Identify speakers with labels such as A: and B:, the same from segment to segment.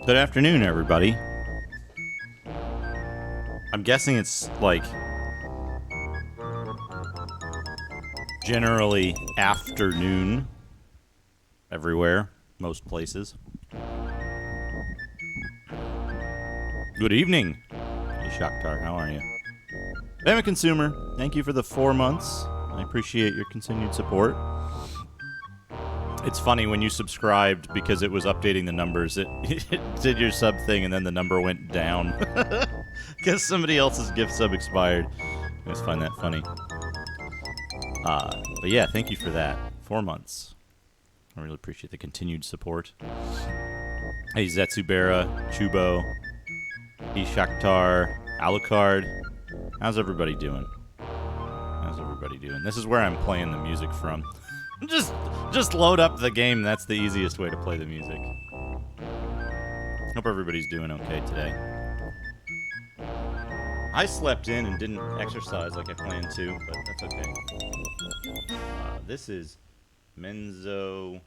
A: Good afternoon, everybody. I'm guessing it's, like, generally afternoon everywhere, most places. Good evening. Hey, Shakhtar, how are you? I'm a consumer. Thank you for the 4 months. I appreciate your continued support. It's funny when you subscribed because it was updating the numbers. It did your sub thing and then the number went down because somebody else's gift sub expired. I just find that funny. But yeah, thank you for that. 4 months. I really appreciate the continued support. Hey, Zetsubera, Chubo, Shakhtar, Alucard. How's everybody doing? How's everybody doing? This is where I'm playing the music from. Just load up the game. That's the easiest way to play the music. Hope everybody's doing okay today. I slept in and didn't exercise like I planned to, but that's okay. This is Menzoberranzan.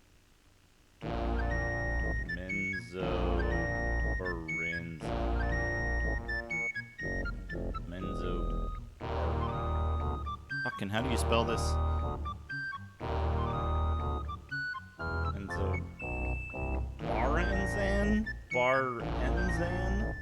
A: Fucking, how do you spell this? Menzoberranzan? Barenzan?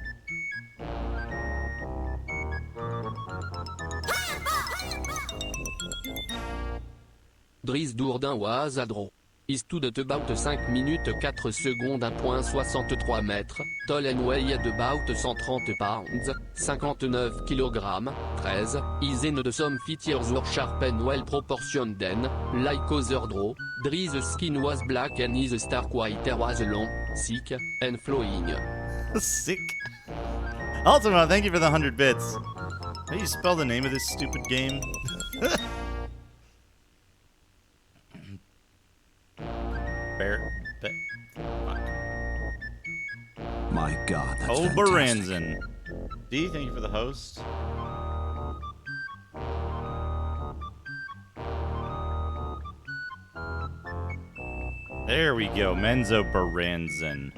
B: Driss Dourdin was Adro. Is to de about 5 minutes 4 secondes 1.63 mètres, tall and weighed about 130 pounds, 59 kg, 13, is in de some features were sharp and well proportioned then, like other draw, Driss' skin was black and his stark white hair was long, thick, and flowing.
A: Sick. Ultima, thank you for the 100 bits. How do you spell the name of this stupid game?
C: My God, that's fantastic.
A: Menzoberranzan. D, thank you for the host. There we go, Menzoberranzan.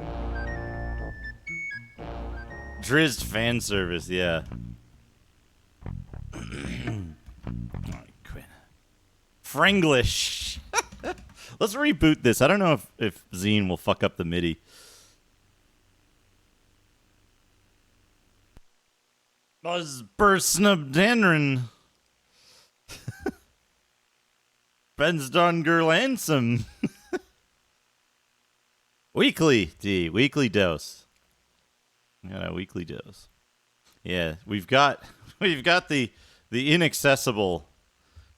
A: Drizzt fan service, yeah. Alright, quit. Franglish. Let's reboot this. I don't know if Zine will fuck up the MIDI. Buzzbursnabdanrin. Bensdongurlansum. Weekly, D. Weekly dose. We got a weekly dose. Yeah, we've got the inaccessible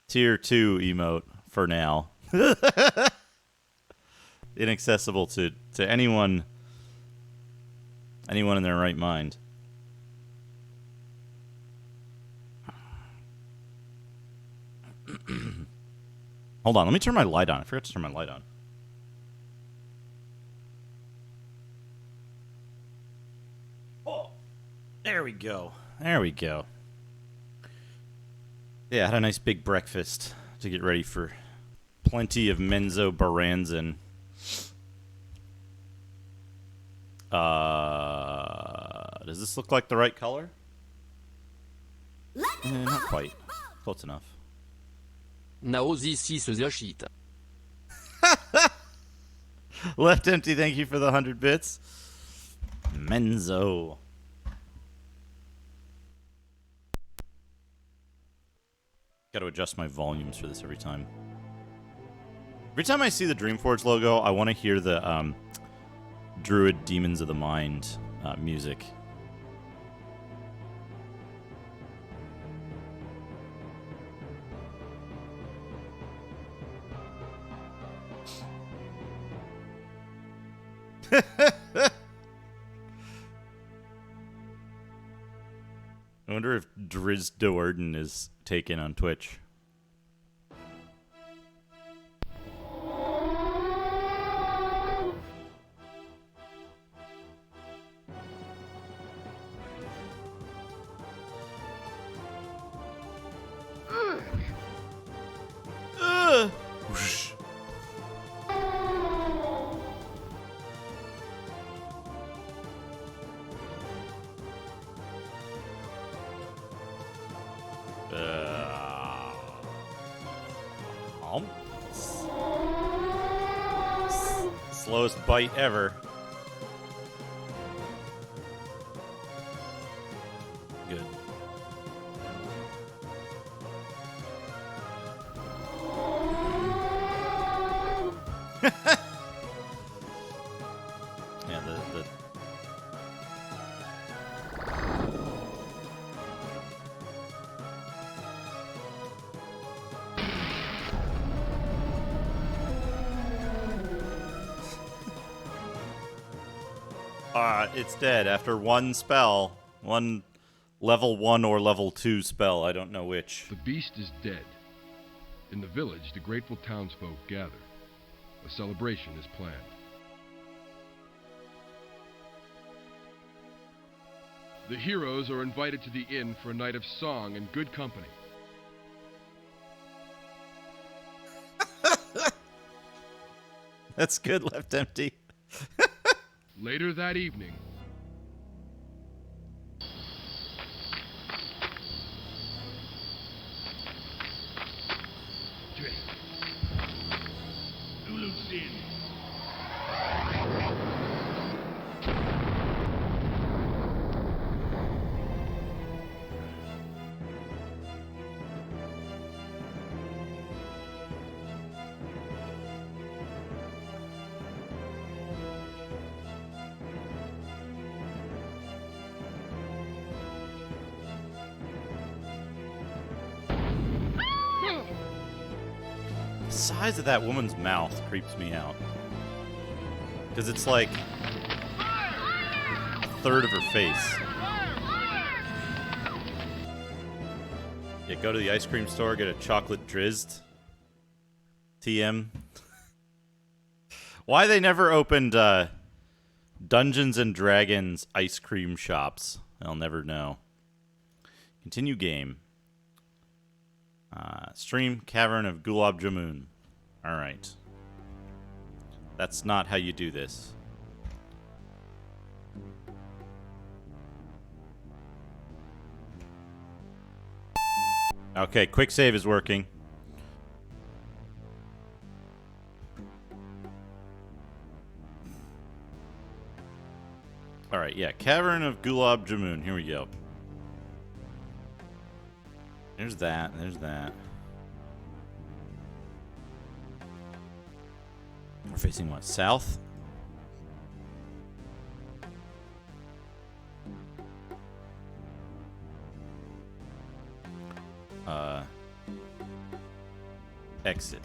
A: tier 2 emote for now. Inaccessible to anyone in their right mind. Hold on, let me turn my light on. I forgot to turn my light on. Oh, there we go. There we go. Yeah, I had a nice big breakfast to get ready for plenty of Menzoberranzan. Does this look like the right color? Not quite. Close enough.
B: Now this is the shit.
A: Left Empty, thank you for the 100 bits. Menzo. Got to adjust my volumes for this every time. Every time I see the Dreamforge logo, I want to hear the Druid Demons of the Mind music. I wonder if Driz Doerden is taken on Twitch. Whoosh. Slowest bite ever. Good. Yeah, the it's dead after one spell. One level 1 or level 2 spell. I don't know which.
D: The beast is dead. In the village, the grateful townsfolk gather. A celebration is planned. The heroes are invited to the inn for a night of song and good company.
A: That's good, left empty.
D: Later that evening,
A: The size of that woman's mouth creeps me out. Because it's like a third of her face. Yeah, go to the ice cream store, get a chocolate drizzed. TM. Why they never opened Dungeons and Dragons ice cream shops, I'll never know. Continue game. Stream Cavern of Gulab Jamun. Alright. That's not how you do this. Okay, quick save is working. Alright, yeah. Cavern of Gulab Jamun. Here we go. There's that. There's that. We're facing what? South? Exit.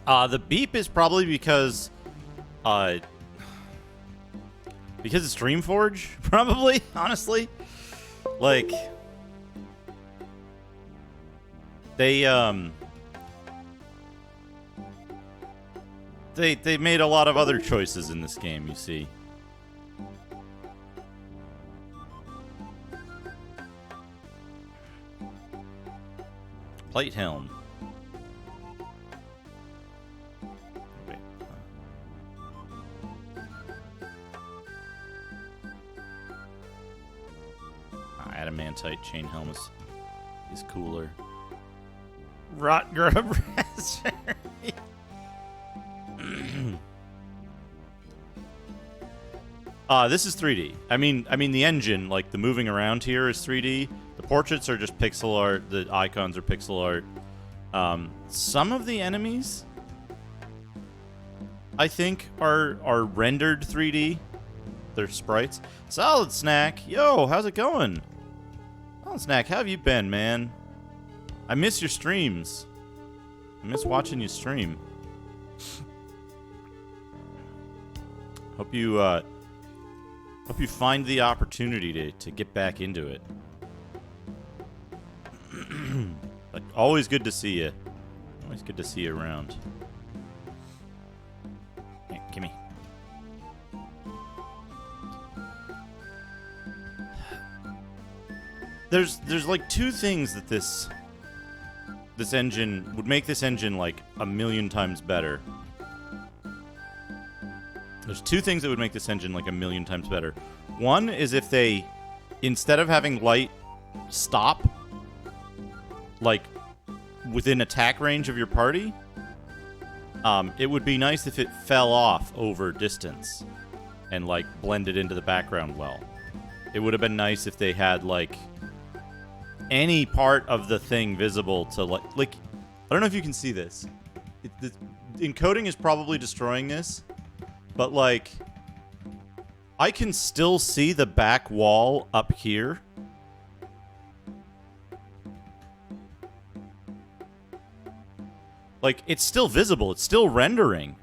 A: The beep is probably because it's Dreamforge, probably, honestly. Like, they made a lot of other choices in this game, you see. Plate helm. Wait. Adamantite chain helm is cooler. Rot grub raspberry. This is 3D. I mean the engine, like the moving around here is 3D. The portraits are just pixel art. The icons are pixel art. Some of the enemies, I think, are rendered 3D. They're sprites. Solid Snack, yo, how's it going? Solid Snack, how have you been, man? I miss your streams. I miss watching you stream. Hope you find the opportunity to get back into it. Like, always good to see you. Always good to see you around. Hey, gimme. There's like two things that this engine would make this engine like a million times better. There's two things that would make this engine like a million times better. One is if they, instead of having light stop, like, within attack range of your party, It would be nice if it fell off over distance and, like, blended into the background well. It would have been nice if they had, like, any part of the thing visible to, like, I don't know if you can see this. The encoding is probably destroying this, but, like, I can still see the back wall up here. Like, it's still visible. It's still rendering.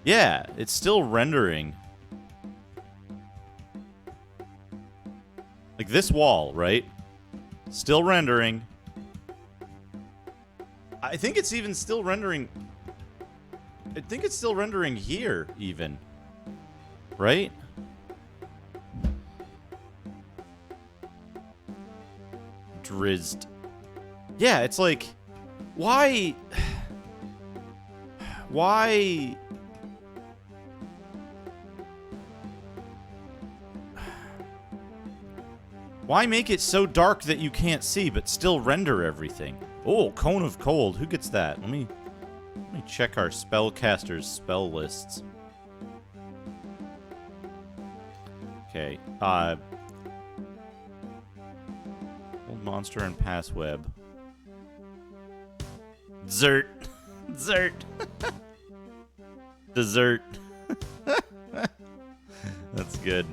A: Yeah, it's still rendering. Like, this wall, right? Still rendering. I think it's even still rendering... I think it's still rendering here, even. Right? Drizzed. Yeah, it's like... Why... Why... Why make it so dark that you can't see, but still render everything? Oh, Cone of Cold. Who gets that? Let me check our spellcasters' spell lists. Okay. Old Monster and Pass Web. Zert. Zert. Dessert. That's good.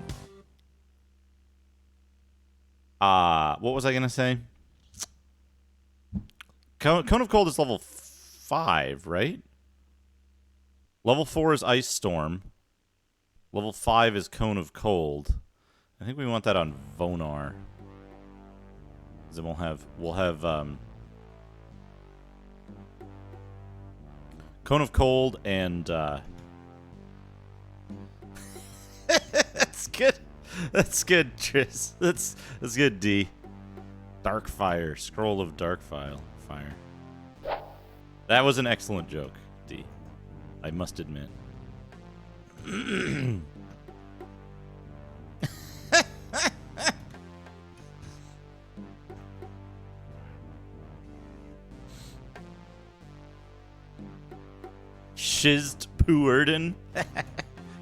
A: What was I gonna say? Cone of Cold is level 5, right? Level 4 is Ice Storm. Level 5 is Cone of Cold. I think we want that on Vonar. Then we'll have Cone of Cold and that's good. That's good, Tris. That's good, D. Darkfire. Scroll of Darkfire. Fire. That was an excellent joke, D. I must admit. Shizzed Puerden.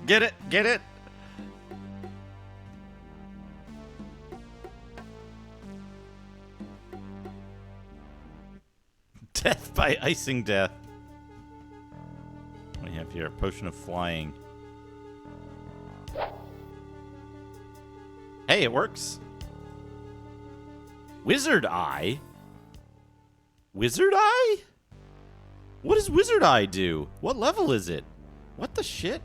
A: Get it? Get it? Death by icing death. What do you have here? A potion of flying. Hey, it works. Wizard Eye? Wizard Eye? What does Wizard Eye do? What level is it? What the shit?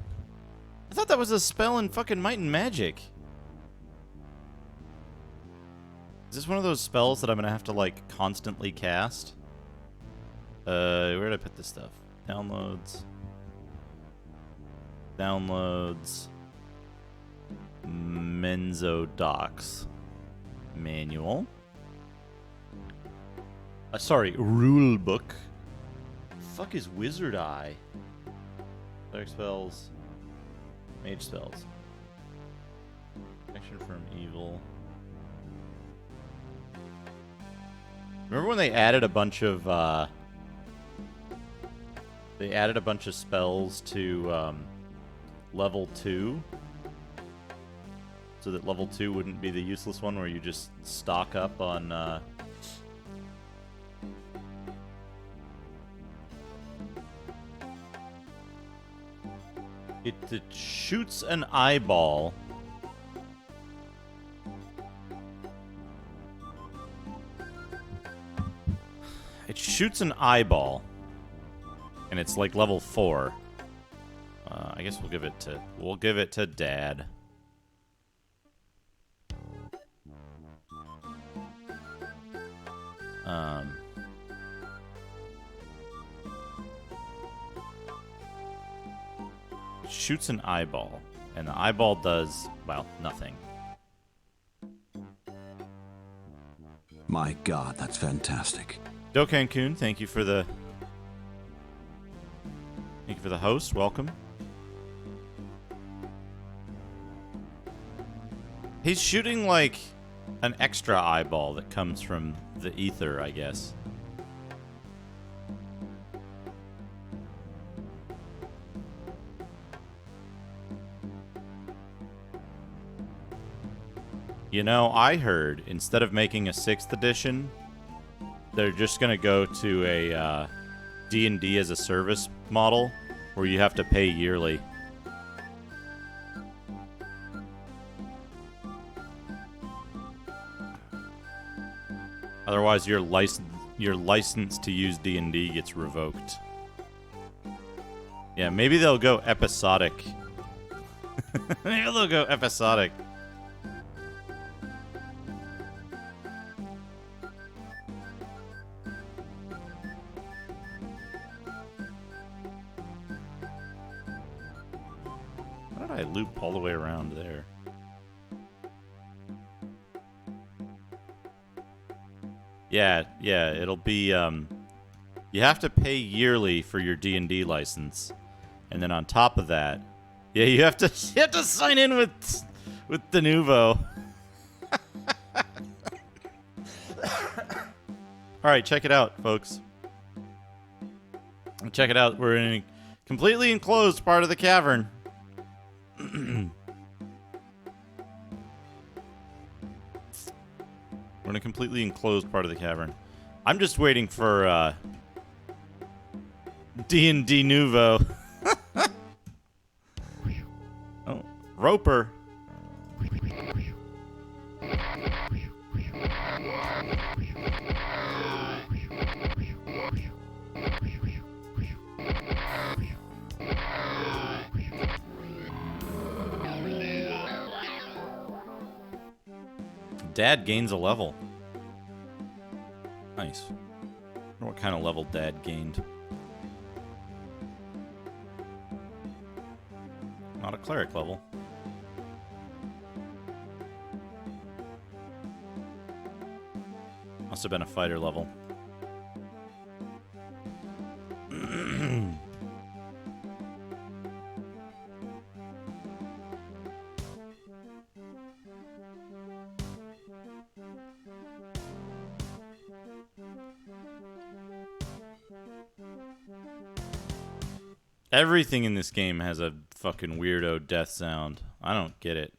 A: I thought that was a spell in fucking Might and Magic. Is this one of those spells that I'm gonna have to, like, constantly cast? Where did I put this stuff? Downloads. Downloads. Menzo docs. Manual. Sorry, rule book. Fuck is Wizard Eye? Dark spells. Mage spells. Protection from evil. Remember when they added a bunch of spells to level 2? So that level 2 wouldn't be the useless one where you just stock up on It shoots an eyeball. It shoots an eyeball. And it's like level 4. I guess we'll give it to Dad. Shoots an eyeball, and the eyeball does, well, nothing.
C: My God, that's fantastic.
A: Do Cancun, thank you for the host. Welcome. He's shooting like an extra eyeball that comes from the ether, I guess. You know, I heard instead of making a 6th edition, they're just going to go to a D&D as a service model where you have to pay yearly. Otherwise, your license to use D&D gets revoked. Yeah, maybe they'll go episodic. Maybe they'll go episodic. How did I loop all the way around there? Yeah, it'll be, you have to pay yearly for your D&D license. And then on top of that, yeah, you have to sign in with Denuvo. Alright, check it out, folks. Check it out. We're in a completely enclosed part of the cavern. We're in a completely enclosed part of the cavern. I'm just waiting for D&D Nouveau. Oh, Roper. Dad gains a level. Nice. I wonder what kind of level Dad gained. Not a cleric level. Must have been a fighter level. Everything in this game has a fucking weirdo death sound. I don't get it.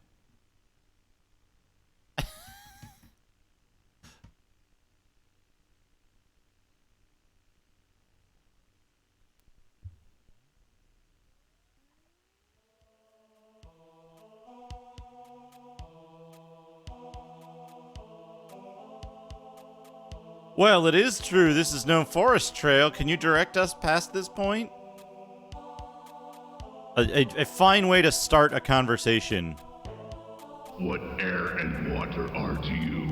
A: Well, it is true. This is no forest trail. Can you direct us past this point? A fine way to start a conversation.
E: What air and water are to you,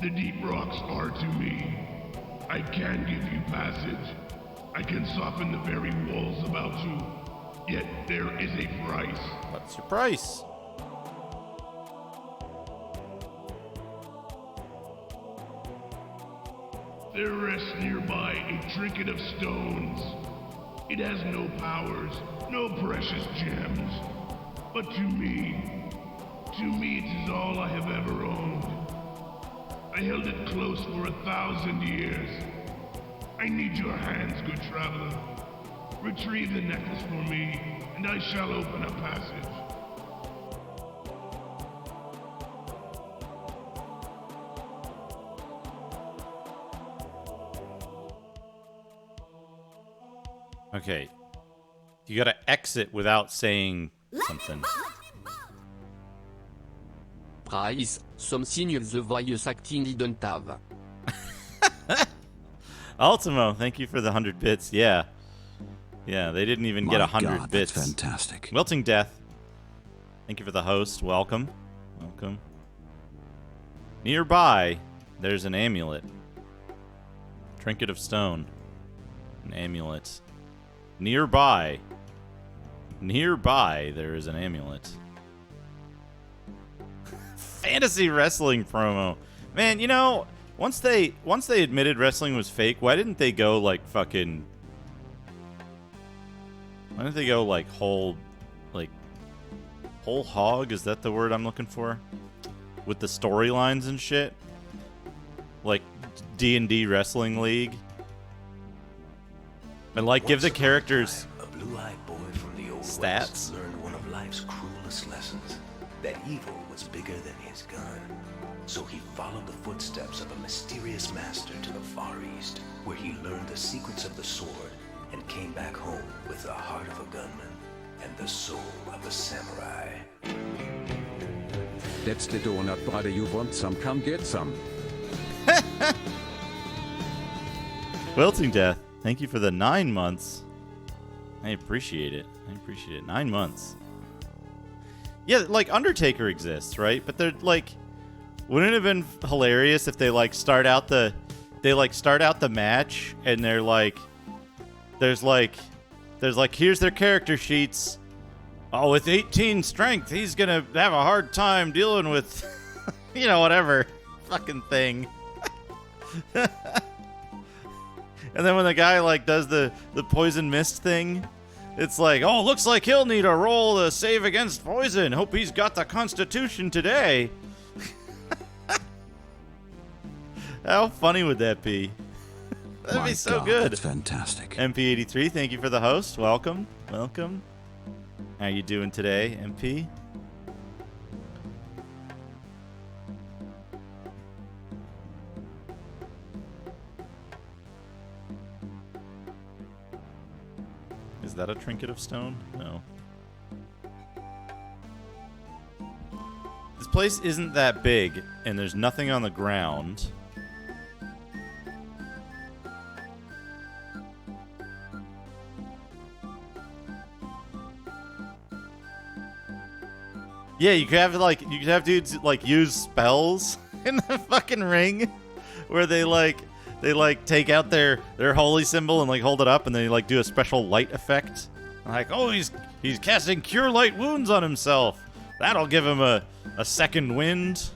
E: the deep rocks are to me. I can give you passage. I can soften the very walls about you. Yet there is a price.
A: What's your price?
E: There rests nearby a trinket of stones. It has no powers, no precious gems. But to me it is all I have ever owned. I held it close for 1,000 years. I need your hands, good traveler. Retrieve the necklace for me, and I shall open a passage.
A: Okay. You gotta exit without saying something.
B: Price, some signes the voice acting didn't have.
A: Ultimo, thank you for the 100 bits. Yeah. Yeah, they didn't even get 100
C: God,
A: bits.
C: That's fantastic.
A: Wilting Death, thank you for the host. Welcome. Welcome. Nearby, there's an amulet. Trinket of stone. An amulet. Nearby, there is an amulet. Fantasy wrestling promo. Man, you know, once they admitted wrestling was fake, why didn't they go like fucking... Why didn't they go like whole hog? Is that the word I'm looking for? With the storylines and shit? Like D&D Wrestling League? And like give the characters
F: a blue-eyed boy from the old
A: stats.
F: West learned one of life's cruelest lessons. that evil was bigger than his gun. So he followed the footsteps of a mysterious master to the Far East, where he learned the secrets of the sword and came back home with the heart of a gunman and the soul of a samurai.
C: That's the donut, brother. You want some? Come get some.
A: Wilting Death, thank you for the 9 months. I appreciate it. 9 months. Yeah, like Undertaker exists, right? But they're like, wouldn't it have been hilarious if they like start out the match and they're like, there's here's their character sheets. Oh, with 18 strength, he's gonna have a hard time dealing with, whatever fucking thing. And then when the guy like does the poison mist thing, it's like, oh, looks like he'll need a roll to save against poison. Hope he's got the constitution today. How funny would that be? That'd be so good.
C: That's fantastic.
A: MP83, thank you for the host. Welcome. How you doing today, MP? Is that a trinket of stone? No. This place isn't that big, and there's nothing on the ground. Yeah, you could have dudes like use spells in the fucking ring where they take out their holy symbol and like hold it up and then they like do a special light effect. Like, oh, he's casting cure light wounds on himself. That'll give him a second wind.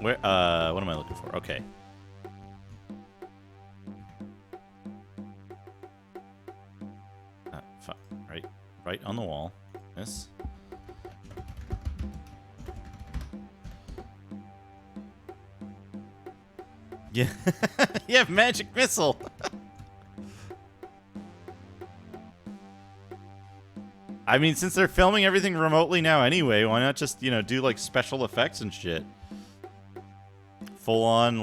A: What am I looking for? Okay. Right on the wall. This. Yeah. You have magic missile. I mean, since they're filming everything remotely now anyway, why not just, do like special effects and shit? Full on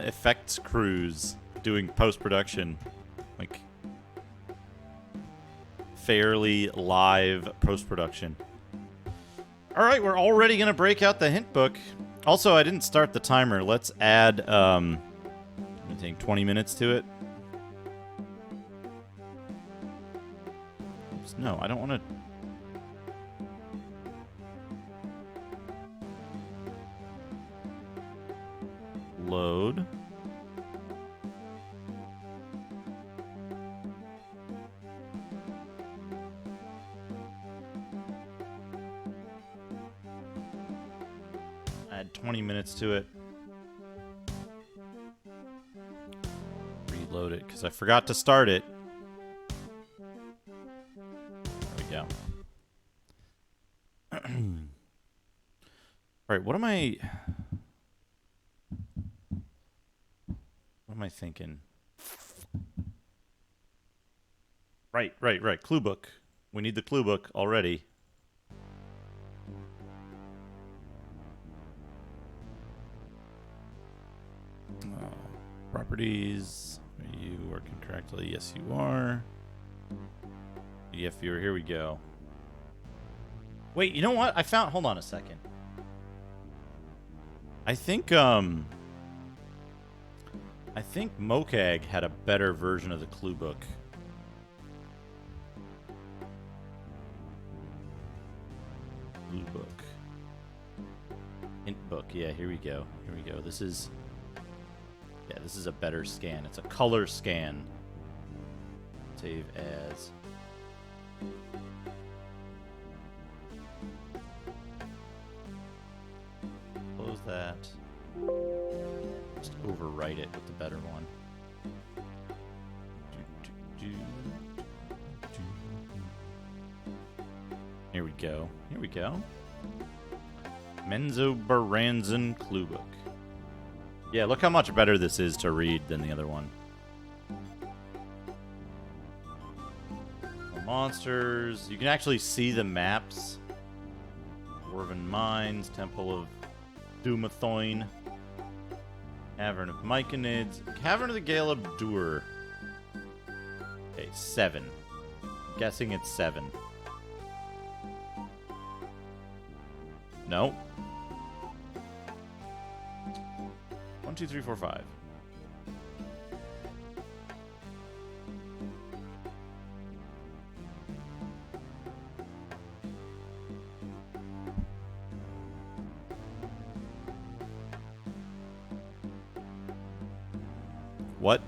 A: effects crews doing post-production. Like fairly live post-production. All right, we're already going to break out the hint book. Also, I didn't start the timer. Let's add, I think 20 minutes to it. Oops, no, I don't want to... Load. Add 20 minutes to it. Reload it, because I forgot to start it. There we go. Alright, what am I thinking? Right. Clue book. We need the clue book already. Properties. Are you working correctly? Yes, you are. PDF viewer. Here we go. Wait, you know what? I found... Hold on a second. I think Mokag had a better version of the clue book. Clue book. Hint book. Yeah, here we go. This is a better scan. It's a color scan. Save as. Close that. Just overwrite it with the better one. Here we go. Menzoberranzan clue book. Yeah, look how much better this is to read than the other one. Monsters. You can actually see the maps. Dwarven Mines, Temple of Dumathoin, Cavern of Myconids, Cavern of the Gale of Dur. Okay, 7. I'm guessing it's 7. No. 1, 2, 3, 4, 5. What?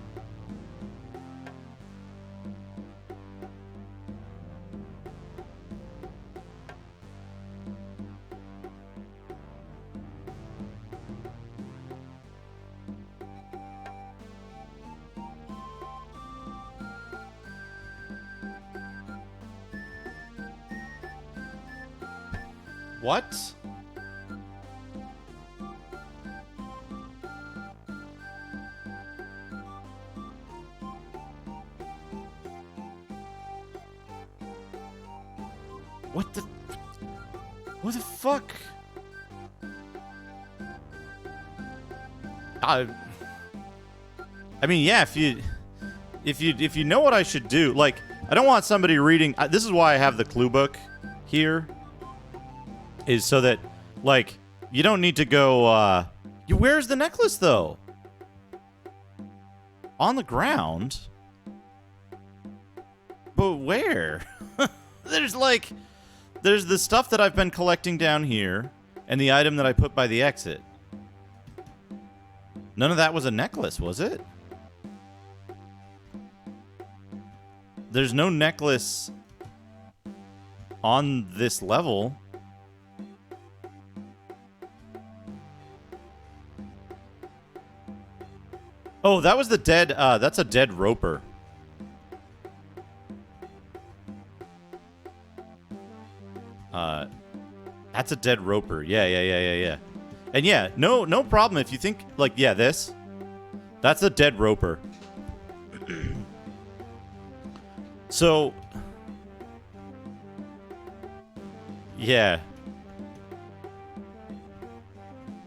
A: What? What the... What the fuck? I mean, yeah, if you know what I should do, like, I don't want somebody reading... this is why I have the clue book here, is so that, like, you don't need to go, where's the necklace, though? On the ground? But where? There's, like... There's the stuff that I've been collecting down here, and the item that I put by the exit. None of that was a necklace, was it? There's no necklace on this level. Oh, that was the dead, that's a dead roper. That's a dead roper. Yeah. And yeah, no problem if you think, like, yeah, this. That's a dead roper. So, yeah.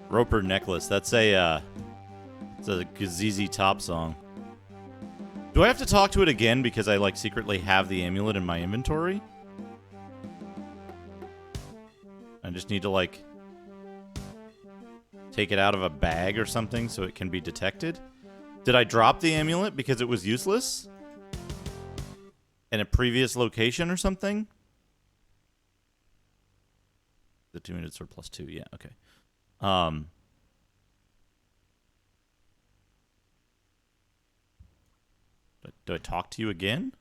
A: Roper necklace. That's it's a ZZ Top song. Do I have to talk to it again because I, like, secretly have the amulet in my inventory? I just need to, like, take it out of a bag or something so it can be detected. Did I drop the amulet because it was useless? In a previous location or something? The 2-minute sword plus 2, yeah, okay. Do I talk to you again?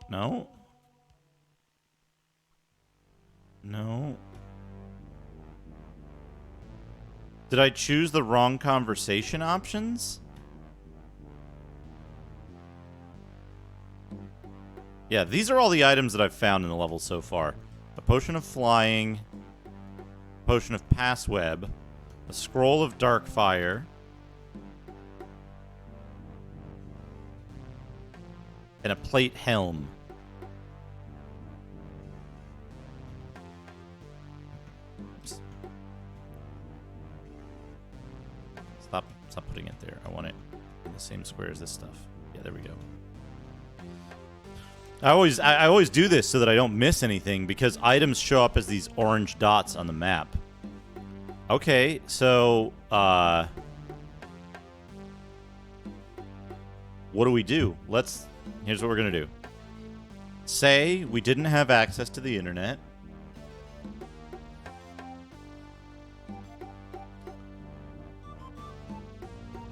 A: No? No. Did I choose the wrong conversation options? Yeah, these are all the items that I've found in the level so far. A potion of flying, a potion of pass web, a scroll of dark fire, and a plate helm. Stop putting it there. I want it in the same square as this stuff. Yeah, there we go. I always do this so that I don't miss anything because items show up as these orange dots on the map. Okay, so what do we do? Here's what we're gonna do. Say we didn't have access to the internet.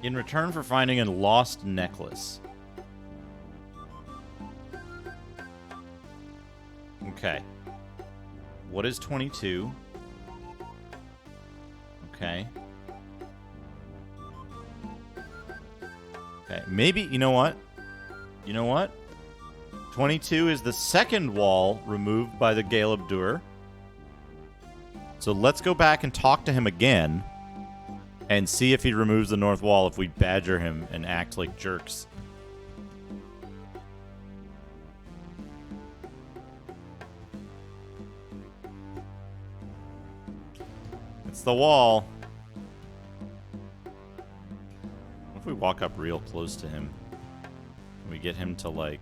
A: In return for finding a lost necklace. Okay. What is 22? Okay. Okay. Maybe, you know what? 22 is the second wall removed by the Gale of Dur. So let's go back and talk to him again. and see if he removes the north wall if we badger him and act like jerks. It's the wall. What if we walk up real close to him? Can we get him to, like...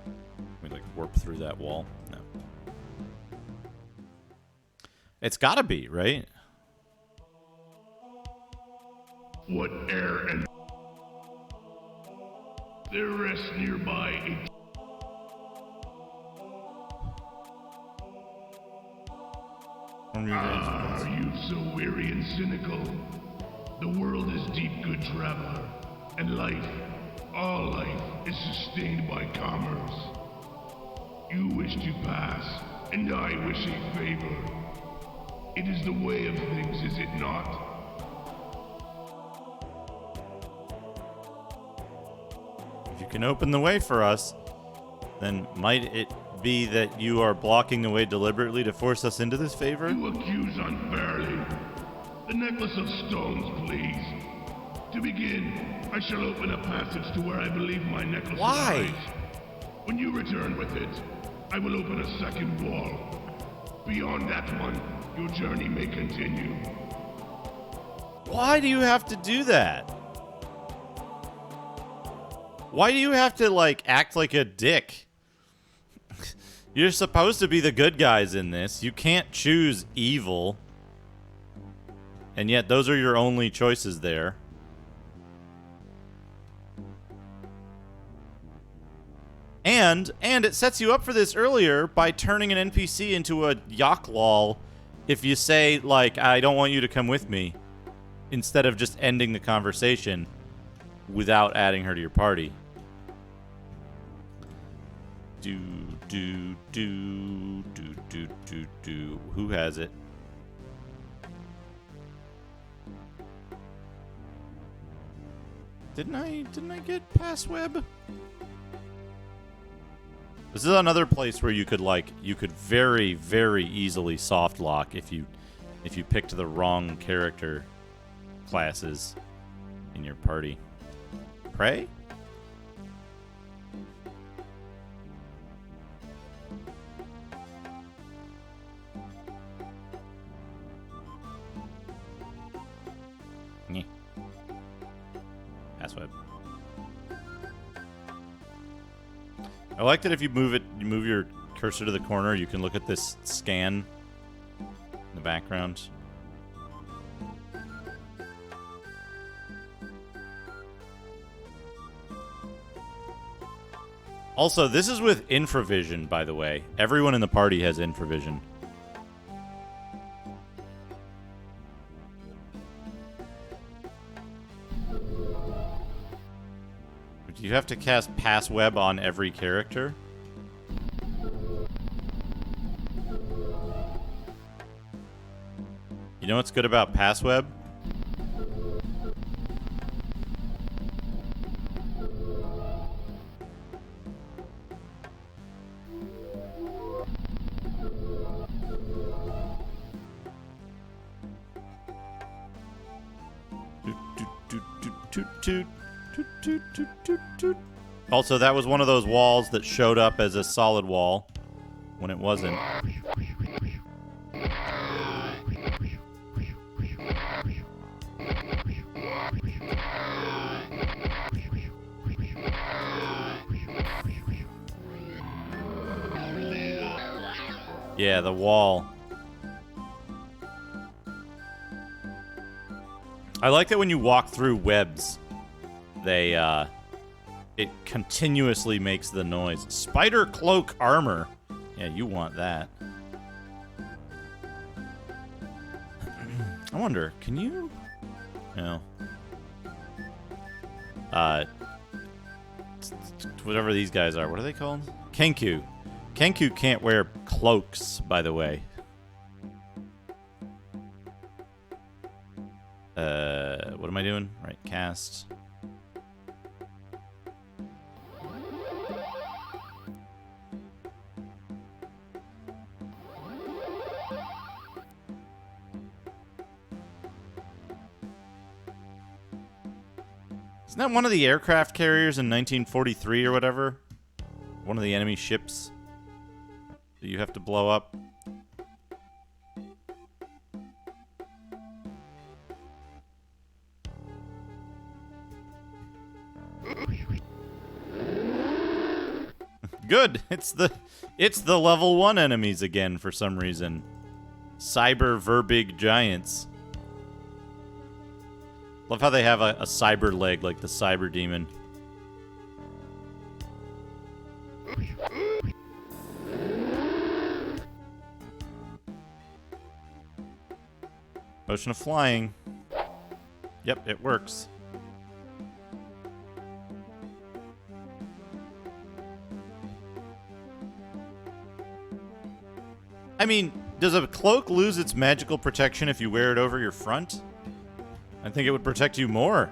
A: Can we, like, warp through that wall? No. It's gotta be, right?
E: What air and there rests nearby a Are you so weary and cynical? The world is deep, good traveler, and life, all life, is sustained by commerce. You wish to pass, and I wish a favor. It is the way of things, is it not?
A: If you can open the way for us, then might it be that you are blocking the way deliberately to force us into this favor?
E: You accuse unfairly. The necklace of stones, please. To begin, I shall open a passage to where I believe my necklace
A: Why?
E: lies. When you return with it, I will open a second wall. Beyond that one, your journey may continue.
A: Why do you have to do that? Why do you have to, like, act like a dick? You're supposed to be the good guys in this. You can't choose evil. And yet those are your only choices there. And it sets you up for this earlier by turning an NPC into a Yaklal if you say, like, I don't want you to come with me, instead of just ending the conversation without adding her to your party. Do. Who has it? Didn't I get Passweb? This is another place where you could very, very easily soft lock if you picked the wrong character classes in your party. Pray? Nyeh. Passweb. I like that if you move your cursor to the corner, you can look at this scan in the background. Also, this is with infravision, by the way. Everyone in the party has infravision. Do you have to cast Passweb on every character? You know what's good about Passweb? Also, that was one of those walls that showed up as a solid wall when it wasn't. Yeah, the wall. I like that when you walk through webs, it continuously makes the noise. Spider cloak armor. Yeah, you want that. I wonder, can you? No. Whatever these guys are, what are they called? Kenku. Kenku can't wear cloaks, by the way. What am I doing? Right, cast. Isn't that one of the aircraft carriers in 1943 or whatever? One of the enemy ships that you have to blow up? Good. It's the level 1 enemies again for some reason. Cyber Verbig giants. Love how they have a cyber leg like the cyber demon. Potion of flying. Yep, it works. I mean, does a cloak lose its magical protection if you wear it over your front? I think it would protect you more.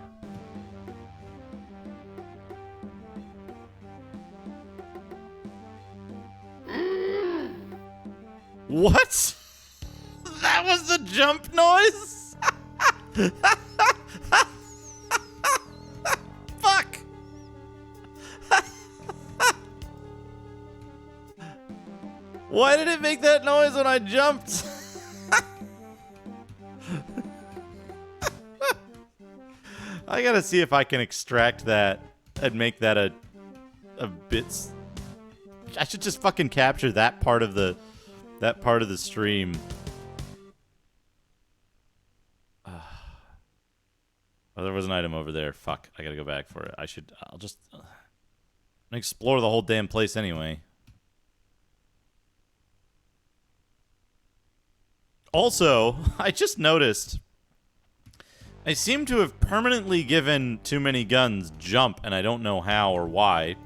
A: What? That was the jump noise? Fuck! Why did it make that noise when I jumped? I gotta see if I can extract that and make that a bit. I should just fucking capture that part of the stream. Oh, there was an item over there. Fuck, I gotta go back for it. I'll just explore the whole damn place anyway. Also, I just noticed I seem to have permanently given too many guns jump, and I don't know how or why.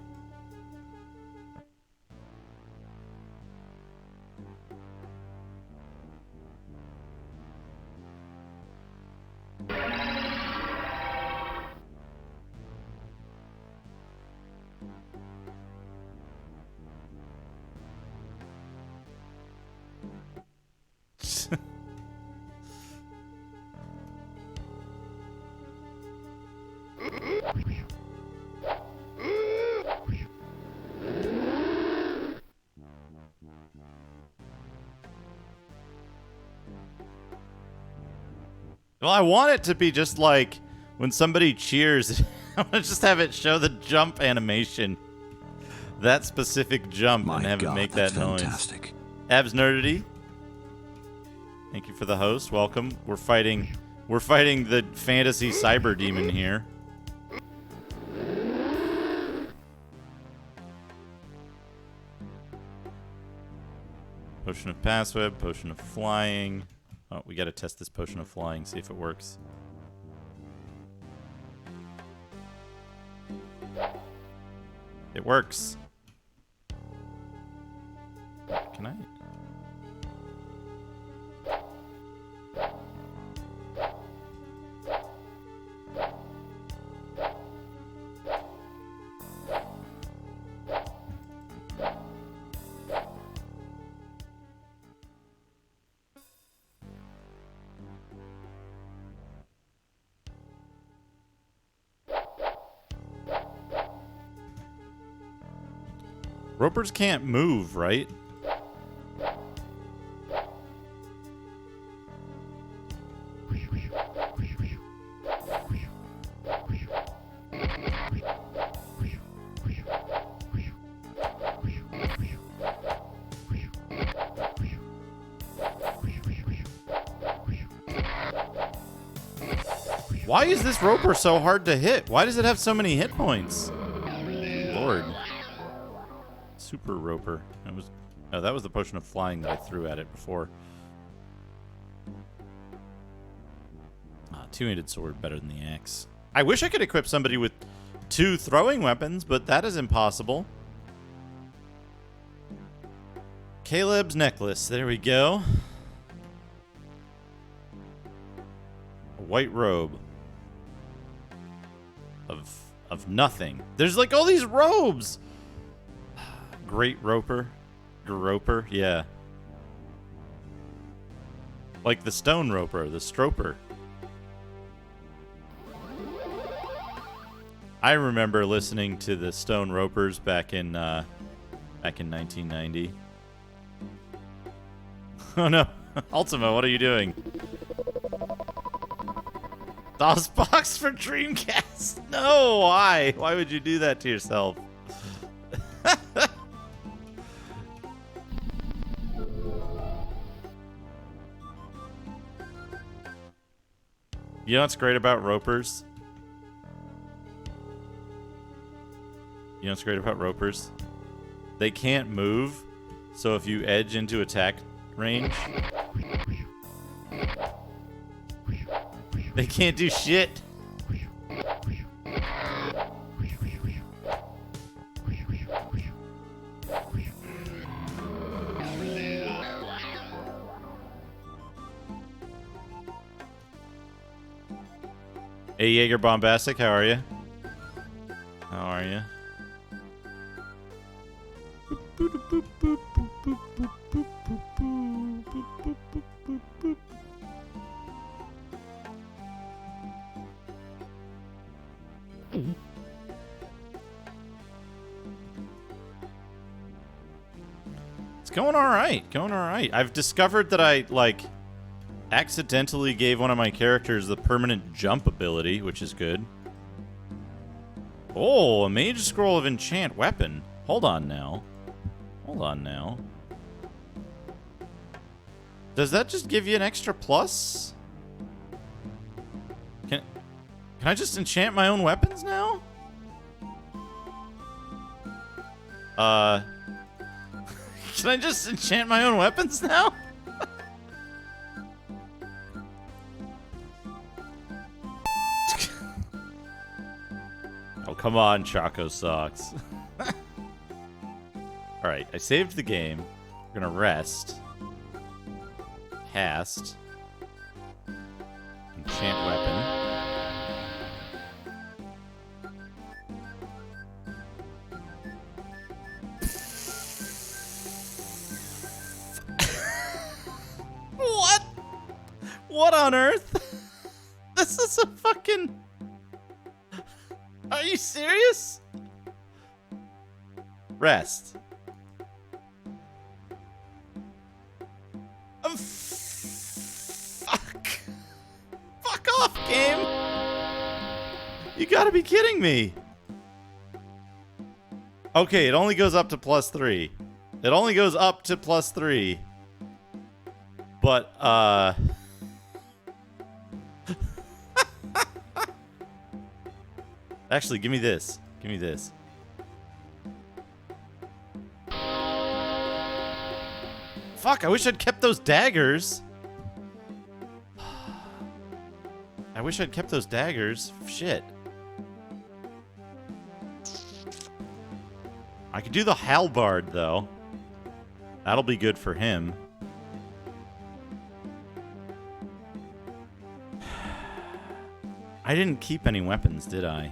A: Well, I want it to be just like when somebody cheers. I want to just have it show the jump animation. That specific jump and have it make that noise.
C: Fantastic.
A: Abs Nerdity. Thank you for the host. Welcome. We're fighting the fantasy cyber demon here. Potion of Passweb, Potion of Flying. Oh, we gotta test this Potion of Flying, see if it works. It works. Can I? Ropers can't move, right? Why is this roper so hard to hit? Why does it have so many hit points? Lord. Super roper. That was the Potion of Flying that I threw at it before. Two-handed sword better than the axe. I wish I could equip somebody with 2 throwing weapons, but that is impossible. Caleb's necklace. There we go. A white robe. Of nothing. There's like all these robes. Great roper. Groper, yeah. Like the stone roper, the stroper. I remember listening to the Stone Ropers back in 1990. Oh no, Ultima, what are you doing? DOSBox for Dreamcast? No, why? Why would you do that to yourself? You know what's great about ropers? You know what's great about ropers? They can't move, so if you edge into attack range, they can't do shit. Hey, Jaeger Bombastic, how are you? How are you? It's going all right. Going all right. I've discovered that I, like, accidentally gave one of my characters the permanent jump ability, which is good. Oh, a Mage Scroll of Enchant weapon. Hold on now. Hold on now. Does that just give you an extra plus? Can I just enchant my own weapons now? Can I just enchant my own weapons now? Oh, come on, Choco Socks. Alright, I saved the game. We're gonna rest. Cast. Enchant weapon. What? What on earth? This is a fucking... Are you serious? Rest. Fuck. Fuck off, game. You gotta be kidding me. Okay, it only goes up to +3. It only goes up to +3. But, Actually, give me this. Give me this. Fuck, I wish I'd kept those daggers. I wish I'd kept those daggers. Shit. I could do the halberd, though. That'll be good for him. I didn't keep any weapons, did I?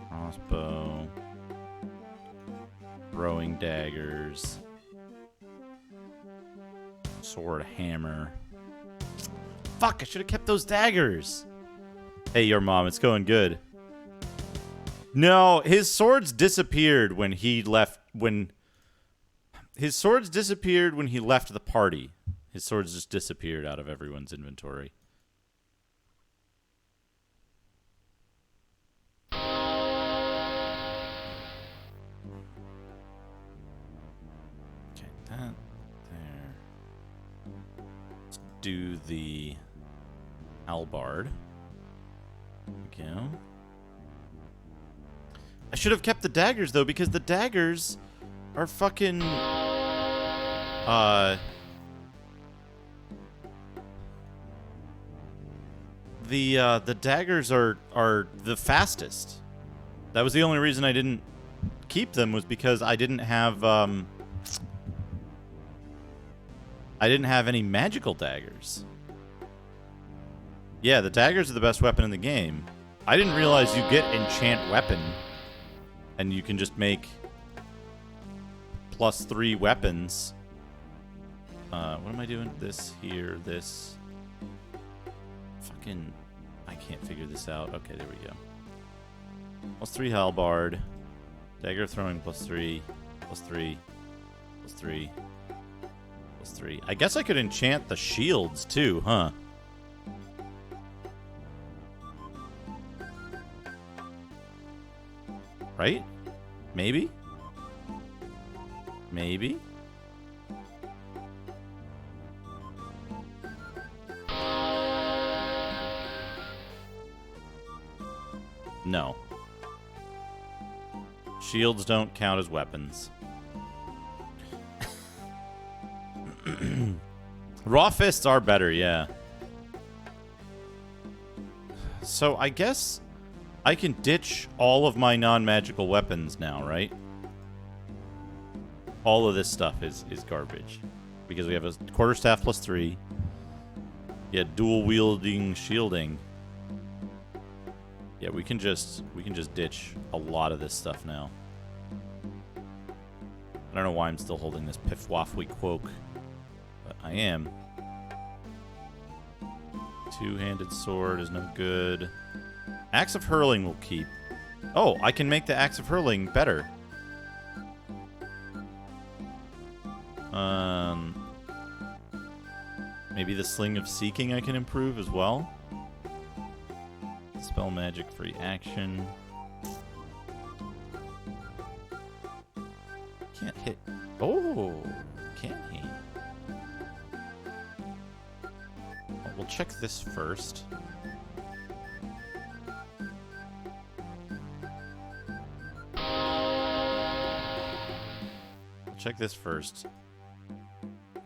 A: Crossbow. Throwing daggers. Sword, hammer. Fuck, I should have kept those daggers. Hey, your mom, it's going good. No, his swords disappeared when he left. His swords disappeared when he left the party. His swords just disappeared out of everyone's inventory. Okay, that there. Let's do the halberd. There we go. I should have kept the daggers, though, because the daggers are fucking... The daggers are the fastest. That was the only reason I didn't keep them, was because I didn't have any magical daggers. Yeah, the daggers are the best weapon in the game. I didn't realize you get enchant weapon, and you can just make +3 weapons. What am I doing? This here, this. Fucking I can't figure this out. Okay, there we go. +3 halberd. Dagger throwing +3. +3. +3. +3. I guess I could enchant the shields too, huh? Right? Maybe? Maybe? No. Shields don't count as weapons. Raw fists are better, yeah. So I guess I can ditch all of my non-magical weapons now, right? All of this stuff is garbage. Because we have a quarterstaff +3. Yeah, dual wielding shielding. Yeah, we can just ditch a lot of this stuff now. I don't know why I'm still holding this Piffwaffly Quoke, but I am. Two-handed sword is no good. Axe of Hurling will keep. Oh, I can make the Axe of Hurling better. Maybe the Sling of Seeking I can improve as well. Spell magic free action. Can't hit. Oh, can he? Well, we'll check this first. Check this first.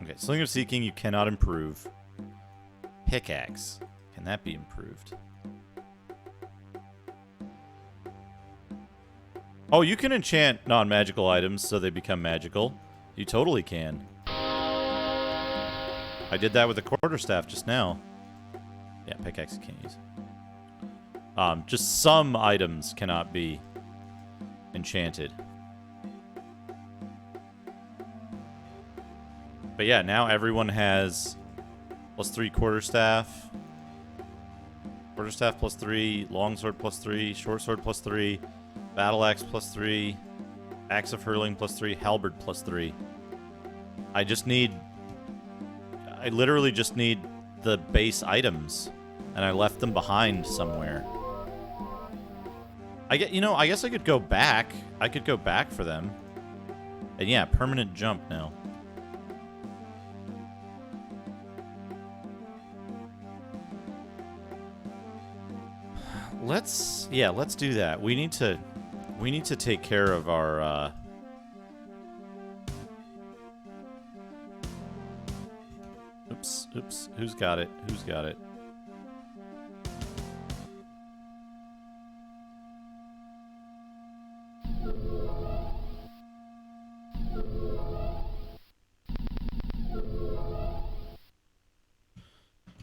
A: Okay, Sling of Seeking you cannot improve. Pickaxe. Can that be improved? Oh, you can enchant non-magical items so they become magical. You totally can. I did that with the quarterstaff just now. Yeah, pickaxe you can't use. Just some items cannot be enchanted. But yeah, now everyone has +3 quarterstaff. Quarterstaff +3, longsword +3, short sword +3, battle axe +3, axe of hurling +3, halberd +3. I literally just need the base items, and I left them behind somewhere. I guess I could go back. I could go back for them. And yeah, permanent jump now. Let's do that. We need to take care of our Oops. Who's got it?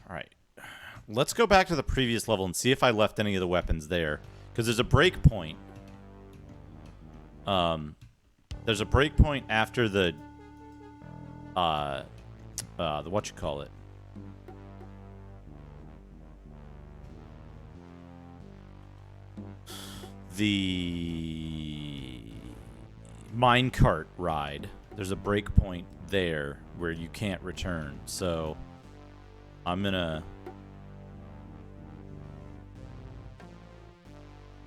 A: All right. Let's go back to the previous level and see if I left any of the weapons there. Because there's a break point. There's a break point after the whatchamacallit. The minecart ride. There's a break point there where you can't return. So I'm gonna...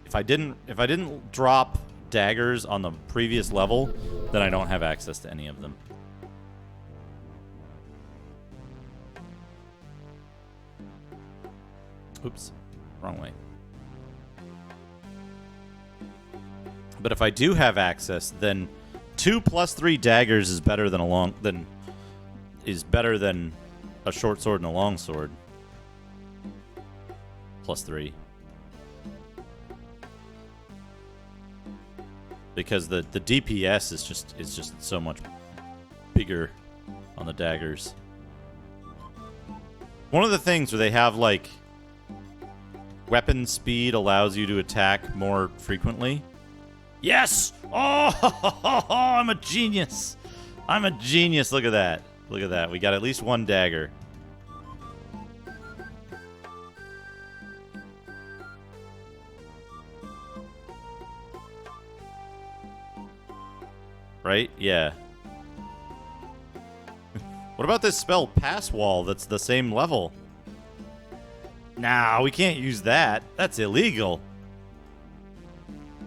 A: If I didn't drop daggers on the previous level, then I don't have access to any of them. Oops, wrong way. But if I do have access, then 2 + 3 daggers is better than a short sword and a long sword. +3. Because the DPS is just so much bigger on the daggers. One of the things where they have like weapon speed allows you to attack more frequently. Yes! Oh, I'm a genius. Look at that. We got at least one dagger. right? Yeah. What about this spell Pass Wall that's the same level? Nah, we can't use that. That's illegal.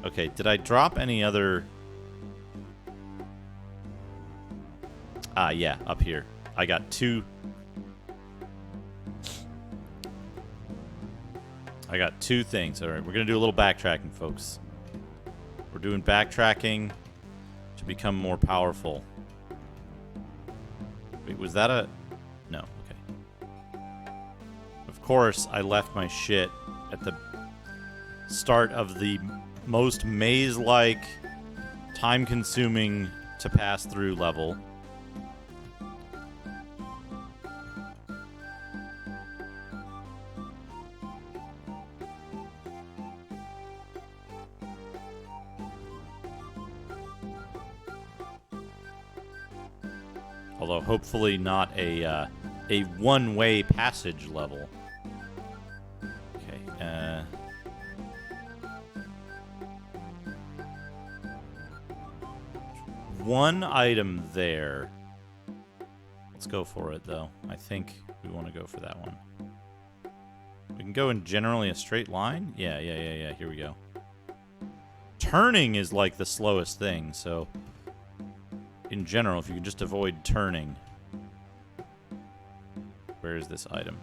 A: Okay, did I drop any other... Ah, yeah, up here. I got 2... I got 2 things. All right, we're going to do a little backtracking, folks. We're doing backtracking to become more powerful. Wait, was that a... No, okay. Of course, I left my shit at the start of the most maze-like, time-consuming to pass through level. Although hopefully not a one-way passage level. Okay. One item there. Let's go for it, though. I think we want to go for that one. We can go in generally a straight line? Yeah. Here we go. Turning is like the slowest thing, so... In general, if you can just avoid turning. Where is this item?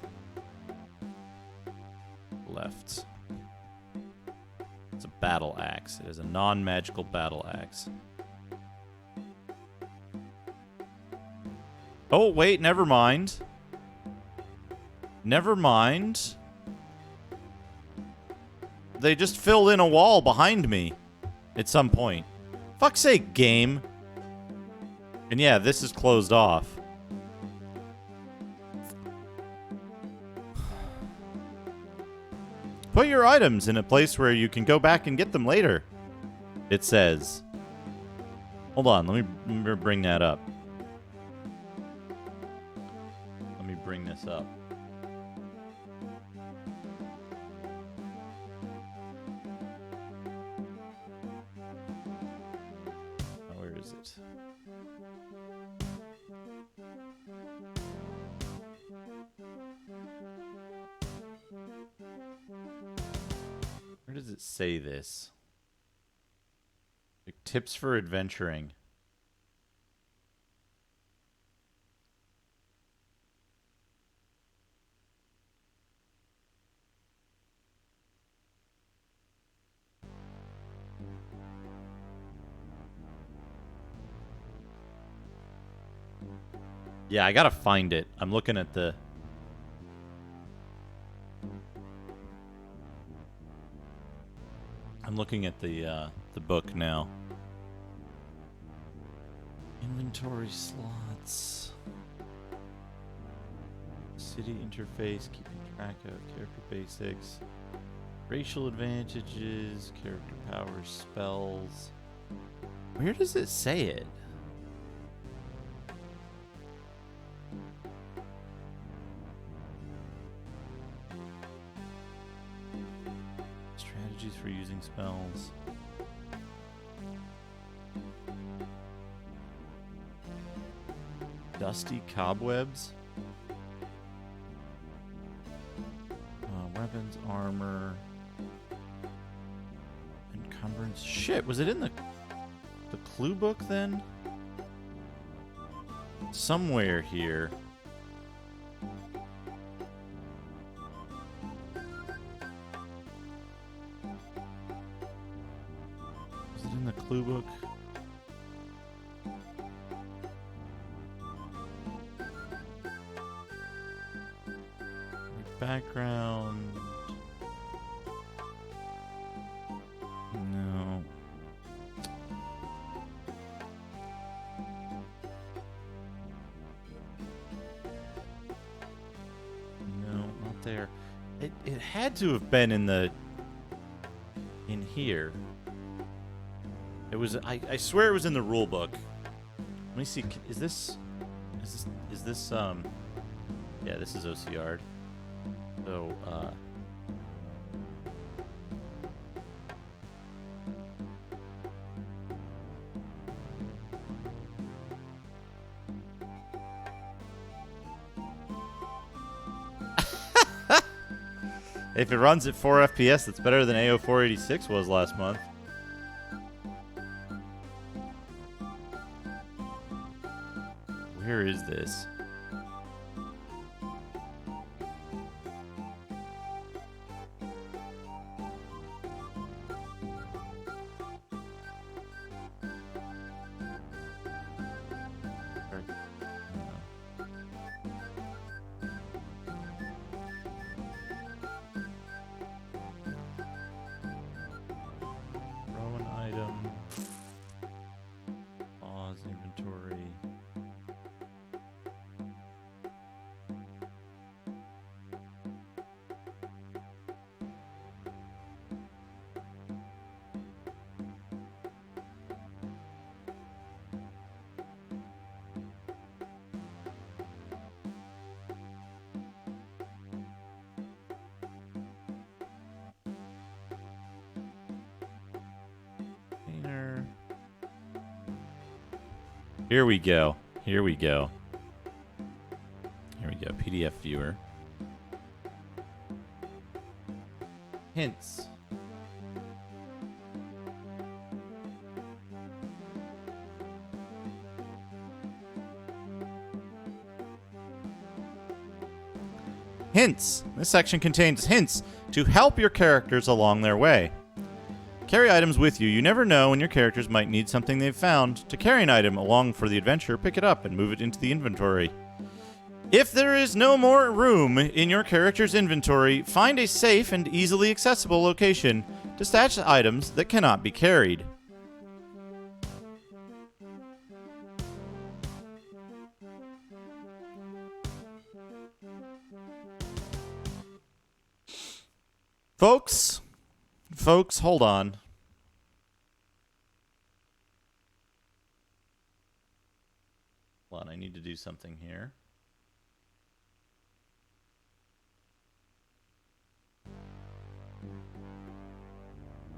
A: Left. It's a battle axe. It is a non-magical battle axe. Oh, wait, never mind. Never mind. They just filled in a wall behind me at some point. Fuck's sake, game. And yeah, this is closed off. Put your items in a place where you can go back and get them later, it says. Hold on, let me bring that up. Let me bring this up. Where is it? Where does it say this? Like, tips for adventuring. Yeah, I gotta find it. I'm looking at the... I'm looking at the book now. Inventory slots. City interface, keeping track of character basics. Racial advantages, character powers, spells. Where does it say it? Strategies for using spells. Dusty cobwebs. Weapons, armor, encumbrance. Shit, was it in the clue book then? Somewhere here. Was it in the clue book? Background. No. No, not there. It had to have been in here. It was I swear it was in the rule book. Let me see. Is this yeah, this is OCR. So, If it runs at 4 FPS, that's better than AO 486 was last month. Where is this? Throw an item. Pause inventory. Container. Here we go. Here we go. Here we go. PDF viewer. Hints. Hints. This section contains hints to help your characters along their way. Carry items with you. You never know when your characters might need something they've found. To carry an item along for the adventure, pick it up and move it into the inventory. If there is no more room in your character's inventory, find a safe and easily accessible location to stash items that cannot be carried. Folks, hold on. Hold on, I need to do something here.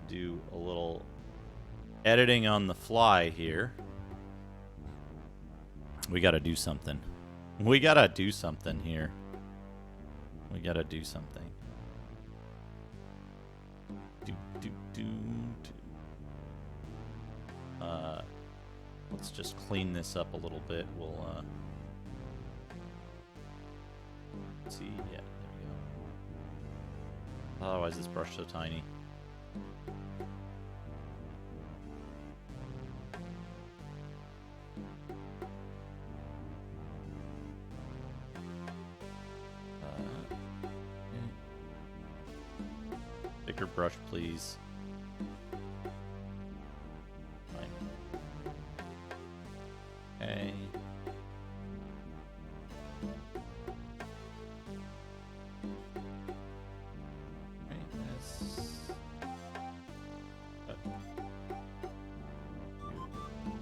A: Do a little editing on the fly here. We gotta do something. We gotta do something here. We gotta do something. Let's just clean this up a little bit. We'll see. Yeah, there we go. Oh, why is this brush so tiny? Bigger brush, please. Okay.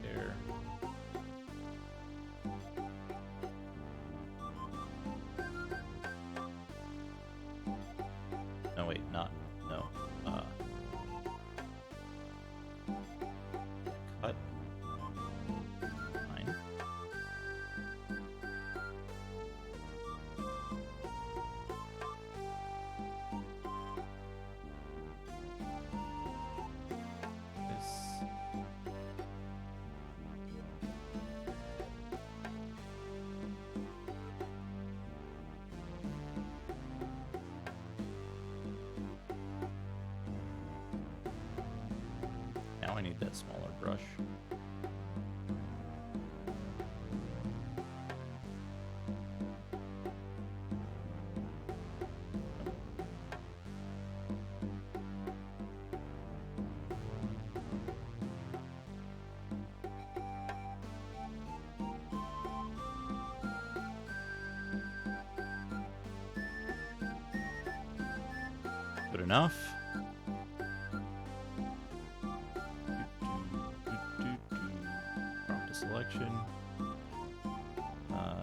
A: There. No, wait, not. No. Cut. Fine. Now I need that smaller brush. Good enough. Prompt to selection.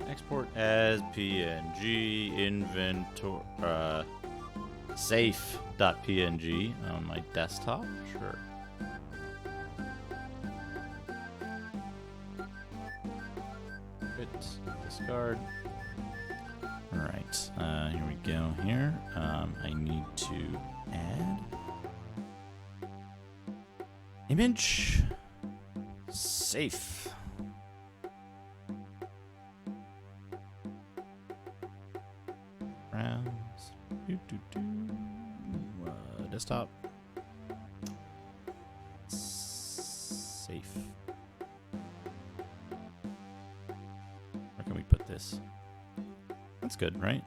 A: Export as PNG inventory. Safe.png on my desktop. Sure. Quit. Discard. All right, here we go. Here, I need to add image safe. Browse. Desktop. Safe. Where can we put this? That's good, right?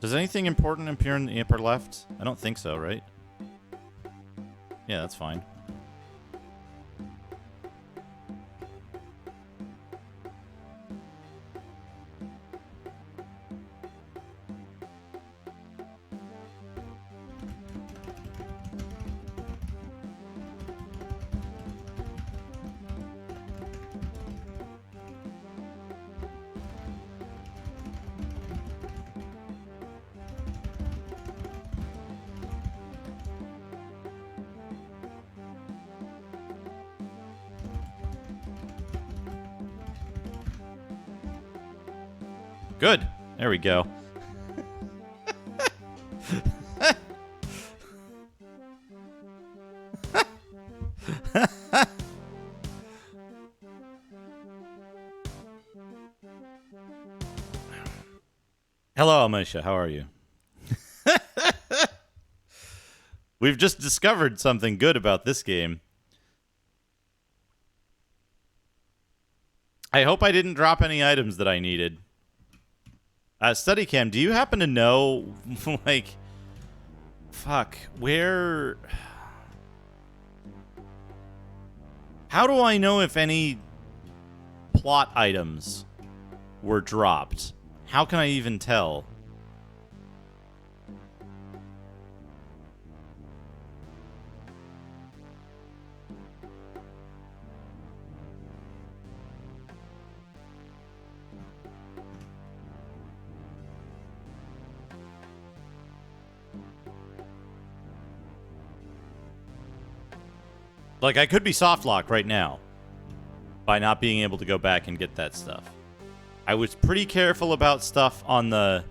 A: Does anything important appear in the upper left? I don't think so, right? Yeah, that's fine. Good. There we go. Hello, Amisha. How are you? We've just discovered something good about this game. I hope I didn't drop any items that I needed. Studycam, do you happen to know, like, fuck, where... How do I know if any plot items were dropped? How can I even tell? Like, I could be soft locked right now by not being able to go back and get that stuff. I was pretty careful about stuff on the...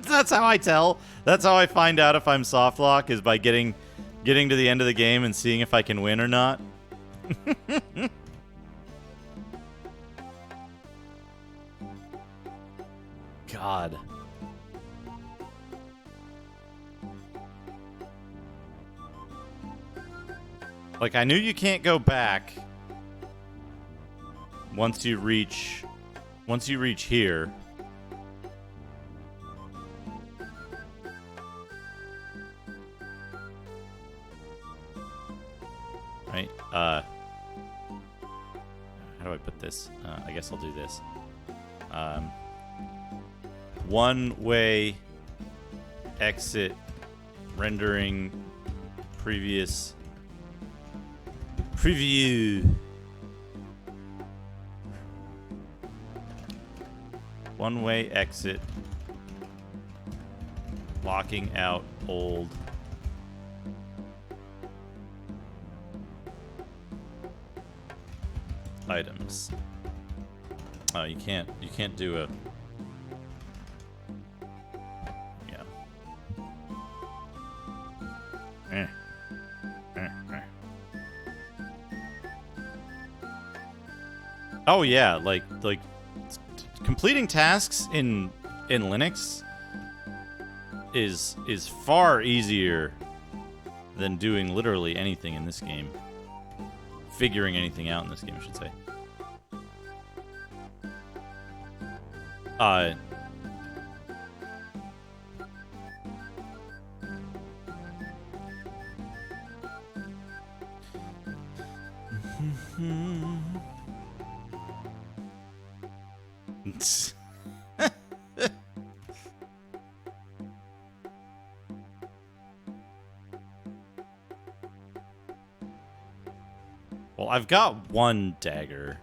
A: That's how I tell. That's how I find out if I'm soft lock, is by getting to the end of the game and seeing if I can win or not. God. Like, I knew you can't go back once you reach here. Right? How do I put this? I guess I'll do this. One-way exit rendering previous preview. One-way exit locking out old items. Oh, you can't do a... Yeah. Oh yeah, like completing tasks in Linux is far easier than doing literally anything in this game. Figuring anything out in this game, I should say. Well, I've got one dagger.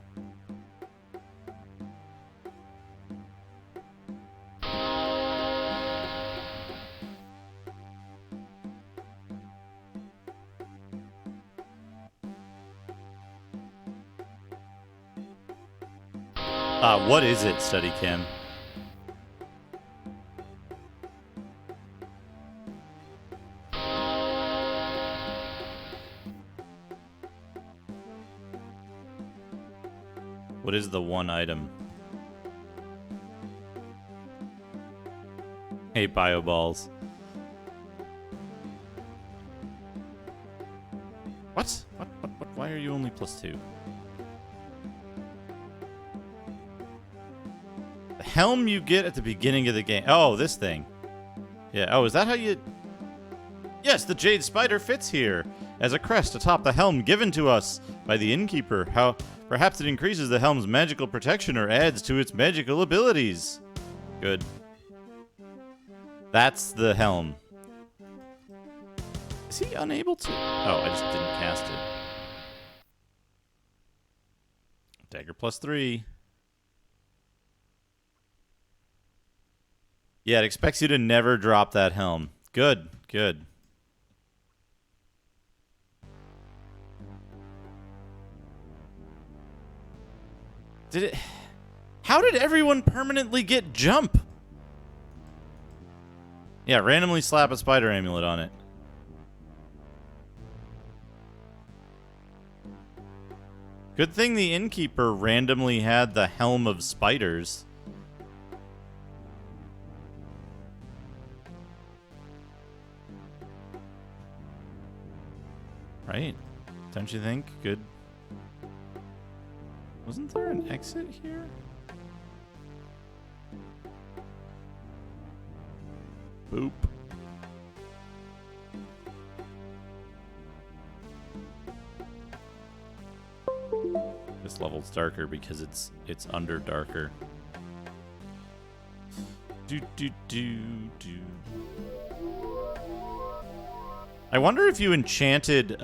A: What is it, Study Kim? What is the one item? Hey, bio balls. What? What? Why are you only +2? The helm you get at the beginning of the game. Oh, this thing. Yeah. Oh, is that how you... Yes, the Jade Spider fits here as a crest atop the helm given to us by the innkeeper. How perhaps it increases the helm's magical protection or adds to its magical abilities. Good. That's the helm. Is he unable to? Oh, I just didn't cast it. Dagger +3. Yeah, it expects you to never drop that helm. Good, good. Did it... How did everyone permanently get jump? Yeah, randomly slap a spider amulet on it. Good thing the innkeeper randomly had the helm of spiders. Right? Don't you think? Good. Wasn't there an exit here? Boop. This level's darker because it's under darker. Do. I wonder if you enchanted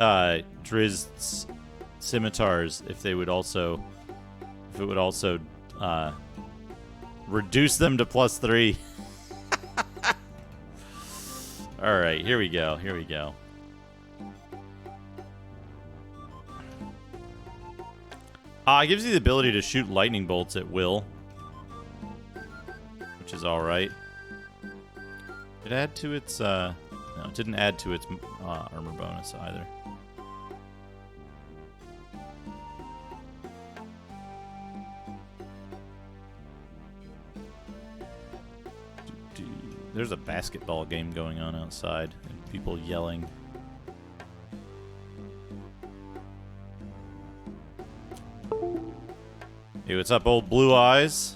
A: Drizzt's scimitars, if it would also reduce them to +3. All right, here we go. Here we go. It gives you the ability to shoot lightning bolts at will, which is all right. It add to its no, it didn't add to its armor bonus either. There's a basketball game going on outside and people yelling. Hey, what's up, old blue eyes?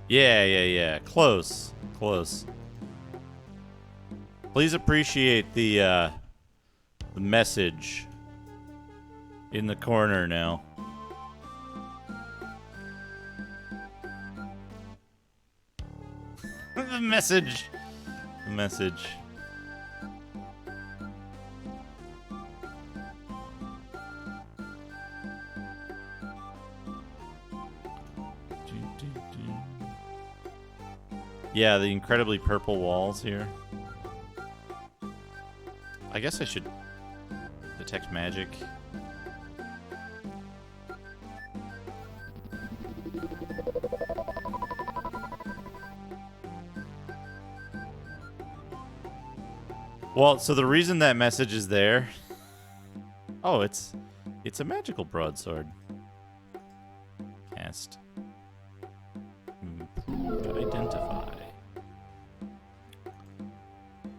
A: Yeah. Close. Please appreciate the message in the corner now. The message. Yeah, the incredibly purple walls here. I guess I should detect magic. Well, so the reason that message is there... Oh, it's a magical broadsword. Cast. Identify.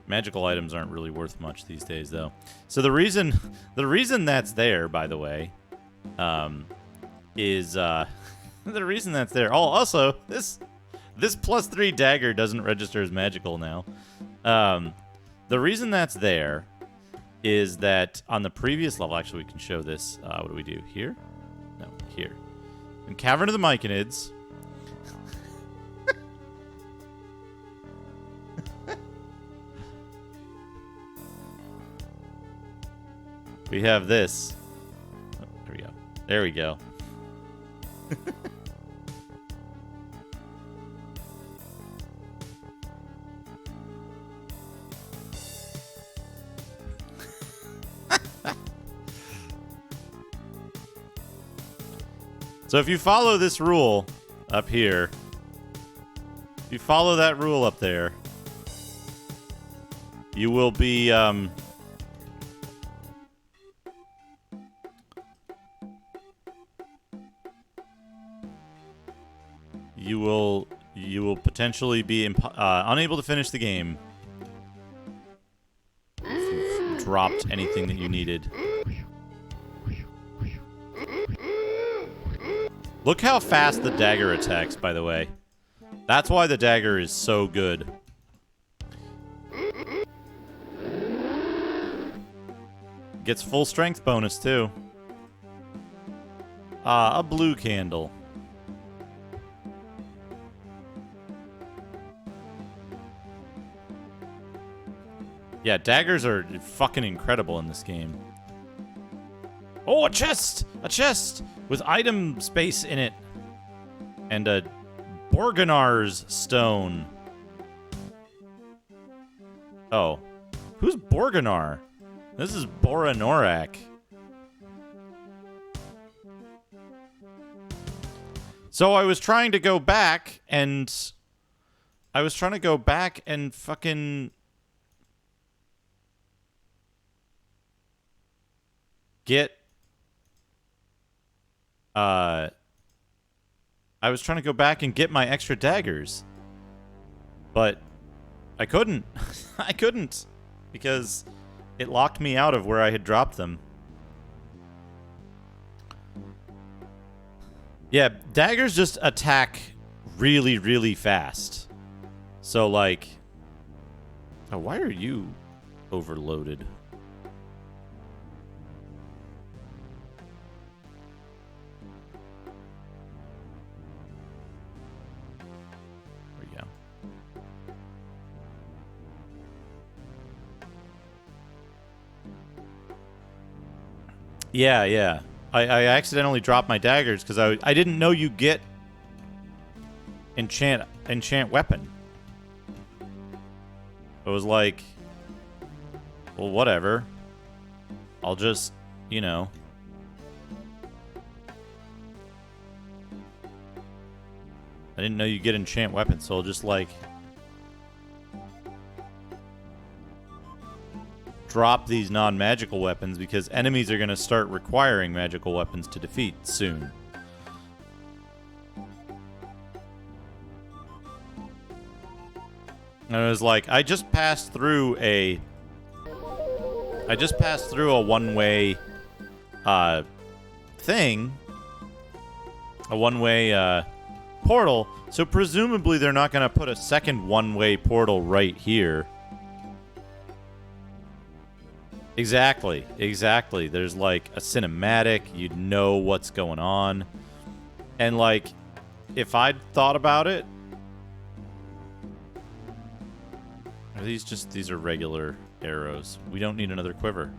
A: Magical items aren't really worth much these days, though. So the reason that's there, by the way, is the reason that's there. Oh, also this +3 dagger doesn't register as magical now. The reason that's there is that on the previous level, actually, we can show this. What do we do here? No, here. In Cavern of the Myconids. We have this. Oh, there we go. There we go. So if you follow this rule up here, if you follow that rule up there, you will be, you will potentially be unable to finish the game if you've dropped anything that you needed. Look how fast the dagger attacks, by the way. That's why the dagger is so good. Gets full strength bonus, too. A blue candle. Yeah, daggers are fucking incredible in this game. Oh, a chest! A chest! With item space in it. And a Borganar's stone. Oh. Who's Borganar? This is Boranorak. So I was trying to go back and... fucking... get... I was trying to go back and get my extra daggers. But I couldn't. I couldn't. Because it locked me out of where I had dropped them. Yeah, daggers just attack really, really fast. So, like... Oh, why are you overloaded? Yeah, yeah. I accidentally dropped my daggers because I didn't know you get enchant weapon. It was like, well, whatever. I'll just, you know. I didn't know you get enchant weapon, so I'll just like drop these non-magical weapons because enemies are going to start requiring magical weapons to defeat soon. And it was like, I just passed through a one-way thing, a one-way portal, so presumably they're not going to put a second one-way portal right here. Exactly, exactly. There's like a cinematic, you'd know what's going on. And like, if I'd thought about it... Are these are regular arrows. We don't need another quiver.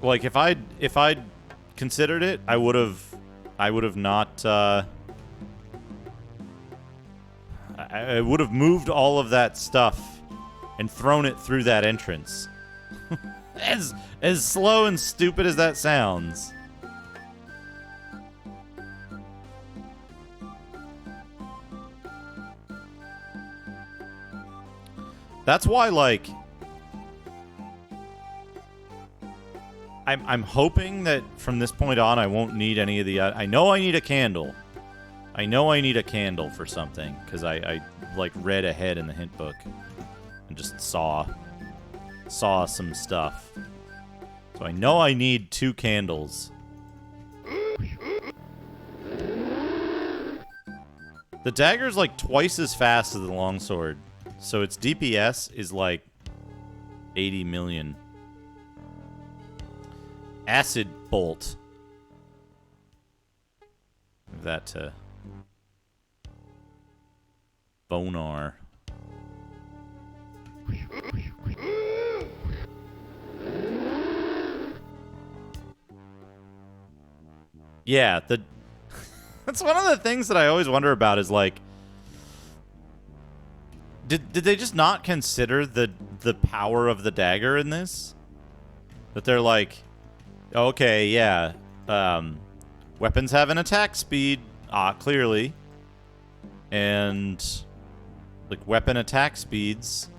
A: Like, if I'd considered it, I would have not, I would have moved all of that stuff and thrown it through that entrance. As slow and stupid as that sounds. That's why, like, I'm hoping that from this point on I won't need any of the... I know I need a candle. I know I need a candle for something, because I like read ahead in the hint book and just saw some stuff. So I know I need 2 candles. The dagger's like twice as fast as the longsword, so its DPS is like 80 million. Acid bolt. Give that to Bonar. Yeah, that's one of the things that I always wonder about is like, did they just not consider the power of the dagger in this? That they're like, okay, yeah, weapons have an attack speed, clearly. And, like, weapon attack speeds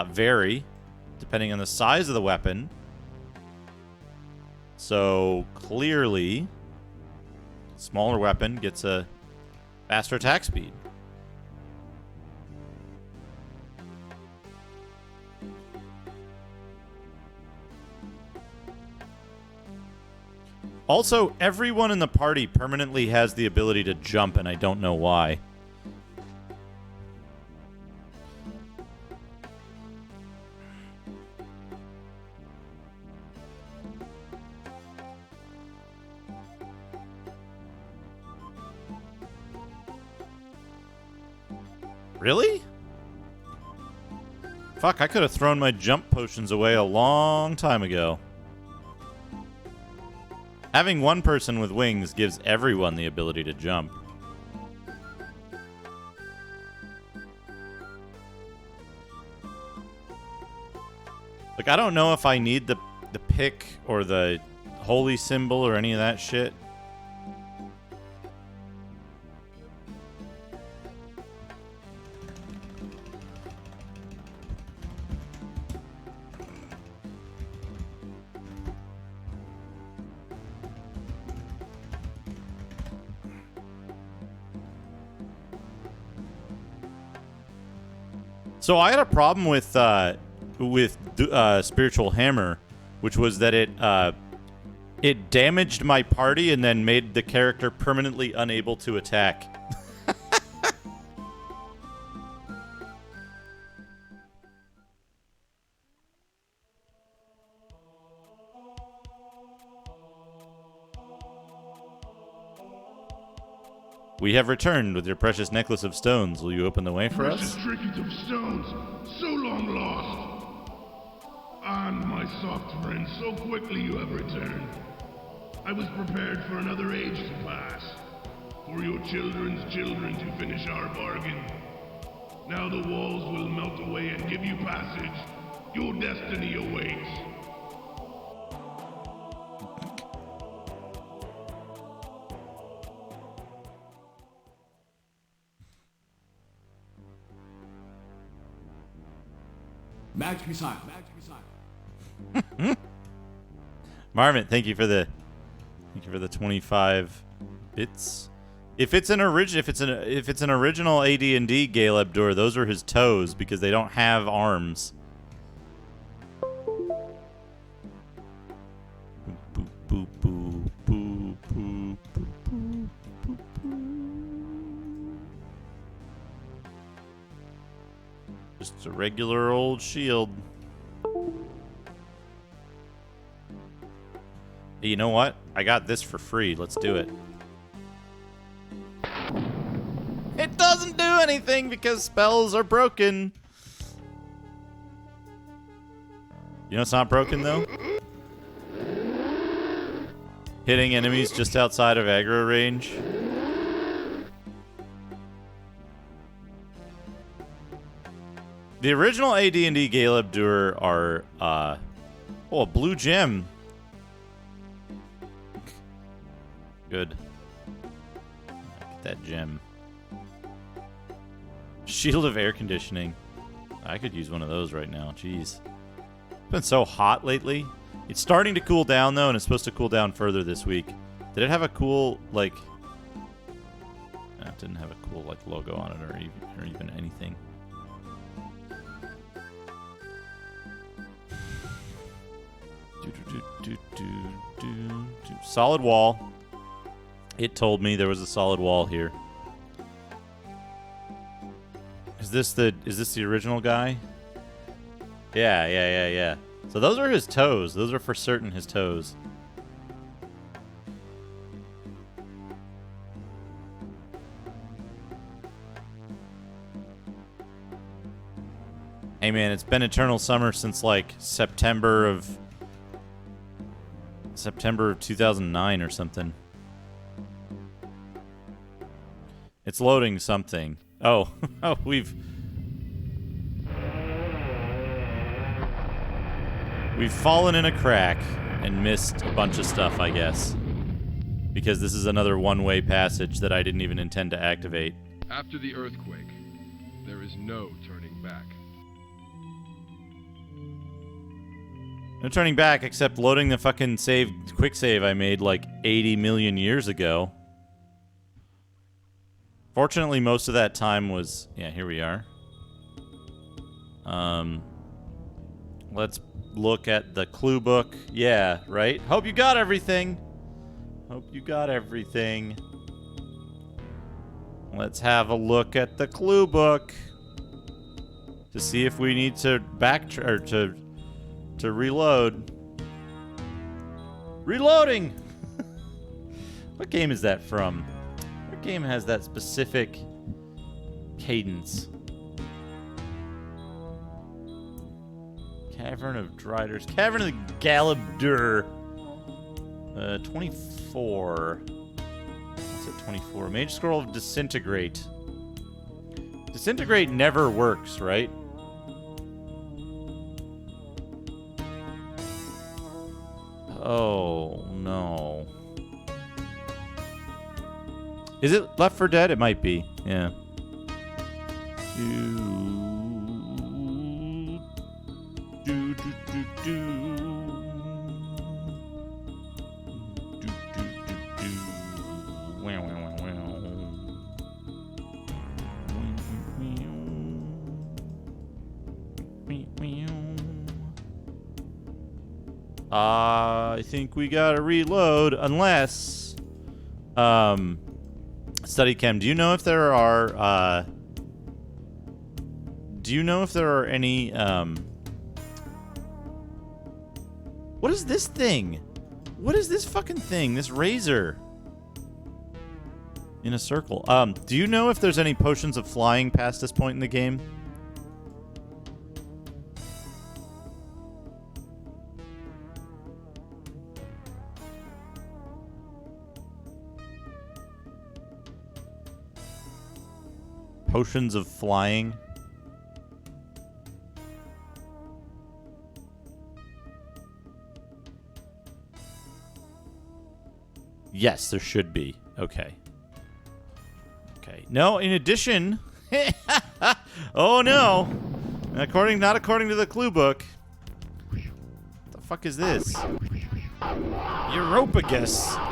A: vary depending on the size of the weapon. So, clearly, smaller weapon gets a faster attack speed. Also, everyone in the party permanently has the ability to jump, and I don't know why. Really? Fuck, I could have thrown my jump potions away a long time ago. Having one person with wings gives everyone the ability to jump. Like, I don't know if I need the pick or the holy symbol or any of that shit. So I had a problem with Spiritual Hammer, which was that it damaged my party and then made the character permanently unable to attack. We have returned with your precious necklace of stones. Will you open the way for
E: Precious
A: us?
E: trinkets of stones, so long lost. And my soft friend, so quickly you have returned. I was prepared for another age to pass, for your children's children to finish our bargain. Now the walls will melt away and give you passage. Your destiny awaits.
G: Magic missile.
A: Marvin, thank you for the 25 bits. If it's an original AD&D Gale Abdur, those are his toes because they don't have arms. Boop, boop, boop, boop, boop, boop, boop, boop, boop. Just a regular old shield. Hey, you know what? I got this for free. Let's do it. It doesn't do anything because spells are broken. You know it's not broken, though? Hitting enemies just outside of aggro range. The original AD&D Gale Abdur are, a blue gem. Good. Get that gem. Shield of air conditioning. I could use one of those right now. Jeez. It's been so hot lately. It's starting to cool down, though, and it's supposed to cool down further this week. Did it have a cool, like... No, it didn't have a cool, like, logo on it or even anything. Solid wall. It told me there was a solid wall here. Is this the original guy? Yeah. So those are his toes. Those are for certain his toes. Hey man, it's been eternal summer since like September of 2009 or something. It's loading something. Oh, we've... We've fallen in a crack and missed a bunch of stuff, I guess. Because this is another one-way passage that I didn't even intend to activate.
D: After the earthquake, there is no turning back.
A: No turning back except loading the fucking quick save I made like 80 million years ago. Fortunately, most of that time was... Yeah, here we are. Let's look at the clue book. Yeah, right? Hope you got everything. Hope you got everything. Let's have a look at the clue book to see if we need to to reload. Reloading! What game is that from? What game has that specific cadence? Cavern of Driders. Cavern of the Galabdur. 24. What's it, 24? Mage Scroll of Disintegrate. Disintegrate never works, right? Oh, no. Is it Left 4 Dead? It might be. Yeah. I think we gotta reload, unless, Study Chem, do you know if there are any, what is this thing? What is this fucking thing? This razor in a circle. Do you know if there's any potions of flying past this point in the game? Potions of flying. Yes, there should be. Okay. Okay. No, in addition... oh, no. Not according to the clue book. What the fuck is this? Europagus.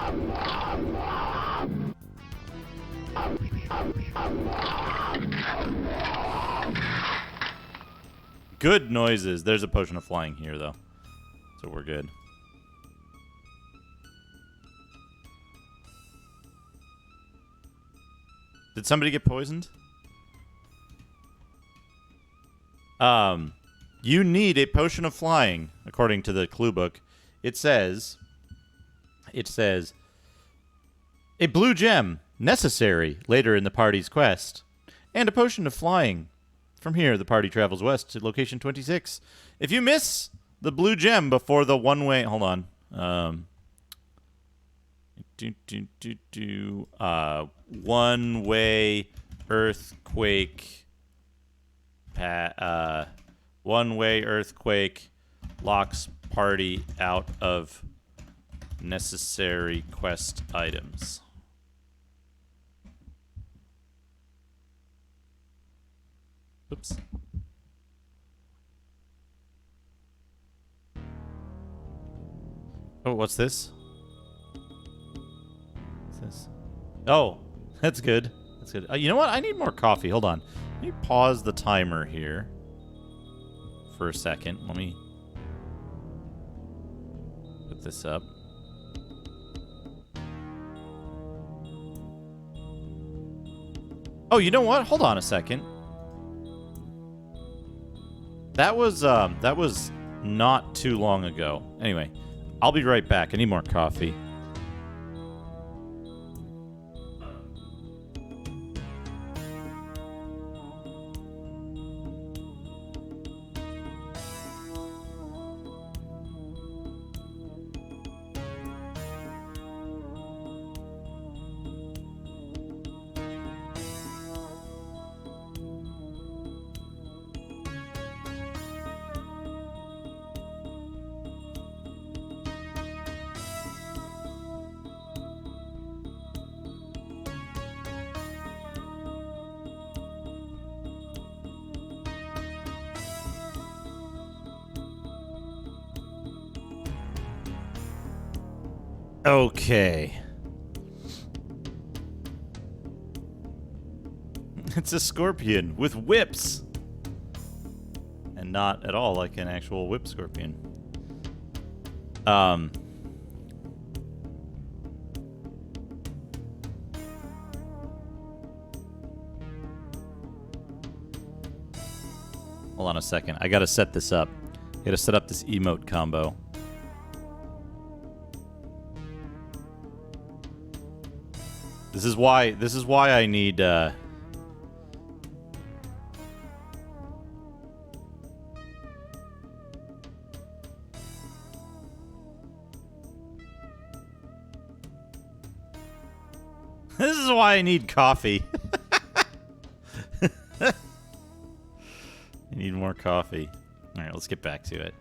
A: Good noises. There's a potion of flying here, though. So we're good. Did somebody get poisoned? You need a potion of flying, according to the clue book. It says, a blue gem, necessary later in the party's quest, and a potion of flying. From here, the party travels west to location 26. If you miss the blue gem before the one-way... Hold on. One-way earthquake... one-way earthquake locks party out of necessary quest items. Oops. Oh, what's this? What's this? Oh, that's good. That's good. You know what? I need more coffee. Hold on. Let me pause the timer here for a second. Let me put this up. Oh, you know what? Hold on a second. That was not too long ago. Anyway, I'll be right back. I need more coffee. Okay. It's a scorpion with whips. And not at all like an actual whip scorpion. Hold on a second. I gotta set this up. I gotta set up this emote combo. This is why I need this is why I need coffee. I need more coffee. All right, let's get back to it.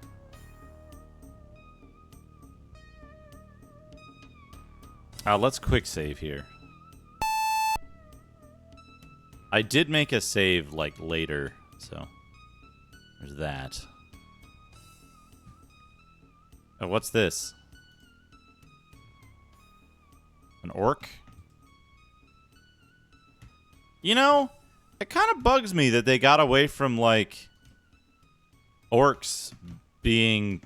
A: Let's quick save here. I did make a save, like, later, so there's that. Oh, what's this? An orc? You know, it kind of bugs me that they got away from, like, orcs being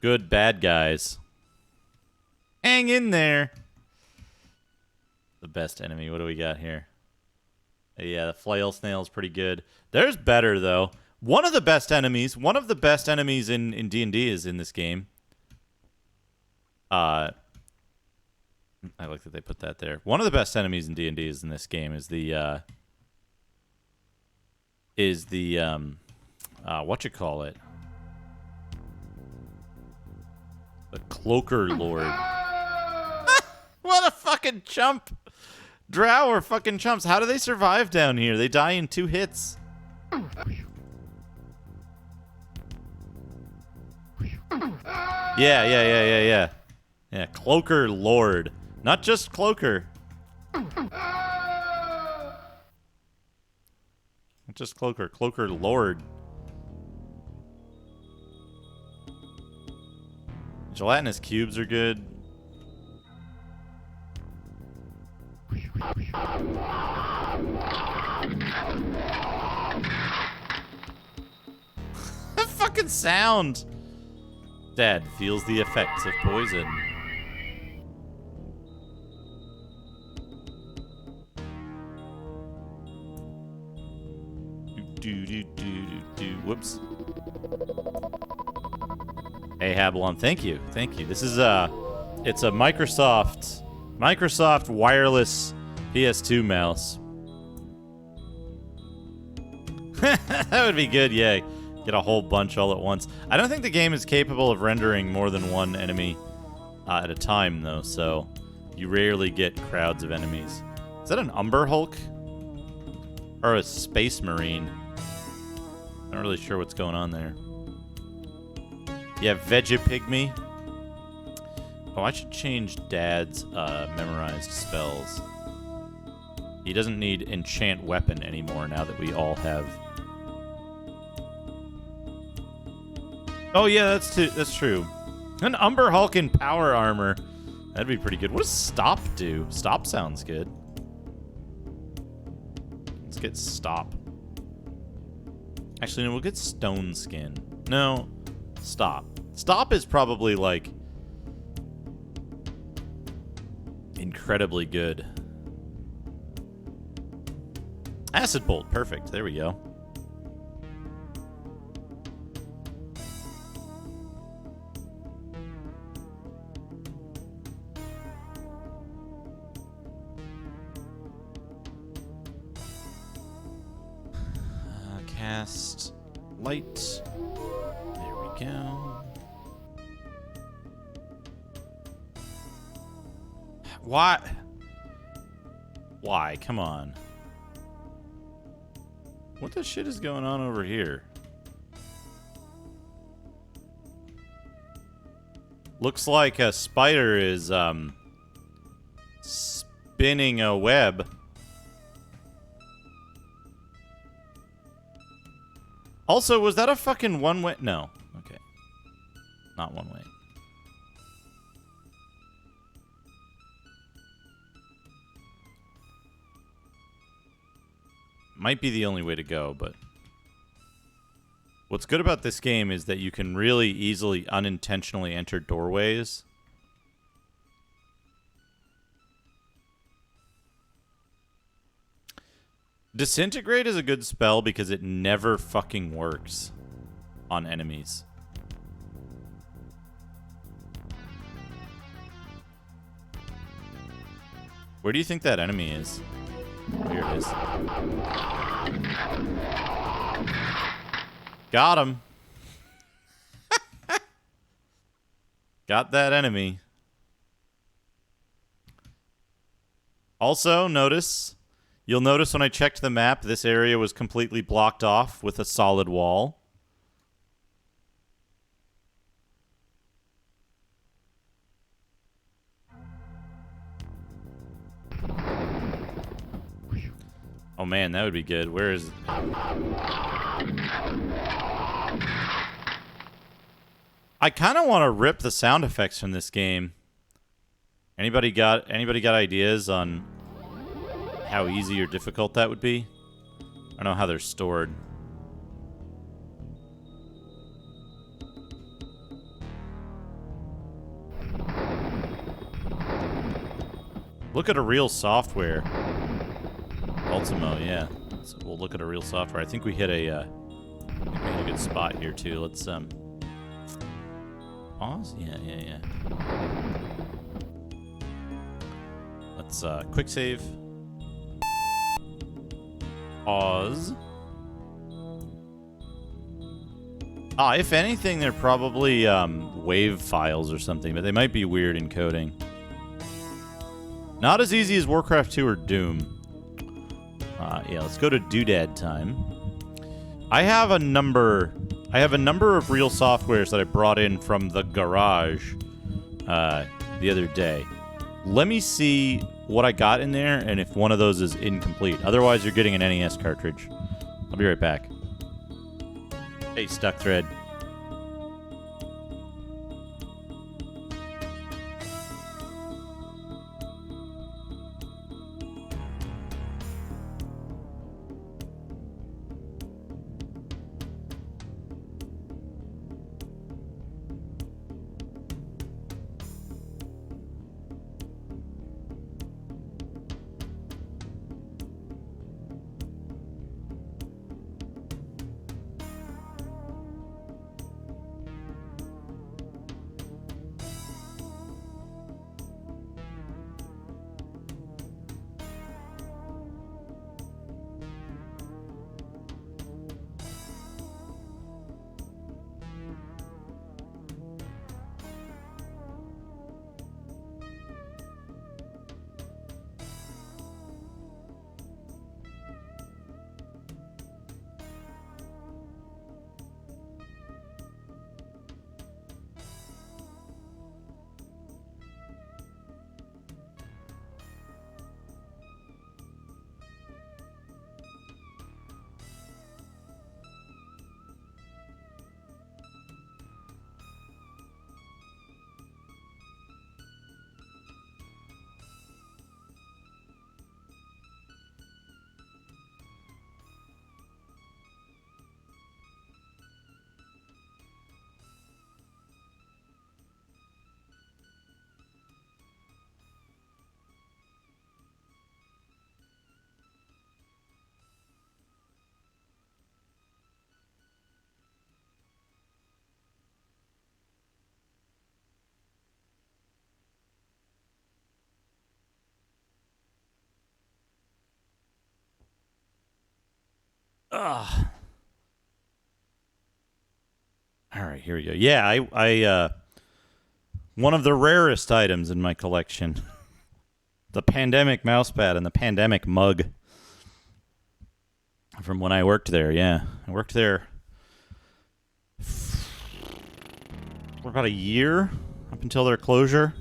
A: good bad guys. Hang in there. The best enemy. What do we got here? Yeah, the flail snail is pretty good. There's better, though. One of the best enemies in D&D is in this game. I like that they put that there. One of the best enemies in D&D is in this game is the whatchamacallit? The Cloaker Lord. What a fucking chump. Drow are fucking chumps. How do they survive down here? They die in 2 hits. Yeah. Yeah, Cloaker Lord. Not just Cloaker. Not just Cloaker. Cloaker Lord. Gelatinous cubes are good. That fucking sound. Dad feels the effects of poison. Whoops. Hey, Habilon, thank you. This is it's a Microsoft wireless PS2 mouse. That would be good, yeah. Get a whole bunch all at once. I don't think the game is capable of rendering more than one enemy at a time, though, so you rarely get crowds of enemies. Is that an Umber Hulk? Or a Space Marine? Not really sure what's going on there. Yeah, Vegapygmy. Oh, I should change Dad's memorized spells. He doesn't need enchant weapon anymore now that we all have. Oh yeah, that's true. An Umber Hulk in power armor. That'd be pretty good. What does Stop do? Stop sounds good. Let's get Stop. Actually, no, we'll get Stone Skin. No, Stop. Stop is probably, like, incredibly good. Acid Bolt, perfect. There we go. Cast light. There we go. Why? Why? Come on. What the shit is going on over here? Looks like a spider is spinning a web. Also, was that a fucking one-way? No. Okay. Not one-way. Might be the only way to go, but what's good about this game is that you can really easily unintentionally enter doorways. Disintegrate is a good spell because it never fucking works on enemies. Where do you think that enemy is? Here it is. Got him. Got that enemy. Also, you'll notice when I checked the map, this area was completely blocked off with a solid wall. Oh man, that would be good. Where is it? I kind of want to rip the sound effects from this game. Anybody got ideas on how easy or difficult that would be? I don't know how they're stored. Look at a real software. Ultimo, yeah. So we'll look at a real software. I think we hit a good spot here too. Let's pause. Yeah. Let's quick save. Pause. If anything, they're probably wave files or something, but they might be weird encoding. Not as easy as Warcraft 2 or Doom. Yeah, let's go to Doodad time. I have a number of real softwares that I brought in from the garage the other day. Let me see what I got in there and if one of those is incomplete. Otherwise, you're getting an NES cartridge. I'll be right back. Hey, Stuck Thread. Ugh. All right, here we go. Yeah, I one of the rarest items in my collection. The pandemic mousepad and the pandemic mug. From when I worked there, yeah. I worked there for about a year, up until their closure.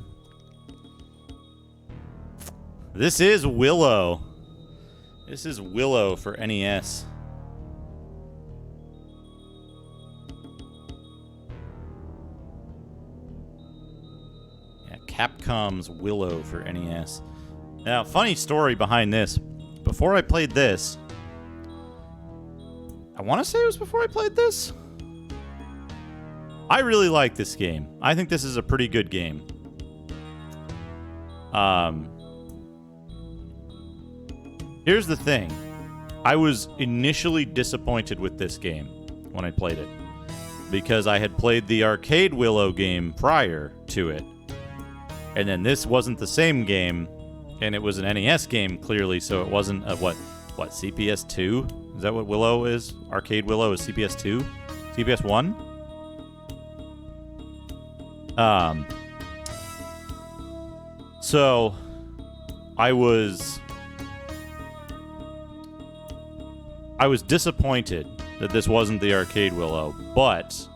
A: This is Willow. This is Willow for NES. Yeah, Capcom's Willow for NES. Now, funny story behind this. Before I played this, want to say it was before I played this. I really like this game. I think this is a pretty good game. Here's the thing. I was initially disappointed with this game when I played it, because I had played the arcade Willow game prior to it, and then this wasn't the same game, and it was an NES game clearly, so it wasn't a what CPS 2? Is that what Willow is? Arcade Willow is CPS 2? CPS 1? So I was disappointed that this wasn't the arcade Willow, but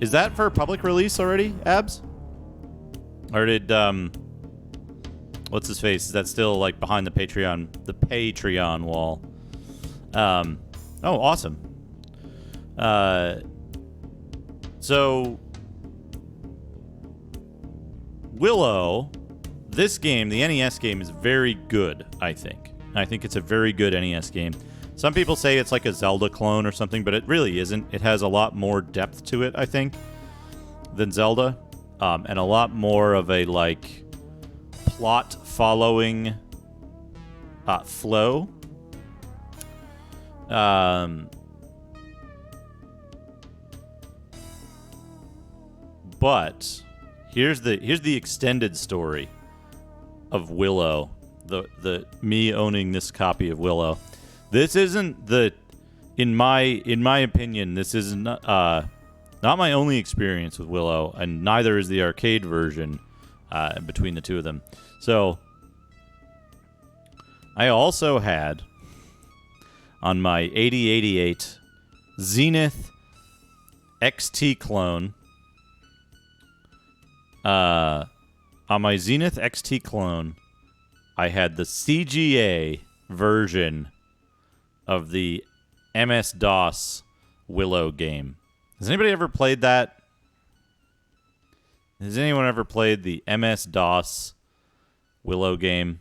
A: is that for public release already, Abs? Or did what's his face? Is that still like behind the Patreon wall? Oh, awesome. So Willow, this game, the NES game, is very good, I think. I think it's a very good NES game. Some people say it's like a Zelda clone or something, but it really isn't. It has a lot more depth to it, I think, than Zelda, and a lot more of a like plot-following flow. But here's the extended story of Willow. The me owning this copy of Willow. This isn't in my opinion, this is not my only experience with Willow, and neither is the arcade version between the two of them. So I also had on my 8088 Zenith XT clone. On my Zenith XT clone, I had the CGA version of the MS-DOS Willow game. Has anybody ever played that? Has anyone ever played the MS-DOS Willow game?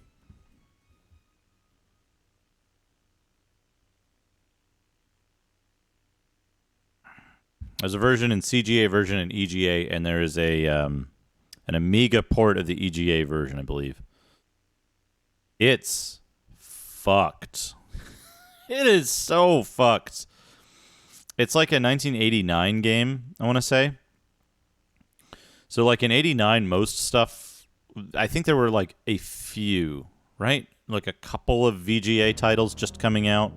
A: There's a version in CGA, version in EGA, and there is an Amiga port of the EGA version, I believe. It's fucked. It is so fucked. It's like a 1989 game, I want to say. So, like, in 89, most stuff, I think there were, like, a few, right? Like, a couple of VGA titles just coming out.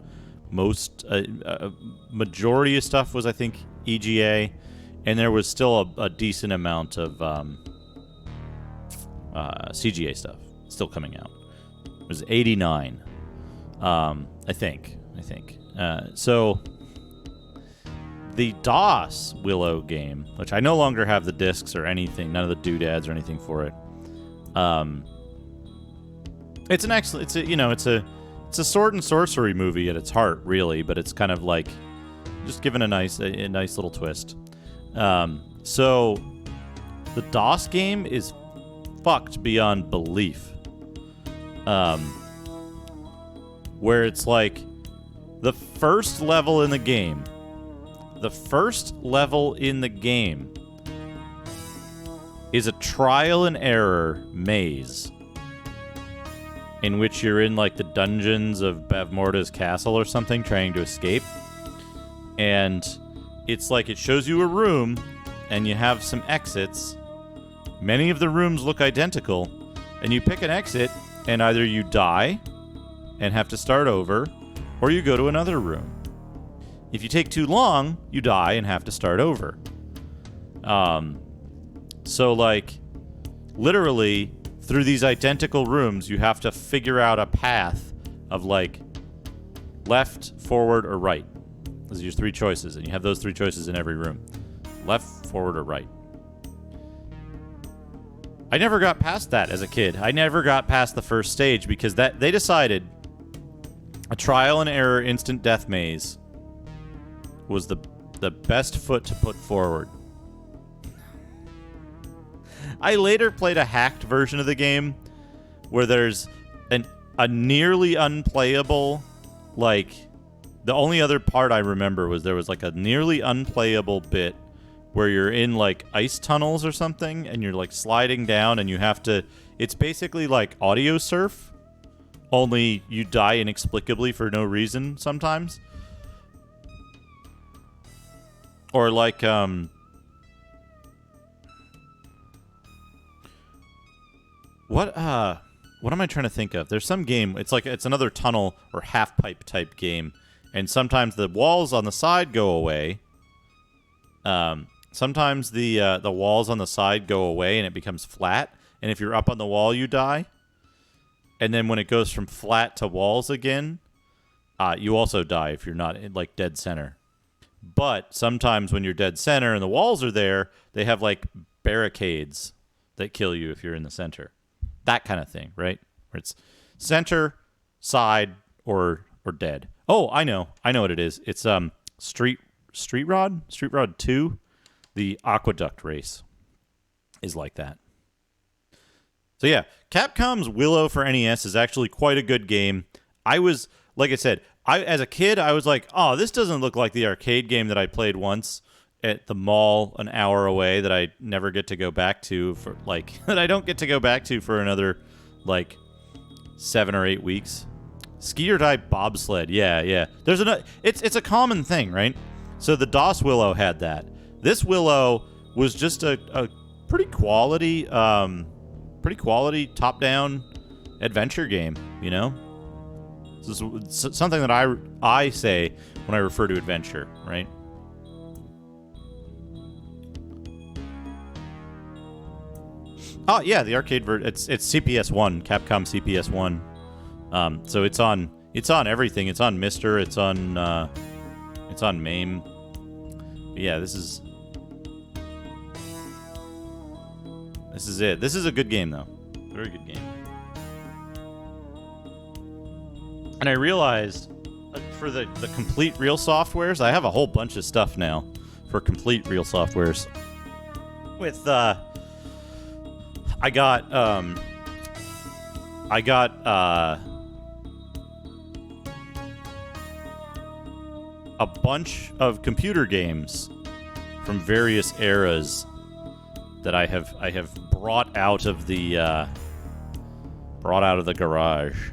A: Majority of stuff was, I think, EGA. And there was still a decent amount of CGA stuff still coming out. It was 89, I think. So the DOS Willow game, which I no longer have the discs or anything, none of the doodads or anything for it. It's an excellent. It's a sword and sorcery movie at its heart, really, but it's kind of like just given a nice little twist. So the DOS game is fucked beyond belief. Where it's like the first level in the game is a trial and error maze in which you're in like the dungeons of Bavmorda's castle or something trying to escape. And it's like it shows you a room and you have some exits. Many of the rooms look identical, and you pick an exit and either you die and have to start over, or you go to another room. If you take too long, you die and have to start over. So, like, literally, through these identical rooms, you have to figure out a path of, like, left, forward, or right. Those are your three choices, and you have those three choices in every room. Left, forward, or right. I never got past that as a kid. I never got past the first stage because they decided a trial and error instant death maze was the best foot to put forward. I later played a hacked version of the game where there's a nearly unplayable, like, The only other part I remember was there was like a nearly unplayable bit where you're in like ice tunnels or something, and you're like sliding down, and you have to. It's basically like audio surf, only you die inexplicably for no reason sometimes. Or like what am I trying to think of? There's some game. It's another tunnel or half pipe type game, and sometimes the walls on the side go away. Sometimes the walls on the side go away and it becomes flat. And if you're up on the wall, you die. And then when it goes from flat to walls again, you also die if you're not in like dead center. But sometimes when you're dead center and the walls are there, they have like barricades that kill you if you're in the center. That kind of thing, right? Where it's center, side, or dead. Oh, I know what it is. It's Street Rod 2, the Aqueduct race is like that. So yeah, Capcom's Willow for NES is actually quite a good game. Like I said, as a kid, I was like, oh, this doesn't look like the arcade game that I played once at the mall an hour away that I never get to go back to for that I don't get to go back to for another 7 or 8 weeks. Skier type bobsled, yeah. It's a common thing, right? So the DOS Willow had that. This Willow was just a pretty quality top-down adventure game, you know? This is something that I say when I refer to adventure, right? Oh yeah, the arcade version. It's CPS1, Capcom CPS1. So it's on everything. It's on Mister. It's on MAME. But yeah, this is it. This is a good game though. Very good game. And I realized for the complete real softwares, I have a whole bunch of stuff now for complete real softwares. With I got a bunch of computer games from various eras that I have brought out of the garage.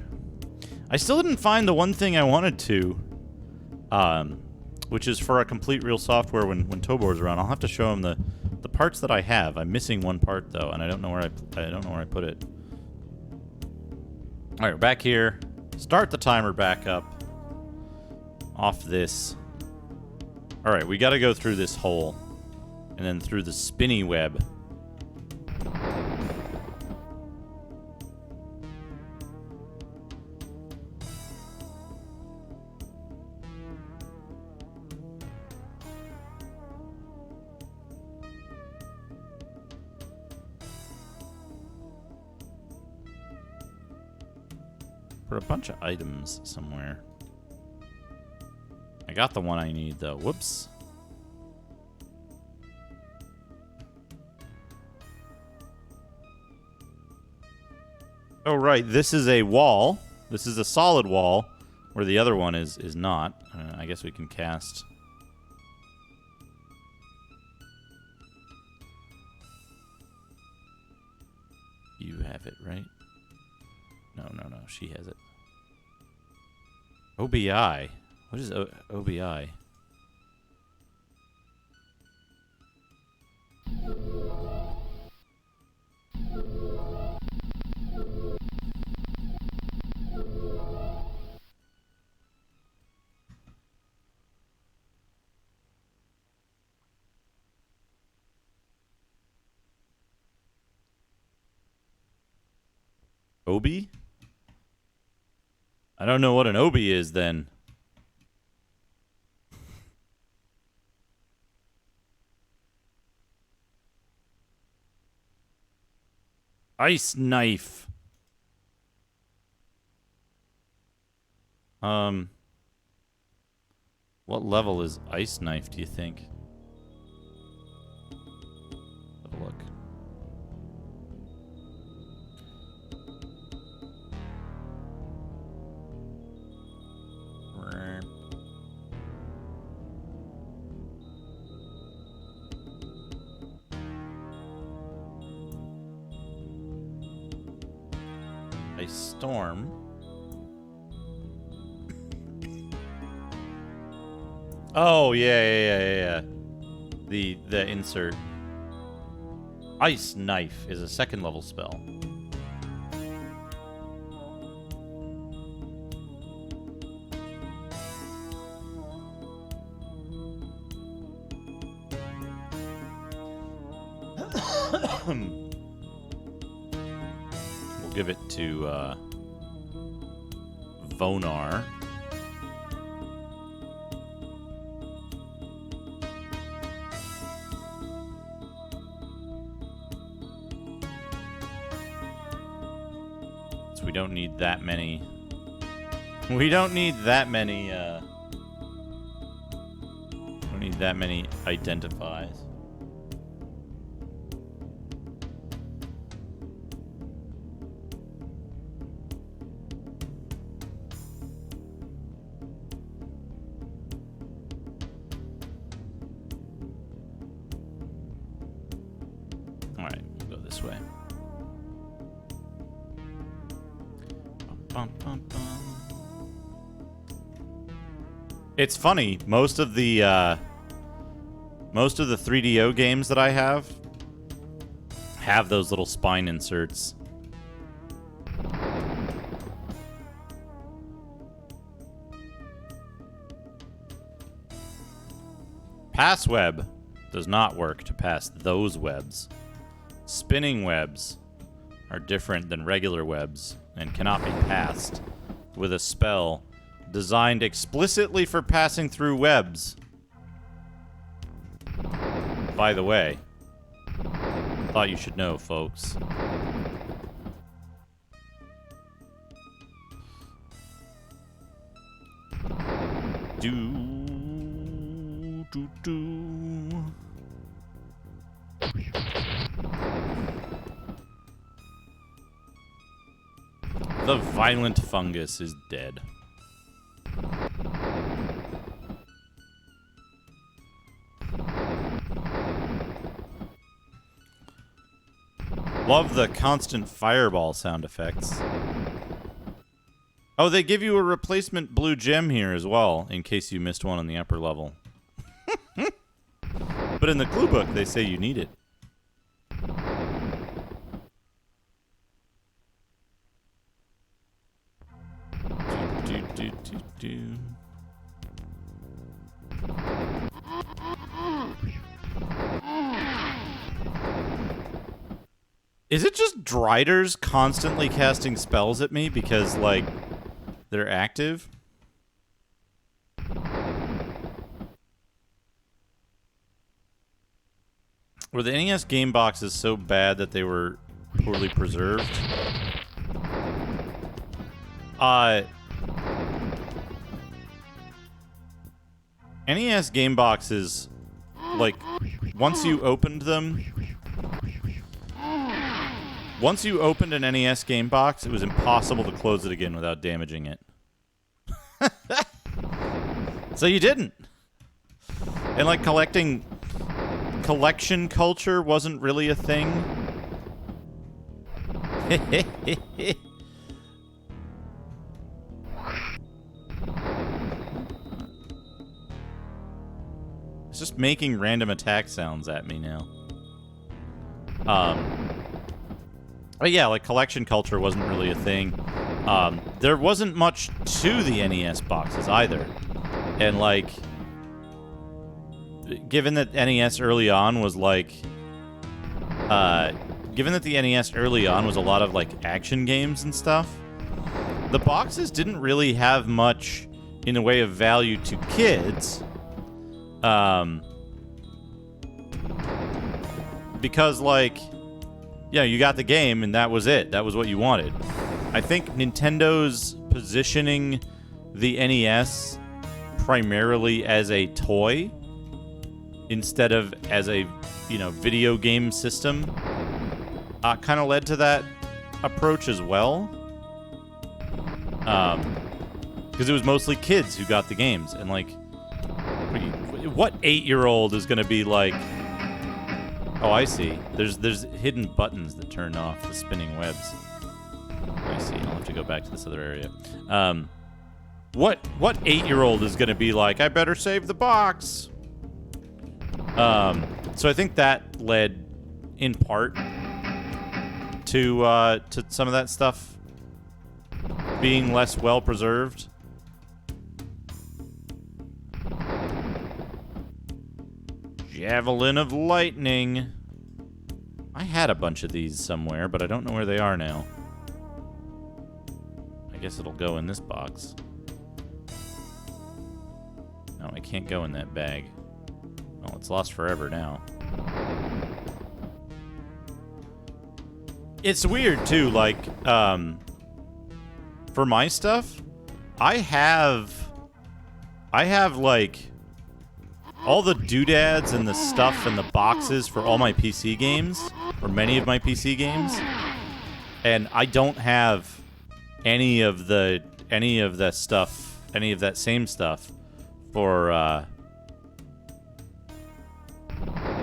A: I still didn't find the one thing I wanted to, which is for a complete real software when Tobor's around. I'll have to show him the parts that I have. I'm missing one part though, and I don't know where I put it. All right, we're back here. Start the timer back up. Off this. All right, we got to go through this hole, and then through the spinny web. For a bunch of items somewhere. I got the one I need, though. Whoops. Oh, right. This is a wall. This is a solid wall, where the other one is not. I guess we can cast. You have it, right? No. She has it. OBI. What is OBI? Obi? I don't know what an Obi is then. Ice knife. What level is ice knife, do you think? Have a look. Ice Storm. Oh, yeah. The insert. Ice Knife is a 2nd level spell. We'll give it to Vonar. So we don't need that many. We don't need that many. Don't need that many identifies. It's funny. Most of the 3DO games that I have those little spine inserts. Pass web does not work to pass those webs. Spinning webs are different than regular webs and cannot be passed with a spell designed explicitly for passing through webs. By the way, thought you should know, folks. The violent fungus is dead. Love the constant fireball sound effects. Oh, they give you a replacement blue gem here as well, in case you missed one on the upper level. But in the clue book, they say you need it. Is it just Driders constantly casting spells at me because, like, they're active? Were the NES game boxes so bad that they were poorly preserved? NES game boxes, like, once you opened them... Once you opened an NES game box, it was impossible to close it again without damaging it. So you didn't. And, like, collection culture wasn't really a thing. It's just making random attack sounds at me now. But yeah, like, collection culture wasn't really a thing. There wasn't much to the NES boxes either. And, like, given that NES early on was, like... given that the NES early on was a lot of, like, action games and stuff, the boxes didn't really have much in the way of value to kids. Because, like... Yeah, you got the game, and that was it. That was what you wanted. I think Nintendo's positioning the NES primarily as a toy instead of as a, video game system kind of led to that approach as well. Because it was mostly kids who got the games. And, like, what 8-year-old is going to be like... Oh, I see. There's hidden buttons that turn off the spinning webs. I me see. I'll have to go back to this other area. What 8-year-old is going to be like, I better save the box? So I think that led, in part, to some of that stuff being less well preserved. Javelin of Lightning. I had a bunch of these somewhere, but I don't know where they are now. I guess it'll go in this box. No, I can't go in that bag. Well, it's lost forever now. It's weird, too, like, for my stuff, I have, like, all the doodads and the stuff and the boxes for all my PC games, or many of my PC games, and I don't have any of that same stuff for,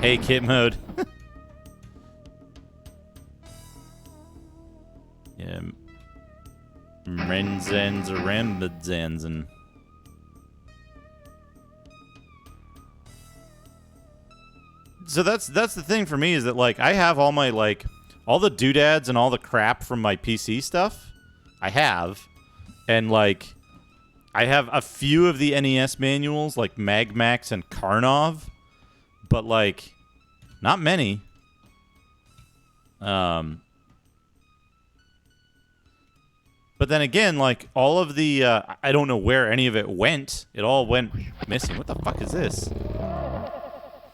A: hey, kit mode. Yeah. Menzoberranzan. So that's the thing for me, is that, like, I have all my, like, all the doodads and all the crap from my PC stuff. I have. And, like, I have a few of the NES manuals, like Magmax and Karnov. But, like, not many. But then again, like, all of the, I don't know where any of it went. It all went missing. What the fuck is this?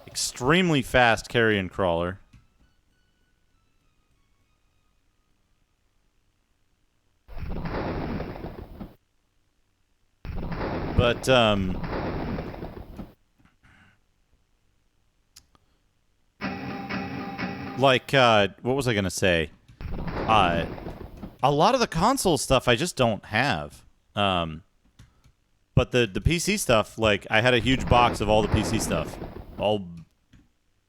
A: Extremely fast carrion crawler. But, like, what was I gonna say? A lot of the console stuff I just don't have. But the PC stuff, like, I had a huge box of all the PC stuff. All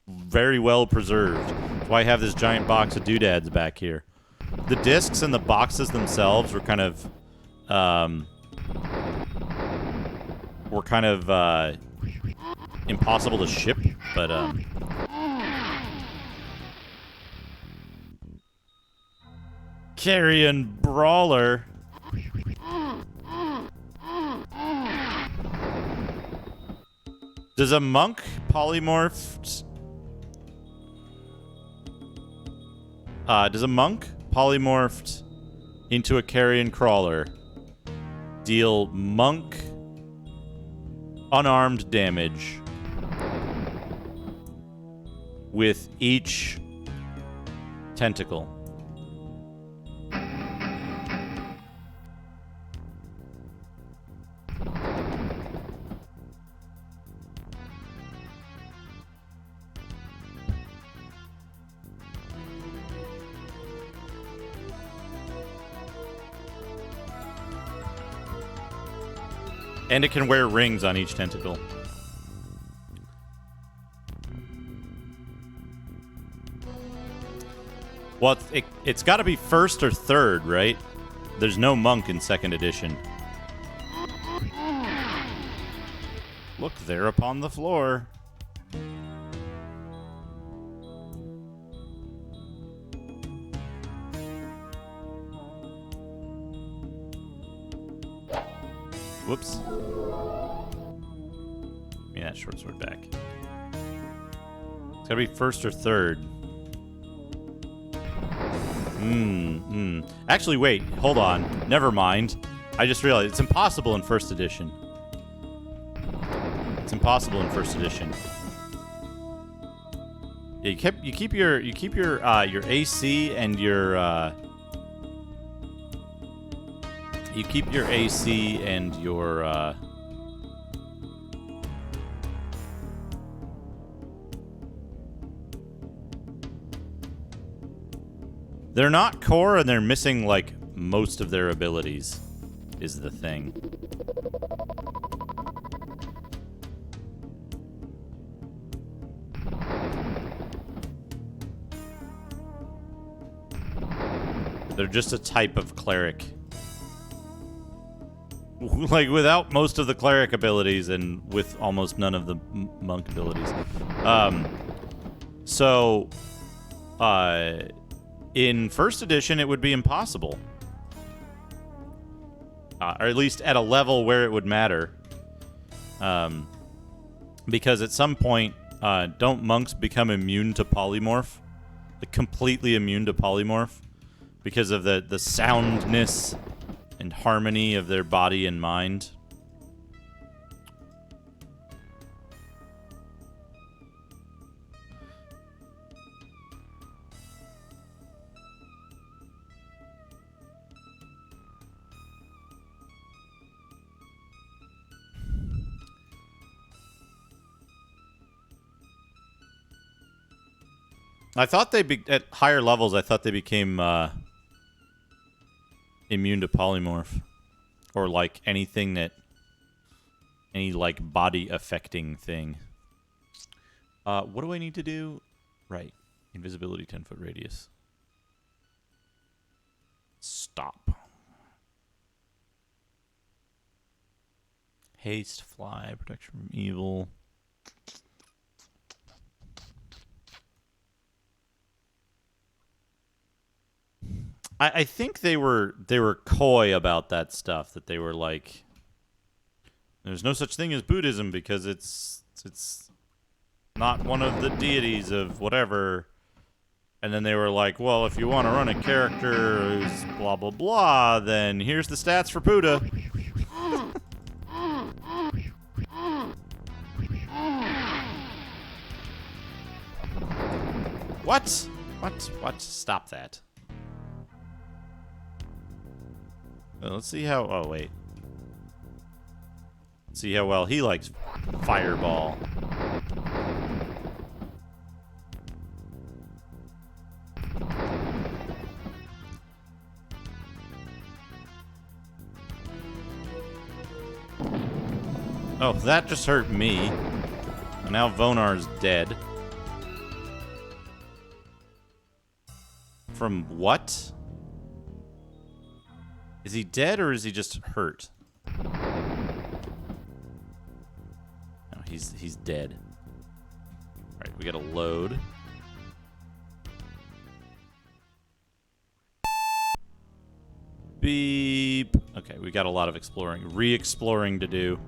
A: very well preserved. That's why I have this giant box of doodads back here. The discs and the boxes themselves were kind of, impossible to ship, but, Carrion Brawler. Does a monk polymorph? Does a monk polymorphed into a carrion crawler deal monk unarmed damage with each tentacle? And it can wear rings on each tentacle. Well, it's got to be first or third, right? There's no monk in second edition. Look, there upon the floor. Whoops. Give me that short sword back. It's gotta be first or third. Actually, wait. Hold on. Never mind. I just realized it's impossible in first edition. It's impossible in first edition. Yeah, you keep your AC and your you keep your AC and your they're not core, and they're missing, like, most of their abilities, is the thing. They're just a type of cleric. Like, without most of the cleric abilities and with almost none of the monk abilities. So, in first edition, it would be impossible. Or at least at a level where it would matter. Because at some point, don't monks become immune to polymorph? Like, completely immune to polymorph? Because of the soundness and harmony of their body and mind. I thought at higher levels, I thought they became immune to polymorph. Or like anything that, any like body affecting thing. What do I need to do? Right. Invisibility 10-foot radius. Stop. Haste, fly, protection from evil. I think they were coy about that stuff, that they were like, there's no such thing as Buddhism because it's not one of the deities of whatever. And then they were like, well, if you want to run a character who's blah blah blah, then here's the stats for Buddha. What? Stop that. Let's see how... Oh, wait. Let's see how well he likes Fireball. Oh, that just hurt me. And now Vonar's dead. From what? Is he dead or is he just hurt? No, he's dead. Alright, we gotta load. Beep. Okay, we got a lot of exploring. Re-exploring to do.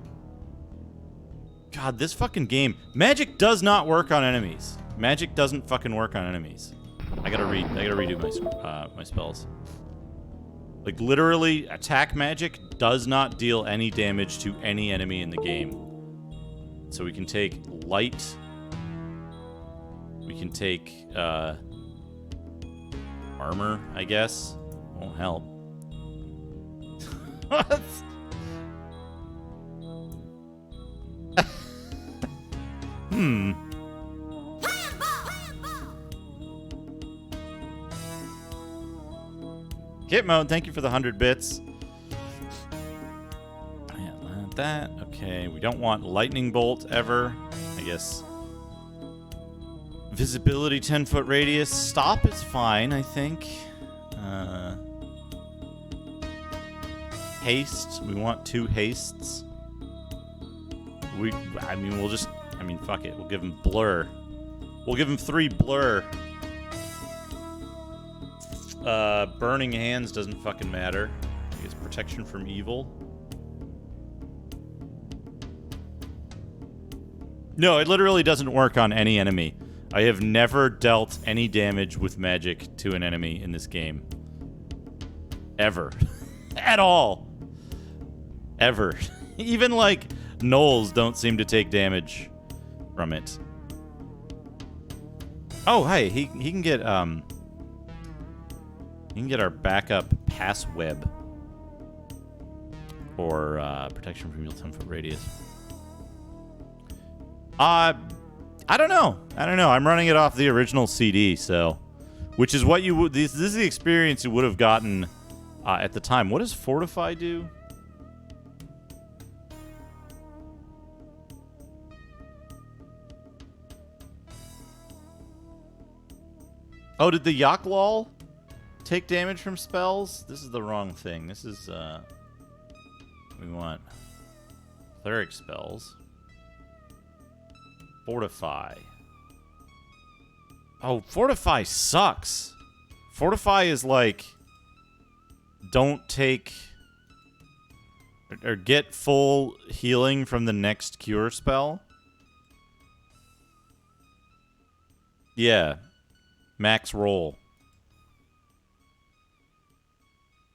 A: God, this fucking game. Magic does not work on enemies. Magic doesn't fucking work on enemies. I gotta redo my spells. Like, literally, attack magic does not deal any damage to any enemy in the game. So we can take light. We can take, armor, I guess. Won't help. What? Kit mode, thank you for the 100 bits. Yeah, that. Okay, we don't want lightning bolt ever. I guess. Visibility 10-foot radius. Stop is fine, I think. Haste. We want 2 hastes. Fuck it. We'll give him blur. We'll give him 3 blur. Burning hands doesn't fucking matter. I guess protection from evil. No, it literally doesn't work on any enemy. I have never dealt any damage with magic to an enemy in this game. Ever. At all. Ever. Even, like, gnolls don't seem to take damage from it. Oh, hey, he can get, you can get our backup pass web. Or protection from evil 10-foot radius. I don't know. I'm running it off the original CD, so... Which is what you would... This is the experience you would have gotten at the time. What does Fortify do? Oh, did the Yaklal take damage from spells? This is the wrong thing. This is, we want cleric spells. Fortify. Oh, Fortify sucks. Fortify is like, don't take or get full healing from the next cure spell. Yeah. Max roll.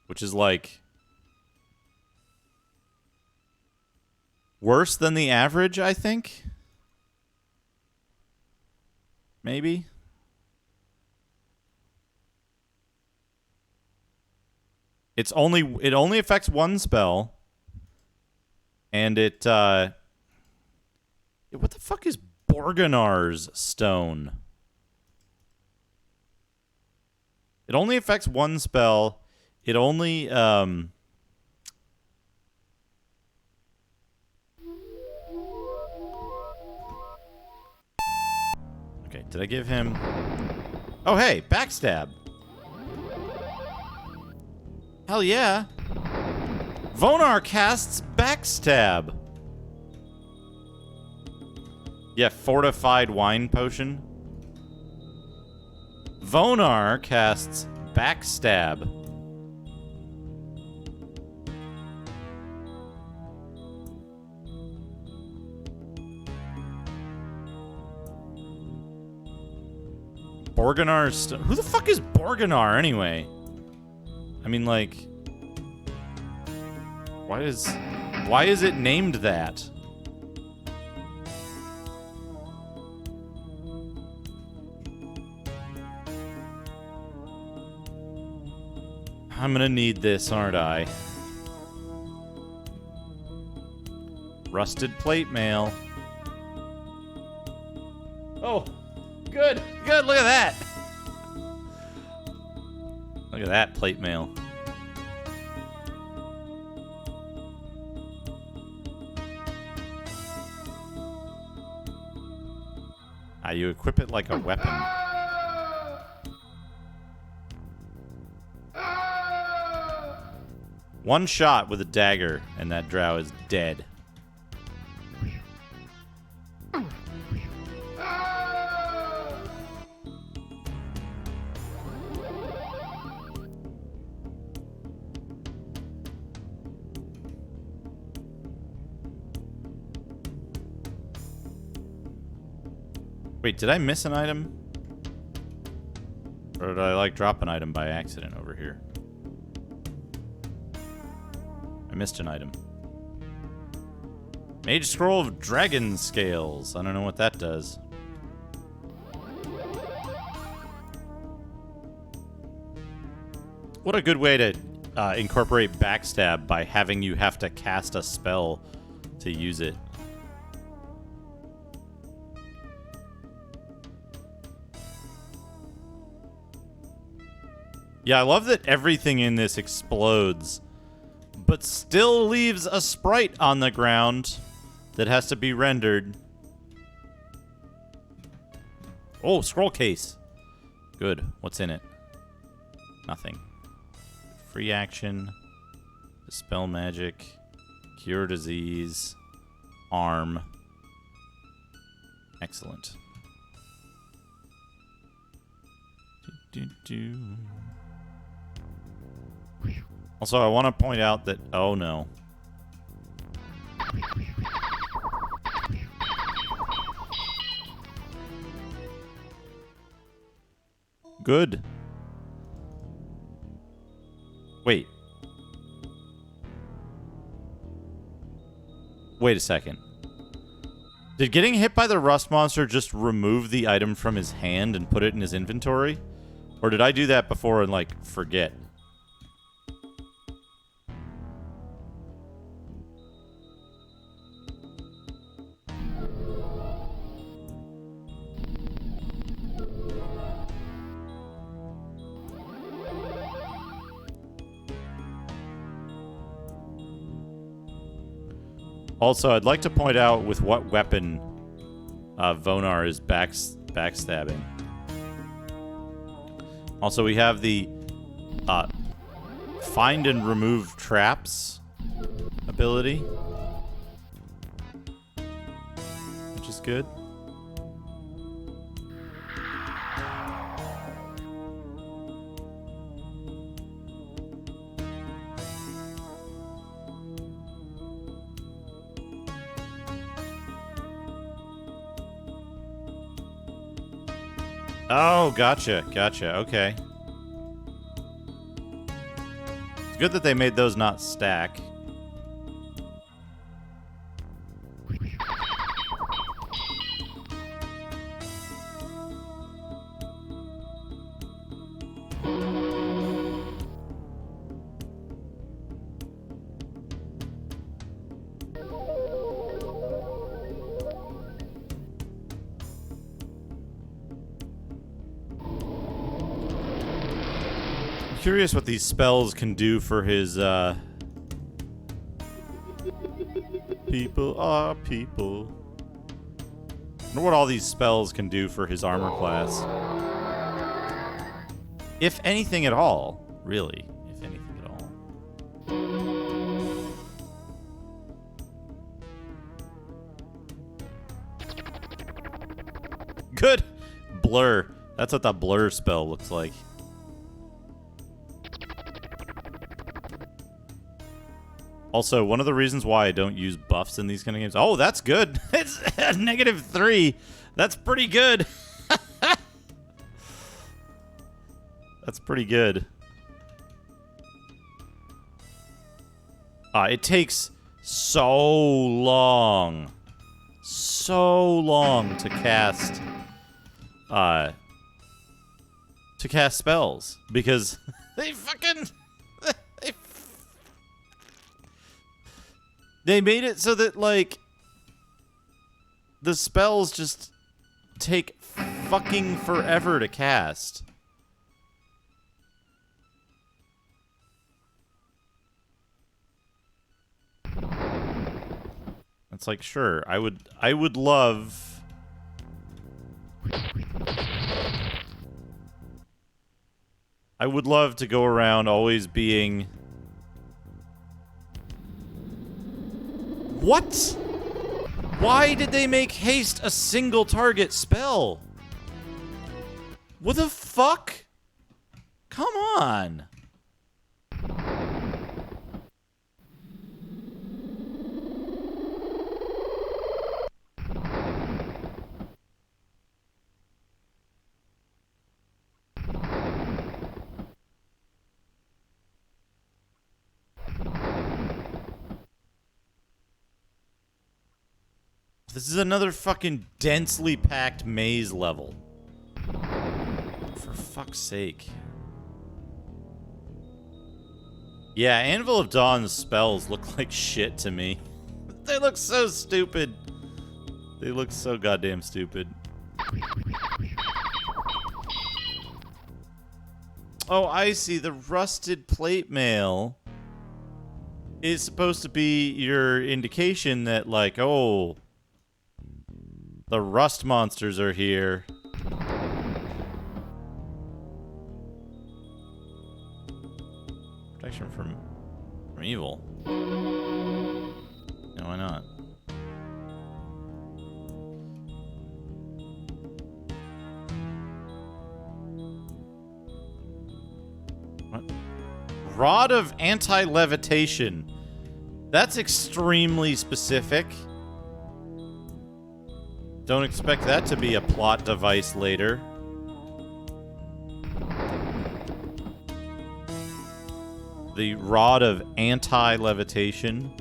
A: Which is like worse than the average, I think. Maybe. It only affects one spell. And it what the fuck is Borganar's stone? It only affects one spell. It only okay, did I give him... Oh, hey, backstab. Hell yeah. Vonar casts backstab. Yeah, fortified wine potion. Vonar casts backstab. Borganar's... Who the fuck is Borganar, anyway? I mean, like... Why is it named that? I'm gonna need this, aren't I? Rusted plate mail. Oh, good, good, look at that. Look at that plate mail. You equip it like a weapon. One shot with a dagger, and that drow is dead. Wait, did I miss an item? Or did I, like, drop an item by accident over here? I missed an item. Mage Scroll of Dragon Scales. I don't know what that does. What a good way to incorporate backstab by having you have to cast a spell to use it. Yeah, I love that everything in this explodes, but still leaves a sprite on the ground that has to be rendered. Oh, scroll case. Good. What's in it? Nothing. Free action. Dispel magic. Cure disease. Arm. Excellent. Also, I want to point out that... Oh, no. Good. Wait. Wait a second. Did getting hit by the rust monster just remove the item from his hand and put it in his inventory? Or did I do that before and, like, forget? Also, I'd like to point out with what weapon Vonar is backstabbing. Also, we have the find and remove traps ability, which is good. Oh, gotcha, okay. It's good that they made those not stack. Curious what these spells can do for his, people are people. I wonder what all these spells can do for his armor class. If anything at all, really. If anything at all. Good! Blur. That's what that blur spell looks like. Also, one of the reasons why I don't use buffs in these kind of games... Oh, that's good. It's -3. That's pretty good. That's pretty good. It takes so long to cast... spells. Because they fucking... They made it so that, like, the spells just take fucking forever to cast. It's like, sure, I would love... I would love to go around always being... What? Why did they make haste a single target spell? What the fuck? Come on. This is another fucking densely packed maze level. For fuck's sake. Yeah, Anvil of Dawn's spells look like shit to me. They look so stupid. They look so goddamn stupid. Oh, I see. The rusted plate mail is supposed to be your indication that, like, oh... The rust monsters are here. Protection from evil. Yeah, why not? What? Rod of anti-levitation. That's extremely specific. Don't expect that to be a plot device later. The Rod of Anti-Levitation.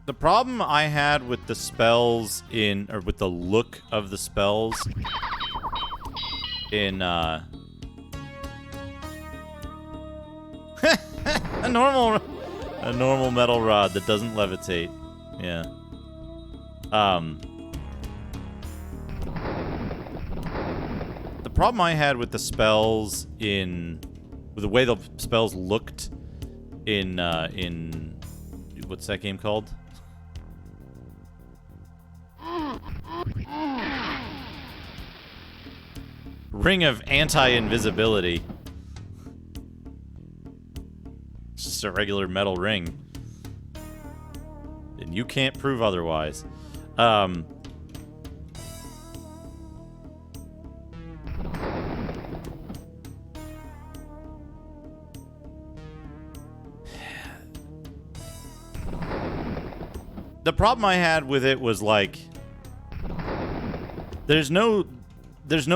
A: The problem I had with the spells in, or with the look of the spells in, a normal metal rod that doesn't levitate. Yeah. The problem I had with the spells with the way the spells looked in what's that game called? Ring of Anti-Invisibility. It's just a regular metal ring. And you can't prove otherwise. The problem I had with it was like there's no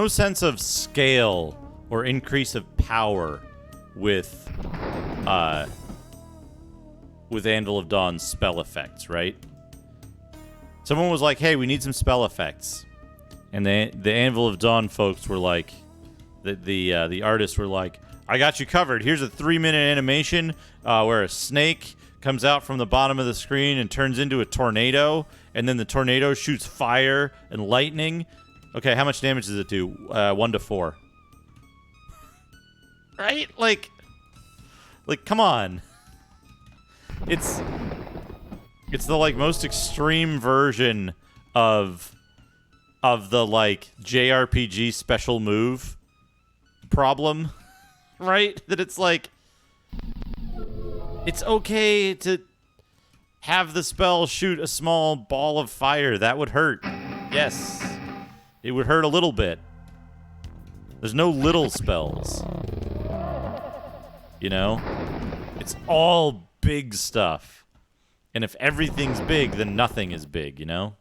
A: sense of scale or increase of power with Anvil of Dawn's spell effects, right? Someone was like, "Hey, we need some spell effects," and the Anvil of Dawn folks were like, the artists were like, "I got you covered. Here's a 3-minute animation where a snake comes out from the bottom of the screen and turns into a tornado, and then the tornado shoots fire and lightning. Okay, how much damage does it do? 1 to 4. Right? Like, come on. It's the like most extreme version of the like JRPG special move problem, right? That it's like it's okay to have the spell shoot a small ball of fire. That would hurt. Yes. It would hurt a little bit. There's no little spells. You know? It's all big stuff. And if everything's big, then nothing is big, you know?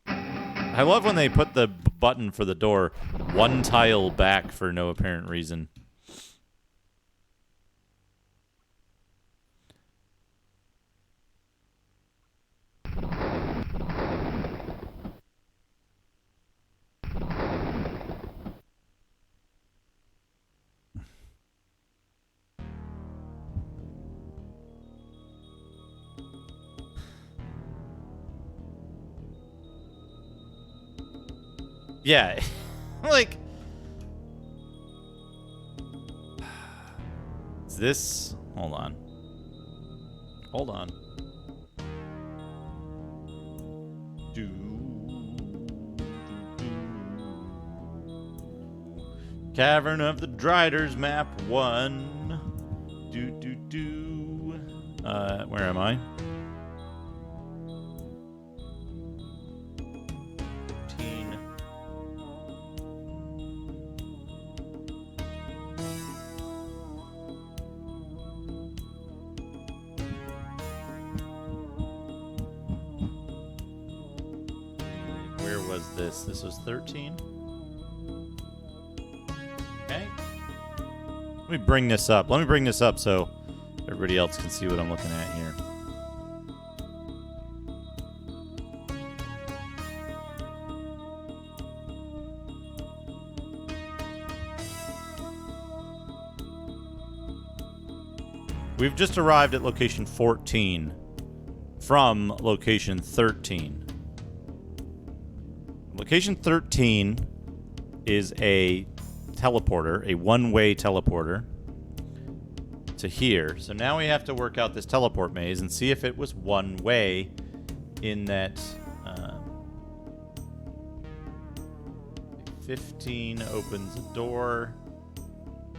A: I love when they put the button for the door 1 tile back for no apparent reason. Yeah, like, is this, hold on. Cavern of the Driders, map 1. Where am I? This was 13. Okay. Let me bring this up. So everybody else can see what I'm looking at here. We've just arrived at location 14 from location 13. Location 13 is a teleporter, a one-way teleporter to here. So now we have to work out this teleport maze and see if it was one way in that 15 opens a door.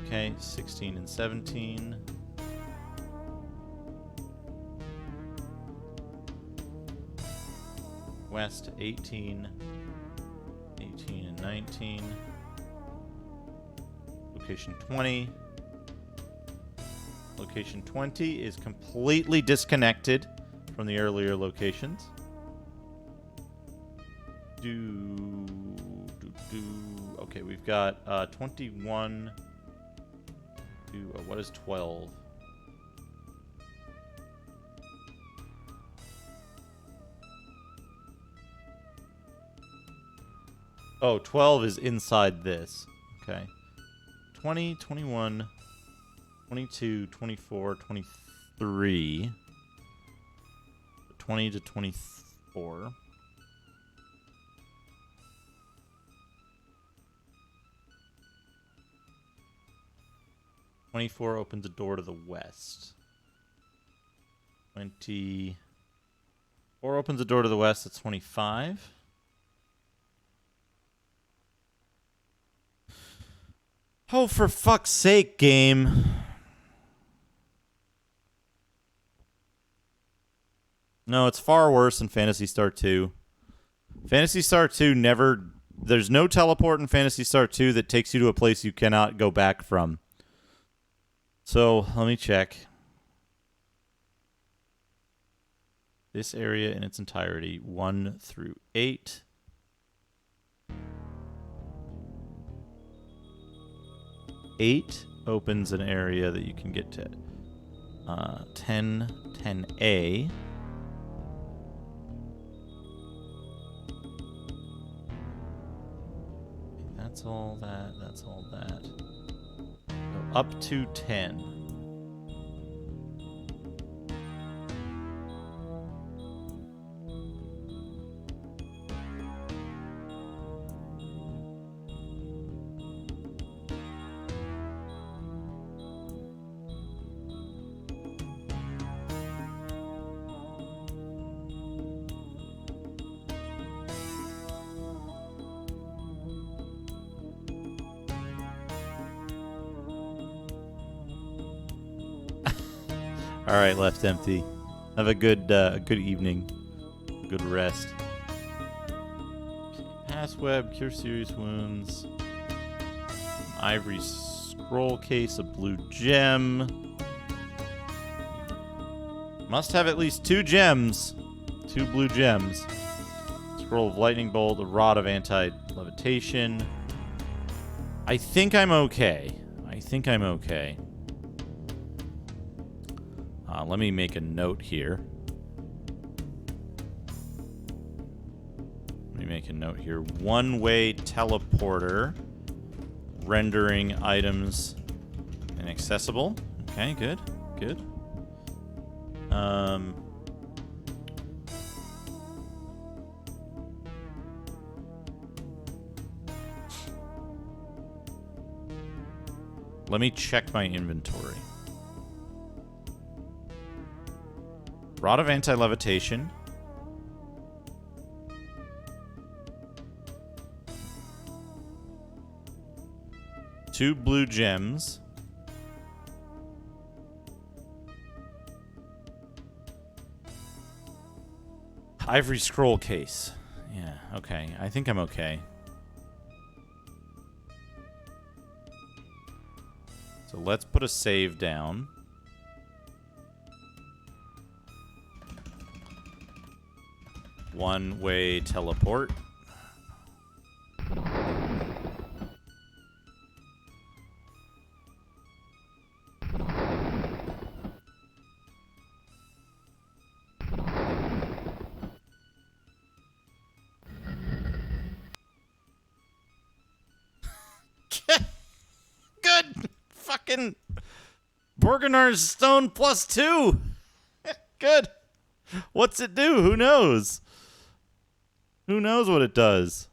A: Okay, 16 and 17. West 18. 18 and 19. Location 20. Location 20 is completely disconnected from the earlier locations. Okay, we've got 21 to what is 12? Oh, 12 is inside this. Okay. 20, 21, 22, 24, 23. 20 to 24. 24 opens a door to the west. 24 opens a door to the west. That's 25. Oh, for fuck's sake, game. No, it's far worse than Phantasy Star 2. Phantasy Star 2 never... There's no teleport in Phantasy Star 2 that takes you to a place you cannot go back from. So, let me check. This area in its entirety, 1 through 8. Eight opens an area that you can get to 10A. That's all that. That's all that. So up to 10. All right, left empty. Have a good evening. Good rest. Pass web, cure serious wounds. Ivory scroll case, a blue gem. Must have at least 2 gems. 2 blue gems. Scroll of lightning bolt, a rod of anti-levitation. I think I'm okay. Let me make a note here. One-way teleporter. Rendering items inaccessible. Okay, good. Let me check my inventory. Rod of anti-levitation. Two blue gems. Ivory scroll case. Yeah, okay. I think I'm okay. So let's put a save down. One-way teleport. Good. Fucking Borganar's stone +2. Good. What's it do? Who knows? Who knows what it does?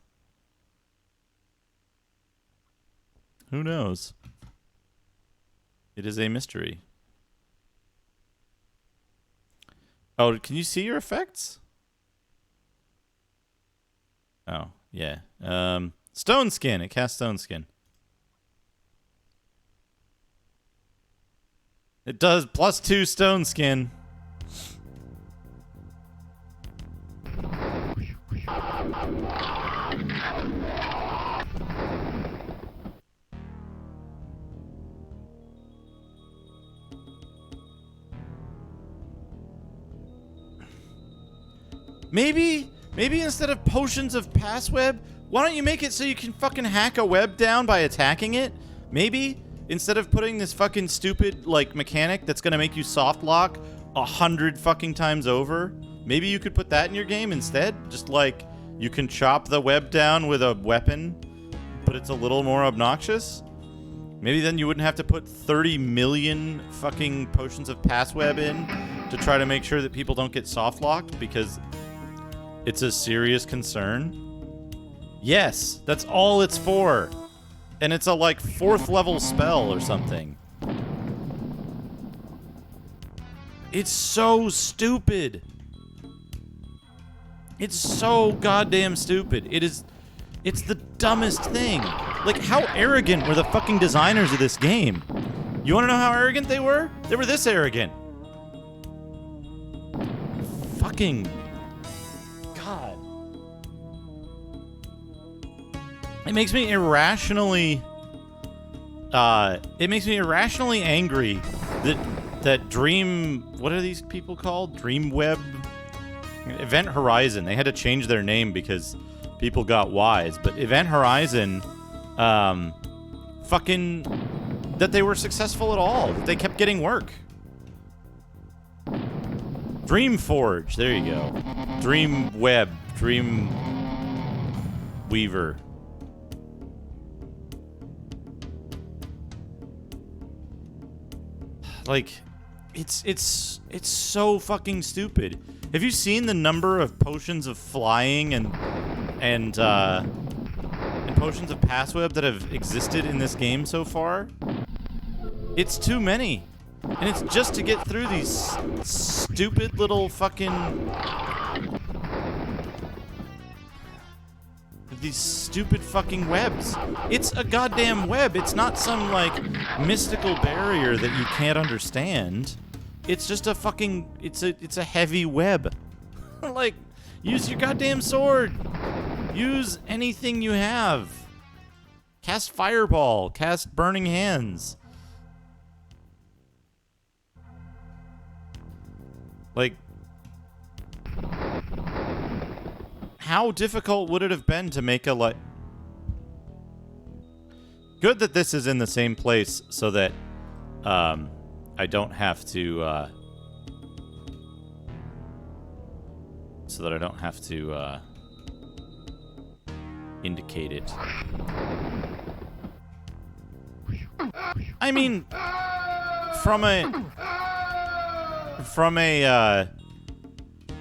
A: Who knows? It is a mystery. Oh, can you see your effects? Oh, yeah. Stone skin. It casts stone skin. It does +2 stone skin. Maybe instead of potions of pass web, why don't you make it so you can fucking hack a web down by attacking it? Maybe instead of putting this fucking stupid like mechanic that's gonna make you soft lock 100 fucking times over, maybe you could put that in your game instead. Just like you can chop the web down with a weapon, but it's a little more obnoxious. Maybe then you wouldn't have to put 30 million fucking potions of pass web in to try to make sure that people don't get soft locked because it's a serious concern. Yes, that's all it's for. And it's a like 4th level spell or something. It's so stupid. It's so goddamn stupid. It's the dumbest thing. Like, how arrogant were the fucking designers of this game? You want to know how arrogant they were? They were this arrogant. Fucking God. It makes me irrationally angry that Dream, what are these people called? Dreamweb? Event Horizon. They had to change their name because people got wise, but Event Horizon fucking that they were successful at all. That they kept getting work. Dreamforge, there you go. Dreamweb, Dreamweaver. Like, it's so fucking stupid. Have you seen the number of potions of flying and potions of passweb that have existed in this game so far? It's too many. And it's just to get through these stupid little fucking... These stupid fucking webs. It's a goddamn web. It's not some, like, mystical barrier that you can't understand. It's just a fucking... It's a heavy web. Like, use your goddamn sword. Use anything you have. Cast Fireball. Cast Burning Hands. Like, how difficult would it have been to make a, like... Good that this is in the same place so that I don't have to indicate it. I mean, from a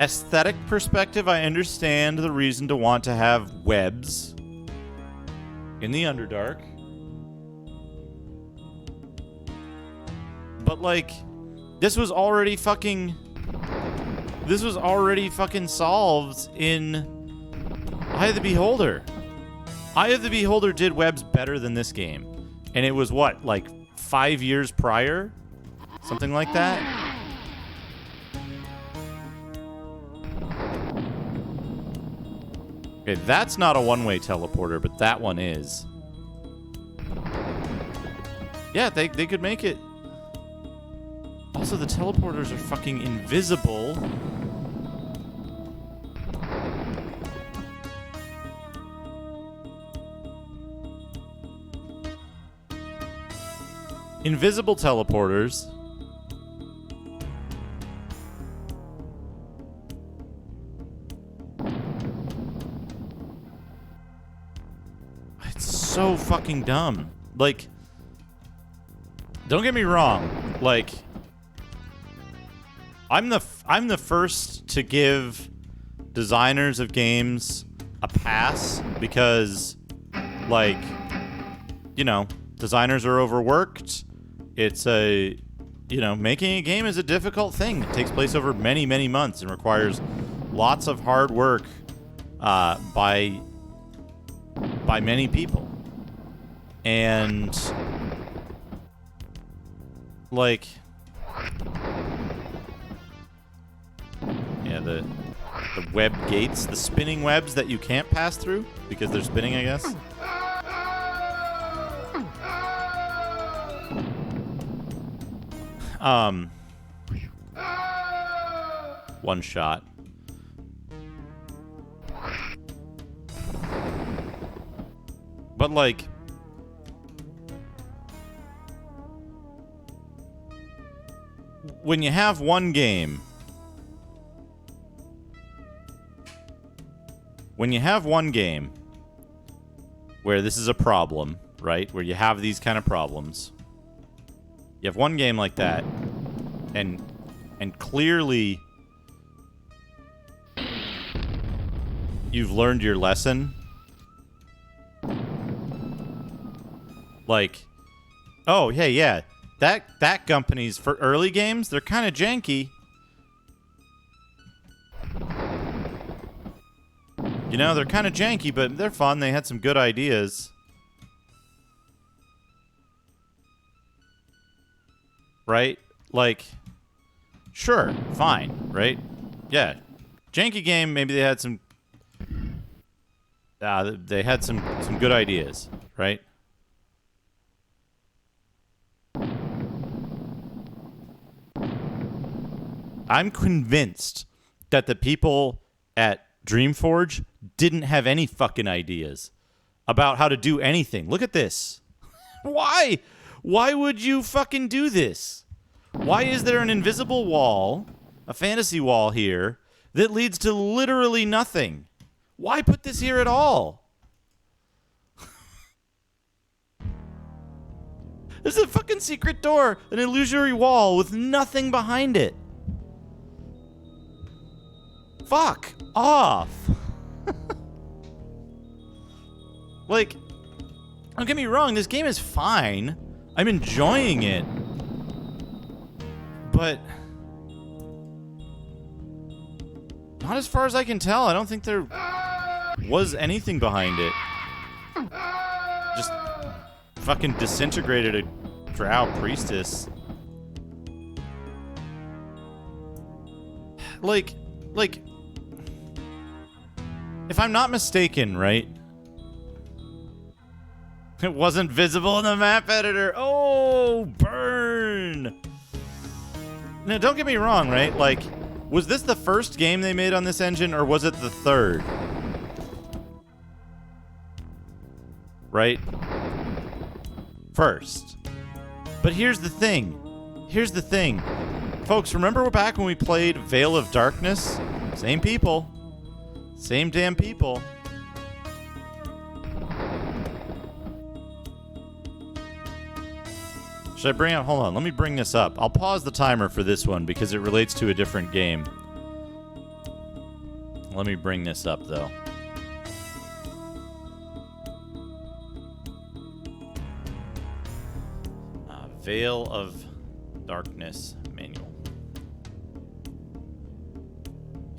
A: aesthetic perspective, I understand the reason to want to have webs in the Underdark. But, like, this was already fucking solved in Eye of the Beholder. Eye of the Beholder did webs better than this game. And it was, what, like 5 years prior? Something like that? Okay, that's not a one-way teleporter, but that one is. Yeah, they could make it. Also, the teleporters are fucking invisible. Invisible teleporters. It's so fucking dumb. Like, don't get me wrong. Like, I'm the first to give designers of games a pass because, like, you know, designers are overworked. It's making a game is a difficult thing. It takes place over many, many months and requires lots of hard work by many people. And, like, yeah, the web gates, the spinning webs that you can't pass through because they're spinning, I guess. One shot. But, like, when you have one game, where this is a problem, right? Where you have these kind of problems. You have one game like that, and clearly you've learned your lesson. Like, oh, hey, yeah, that company's for early games, they're kind of janky, You know, they're kind of janky, but they're fun. They had some good ideas. Right? Like, sure, fine, right? Yeah. Janky game, maybe they had some good ideas, right? I'm convinced that the people at Dreamforge didn't have any fucking ideas about how to do anything. Look at this. Why? Why would you fucking do this? Why is there an invisible wall, a fantasy wall here, that leads to literally nothing? Why put this here at all? There's a fucking secret door, an illusory wall with nothing behind it. Fuck off. Like, don't get me wrong, this game is fine. I'm enjoying it. But not as far as I can tell. I don't think there was anything behind it. Just fucking disintegrated a drow priestess. Like, if I'm not mistaken, right? It wasn't visible in the map editor. Oh, burn. Now, don't get me wrong, right? Like, was this the first game they made on this engine, or was it the third? Right? First. But here's the thing. Folks, remember back when we played Veil of Darkness? Same people. Same damn people. Should I bring up? Hold on, let me bring this up. I'll pause the timer for this one because it relates to a different game. Let me bring this up, though. Veil of Darkness manual.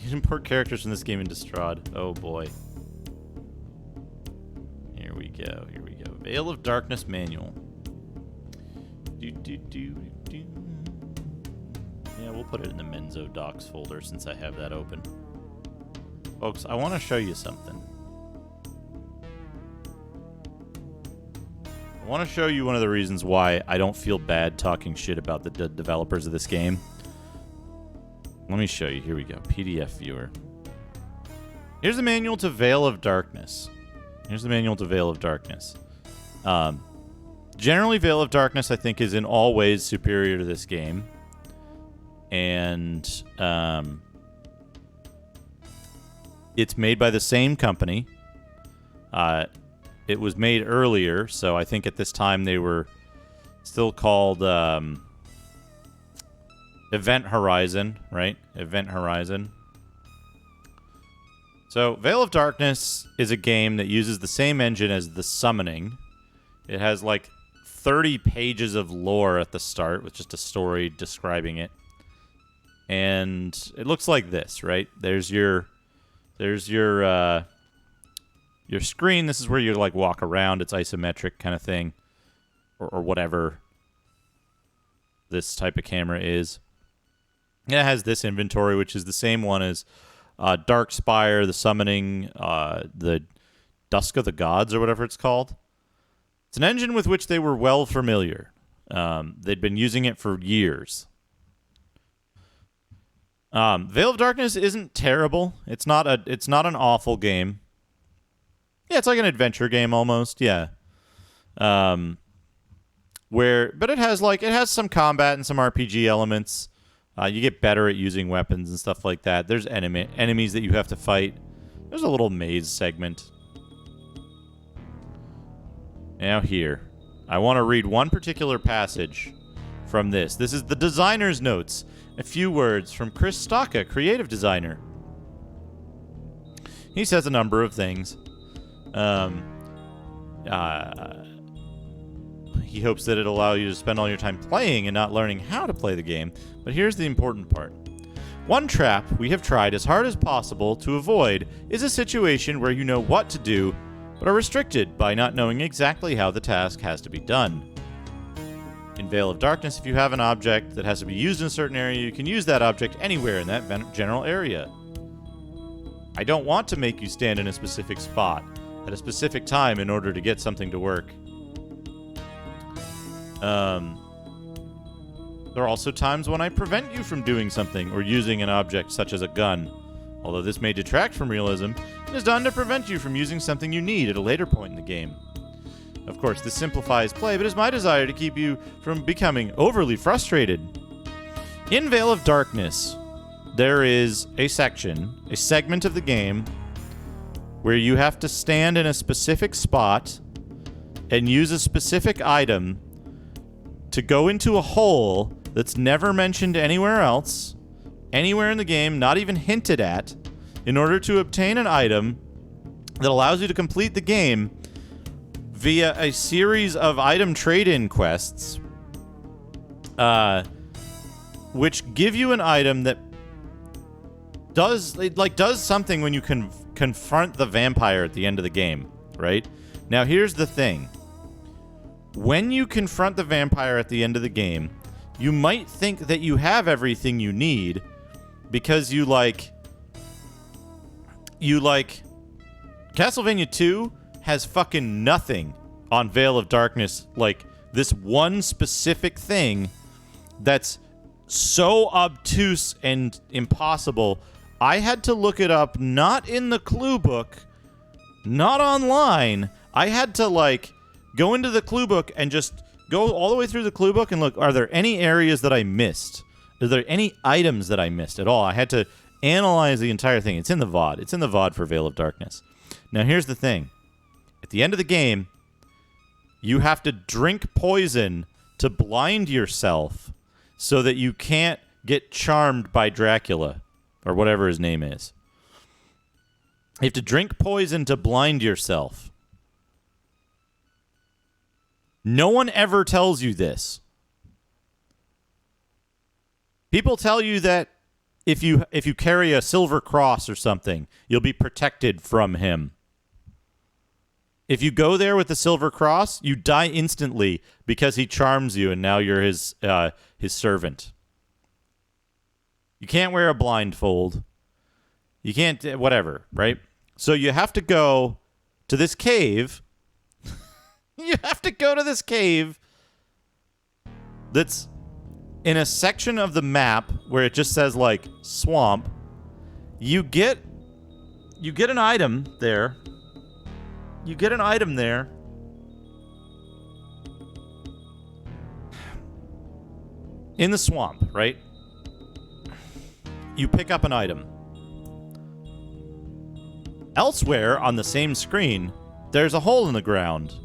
A: You can import characters from this game into Strahd. Oh boy. Here we go. Veil of Darkness manual. Yeah, we'll put it in the Menzo docs folder since I have that open. Folks, I want to show you something. I want to show you one of the reasons why I don't feel bad talking shit about the developers of this game. Let me show you. Here we go. PDF viewer. Here's the manual to Veil of Darkness. Generally, Veil of Darkness, I think, is in all ways superior to this game. And it's made by the same company. It was made earlier, so I think at this time they were still called Event Horizon, right? Event Horizon. So, Veil of Darkness is a game that uses the same engine as The Summoning. It has like 30 pages of lore at the start with just a story describing it. And it looks like this, right? There's your screen. This is where you like walk around. It's isometric kind of thing, or whatever this type of camera is. And it has this inventory, which is the same one as Dark Spire, the Summoning, the Dusk of the Gods, or whatever it's called. It's an engine with which they were well familiar. They'd been using it for years. Veil of Darkness isn't terrible. It's not an awful game. Yeah, it's like an adventure game almost. Yeah. But it has some combat and some RPG elements. You get better at using weapons and stuff like that. There's enemies that you have to fight. There's a little maze segment. Now here, I want to read one particular passage from this. This is the designer's notes. A few words from Chris Stocka, creative designer. He says a number of things. He hopes that it'll allow you to spend all your time playing and not learning how to play the game. But here's the important part. One trap we have tried as hard as possible to avoid is a situation where you know what to do, but are restricted by not knowing exactly how the task has to be done. In Veil of Darkness, if you have an object that has to be used in a certain area, you can use that object anywhere in that general area. I don't want to make you stand in a specific spot at a specific time in order to get something to work. There are also times when I prevent you from doing something or using an object such as a gun. Although this may detract from realism, it is done to prevent you from using something you need at a later point in the game. Of course, this simplifies play, but it is my desire to keep you from becoming overly frustrated. In Veil of Darkness, there is a segment of the game, where you have to stand in a specific spot and use a specific item to go into a hole that's never mentioned anywhere else, anywhere in the game, not even hinted at, in order to obtain an item that allows you to complete the game via a series of item trade-in quests, which give you an item that does something when you confront the vampire at the end of the game, right? Now, here's the thing. When you confront the vampire at the end of the game, you might think that you have everything you need because you like Castlevania 2 has fucking nothing on Veil of Darkness, like this one specific thing that's so obtuse and impossible. I had to look it up, not in the clue book, not online. I had to go into the clue book and just go all the way through the clue book and look, are there any areas that I missed? Are there any items that I missed at all? I had to analyze the entire thing. It's in the VOD. It's in the VOD for Veil of Darkness. Now, here's the thing. At the end of the game, you have to drink poison to blind yourself so that you can't get charmed by Dracula, or whatever his name is. You have to drink poison to blind yourself. No one ever tells you this. People tell you that if you carry a silver cross or something, you'll be protected from him. If you go there with the silver cross, you die instantly because he charms you and now you're his servant. You can't wear a blindfold. You can't, whatever, right? So you have to go to this cave. You have to go to this cave that's in a section of the map where it just says, swamp. You get an item there. You get an item there. In the swamp, right? You pick up an item. Elsewhere on the same screen, there's a hole in the ground.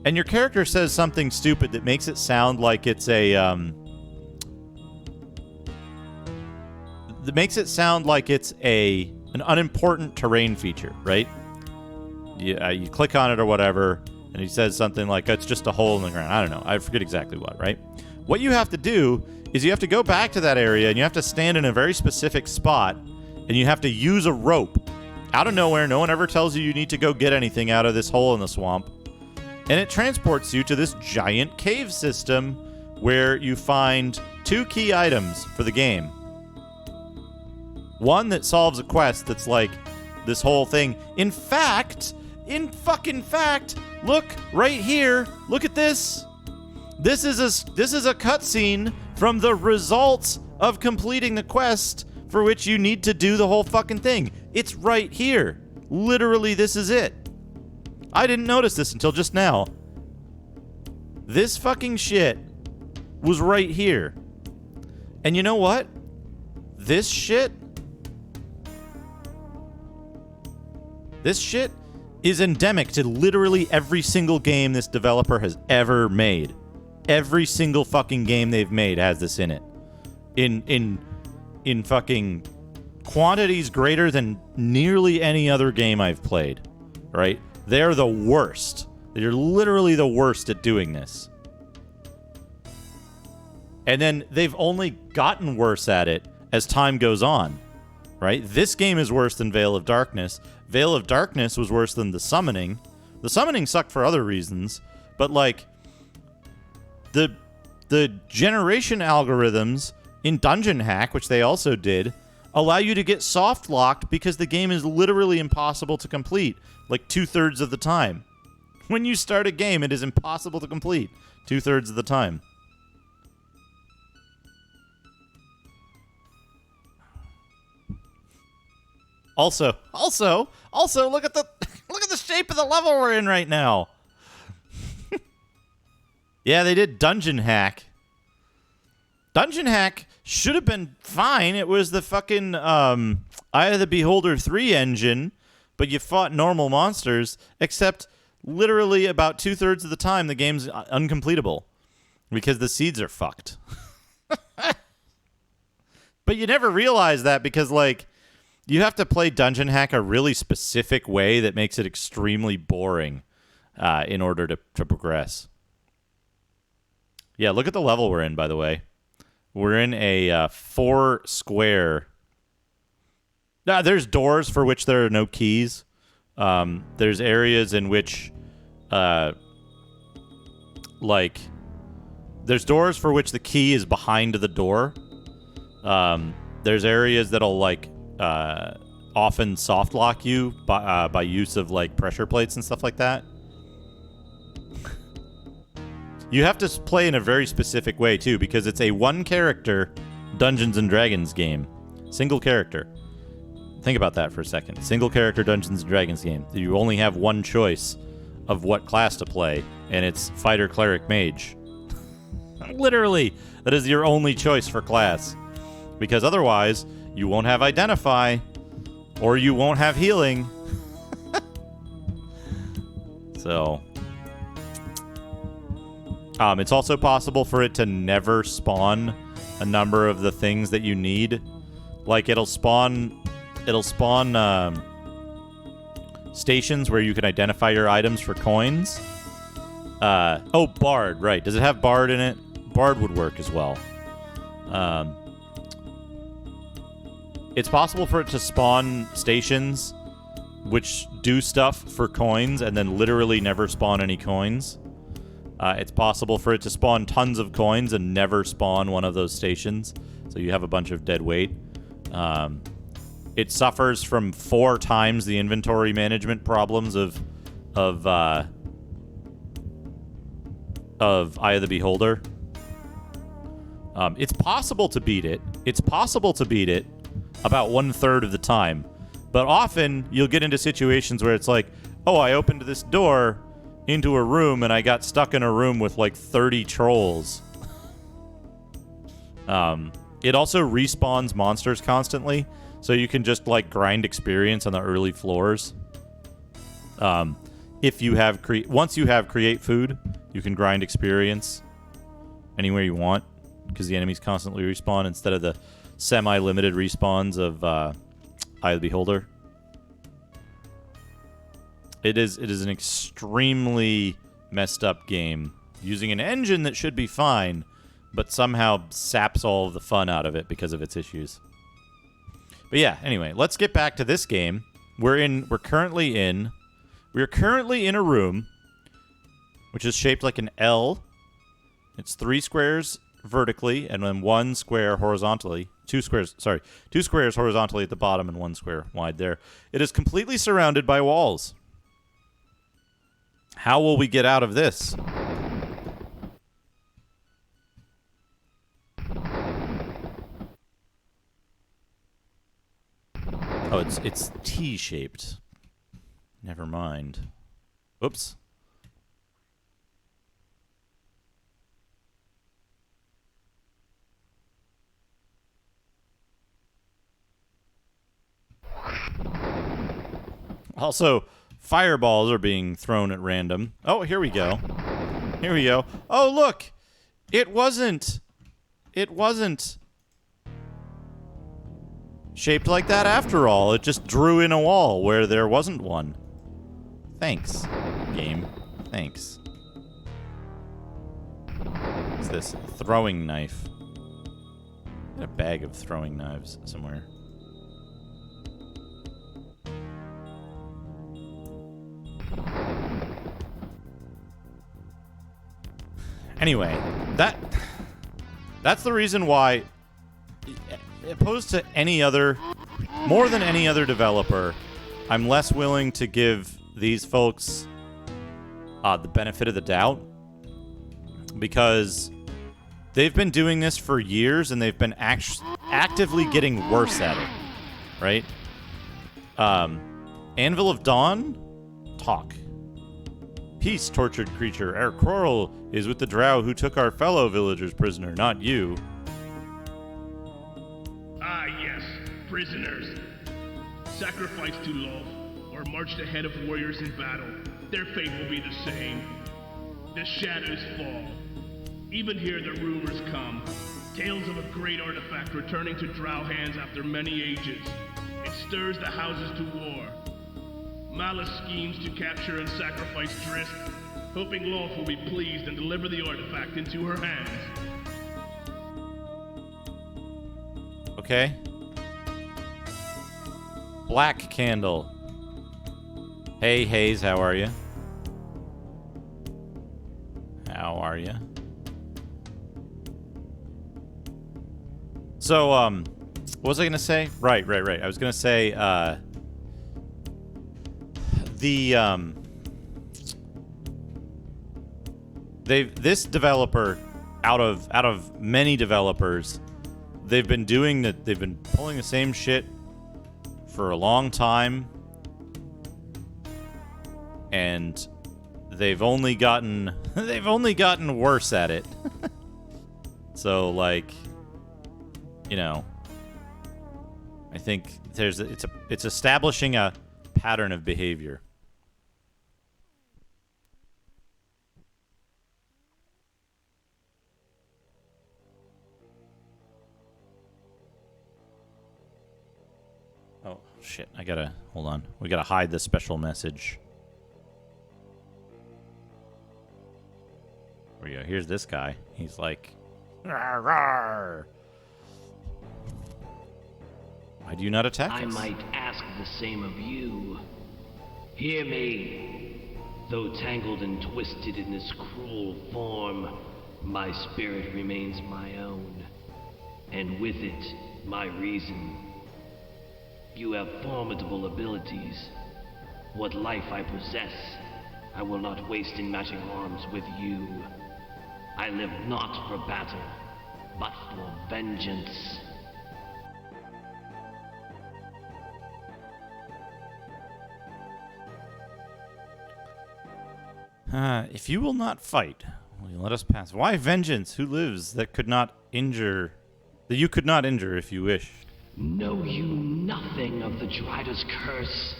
A: And your character says something stupid that makes it sound like it's an unimportant terrain feature, right? You click on it or whatever, and he says something like, it's just a hole in the ground. I don't know. I forget exactly what, right? What you have to do is you have to go back to that area, and you have to stand in a very specific spot, and you have to use a rope. Out of nowhere, no one ever tells you need to go get anything out of this hole in the swamp. And it transports you to this giant cave system where you find 2 key items for the game. One that solves a quest that's like this whole thing. In fact, look right here. Look at this. This is a cutscene from the results of completing the quest for which you need to do the whole fucking thing. It's right here. Literally, this is it. I didn't notice this until just now. This fucking shit was right here. And you know what? This shit is endemic to literally every single game this developer has ever made. Every single fucking game they've made has this in it. In fucking quantities greater than nearly any other game I've played. Right? They're the worst. They're literally the worst at doing this. And then they've only gotten worse at it as time goes on, right? This game is worse than Veil of Darkness. Veil of Darkness was worse than The Summoning. The Summoning sucked for other reasons, but like the generation algorithms in Dungeon Hack, which they also did, allow you to get soft locked because the game is literally impossible to complete, like 2/3 of the time. When you start a game, it is impossible to complete 2/3 of the time. Also, look at the shape of the level we're in right now. Yeah, they did Dungeon Hack. Dungeon Hack should have been fine. It was the fucking Eye of the Beholder 3 engine, but you fought normal monsters, except literally about 2/3 of the time the game's uncompletable because the seeds are fucked. But you never realize that because, like, you have to play Dungeon Hack a really specific way that makes it extremely boring in order to progress. Yeah, look at the level we're in, by the way. We're in a 4 square. There's doors for which there are no keys. There's areas in which, like, there's doors for which the key is behind the door. There's areas that'll, like, often soft lock you by use of, like, pressure plates and stuff like that. You have to play in a very specific way, too, because it's a one-character Dungeons & Dragons game. Single character. Think about that for a second. Single-character Dungeons & Dragons game. You only have one choice of what class to play, and it's Fighter, Cleric, Mage. Literally, that is your only choice for class. Because otherwise, you won't have Identify, or you won't have Healing. So... it's also possible for it to never spawn a number of the things that you need. Like, it'll spawn stations where you can identify your items for coins. Bard, right. Does it have Bard in it? Bard would work as well. It's possible for it to spawn stations which do stuff for coins and then literally never spawn any coins. It's possible for it to spawn tons of coins and never spawn one of those stations, so you have a bunch of dead weight. It suffers from 4 times the inventory management problems of Eye of the Beholder. It's possible to beat it. It's possible to beat it about 1/3 of the time, but often you'll get into situations where it's like, oh, I opened this door into a room and I got stuck in a room with like 30 trolls. It also respawns monsters constantly, so you can just like grind experience on the early floors. If you have once you have create food, you can grind experience anywhere you want because the enemies constantly respawn instead of the semi-limited respawns of Eye of the Beholder. It is an extremely messed up game, using an engine that should be fine, but somehow saps all of the fun out of it because of its issues. But yeah, anyway, let's get back to this game. We're currently in a room which is shaped like an L. It's 3 squares vertically and then 1 square horizontally. 2 squares horizontally at the bottom and 1 square wide there. It is completely surrounded by walls. How will we get out of this? Oh, it's T-shaped. Never mind. Oops. Also, fireballs are being thrown at random. Oh, here we go. Here we go. Oh, look! It wasn't shaped like that after all. It just drew in a wall where there wasn't one. Thanks, game. Thanks. What's this? A throwing knife. Got a bag of throwing knives somewhere. Anyway, that's the reason why, opposed to any other, more than any other developer, I'm less willing to give these folks the benefit of the doubt, because they've been doing this for years and they've been actively getting worse at it, right? Anvil of Dawn, talk. Peace, tortured creature. Our quarrel is with the drow who took our fellow villagers prisoner, not you.
E: Ah, yes, prisoners. Sacrificed to Lolth, or marched ahead of warriors in battle. Their fate will be the same. The shadows fall. Even here the rumors come. Tales of a great artifact returning to drow hands after many ages. It stirs the houses to war. Malice schemes to capture and sacrifice Drisk, hoping Lolth will be pleased and deliver the artifact into her hands.
A: Okay. Black Candle. Hey, Hayes, how are you? How are you? So, what was I gonna say? Right. I was gonna say, this developer, out of many developers, they've been pulling the same shit for a long time, and they've only gotten worse at it. So, like, you know, I think it's establishing a pattern of behavior. Oh, shit. Hold on. We gotta hide the special message. There we go. Here's this guy. He's like, rawr, rawr. Why do you not attack us?
H: I might ask the same of you. Hear me. Though tangled and twisted in this cruel form, my spirit remains my own, and with it, my reason. You have formidable abilities. What life I possess, I will not waste in matching arms with you. I live not for battle, but for vengeance.
A: If you will not fight, will you let us pass? Why vengeance? Who lives that you could not injure if you wished?
H: Know you nothing of the Drider's curse?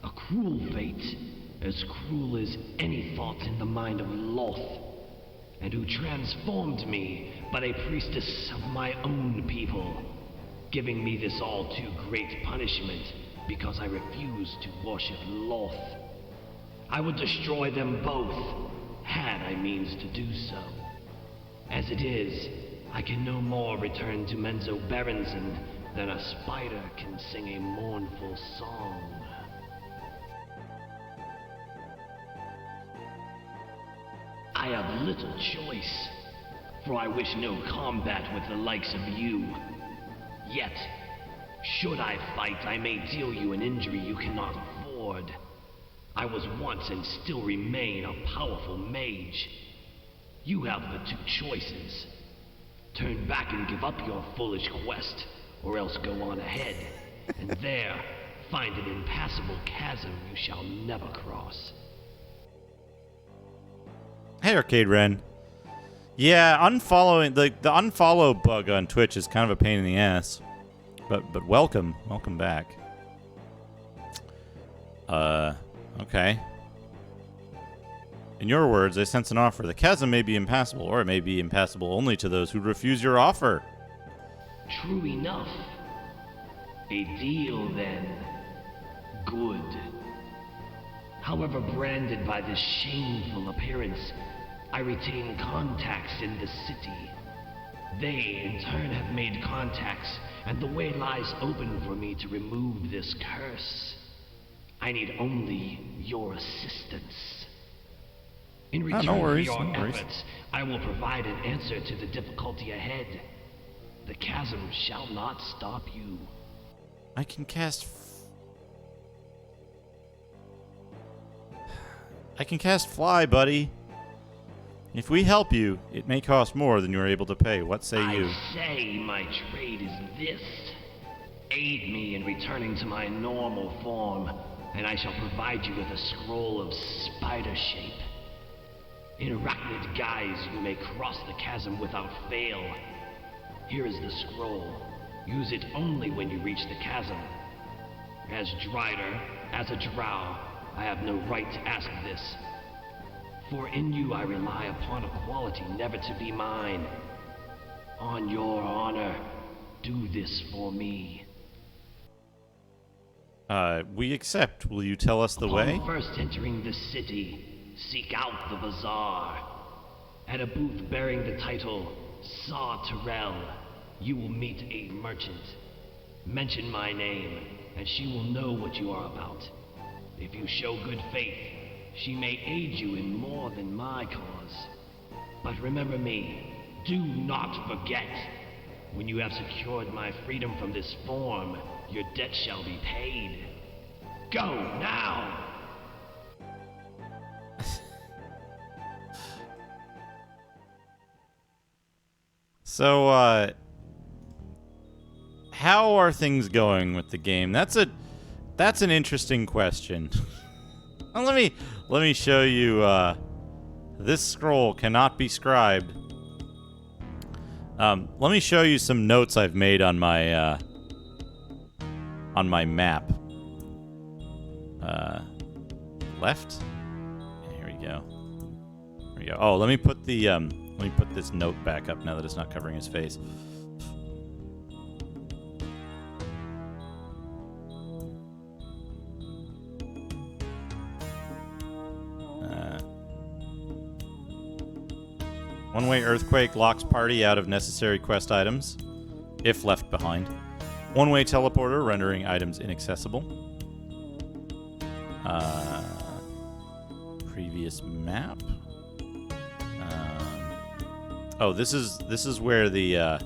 H: A cruel fate, as cruel as any thought in the mind of Lolth, and who transformed me, but a priestess of my own people, giving me this all too great punishment because I refused to worship Lolth. I would destroy them both, had I means to do so. As it is, I can no more return to Menzoberranzan than a spider can sing a mournful song. I have little choice, for I wish no combat with the likes of you. Yet, should I fight, I may deal you an injury you cannot afford. I was once and still remain a powerful mage. You have the two choices. Turn back and give up your foolish quest, or else go on ahead, and there, find an impassable chasm you shall never cross.
A: Hey, Arcade Ren. Yeah, unfollowing the unfollow bug on Twitch is kind of a pain in the ass, but welcome back. Okay. In your words, I sense an offer. The chasm may be impassable, or it may be impassable only to those who refuse your offer.
H: True enough. A deal, then. Good. However branded by this shameful appearance, I retain contacts in the city. They, in turn, have made contacts, and the way lies open for me to remove this curse. I need only your assistance. In return
A: no worries,
H: for your
A: no worries.
H: efforts, I will provide an answer to the difficulty ahead. The chasm shall not stop you.
A: I can cast... I can cast Fly, buddy. If we help you, it may cost more than you are able to pay. What say you?
H: I say my trade is this. Aid me in returning to my normal form, and I shall provide you with a scroll of spider shape. In arachnid guise, you may cross the chasm without fail. Here is the scroll. Use it only when you reach the chasm. As Drider, as a drow, I have no right to ask this. For in you I rely upon a quality never to be mine. On your honor, do this for me.
A: We accept. Will you tell us the way?
H: Upon first entering the city, seek out the bazaar. At a booth bearing the title Saw Terrell, you will meet a merchant. Mention my name, and she will know what you are about. If you show good faith, she may aid you in more than my cause. But remember me, do not forget. When you have secured my freedom from this form, your debt shall be paid. Go now!
A: So, how are things going with the game? That's an interesting question. Well, let me show you. This scroll cannot be scribed. Let me show you some notes I've made on my map. Left. Here we go. Here we go. Oh, let me put this note back up now that it's not covering his face. One-way earthquake locks party out of necessary quest items, if left behind. One-way teleporter rendering items inaccessible. Previous map. Oh, this is where the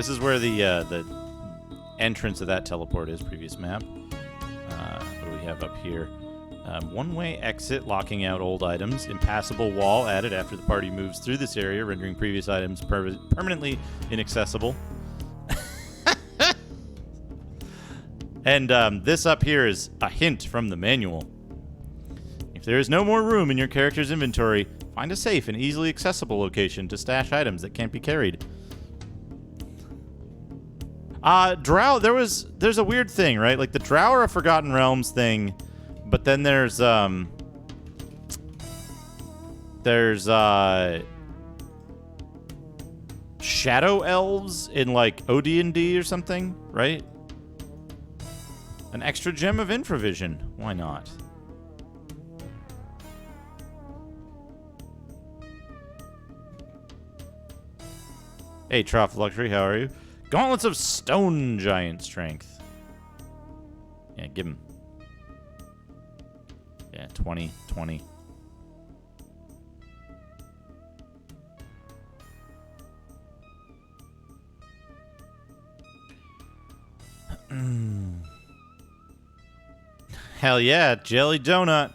A: the entrance of that teleport is. Previous map. What do we have up here? One-way exit, locking out old items. Impassable wall added after the party moves through this area, rendering previous items permanently inaccessible. And this up here is a hint from the manual. If there is no more room in your character's inventory, find a safe and easily accessible location to stash items that can't be carried. Drow, there's a weird thing, right? Like the Drow are a Forgotten Realms thing. But then there's shadow elves in like OD&D or something, right? An extra gem of infravision. Why not? Hey, Trough Luxury, how are you? Gauntlets of Stone Giant Strength. Yeah, give him. Yeah, 20, 20. Hell yeah, jelly donut.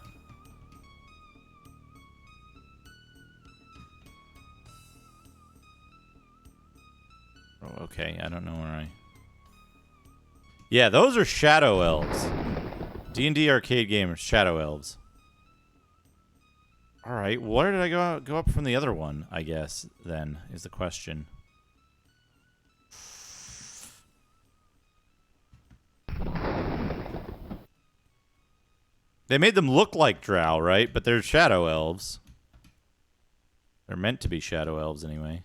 A: Oh, okay, I don't know where I... Yeah, those are shadow elves. D&D arcade gamers, shadow elves. All right, where did I go up from the other one, I guess, then, is the question. They made them look like drow, right? But they're shadow elves. They're meant to be shadow elves anyway.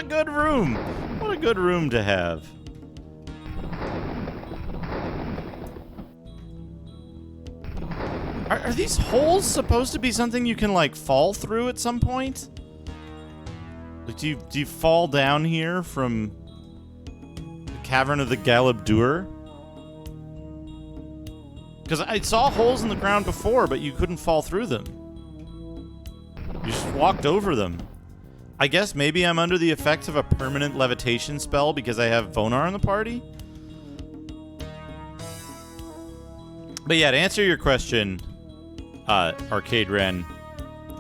A: good room. What a good room to have. Are these holes supposed to be something you can, like, fall through at some point? Like, do you fall down here from the Cavern of the Galabdur? Because I saw holes in the ground before, but you couldn't fall through them. You just walked over them. I guess maybe I'm under the effects of a permanent levitation spell because I have Vonar in the party? But yeah, to answer your question, Arcade Ren,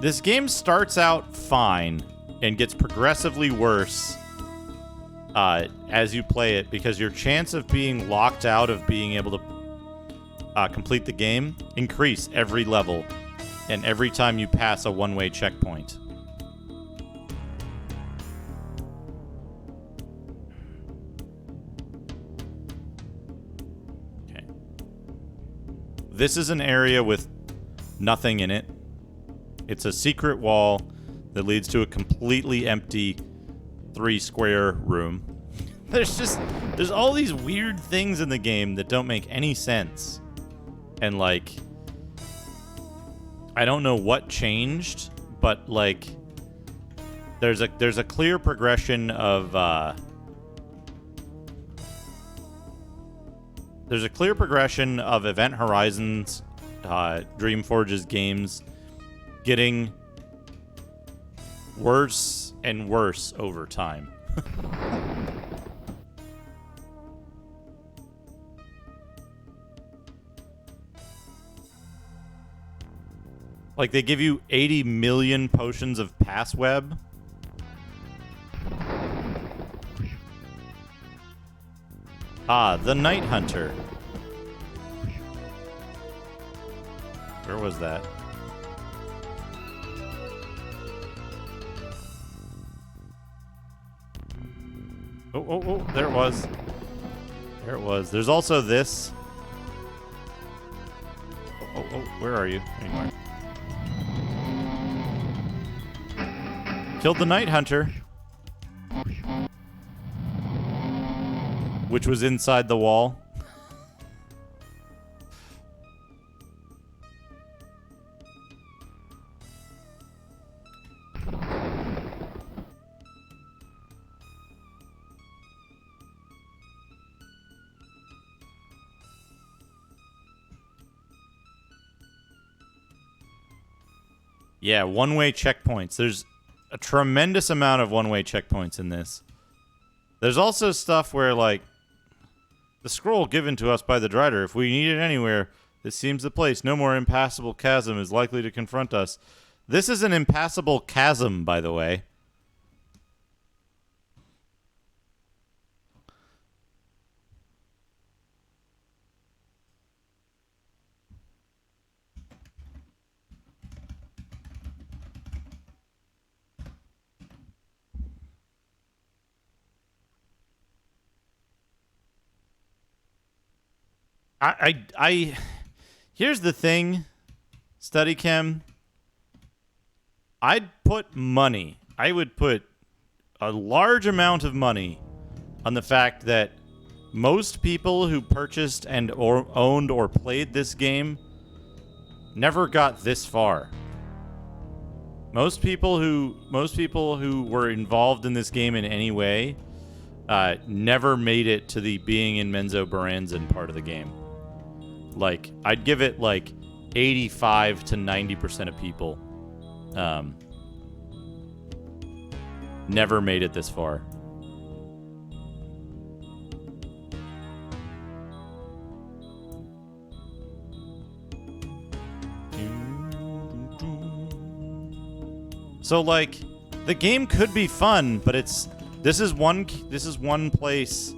A: this game starts out fine and gets progressively worse as you play it because your chance of being locked out of being able to complete the game increase every level and every time you pass a one-way checkpoint. Okay. This is an area with nothing in it. It's a secret wall that leads to a completely empty 3-square room. There's all these weird things in the game that don't make any sense. And, like, I don't know what changed, but, like, there's a clear progression of Event Horizons, Dreamforge's games getting worse and worse over time. Like, they give you 80 million potions of pass web. The Night Hunter. Where was that? Oh, there it was. There it was. There's also this. Oh, where are you? Anywhere. Killed the Night Hunter. Which was inside the wall. Yeah, one-way checkpoints. There's a tremendous amount of one-way checkpoints in this. There's also stuff where, like, the scroll given to us by the Drider, if we need it anywhere, this seems the place. No more impassable chasm is likely to confront us. This is an impassable chasm, by the way. Here's the thing, StudyChem. I'd put money. I would put a large amount of money on the fact that most people who purchased and or owned or played this game never got this far. Most people who were involved in this game in any way never made it to the being in Menzoberranzan part of the game. Like, I'd give it like 85 to 90% of people never made it this far. So, like, the game could be fun, but this is one place.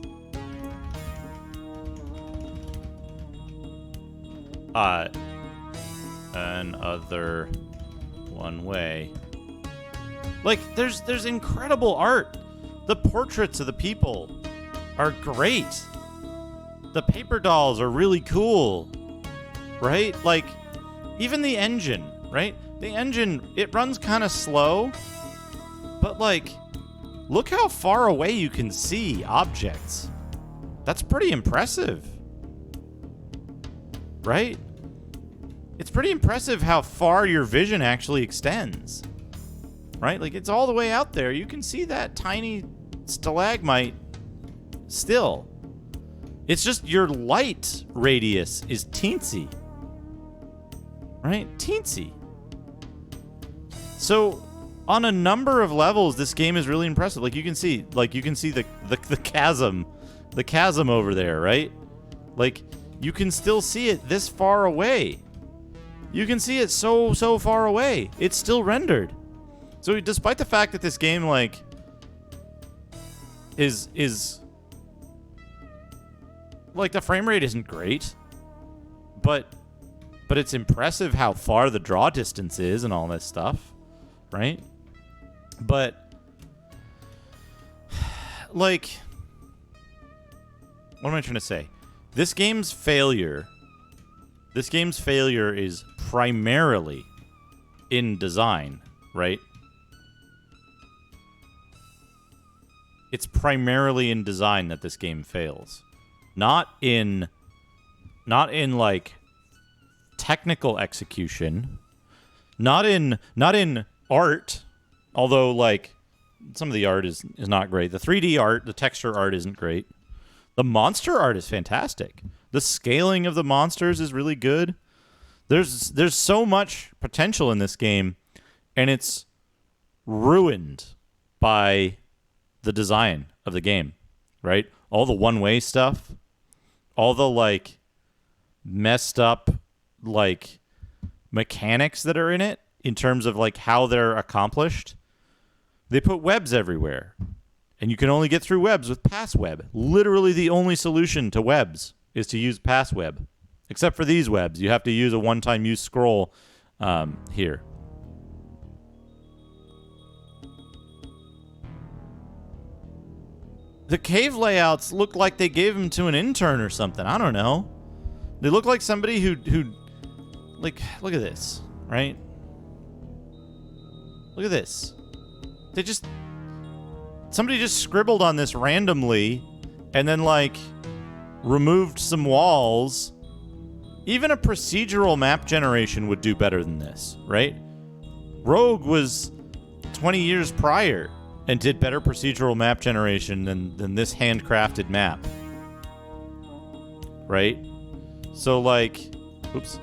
A: Another one way. Like, there's incredible art. The portraits of the people are great. The paper dolls are really cool. Right? Like, even the engine, right? The engine, it runs kind of slow, but, like, look how far away you can see objects. That's pretty impressive. Right? It's pretty impressive how far your vision actually extends. Right? Like, it's all the way out there. You can see that tiny stalagmite still. It's just your light radius is teensy. Right? Teensy. So, on a number of levels, this game is really impressive. Like, you can see the chasm over there, right? Like, you can still see it this far away. You can see it so far away. It's still rendered. So despite the fact that this game, like, is like, the frame rate isn't great, but it's impressive how far the draw distance is and all this stuff, right? But, like, what am I trying to say? This game's failure is primarily in design, right? It's primarily in design that this game fails. Not in like technical execution, not in art, although, like, some of the art is not great. The 3D art, the texture art isn't great. The monster art is fantastic. The scaling of the monsters is really good. There's so much potential in this game, and it's ruined by the design of the game, right? All the one-way stuff, all the, like, messed up, like, mechanics that are in it in terms of, like, how they're accomplished. They put webs everywhere, and you can only get through webs with passweb. Literally the only solution to webs is to use passweb. Except for these webs. You have to use a one-time use scroll here. The cave layouts look like they gave them to an intern or something. I don't know. They look like somebody who like, look at this, right? Look at this. Somebody just scribbled on this randomly and then, like, removed some walls. Even a procedural map generation would do better than this, right? Rogue was 20 years prior and did better procedural map generation than this handcrafted map. Right? So, like, oops.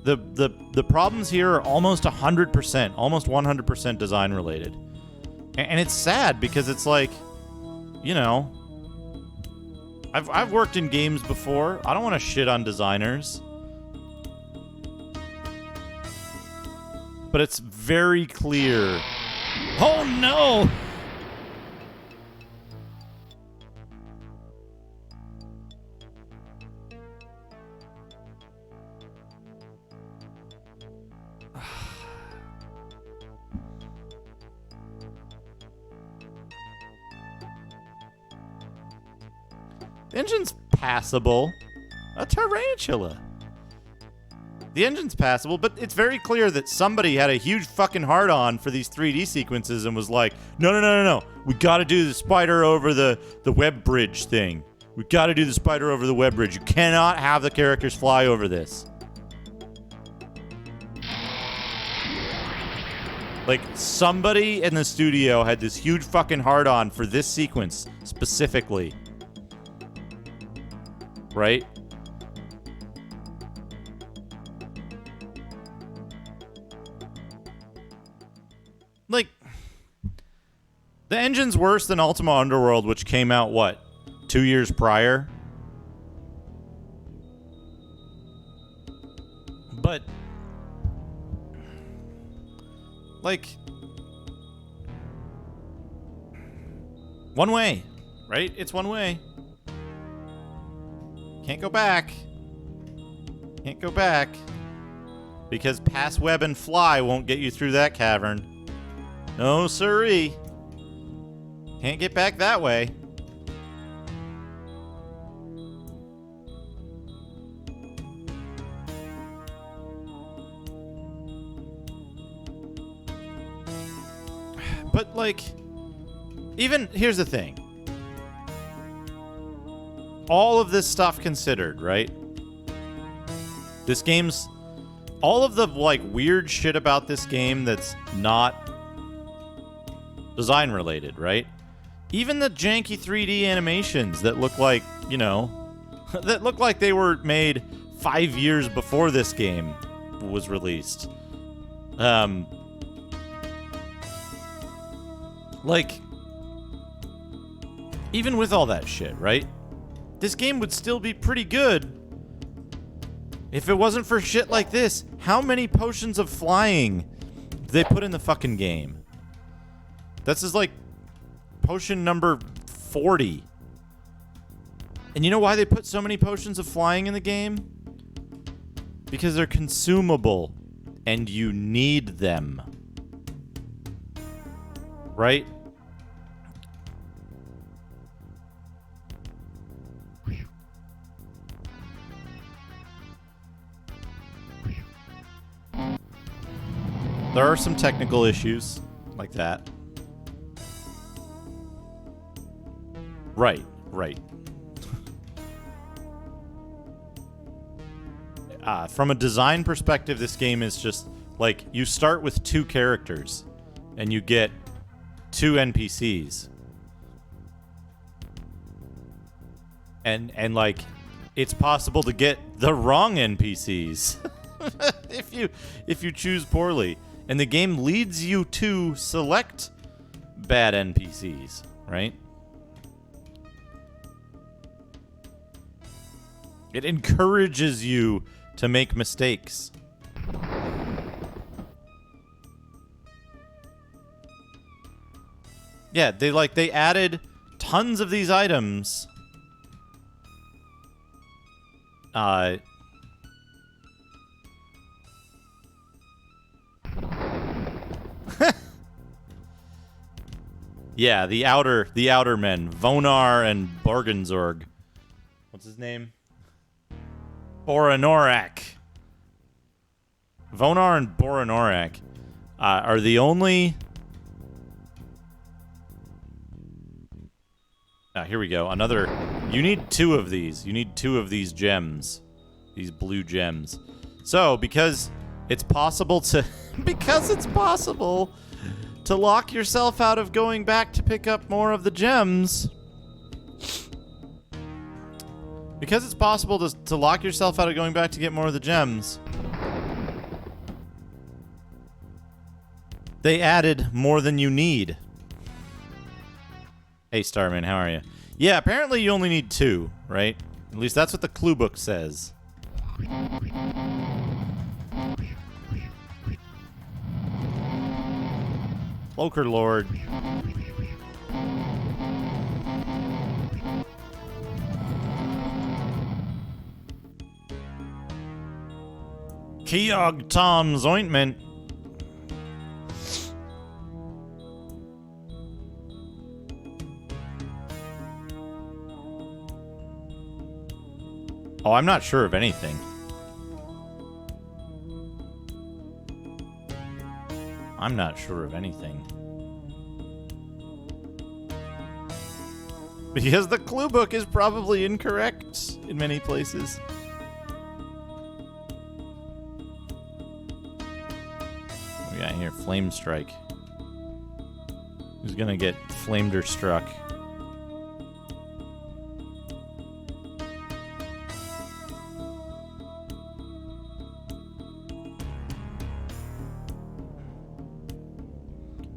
A: The problems here are almost 100%, almost 100% design related. And it's sad because it's like, you know, I've worked in games before. I don't want to shit on designers. But it's very clear. Oh no! The engine's passable. A tarantula. The engine's passable, but it's very clear that somebody had a huge fucking hard-on for these 3D sequences and was like, no. We gotta do the spider over the web bridge thing. We gotta do the spider over the web bridge. You cannot have the characters fly over this. Like, somebody in the studio had this huge fucking hard-on for this sequence specifically. Right? Like, the engine's worse than Ultima Underworld, which came out, what, 2 years prior? But, like, one way, right? It's one way. Can't go back. Can't go back. Because pass web and fly won't get you through that cavern. No siree. Can't get back that way. But, like, even, here's the thing. All of this stuff considered, right? This game's... All of the, like, weird shit about this game that's not design-related, right? Even the janky 3D animations that look like, you know... that look like they were made 5 years before this game was released. Like... Even with all that shit, right? This game would still be pretty good if it wasn't for shit like this. How many potions of flying did they put in the fucking game? This is like potion number 40. And you know why they put so many potions of flying in the game? Because they're consumable and you need them. Right? There are some technical issues like that. Right. From a design perspective, this game is just like you start with 2 characters and you get 2 NPCs. And like it's possible to get the wrong NPCs if you choose poorly. And the game leads you to select bad NPCs, right? It encourages you to make mistakes. Yeah, they added tons of these items. Yeah, the outer men, Vonar and Borgenzorg. What's his name? Boranorak. Vonar and Boranorak are the only... here we go. Another... You need 2 of these. You need 2 of these gems. These blue gems. So, because it's possible to... because it's possible to lock yourself out of going back to pick up more of the gems... Because it's possible to lock yourself out of going back to get more of the gems, they added more than you need. Hey, Starman, how are you? Yeah, apparently you only need 2, right? At least that's what the clue book says. Cloaker Lord. Keogh Tom's ointment. Oh, I'm not sure of anything. I'm not sure of anything. Because the clue book is probably incorrect in many places. We got here Flame Strike. Who's gonna get flamed or struck?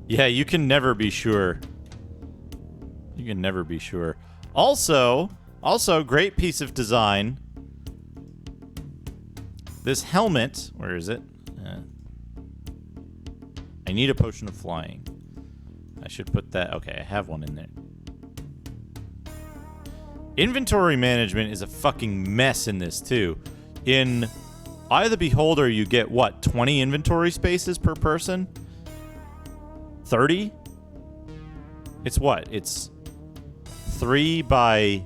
A: Yeah, you can never be sure. You can never be sure. Also, great piece of design. This helmet, where is it? I need a potion of flying. I should put that. Okay, I have one in there. Inventory management is a fucking mess in this too. In Eye of the Beholder, you get what? 20 inventory spaces per person? 30? It's what? It's 3 by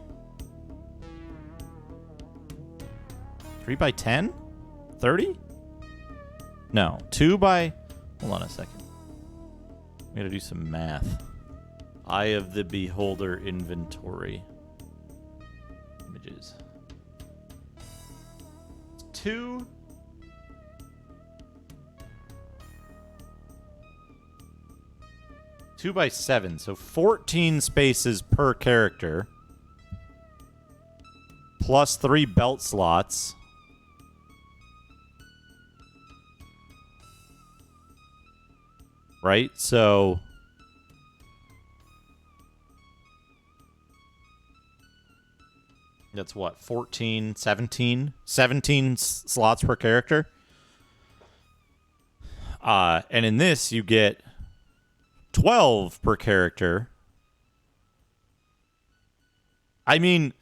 A: 10? 30? No, 2 by... Hold on a second. We gotta do some math. Eye of the Beholder inventory. Images. 2. 2 by 7, so 14 spaces per character. Plus 3 belt slots. Right? So that's what? 14, 17? 17 slots per character. And in this, you get 12 per character. I mean,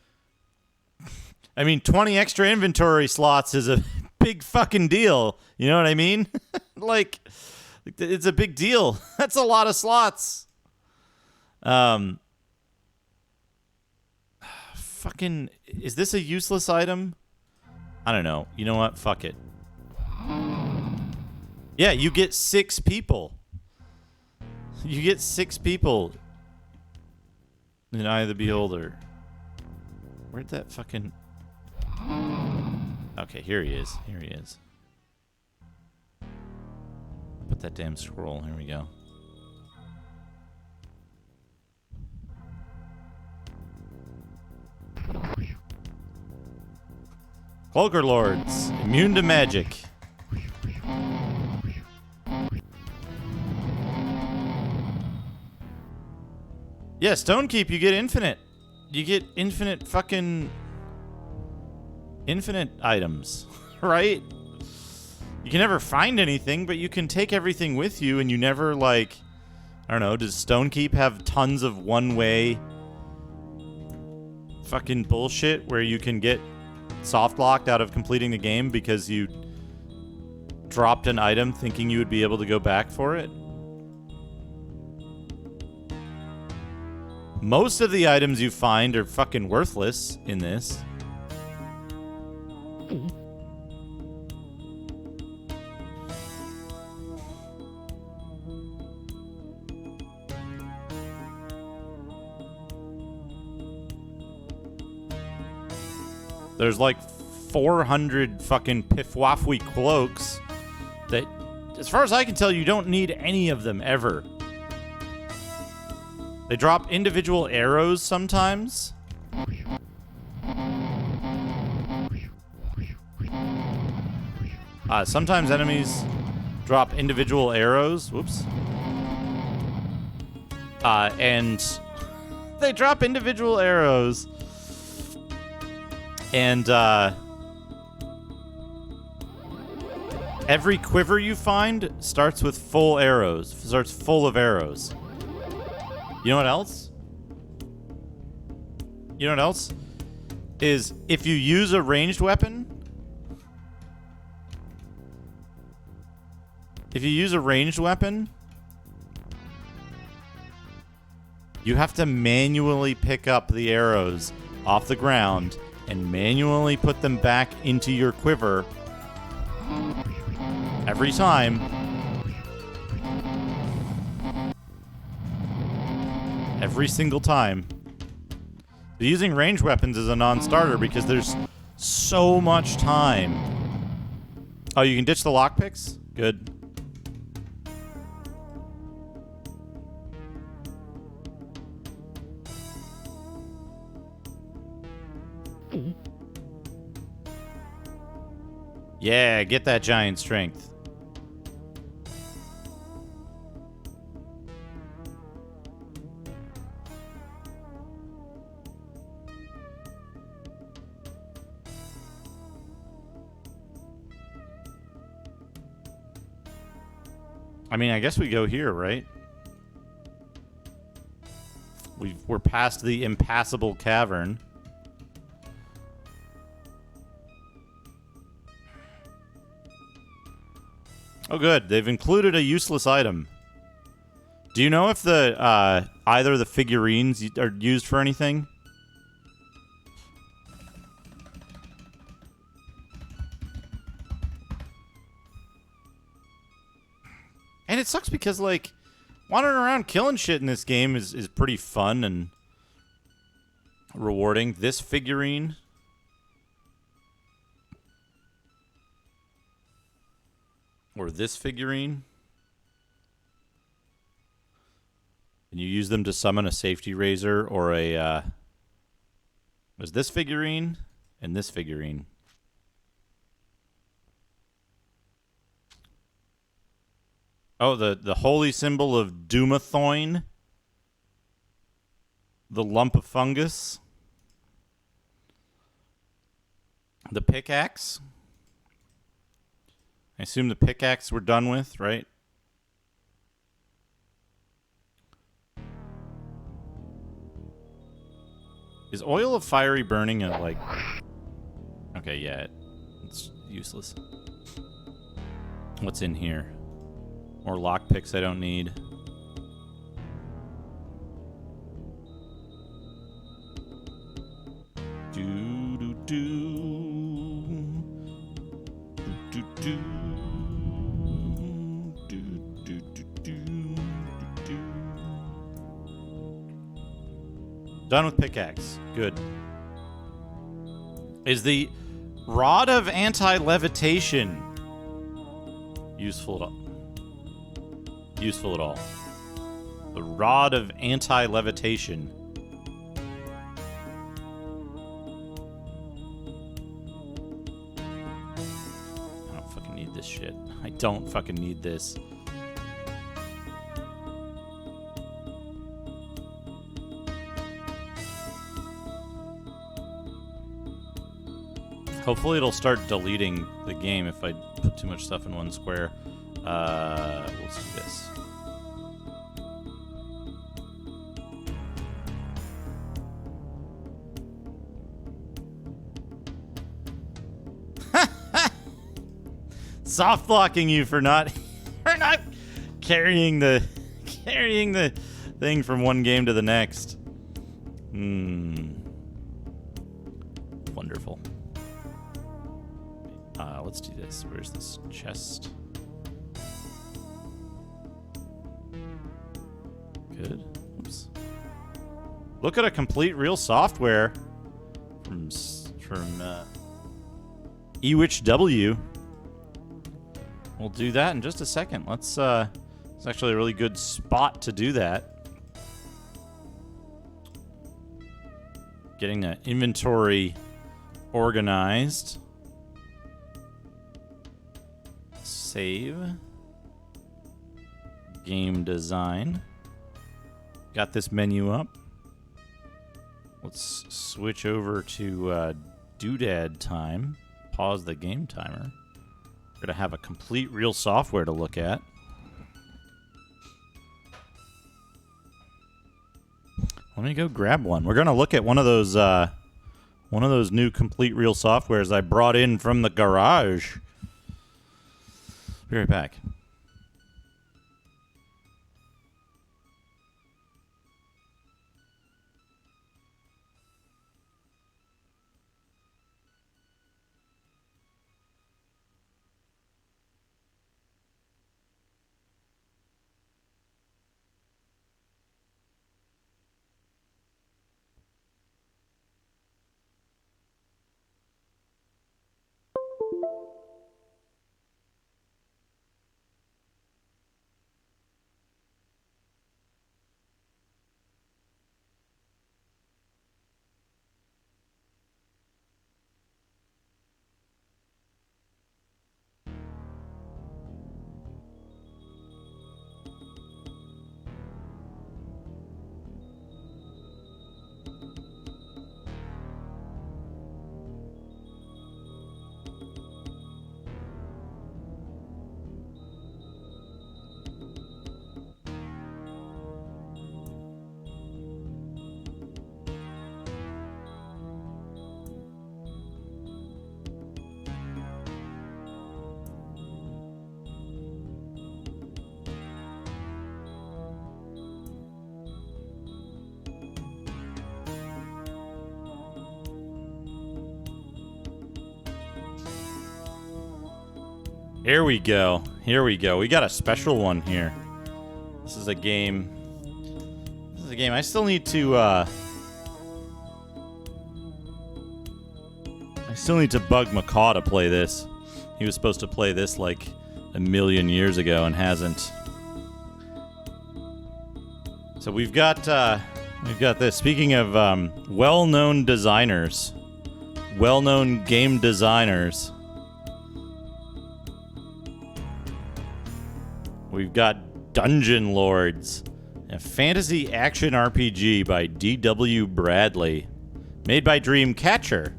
A: 20 extra inventory slots is a big fucking deal. You know what I mean? Like, it's a big deal. That's a lot of slots. Fucking, is this a useless item? I don't know. You know what? Fuck it. Yeah, you get 6 people. You get 6 people in Eye of the Beholder. Where'd that fucking... Okay, here he is. Here he is. Put that damn scroll. Here we go. Cloaker Lords, immune to magic. Yeah, Stonekeep, you get infinite. You get infinite fucking... infinite items, right? You can never find anything, but you can take everything with you, and you never, like... I don't know, does Stonekeep have tons of one-way fucking bullshit where you can get soft-locked out of completing the game because you dropped an item thinking you would be able to go back for it? Most of the items you find are fucking worthless in this. There's like 400 fucking Pifwafwi cloaks that, as far as I can tell, you don't need any of them ever. They drop individual arrows sometimes. Sometimes enemies drop individual arrows. Whoops. And they drop individual arrows. And every quiver you find starts with full arrows. Starts full of arrows. You know what else? You know what else? Is if you use a ranged weapon... If you use a ranged weapon... You have to manually pick up the arrows off the ground and manually put them back into your quiver every time. Every single time. Using ranged weapons is a non-starter because there's so much time. Oh, you can ditch the lockpicks? Good. Yeah, get that giant strength. I mean, I guess we go here, right? We're past the impassable cavern. Oh, good. They've included a useless item. Do you know if the either of the figurines are used for anything? And it sucks because, like, Wandering around killing shit in this game is pretty fun and rewarding. This figurine. Or this figurine. And you use them to summon a safety razor or a... was this figurine and this figurine. Oh, the holy symbol of Doomathoin. The lump of fungus. The pickaxe. I assume the pickaxe we're done with, right? Is oil of fiery burning a, like... Okay, yeah, it's useless. What's in here? More lockpicks I don't need. Done with pickaxe. Good. Is the rod of anti-levitation useful at all? Useful at all? The rod of anti-levitation. I don't fucking need this shit. I don't fucking need this. Hopefully it'll start deleting the game if I put too much stuff in one square. Let's do this. Soft blocking you for not carrying the thing from one game to the next. Wonderful. Let's do this. Where's this chest? Good. Oops. Look at a complete real software from EWitchW. We'll do that in just a second. It's actually a really good spot to do that. Getting the inventory organized. Save. Game design. Got this menu up. Let's switch over to doodad time. Pause the game timer. We're going to have a complete real software to look at. Let me go grab one. We're going to look at one of those new complete real softwares I brought in from the garage. Be right back. Here we go. Here we go. We got a special one here. This is a game. I still need to. I still need to bug McCaw to play this. He was supposed to play this like a million years ago and hasn't. So we've got this. Speaking of well-known designers, well-known game designers, we've got Dungeon Lords, a fantasy action RPG by D.W. Bradley, made by Dreamcatcher,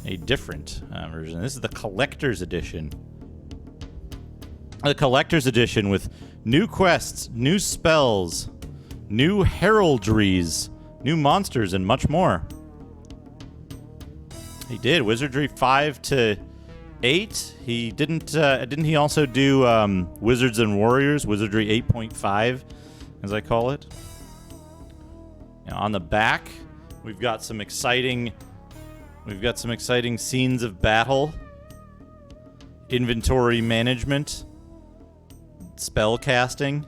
A: a different version. This is the Collector's Edition. The Collector's Edition with new quests, new spells, new heraldries, new monsters, and much more. He did Wizardry 5 to 8. He didn't he also do Wizards and Warriors, Wizardry 8.5, as I call it. Now, on the back, we've got some exciting scenes of battle, inventory management, spell casting.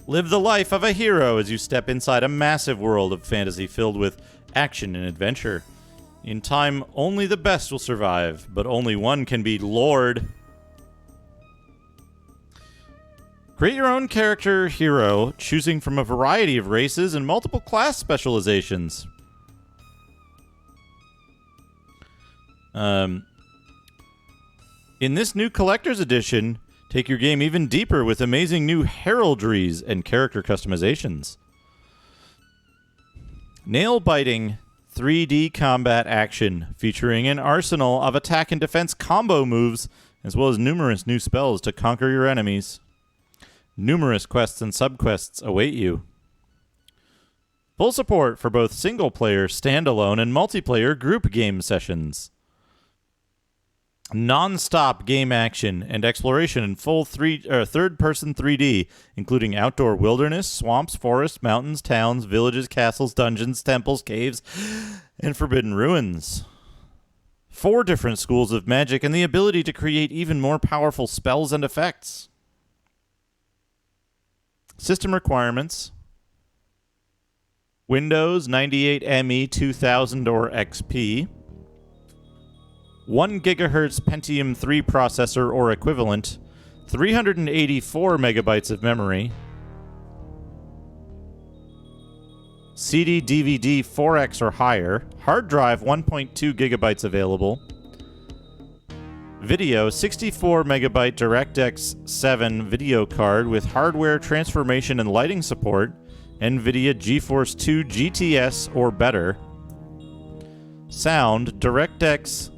A: Live the life of a hero as you step inside a massive world of fantasy filled with action and adventure. In time, only the best will survive, but only one can be Lord. Create your own character hero, choosing from a variety of races and multiple class specializations. In this new Collector's Edition, take your game even deeper with amazing new heraldries and character customizations. Nail-biting 3D combat action featuring an arsenal of attack and defense combo moves, as well as numerous new spells to conquer your enemies. Numerous quests and subquests await you. Full support for both single-player, standalone, and multiplayer group game sessions. Non-stop game action and exploration in full third-person 3D, including outdoor wilderness, swamps, forests, mountains, towns, villages, castles, dungeons, temples, caves, and forbidden ruins. 4 different schools of magic and the ability to create even more powerful spells and effects. System requirements: Windows 98 ME 2000 or XP, 1 GHz Pentium 3 processor or equivalent, 384 megabytes of memory, CD DVD 4X or higher, hard drive 1.2 gigabytes available, video 64 megabyte DirectX 7 video card with hardware transformation and lighting support, NVIDIA GeForce 2 GTS or better, sound DirectX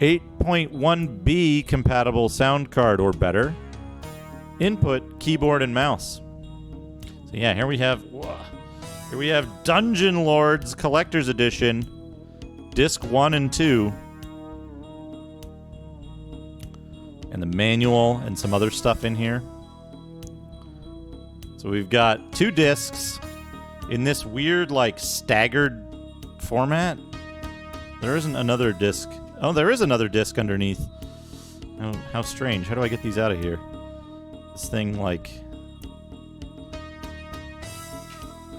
A: 8.1B compatible sound card or better, input keyboard and mouse. So yeah, here we have Dungeon Lords Collector's Edition, Disc 1 and 2, and the manual and some other stuff in here. So we've got 2 discs in this weird, like, staggered format. There isn't another disc. Oh, there is another disc underneath. Oh, how strange. How do I get these out of here? This thing, like...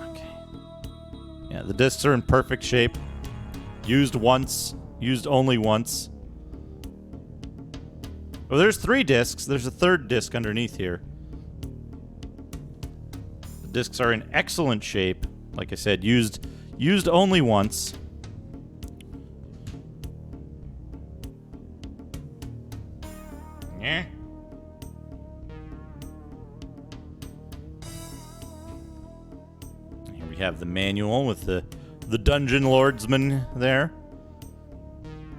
A: Okay. Yeah, the discs are in perfect shape. Used once. Used only once. Oh, there's 3 discs. There's a 3rd disc underneath here. The discs are in excellent shape. Like I said, used only once. Yeah. Here we have the manual with the Dungeon Lordsman there.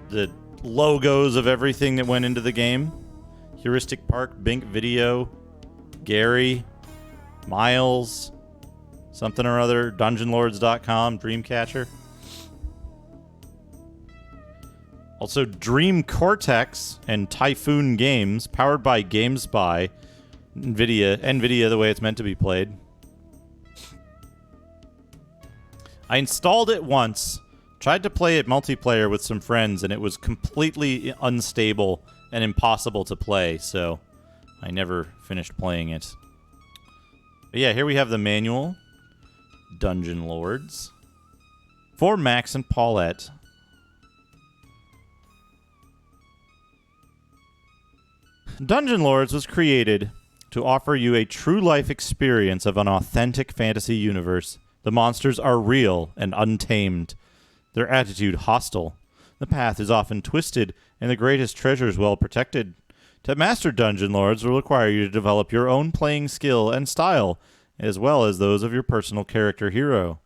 A: The logos of everything that went into the game. Heuristic Park, Bink Video, Gary, Miles, something or other, DungeonLords.com, Dreamcatcher. Also, Dream Cortex and Typhoon Games, powered by GameSpy. NVIDIA the way it's meant to be played. I installed it once, tried to play it multiplayer with some friends, and it was completely unstable and impossible to play, so I never finished playing it. But yeah, here we have the manual. Dungeon Lords. For Max and Paulette. Dungeon Lords was created to offer you a true life experience of an authentic fantasy universe. The monsters are real and untamed. Their attitude hostile. The path is often twisted, and the greatest treasures well protected. To master Dungeon Lords will require you to develop your own playing skill and style, as well as those of your personal character hero.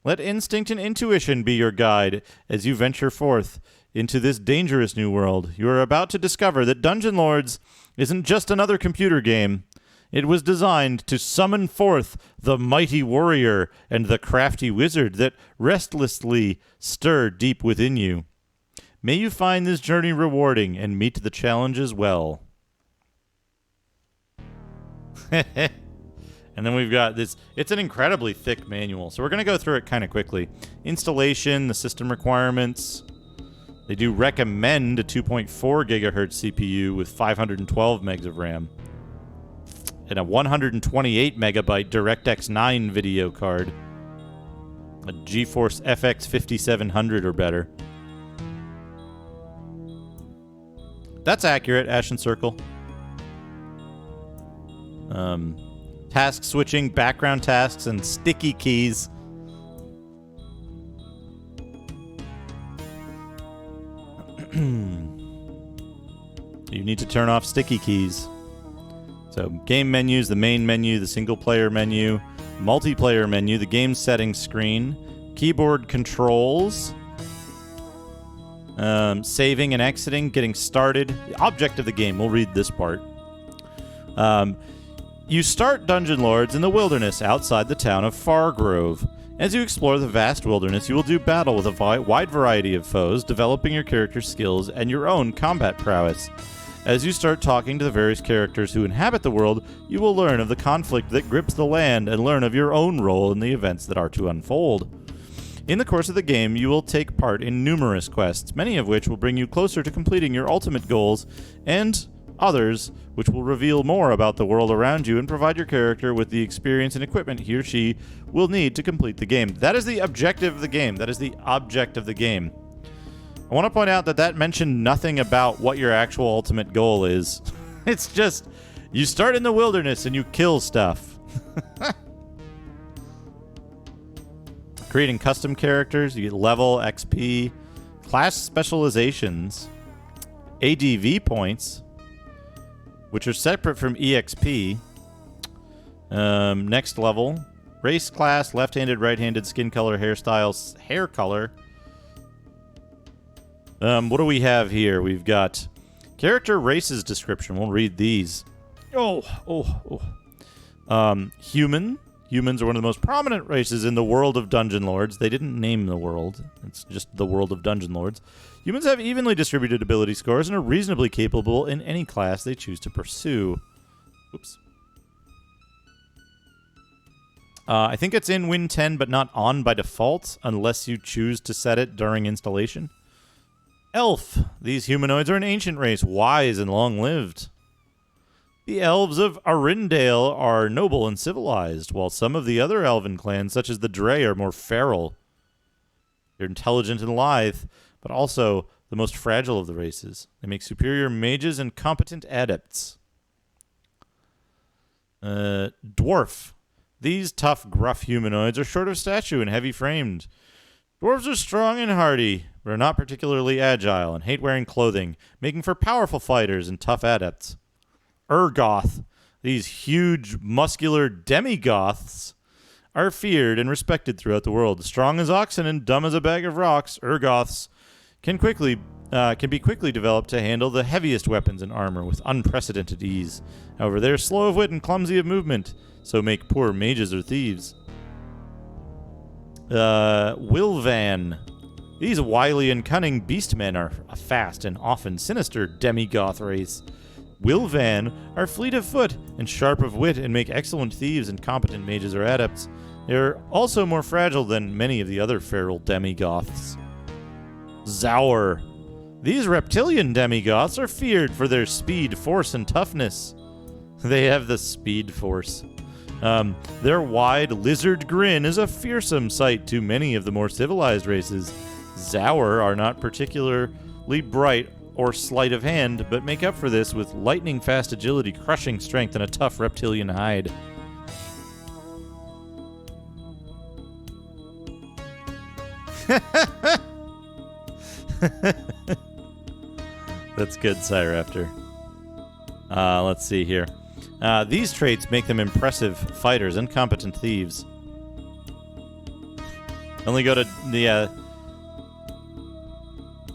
A: Let instinct and intuition be your guide as you venture forth into this dangerous new world. You are about to discover that Dungeon Lords isn't just another computer game. It was designed to summon forth the mighty warrior and the crafty wizard that restlessly stir deep within you. May you find this journey rewarding and meet the challenges well. And then we've got this. It's an incredibly thick manual, so we're going to go through it kind of quickly. Installation, the system requirements. They do recommend a 2.4 gigahertz CPU with 512 megs of RAM. And a 128 megabyte DirectX 9 video card. A GeForce FX 5700 or better. That's accurate, Ashen Circle. Task switching, background tasks, and sticky keys. You need to turn off sticky keys. So, game menus, the main menu, the single player menu, multiplayer menu, the game settings screen, keyboard controls, saving and exiting, getting started, the object of the game. We'll read this part. You start Dungeon Lords in the wilderness outside the town of Fargrove. As you explore the vast wilderness, you will do battle with a wide variety of foes, developing your character's skills and your own combat prowess. As you start talking to the various characters who inhabit the world, you will learn of the conflict that grips the land and learn of your own role in the events that are to unfold. In the course of the game, you will take part in numerous quests, many of which will bring you closer to completing your ultimate goals, and others which will reveal more about the world around you and provide your character with the experience and equipment he or she will need to complete the game. That is the objective of the game. That is the object of the game. I want to point out that that mentioned nothing about what your actual ultimate goal is. It's just, you start in the wilderness and you kill stuff. Creating custom characters, you get level, XP, class specializations, ADV points, which are separate from EXP. Next level, race, class, left-handed, right-handed, skin color, hairstyles, hair color. What do we have here? We've got character races description. We'll read these. Human. Humans are one of the most prominent races in the world of Dungeon Lords. They didn't name the world. It's just the world of Dungeon Lords. Humans have evenly distributed ability scores and are reasonably capable in any class they choose to pursue. Oops. I think it's in Win 10, but not on by default, unless you choose to set it during installation. Elf. These humanoids are an ancient race, wise and long-lived. The elves of Arindale are noble and civilized, while some of the other elven clans, such as the Drey, are more feral. They're intelligent and lithe, but also the most fragile of the races. They make superior mages and competent adepts. Dwarf. These tough, gruff humanoids are short of stature and heavy-framed. Dwarves are strong and hardy, but are not particularly agile and hate wearing clothing, making for powerful fighters and tough adepts. Urgoth. These huge, muscular demigoths are feared and respected throughout the world. Strong as oxen and dumb as a bag of rocks, Urgoths can be quickly developed to handle the heaviest weapons and armor with unprecedented ease. However, they are slow of wit and clumsy of movement, so make poor mages or thieves. Wilvan. These wily and cunning beastmen are a fast and often sinister demigoth race. Wilvan are fleet of foot and sharp of wit and make excellent thieves and competent mages or adepts. They are also more fragile than many of the other feral demigoths. Zaur. These reptilian demigoths are feared for their speed, force, and toughness. They have the speed force. Their wide lizard grin is a fearsome sight to many of the more civilized races. Zaur are not particularly bright or sleight of hand, but make up for this with lightning-fast agility, crushing strength, and a tough reptilian hide. That's good, Cyraptor. Let's see here. These traits make them impressive fighters and competent thieves. Only go to the...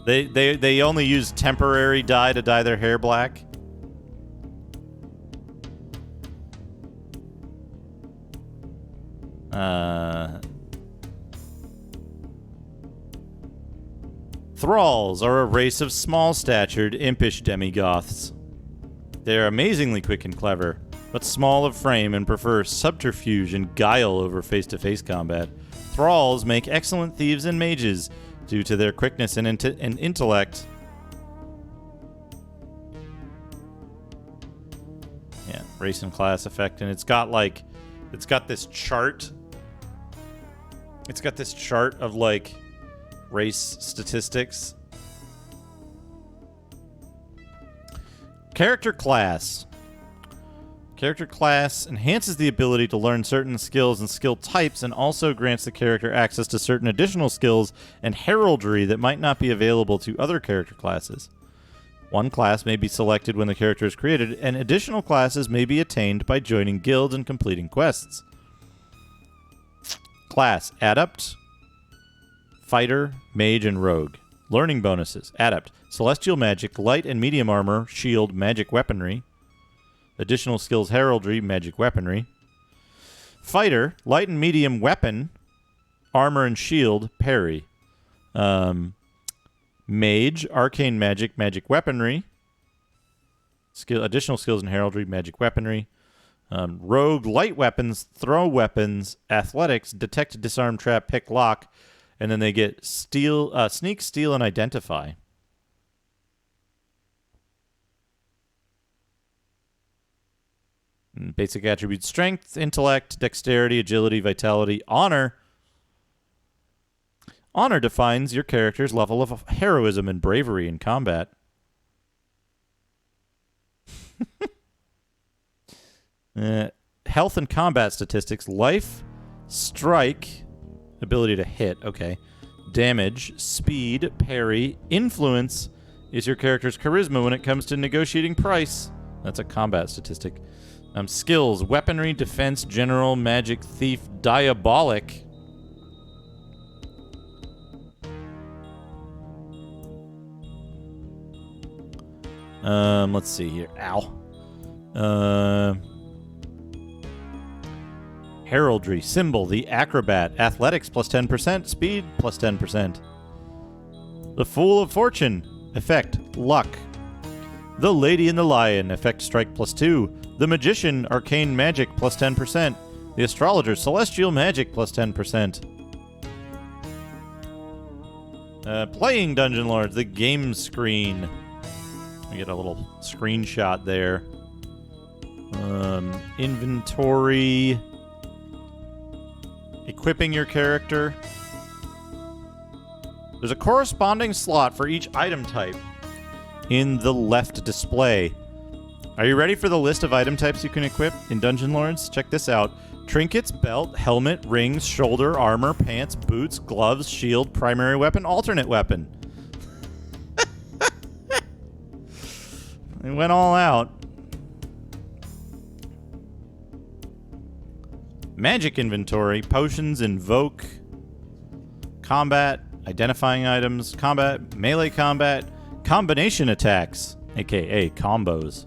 A: They only use temporary dye to dye their hair black. Thralls are a race of small-statured, impish demigoths. They are amazingly quick and clever, but small of frame and prefer subterfuge and guile over face-to-face combat. Thralls make excellent thieves and mages due to their quickness and intellect. Yeah, race and class effect, and it's got this chart. It's got this chart of like race statistics. Character class. Character class enhances the ability to learn certain skills and skill types, and also grants the character access to certain additional skills and heraldry that might not be available to other character classes. One class may be selected when the character is created, and additional classes may be attained by joining guilds and completing quests. Class: Adept, Fighter, Mage, and Rogue. Learning bonuses: Adept, Celestial Magic, Light and Medium Armor, Shield, Magic Weaponry. Additional skills: Heraldry, Magic Weaponry. Fighter, Light and Medium Weapon, Armor and Shield, Parry. Mage, Arcane Magic, Magic Weaponry. Additional skills in Heraldry, Magic Weaponry. Rogue, Light Weapons, Throw Weapons, Athletics, Detect, Disarm, Trap, Pick, Lock. And then they get Sneak, Steal, and Identify. Basic attributes: Strength, Intellect, Dexterity, Agility, Vitality, Honor. Honor defines your character's level of heroism and bravery in combat. Health and combat statistics: Life, Strike, ability to hit, okay. Damage, Speed, Parry, Influence is your character's charisma when it comes to negotiating price. That's a combat statistic. Skills: Weaponry, Defense, General, Magic, Thief, Diabolic. Let's see here. Ow. Heraldry: Symbol, the Acrobat, Athletics plus 10%, Speed plus 10%. The Fool of Fortune, effect, Luck. The Lady and the Lion, effect, Strike plus 2. The Magician, Arcane Magic plus 10%. The Astrologer, Celestial Magic plus 10%. Playing Dungeon Lords, the game screen. We get a little screenshot there. Inventory. Equipping your character. There's a corresponding slot for each item type in the left display. Are you ready for the list of item types you can equip in Dungeon Lords? Check this out. Trinkets, belt, helmet, rings, shoulder, armor, pants, boots, gloves, shield, primary weapon, alternate weapon. They went all out. Magic inventory: Potions, Invoke, Combat, Identifying items, Combat, Melee combat, Combination attacks, aka combos.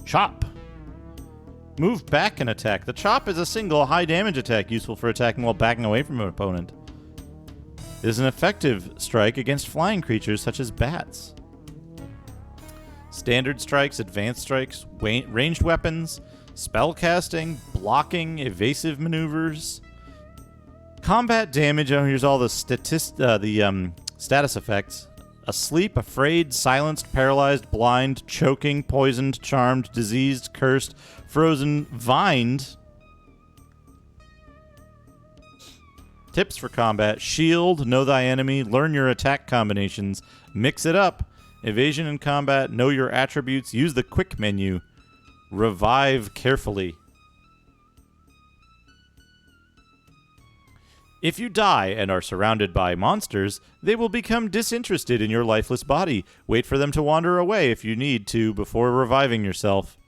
A: Chop. Move back and attack. The chop is a single high damage attack useful for attacking while backing away from an opponent. It is an effective strike against flying creatures such as bats. Standard strikes, advanced strikes, ranged weapons, spellcasting, blocking, evasive maneuvers. Combat damage. Oh, here's all the status effects. asleep, afraid, silenced, paralyzed, blind, choking, poisoned, charmed, diseased, cursed, frozen, vined. Tips for combat: shield, know thy enemy, learn your attack combinations, mix it up. Evasion in combat, know your attributes, use the quick menu. Revive carefully. If you die and are surrounded by monsters, they will become disinterested in your lifeless body. Wait for them to wander away if you need to before reviving yourself.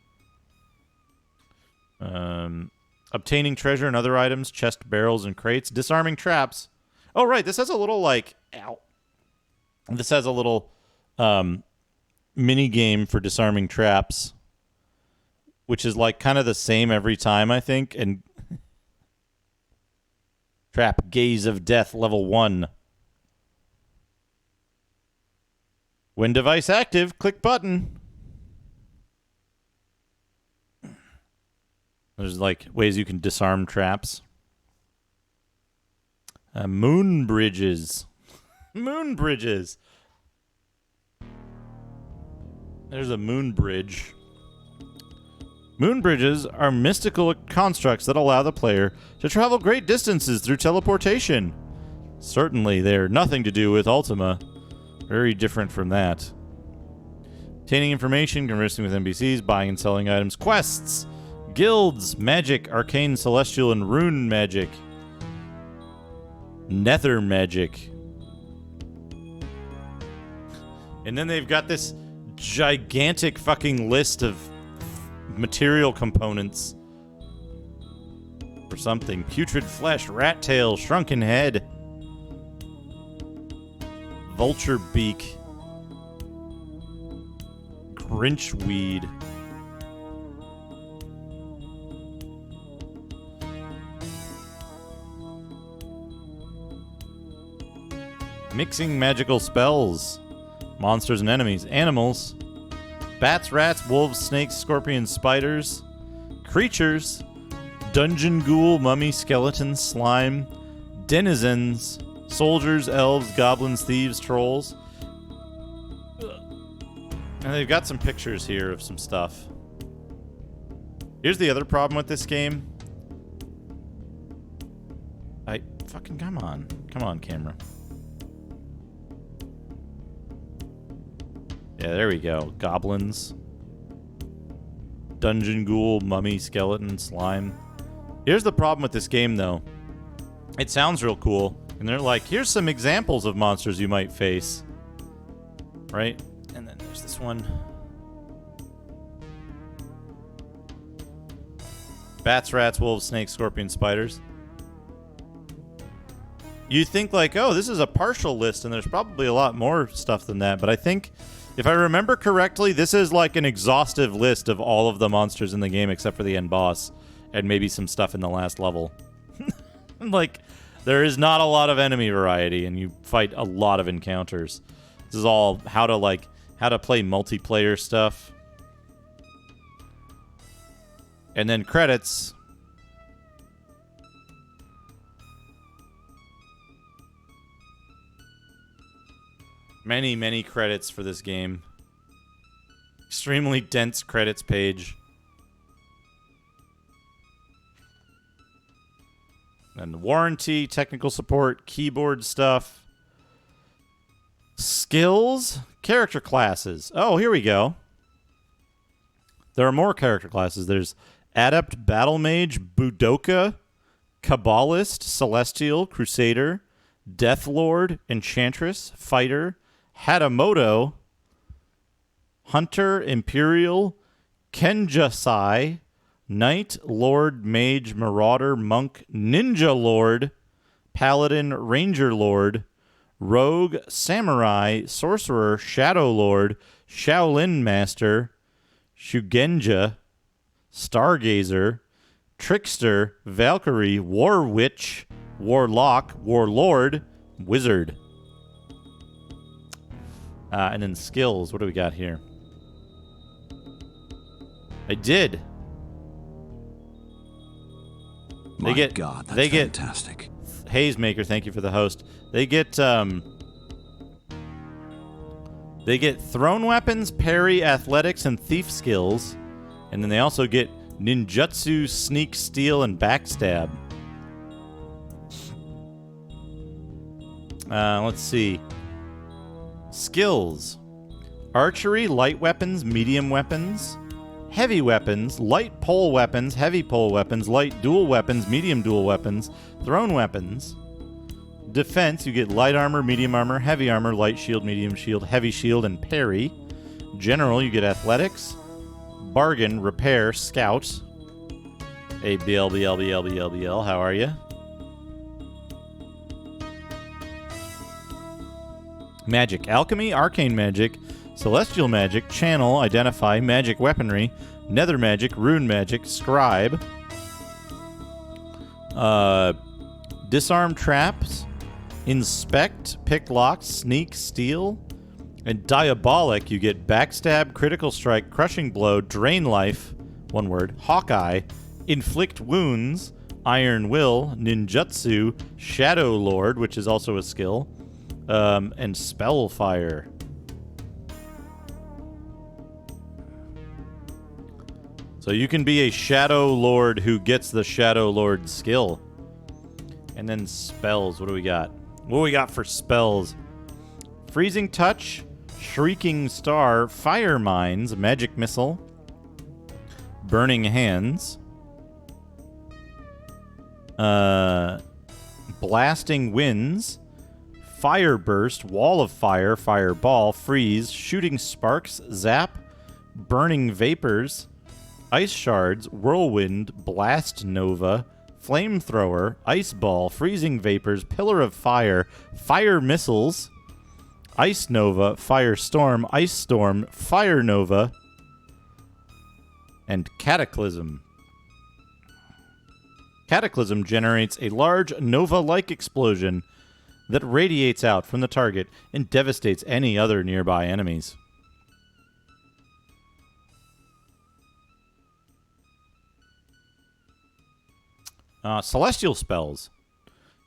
A: Obtaining treasure and other items, chest, barrels, and crates. Disarming traps. Oh, right. This has a little, like... Ow. This has a little mini game for disarming traps, which is, like, kind of the same every time, I think, and... Trap, Gaze of Death, level 1. When device active, click button. There's, like, ways you can disarm traps. Moon bridges. Moon bridges. There's a moon bridge. Moon bridges are mystical constructs that allow the player to travel great distances through teleportation. Certainly, they're nothing to do with Ultima. Very different from that. Obtaining information, conversing with NPCs, buying and selling items, quests, guilds, magic, arcane, celestial, and rune magic. Nether magic. And then they've got this gigantic fucking list of material components for something. Putrid flesh, rat tail, shrunken head, vulture beak, Grinch weed. Mixing magical spells, monsters and enemies, animals. Bats, rats, wolves, snakes, scorpions, spiders. Creatures. Dungeon ghoul, mummy, skeleton, slime. Denizens. Soldiers, elves, goblins, thieves, trolls. And they've got some pictures here of some stuff. Here's the other problem with this game. Fucking come on. Come on, camera. Yeah, there we go. Goblins. Dungeon ghoul, mummy, skeleton, slime. Here's the problem with this game, though. It sounds real cool. And they're like, here's some examples of monsters you might face. Right? And then there's this one. Bats, rats, wolves, snakes, scorpions, spiders. You think like, oh, this is a partial list, and there's probably a lot more stuff than that. But I think... if I remember correctly, this is like an exhaustive list of all of the monsters in the game except for the end boss and maybe some stuff in the last level. Like, there is not a lot of enemy variety, and you fight a lot of encounters. This is all how to play multiplayer stuff. And then credits. Many, many credits for this game. Extremely dense credits page. And warranty, technical support, keyboard stuff. Skills, character classes. Oh, here we go. There are more character classes. There's Adept, Battle Mage, Budoka, Kabbalist, Celestial, Crusader, Death Lord, Enchantress, Fighter, Hatamoto, Hunter, Imperial, Kenjasai, Knight, Lord, Mage, Marauder, Monk, Ninja Lord, Paladin, Ranger Lord, Rogue, Samurai, Sorcerer, Shadow Lord, Shaolin Master, Shugenja, Stargazer, Trickster, Valkyrie, War Witch, Warlock, Warlord, Wizard. And then skills. What do we got here?
C: My God, that's fantastic.
A: Hazemaker, thank you for the host. They get They get thrown weapons, parry, athletics, and thief skills. And then they also get ninjutsu, sneak, steal, and backstab. Let's see. Skills. Archery, light weapons, medium weapons, heavy weapons, light pole weapons, heavy pole weapons, light dual weapons, medium dual weapons, thrown weapons. Defense, you get light armor, medium armor, heavy armor, light shield, medium shield, heavy shield, and parry. General, you get athletics. Bargain, repair, scout. ABL, how are you? Magic, alchemy, arcane magic, celestial magic, channel, identify, magic weaponry, nether magic, rune magic, scribe. Disarm traps, inspect, pick locks, sneak, steal. And diabolic, you get backstab, critical strike, crushing blow, drain life, one word, Hawkeye, inflict wounds, iron will, ninjutsu, shadow lord, which is also a skill, and spell fire. So you can be a shadow lord who gets the shadow lord skill. And then spells, what do we got? What do we got for spells? Freezing touch, shrieking star, fire mines, magic missile, burning hands, blasting winds, fire burst, wall of fire, fireball, freeze, shooting sparks, zap, burning vapors, ice shards, whirlwind, blast nova, flamethrower, ice ball, freezing vapors, pillar of fire, fire missiles, ice nova, firestorm, ice storm, fire nova, and cataclysm. Cataclysm generates a large nova-like explosion that radiates out from the target and devastates any other nearby enemies. Celestial spells.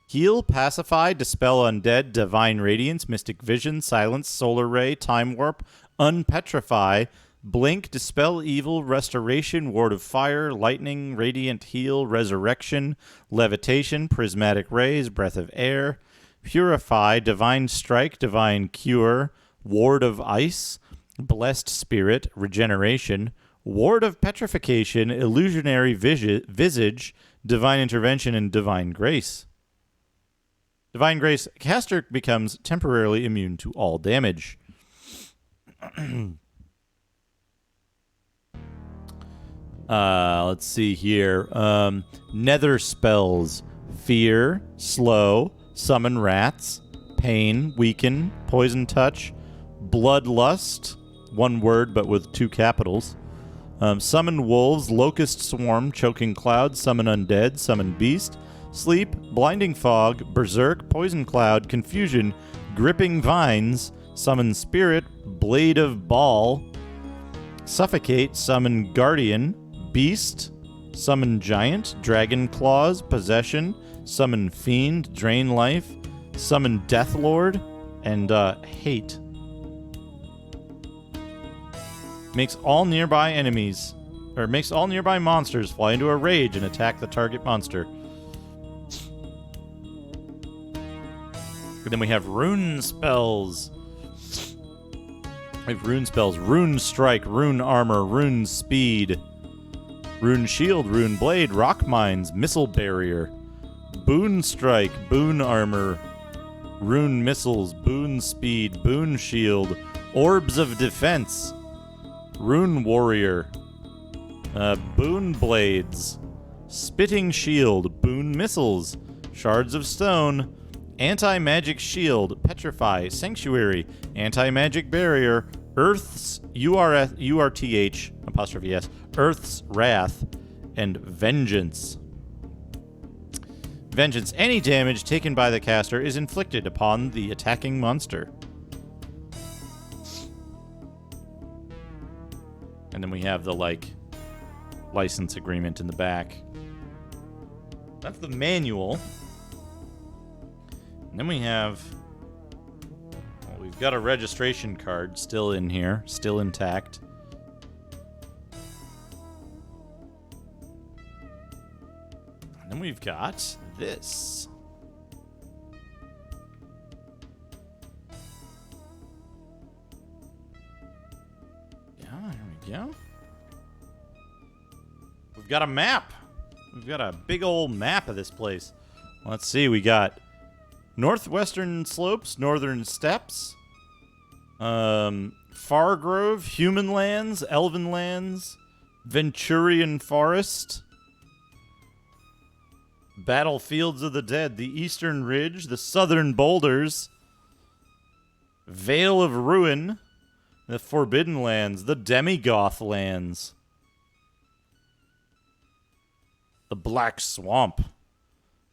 A: Heal, pacify, dispel undead, divine radiance, mystic vision, silence, solar ray, time warp, unpetrify, blink, dispel evil, restoration, ward of fire, lightning, radiant heal, resurrection, levitation, prismatic rays, breath of air, purify, divine strike, divine cure, ward of ice, blessed spirit, regeneration, ward of petrification, illusionary visage, divine intervention, and divine grace. Divine grace, caster becomes temporarily immune to all damage. Let's see here. Nether spells. Fear, slow, summon rats, pain, weaken, poison touch, bloodlust, one word but with two capitals. Summon wolves, locust swarm, choking cloud, summon undead, summon beast, sleep, blinding fog, berserk, poison cloud, confusion, gripping vines, summon spirit, blade of ball, suffocate, summon guardian, beast, summon giant, dragon claws, possession, summon fiend, drain life, summon death lord, and hate. Makes all nearby monsters fly into a rage and attack the target monster. And then we have rune spells. We have rune spells. Rune strike, rune armor, rune speed, rune shield, rune blade, rock mines, missile barrier, boon strike, boon armor, rune missiles, boon speed, boon shield, orbs of defense, rune warrior, boon blades, spitting shield, boon missiles, shards of stone, anti-magic shield, petrify, sanctuary, anti-magic barrier, earth's URTH apostrophe S, earth's wrath, and vengeance. Vengeance. Any damage taken by the caster is inflicted upon the attacking monster. And then we have the, license agreement in the back. That's the manual. And then we have what we've got a registration card still in here, still intact. And then we've got this. Yeah, there we go. We've got a map. We've got a big old map of this place. Let's see, we got northwestern slopes, northern steppes, Fargrove, human lands, elven lands, Venturian forest, battlefields of the dead, the eastern ridge, the southern boulders, Vale of Ruin, the forbidden lands, the Demigoth lands, the Black Swamp.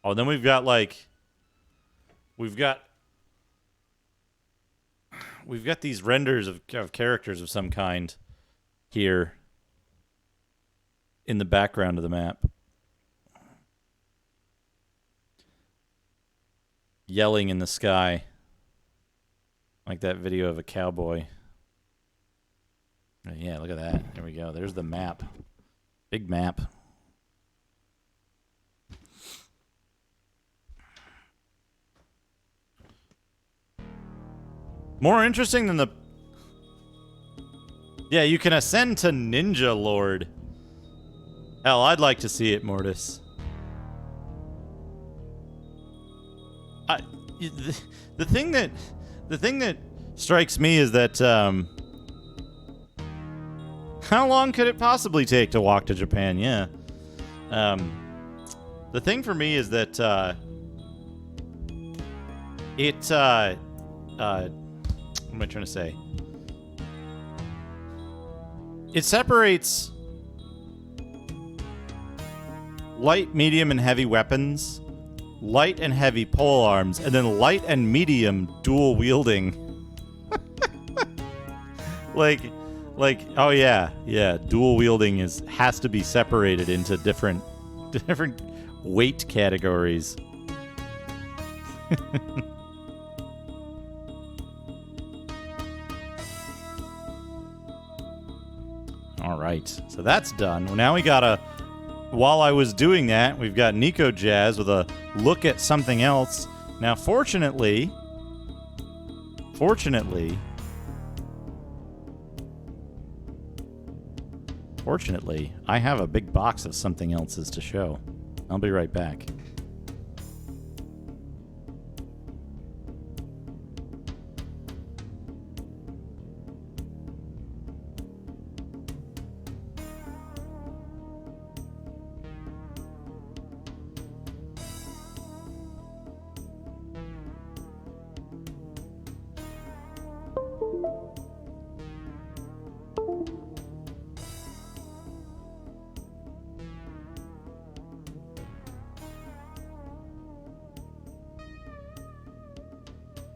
A: Oh, then we've got like, we've got these renders of characters of some kind here in the background of the map. Yelling in the sky. Like that video of a cowboy. Yeah, look at that. There we go. There's the map. Big map. More interesting than the... Yeah, you can ascend to Ninja Lord. Hell, I'd like to see it, Mortis. The thing that strikes me is that how long could it possibly take to walk to Japan? Yeah. The thing for me is that what am I trying to say? It separates light, medium, and heavy weapons, light and heavy pole arms, and then light and medium dual wielding. like, oh yeah, dual wielding has to be separated into different weight categories. All right, so that's done. Well, now we gotta. While I was doing that, we've got Nico Jazz with a look at something else. Now, fortunately, I have a big box of something else's to show. I'll be right back.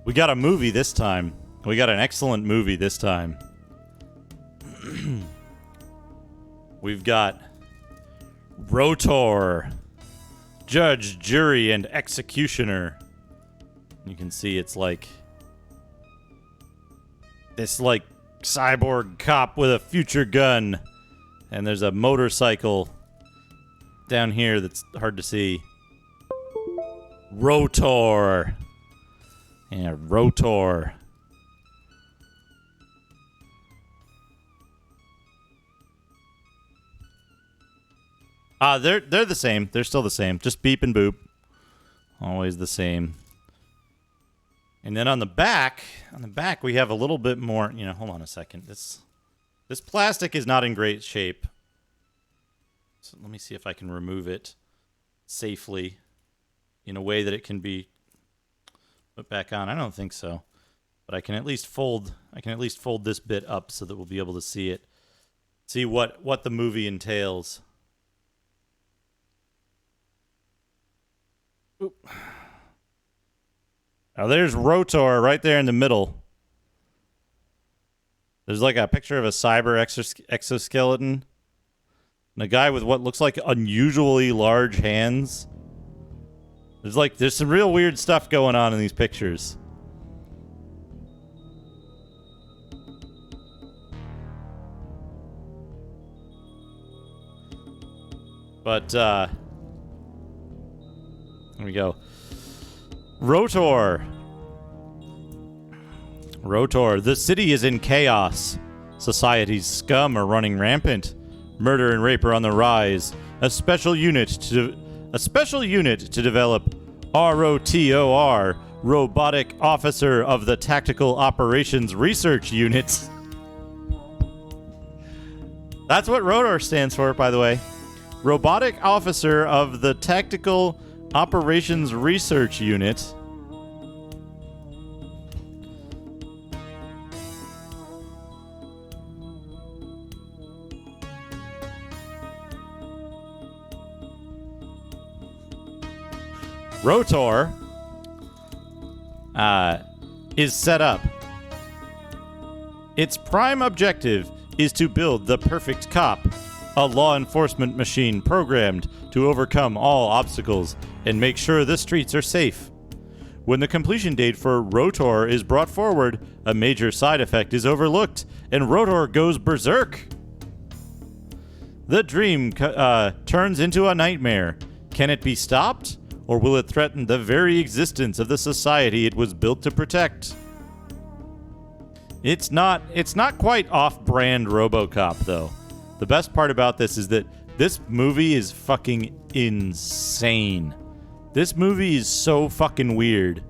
A: We got a movie this time. We got an excellent movie this time. We've got Rotor, Judge, Jury, and Executioner. You can see it's like this like cyborg cop with a future gun. And there's a motorcycle down here that's hard to see. Rotor. Yeah, Rotor. They're the same. They're still the same. Just beep and boop. Always the same. And then on the back we have a little bit more, hold on a second. This plastic is not in great shape. So let me see if I can remove it safely in a way that it can be put back on. I don't think so. But I can at least fold this bit up so that we'll be able to see it. See what the movie entails. Oop. Now there's Rotor right there in the middle. There's like a picture of a cyber exoskeleton. And a guy with what looks like unusually large hands. There's some real weird stuff going on in these pictures. But, here we go. Rotor. The city is in chaos. Society's scum are running rampant. Murder and rape are on the rise. A special unit to develop ROTOR, Robotic Officer of the Tactical Operations Research Unit. That's what ROTOR stands for, by the way. Robotic Officer of the Tactical Operations Research Unit. Rotor is set up. Its prime objective is to build the perfect cop, a law enforcement machine programmed to overcome all obstacles and make sure the streets are safe. When the completion date for Rotor is brought forward, a major side effect is overlooked, and Rotor goes berserk. The dream turns into a nightmare. Can it be stopped? Or will it threaten the very existence of the society it was built to protect? It's not quite off-brand RoboCop, though. The best part about this is that this movie is fucking insane. This movie is so fucking weird.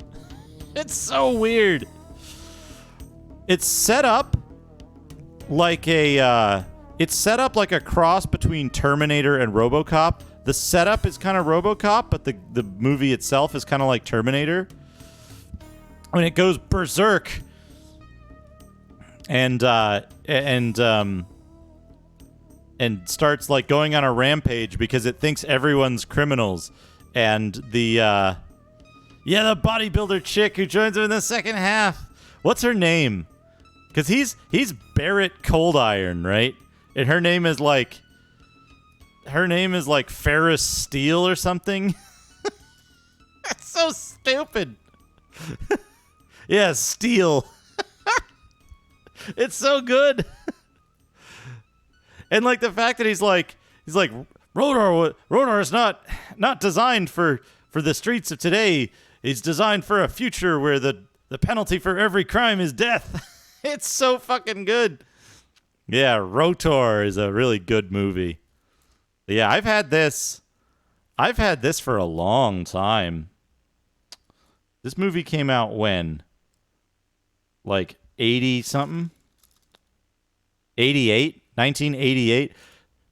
A: It's so weird. It's set up like a cross between Terminator and RoboCop. The setup is kind of RoboCop, but the movie itself is kind of like Terminator. I mean, it goes berserk and starts like going on a rampage because it thinks everyone's criminals. And the bodybuilder chick who joins him in the second half. What's her name? Because he's Barrett Cold Iron, right? And her name is like Ferris Steel or something. That's so stupid. Yeah, Steel. It's so good. And like the fact that he's like Rotor is not designed for the streets of today. It's designed for a future where the penalty for every crime is death. It's so fucking good. Yeah, Rotor is a really good movie. Yeah, I've had this for a long time. This movie came out when? Like 80 something? 88? 1988?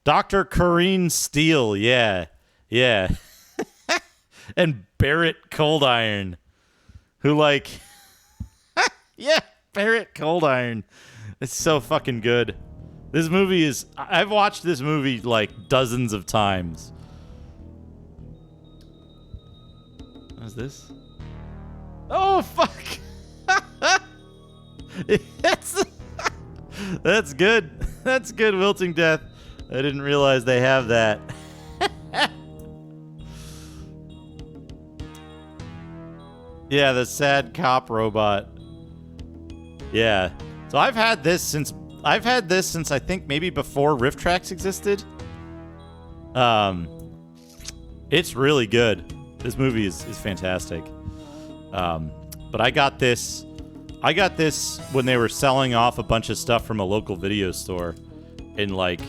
A: Dr. Corrine Steele, yeah. And Barrett Cold Iron, who like... yeah, Barrett Cold Iron. It's so fucking good. This movie is... I've watched this movie like dozens of times. What is this? Oh, fuck! That's good. That's good, Wilting Death. I didn't realize they have that. Yeah, the sad cop robot. Yeah. So I've had this since I think maybe before Rift Tracks existed. It's really good. This movie is fantastic. But I got this when they were selling off a bunch of stuff from a local video store in like,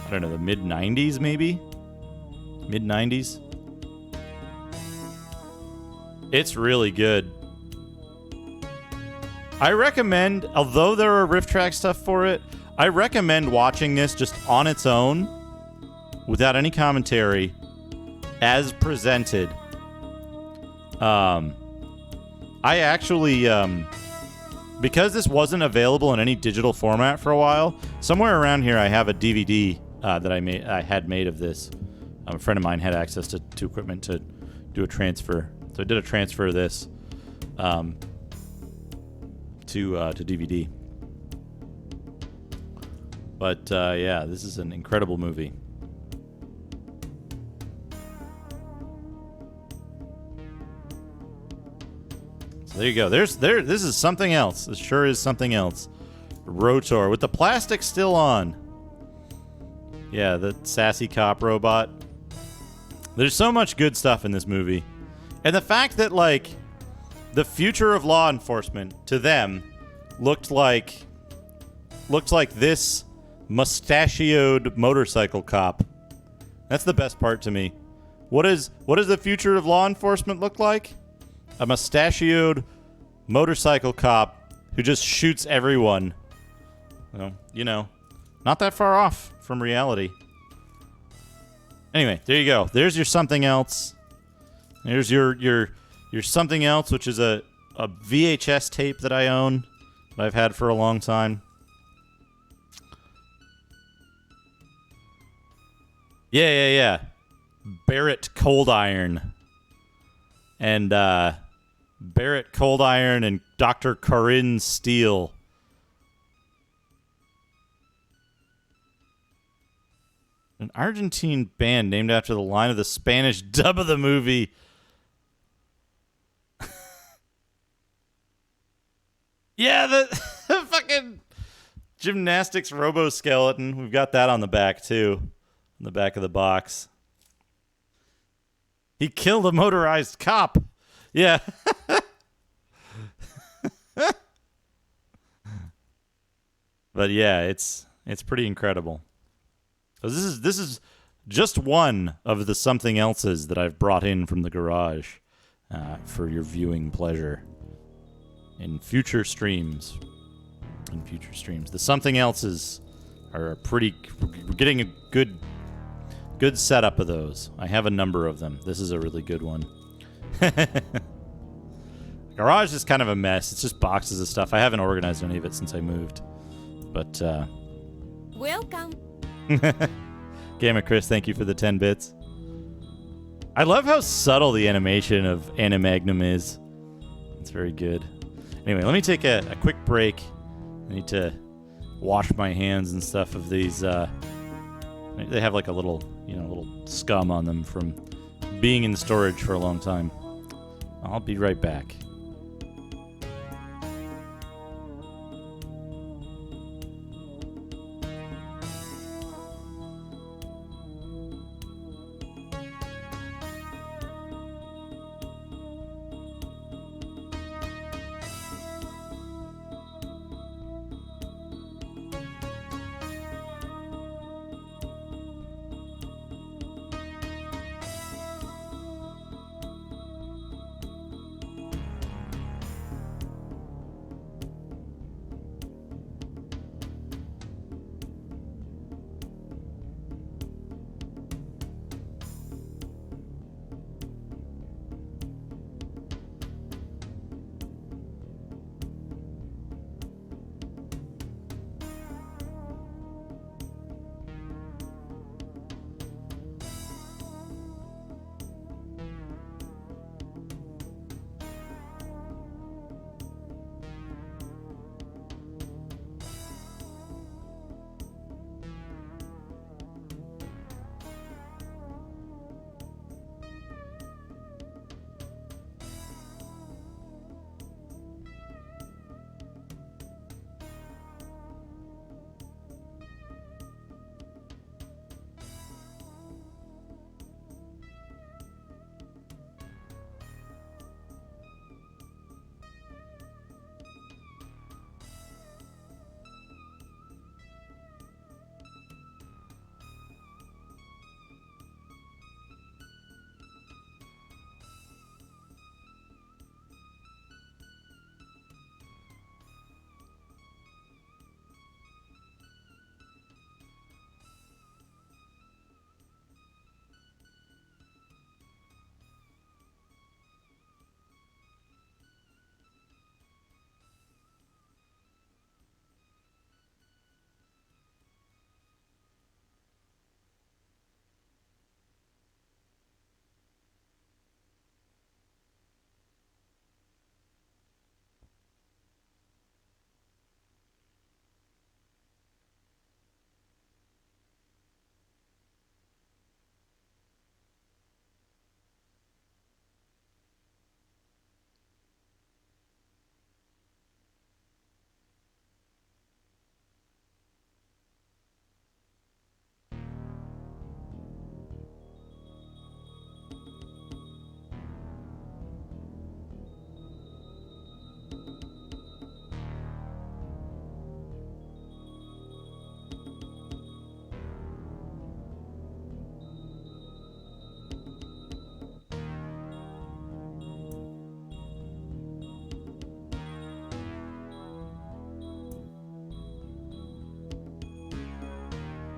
A: I don't know, the mid-90s maybe? Mid-90s? It's really good. I recommend, although there are Rift Track stuff for it, I recommend watching this just on its own, without any commentary, as presented. I actually, because this wasn't available in any digital format for a while, somewhere around here I have a DVD that I had made of this. A friend of mine had access to equipment to do a transfer, so I did a transfer of this to DVD. But yeah, this is an incredible movie. So there you go. This is something else. This sure is something else. Rotor with the plastic still on. Yeah, the sassy cop robot. There's so much good stuff in this movie. And the fact that, like, the future of law enforcement to them looked like this mustachioed motorcycle cop. That's the best part to me. What does the future of law enforcement look like? A mustachioed motorcycle cop who just shoots everyone. Well, you know, not that far off from reality. Anyway, there you go. There's your something else. There's your something else, which is a VHS tape that I own, that I've had for a long time. Yeah. Barrett Cold Iron. And Barrett Cold Iron and Dr. Corinne Steele. An Argentine band named after the line of the Spanish dub of the movie. Yeah, the fucking gymnastics robo-skeleton. We've got that on the back, too. On the back of the box. He killed a motorized cop. Yeah. But yeah, it's pretty incredible. So this is just one of the something else's that I've brought in from the garage for your viewing pleasure in future streams. The something else's are we're getting a good setup of those. I have a number of them. This is a really good one. Garage is kind of a mess. It's just boxes of stuff. I haven't organized any of it since I moved. But
I: welcome.
A: Gamer Chris, thank you for the 10 bits. I love how subtle the animation of Animagnum is. It's very good. Anyway, let me take a quick break. I need to wash my hands and stuff of these. They have like a little scum on them from being in storage for a long time. I'll be right back.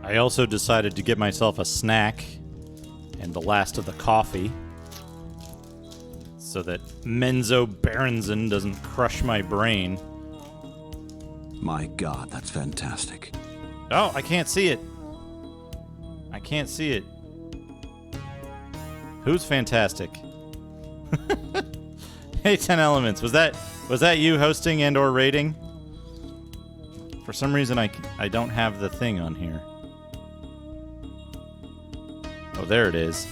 A: I also decided to get myself a snack and the last of the coffee so that Menzoberranzan doesn't crush my brain.
C: My God, that's fantastic.
A: Oh, I can't see it. I can't see it. Who's fantastic? Hey, 10 Elements. Was that you hosting and or rating? For some reason, I don't have the thing on here. Oh, there it is.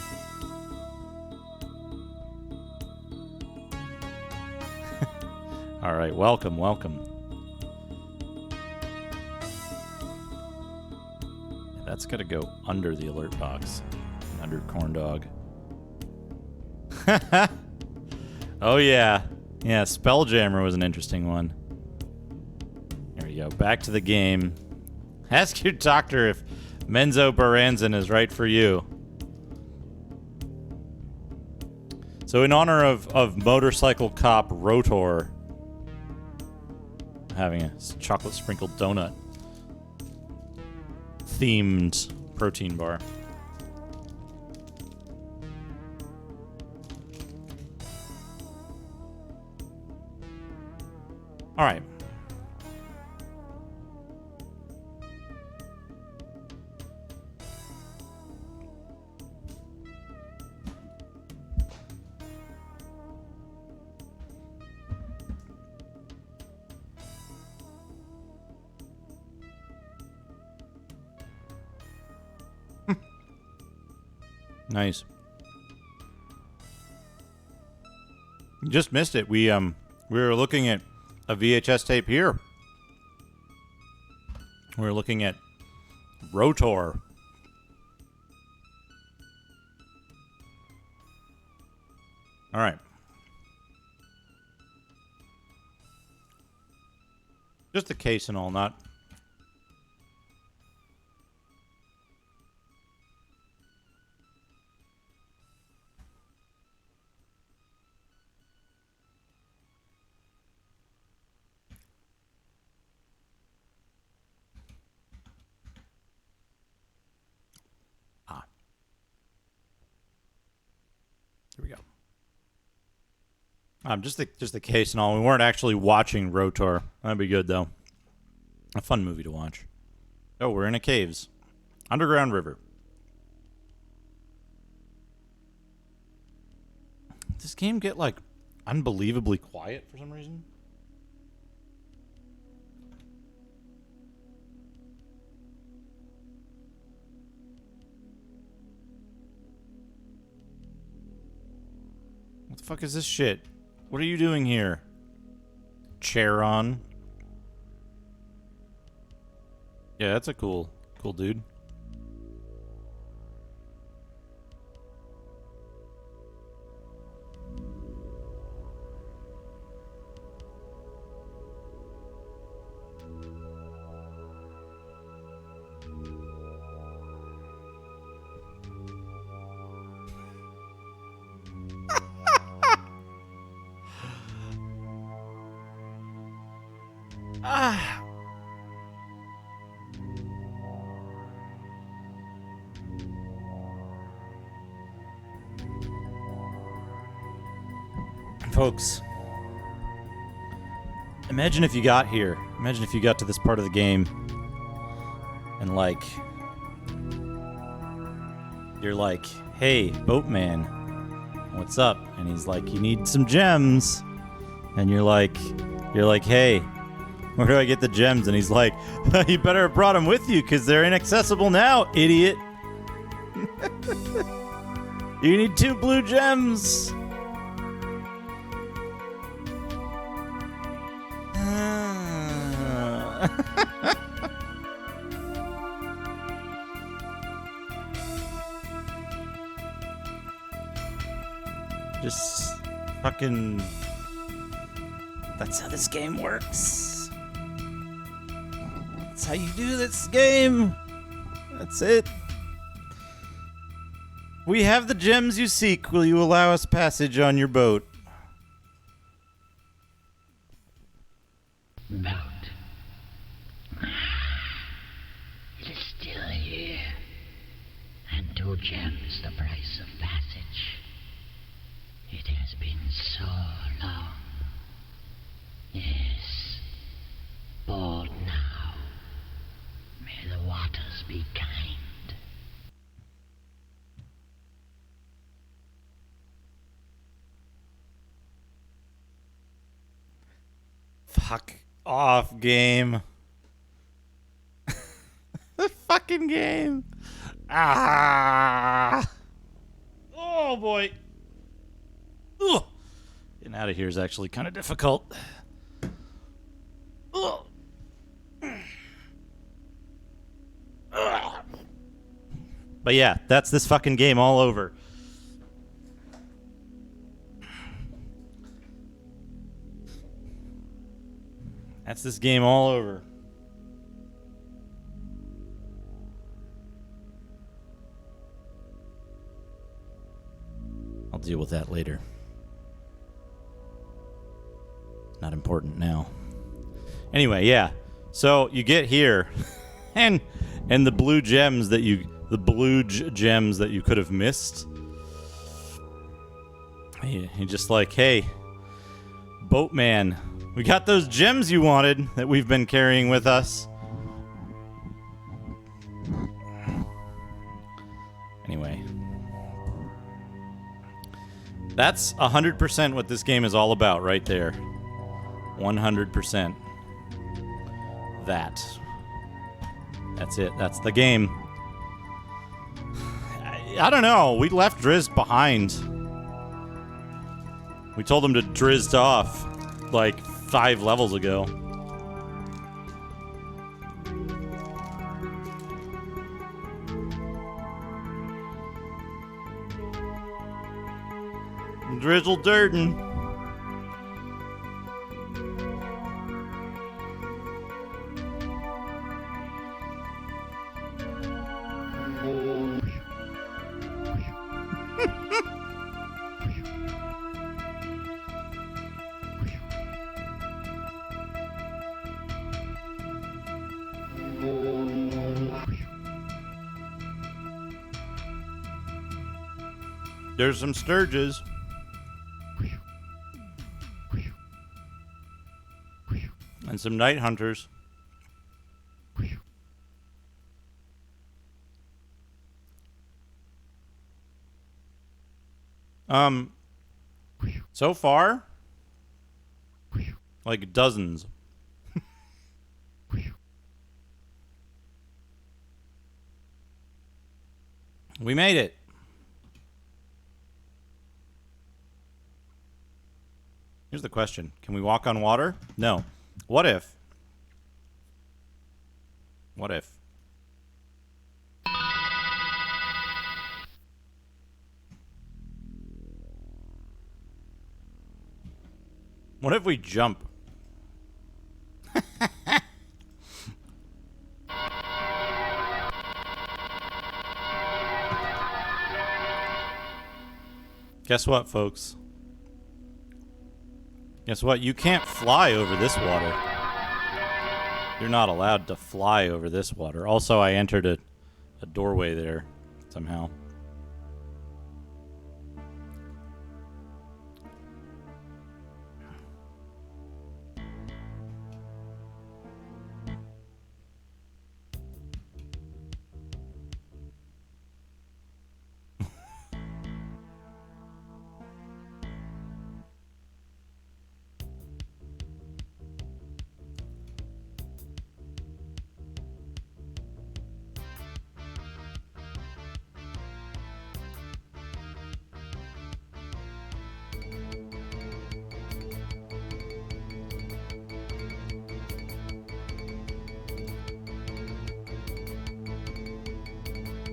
A: All right, welcome. That's got to go under the alert box, under corn dog. Oh yeah, Spelljammer was an interesting one. There we go. Back to the game. Ask your doctor if Menzoberranzan is right for you. So in honor of motorcycle cop Rotor having a chocolate sprinkled donut themed protein bar. All right. Nice. You just missed it. We were looking at a VHS tape here. We're looking at Rotor. All right. Just the case and all, not. Here we go. Just the case and all. We weren't actually watching Rotor. That'd be good though. A fun movie to watch. Oh, we're in a caves, underground river. Did this game get like unbelievably quiet for some reason? What the fuck is this shit? What are you doing here? Charon. Yeah, that's a cool dude. Folks, imagine if you got here. Imagine if you got to this part of the game and like you're like, "Hey, boatman, what's up?" And he's like, "You need some gems." And you're like, "Hey, where do I get the gems?" And he's like, "You better have brought them with you because they're inaccessible now, idiot." You need 2 blue gems. Just fucking... That's how this game works. That's how you do this game. That's it. We have the gems you seek. Will you allow us passage on your boat?
H: Boat. It is still here.
J: gems the price of passage. It has been so long. Yes. Board now. May the waters be kind.
A: Fuck off, game. The fucking game. Ah. Oh, boy. Ugh. Getting out of here is actually kind of difficult. Ugh. Ugh. But yeah, that's this fucking game all over. That's this game all over. I'll deal with that later. Not important now. Anyway, yeah. So you get here, and the blue gems that you gems that you could have missed. You're just like, hey, boatman, we got those gems you wanted that we've been carrying with us. Anyway. That's 100% what this game is all about right there. 100%. That's it. That's the game. I don't know. We left Drizzt behind. We told him to Drizzt off like 5 levels ago. Drizzle Durden. There's some sturges. And some night hunters. So far, like dozens. We made it. Here's the question. Can we walk on water? No. What if? What if? What if we jump? Guess what, folks? Guess what? You can't fly over this water. You're not allowed to fly over this water. Also, I entered a doorway there somehow.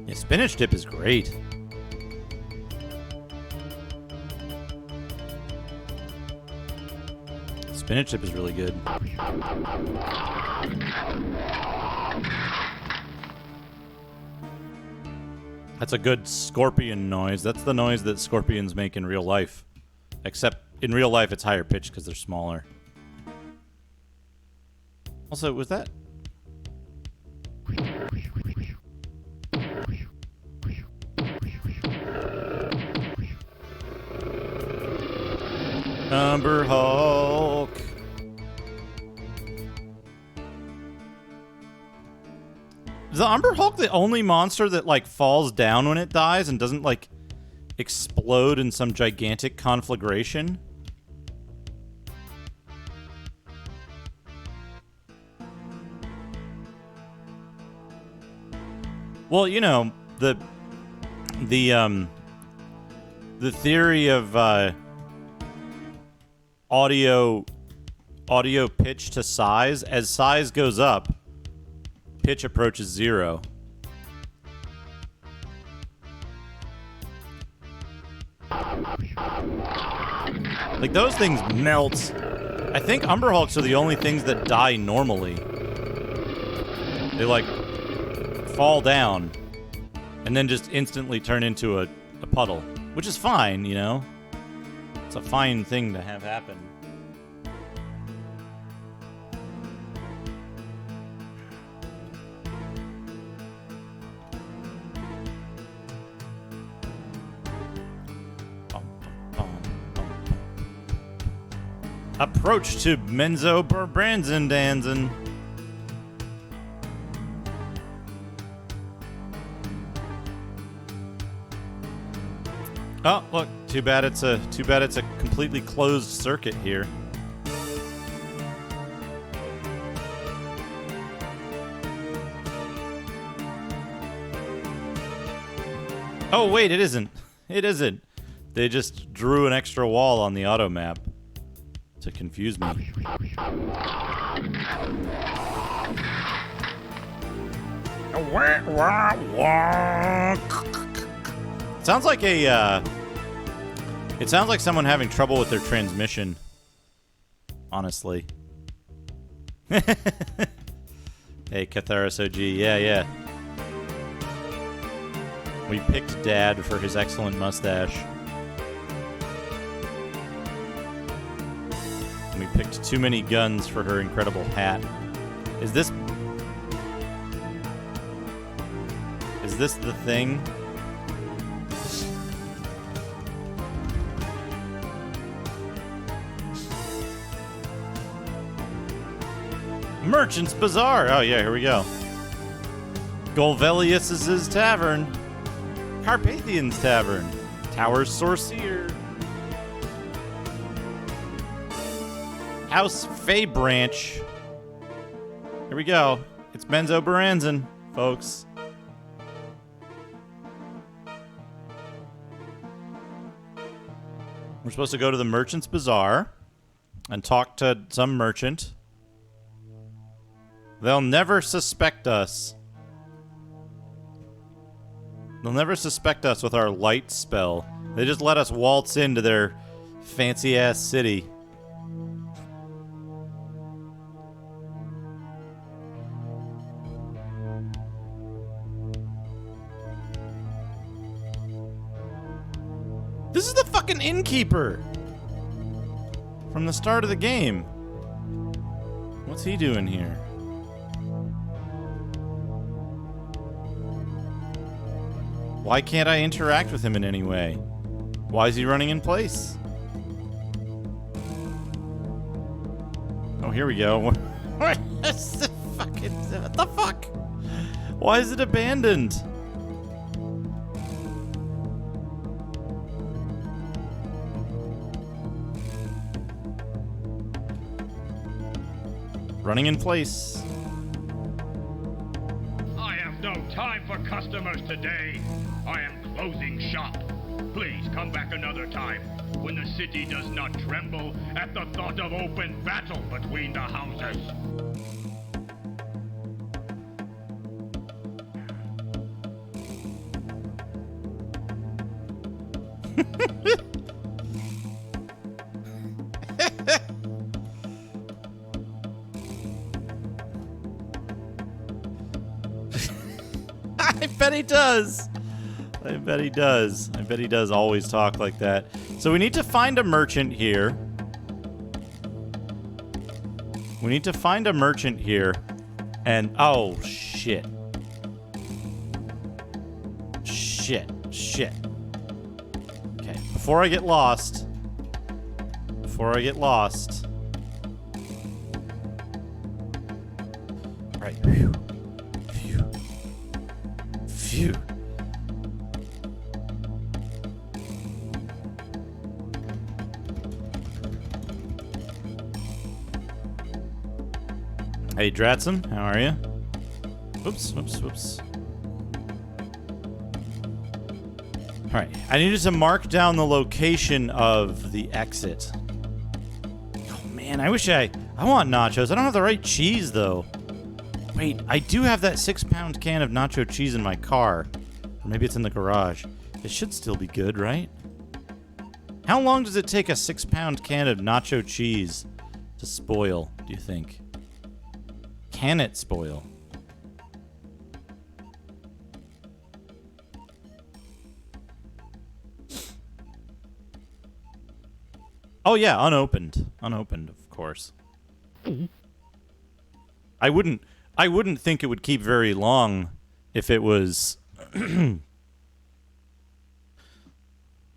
A: Yeah, spinach dip is great. Spinach dip is really good. That's a good scorpion noise. That's the noise that scorpions make in real life. Except in real life it's higher pitched because they're smaller. Also, was that... Umber Hulk. Is the Umber Hulk the only monster that, like, falls down when it dies and doesn't, like, explode in some gigantic conflagration? Well, you know, the theory of audio pitch to size, as size goes up, pitch approaches 0. Like, those things melt. I think Umber Hulks are the only things that die normally. They, like, fall down and then just instantly turn into a puddle, which is fine, you know? It's a fine thing to have happen. Approach to Menzoberranzan. Oh, look! Too bad it's a completely closed circuit here. Oh wait, it isn't. It isn't. They just drew an extra wall on the auto map to confuse me. Sounds like a, it sounds like someone having trouble with their transmission, honestly. Hey, Catharis OG, yeah. We picked Dad for his excellent mustache. And we picked too many guns for her incredible hat. Is this the thing? Merchant's Bazaar. Oh, yeah, here we go. Golvelius's Tavern. Carpathian's Tavern. Tower's Sorcier. House Fey Branch. Here we go. It's Menzoberranzan, folks. We're supposed to go to the Merchant's Bazaar and talk to some merchant. They'll never suspect us. They'll never suspect us with our light spell. They just let us waltz into their fancy-ass city. This is the fucking innkeeper from the start of the game. What's he doing here? Why can't I interact with him in any way? Why is he running in place? Oh, here we go. What is the fucking... What the fuck? Why is it abandoned? Running in place.
K: I have no time for customers today. I am closing shop. Please come back another time when the city does not tremble at the thought of open battle between the houses.
A: I bet he does. I bet he does. I bet he does always talk like that. So we need to find a merchant here. We need to find a merchant here. And, oh, shit. Shit. Okay, before I get lost. before I get lost. Right. Phew. Phew. Phew. Hey, Dratson, how are you? Whoops, whoops, whoops. Alright, I needed to mark down the location of the exit. Oh man, I want nachos. I don't have the right cheese, though. Wait, I do have that 6-pound can of nacho cheese in my car. Or maybe it's in the garage. It should still be good, right? How long does it take a 6-pound can of nacho cheese to spoil, do you think? Can it spoil? Oh yeah, unopened. Unopened, of course. I wouldn't think it would keep very long if it was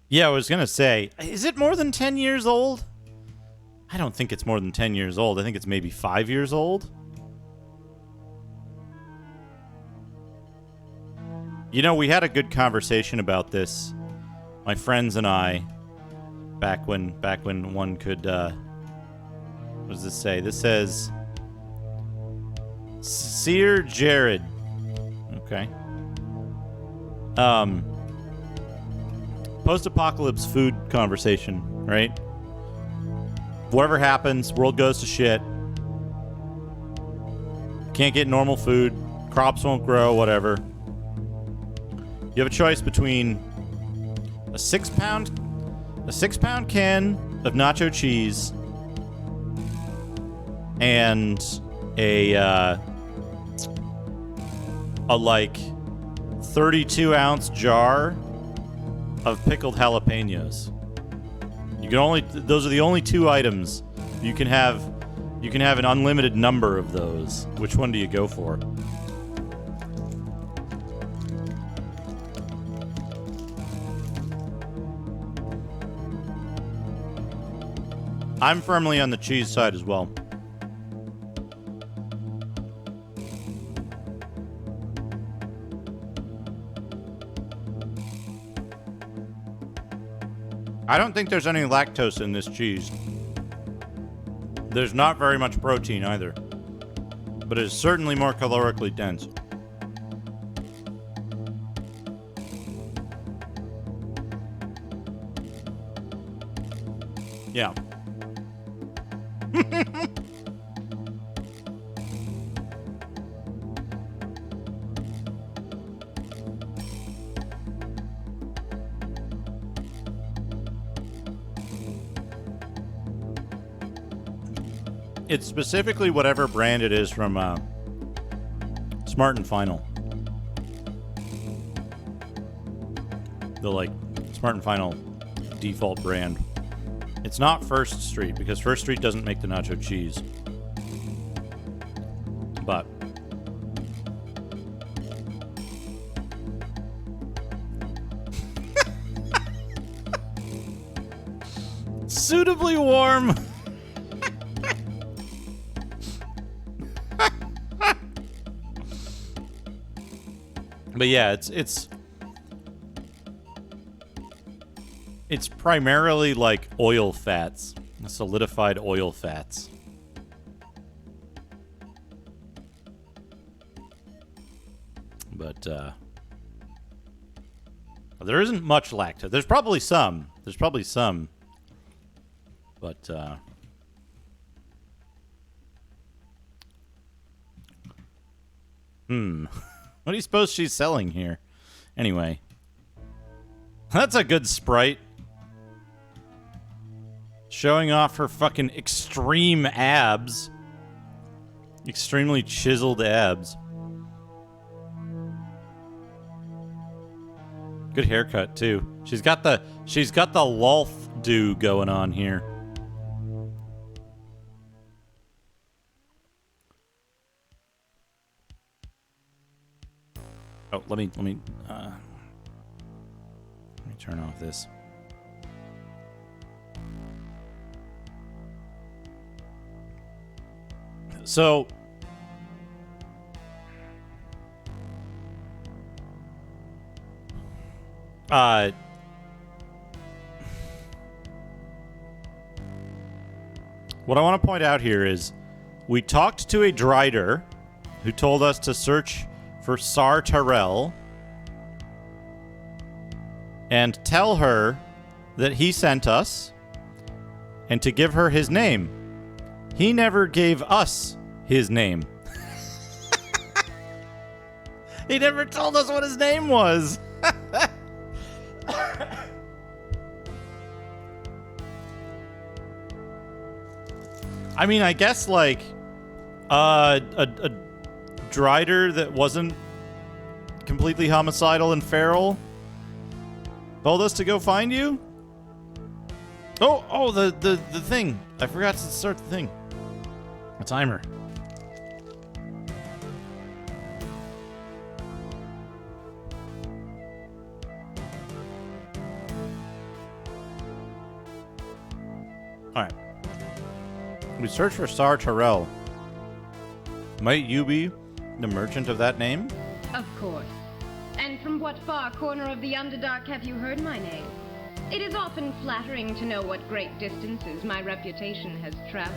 A: Yeah, I was going to say, is it more than 10 years old? I don't think it's more than 10 years old. I think it's maybe 5 years old. You know, we had a good conversation about this, my friends and I, back when one could, what does this say? This says, Seer Jared. Okay. Post-apocalypse food conversation, right? Whatever happens, world goes to shit. Can't get normal food. Crops won't grow, whatever. You have a choice between a 6-pound can of nacho cheese and a like 32-ounce jar of pickled jalapenos. You can only those are the only two items you can have. You can have an unlimited number of those. Which one do you go for? I'm firmly on the cheese side as well. I don't think there's any lactose in this cheese. There's not very much protein either, but it's certainly more calorically dense. Yeah. It's specifically whatever brand it is from Smart and Final. The like Smart and Final default brand. It's not First Street because First Street doesn't make the nacho cheese. But suitably warm. But yeah, it's primarily like oil fats, solidified oil fats. But there isn't much lactose. There's probably some. But what do you suppose she's selling here? Anyway. That's a good sprite. Showing off her fucking extreme abs. Extremely chiseled abs. Good haircut too. She's got the Lolth do going on here. Oh, let me turn off this. So... what I want to point out here is we talked to a Drider who told us to search for Sar Terrell and tell her that he sent us and to give her his name. He never gave us his name. He never told us what his name was. I mean, I guess, like, a Drider that wasn't completely homicidal and feral told us to go find you? Oh, the thing. I forgot to start the thing. A timer. Alright. We search for Sar Terrell. Might you be the merchant of that name?
L: Of course. And from what far corner of the Underdark have you heard my name? It is often flattering to know what great distances my reputation has traveled.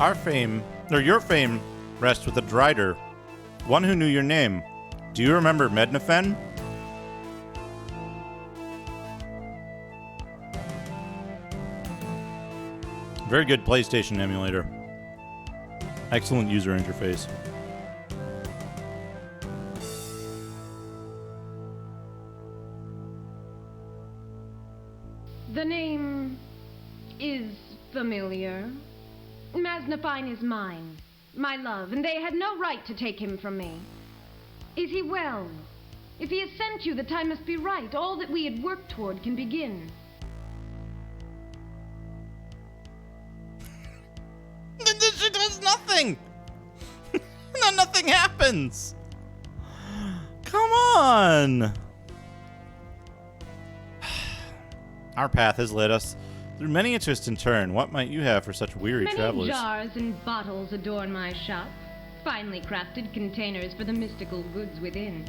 A: Our fame, or your fame, rests with a Drider, one who knew your name. Do you remember Mednafen? Very good PlayStation emulator. Excellent user interface.
L: The name is familiar. Maznafine is mine, my love, and they had no right to take him from me. Is he well? If he has sent you, the time must be right. All that we had worked toward can begin.
A: She does nothing! Nothing happens! Come on! Our path has led us through many a twist and turn. What might you have for such weary travelers?
L: Many jars and bottles adorn my shop, finely crafted containers for the mystical goods within.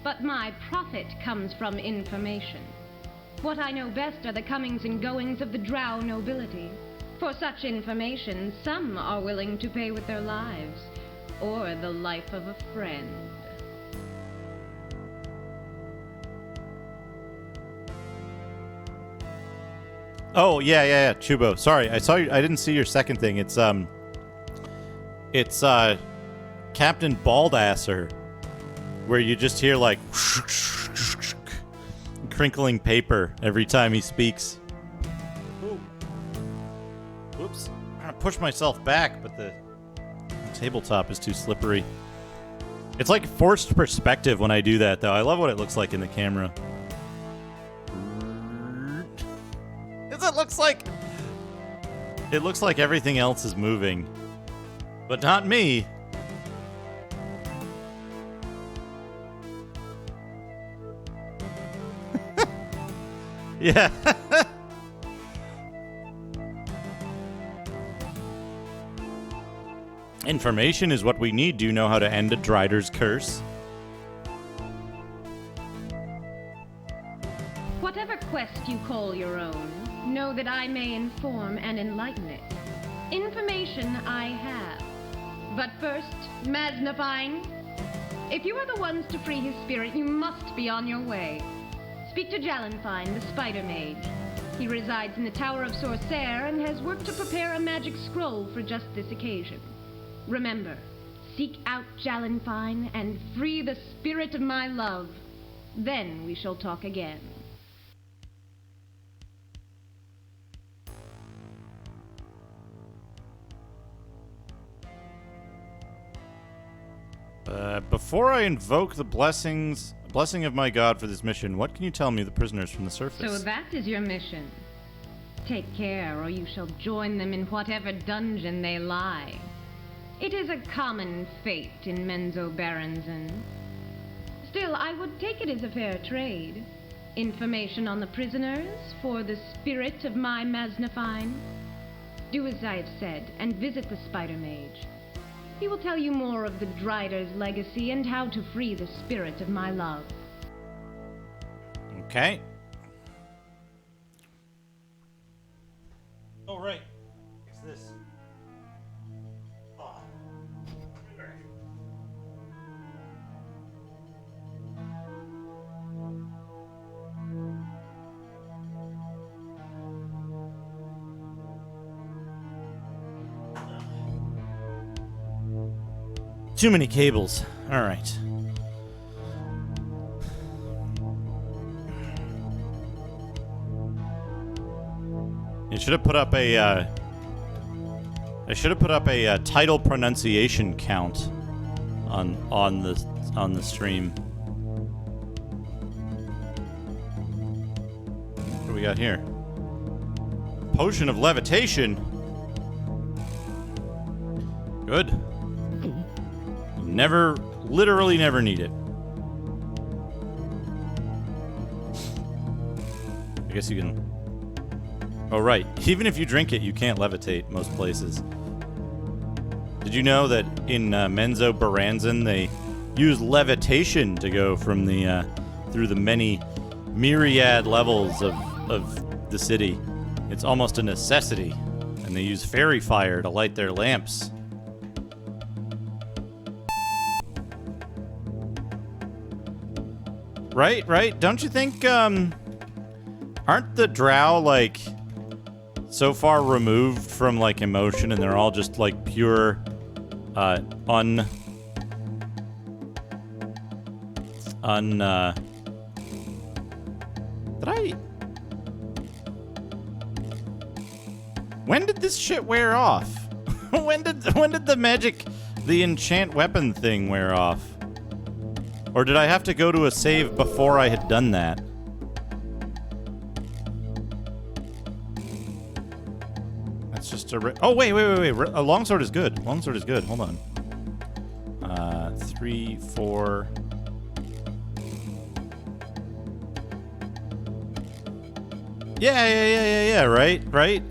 L: But my profit comes from information. What I know best are the comings and goings of the drow nobility. For such information, some are willing to pay with their lives, or the life of a friend.
A: Oh, yeah, Chubo. Sorry, I saw you. I didn't see your second thing. It's Captain Baldasser, where you just hear like crinkling paper every time he speaks. Ooh. Whoops! I'm trying to push myself back, but the tabletop is too slippery. It's like forced perspective when I do that, though. I love what it looks like in the camera. It looks like everything else is moving, but not me. Yeah. Information is what we need. Do you know how to end a Drider's curse?
L: Whatever quest you call your own, know that I may inform and enlighten it. Information I have. But first, Maznafine, if you are the ones to free his spirit, you must be on your way. Speak to Jalenfine, the Spider Mage. He resides in the Tower of Sorcerer and has worked to prepare a magic scroll for just this occasion. Remember, seek out Jalenfine and free the spirit of my love. Then we shall talk again.
A: Before I invoke the blessing of my god for this mission, what can you tell me of the prisoners from the surface?
L: So that is your mission. Take care, or you shall join them in whatever dungeon they lie. It is a common fate in Menzoberranzan. Still, I would take it as a fair trade. Information on the prisoners for the spirit of my Maznafine. Do as I have said, and visit the Spider Mage. He will tell you more of the Drider's legacy and how to free the spirit of my love.
A: Okay. Oh, right. It's this. Oh. Too many cables. All right. I should have put up a. I should have put up a title pronunciation count on the stream. What do we got here? Potion of levitation. Good. Literally never need it. I guess you can. Oh, right. Even if you drink it, you can't levitate most places. Did you know that in Menzoberranzan they use levitation to go from the through the many myriad levels of the city? It's almost a necessity, and they use fairy fire to light their lamps. Right? Don't you think, aren't the drow, like, so far removed from, like, emotion, and they're all just, like, pure, When did this shit wear off? when did the enchant weapon thing wear off? Or did I have to go to a save before I had done that? That's just a... Oh, wait. A longsword is good. Longsword is good. Hold on. 3, 4... Yeah, right?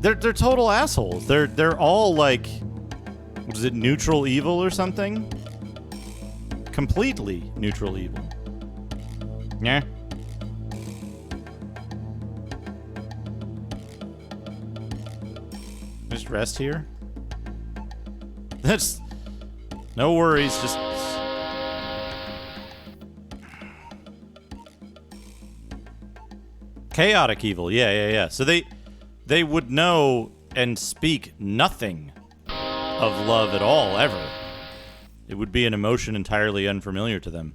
A: They're total assholes. They're all, like... What is it, neutral evil or something? Completely neutral evil. Yeah. Just rest here. That's no worries. Just chaotic evil. Yeah. So they would know and speak nothing of love at all ever. It would be an emotion entirely unfamiliar to them.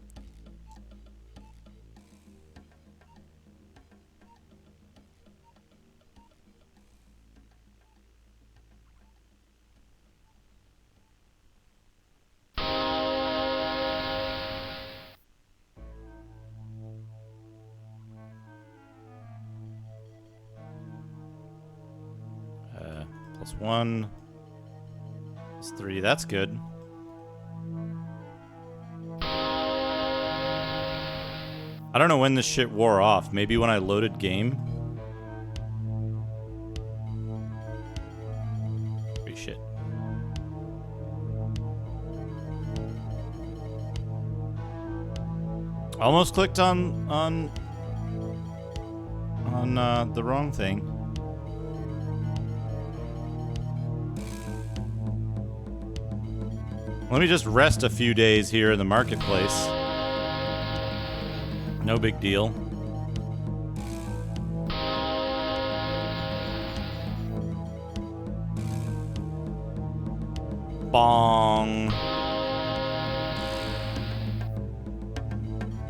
A: +1, +3, that's good. I don't know when this shit wore off. Maybe when I loaded game? Holy shit. Almost clicked on the wrong thing. Let me just rest a few days here in the marketplace. No big deal. Bong.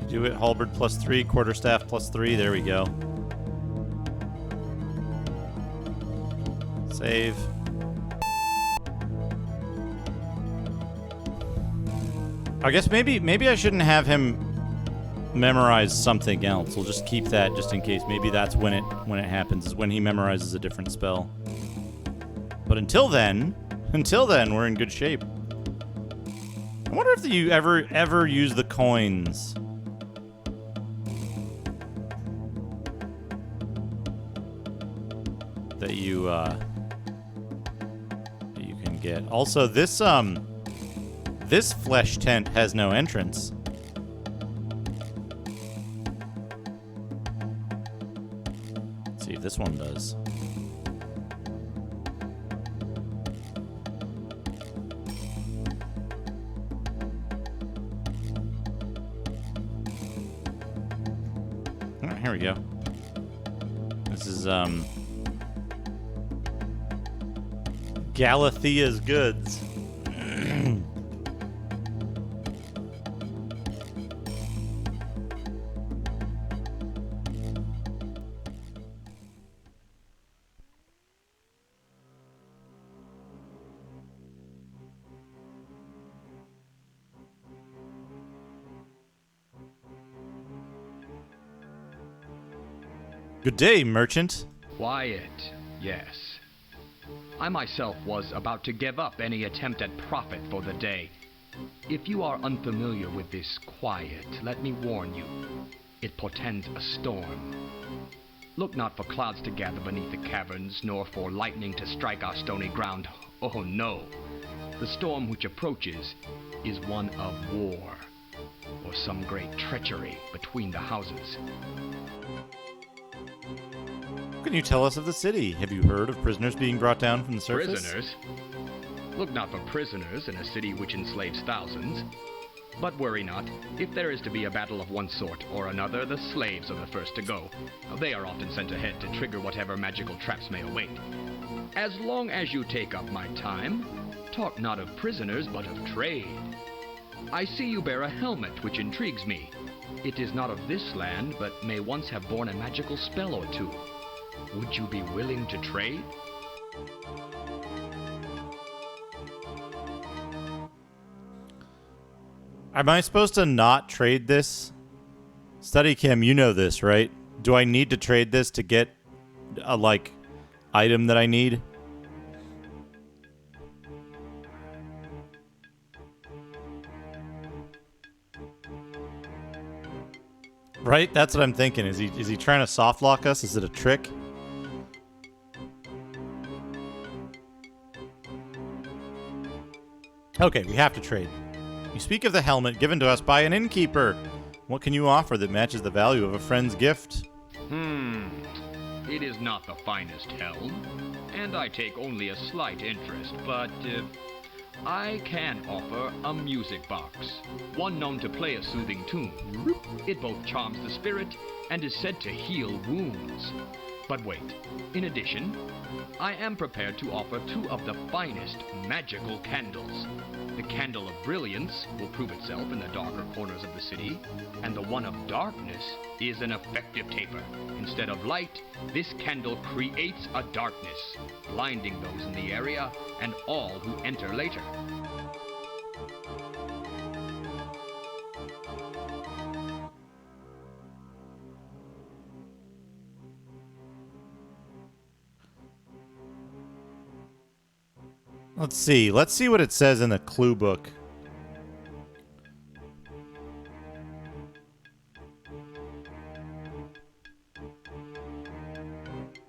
A: Do it. Halberd +3, quarterstaff +3. There we go. Save. I guess maybe I shouldn't have him memorize something else. We'll just keep that just in case. Maybe that's when it happens, is when he memorizes a different spell. But until then, we're in good shape. I wonder if you ever use the coins. That you can get. Also, this flesh tent has no entrance. Let's see if this one does. All right, here we go. This is Galathea's goods. Good day, merchant.
M: Quiet, yes. I myself was about to give up any attempt at profit for the day. If you are unfamiliar with this quiet, let me warn you. It portends a storm. Look not for clouds to gather beneath the caverns, nor for lightning to strike our stony ground. Oh no. The storm which approaches is one of war, or some great treachery between the houses.
A: What can you tell us of the city? Have you heard of prisoners being brought down from the surface?
M: Prisoners? Look not for prisoners in a city which enslaves thousands. But worry not. If there is to be a battle of one sort or another, the slaves are the first to go. They are often sent ahead to trigger whatever magical traps may await. As long as you take up my time, talk not of prisoners, but of trade. I see you bear a helmet, which intrigues me. It is not of this land, but may once have borne a magical spell or two. Would you be willing to trade?
A: Am I supposed to not trade this? Study Kim, you know this, right? Do I need to trade this to get a, like, item that I need? Right? That's what I'm thinking. Is he trying to soft lock us? Is it a trick? Okay, we have to trade. You speak of the helmet given to us by an innkeeper. What can you offer that matches the value of a friend's gift?
M: It is not the finest helm, and I take only a slight interest, but I can offer a music box, one known to play a soothing tune. It both charms the spirit and is said to heal wounds. But wait, in addition, I am prepared to offer 2 of the finest magical candles. The candle of brilliance will prove itself in the darker corners of the city, and the one of darkness is an effective taper. Instead of light, this candle creates a darkness, blinding those in the area and all who enter later.
A: Let's see. Let's see what it says in the clue book.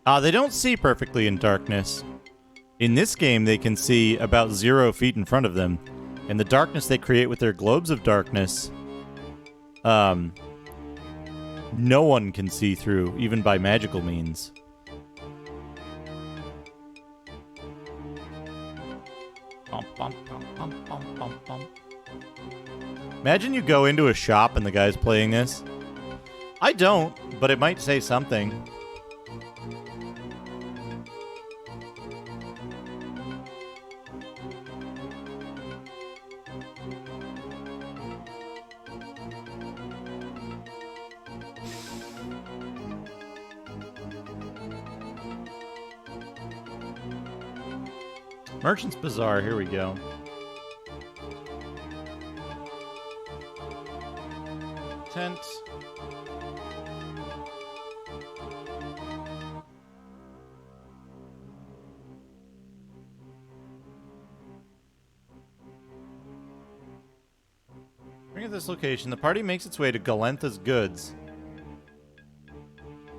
A: They don't see perfectly in darkness. In this game, they can see about 0 feet in front of them. And the darkness they create with their globes of darkness, no one can see through, even by magical means. Imagine you go into a shop and the guy's playing this. I don't, but it might say something. Merchant's Bazaar, here we go. Tent. at this location, the party makes its way to Galentha's goods.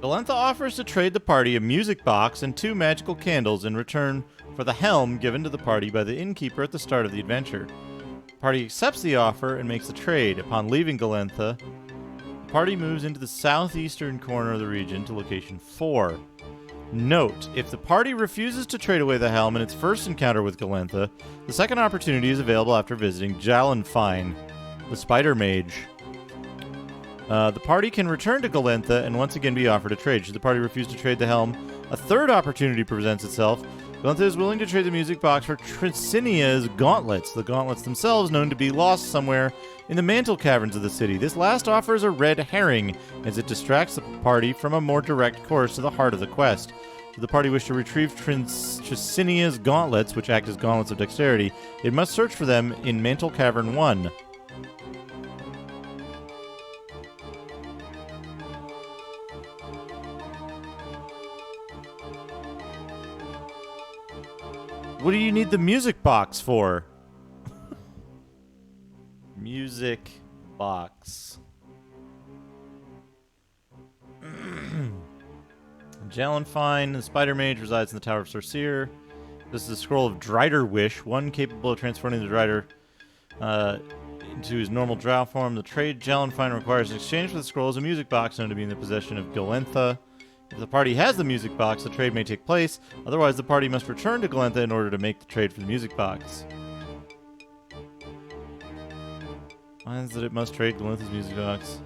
A: Galentha offers to trade the party a music box and 2 magical candles in return for the helm given to the party by the innkeeper at the start of the adventure. The party accepts the offer and makes the trade. Upon leaving Galentha, the party moves into the southeastern corner of the region to location 4. Note, if the party refuses to trade away the helm in its first encounter with Galentha, the second opportunity is available after visiting Jalenfine, the Spider Mage. The party can return to Galentha and once again be offered a trade. Should the party refuse to trade the helm, a third opportunity presents itself. Galentha is willing to trade the music box for Tricinia's gauntlets, the gauntlets themselves known to be lost somewhere in the mantle caverns of the city. This last offer is a red herring, as it distracts the party from a more direct course to the heart of the quest. Should the party wish to retrieve Tricinia's gauntlets, which act as gauntlets of dexterity, it must search for them in Mantle Cavern 1. What do you need the music box for? Music box. Jalenfine, the Spider Mage, resides in the Tower of Sorcerer. This is a scroll of Drider Wish, one capable of transforming the Drider into his normal drow form. The trade Jalenfine requires in exchange for the scroll is a music box known to be in the possession of Galentha. If the party has the music box, the trade may take place. Otherwise, the party must return to Galentha in order to make the trade for the music box. Why is that it must trade Galentha's music box?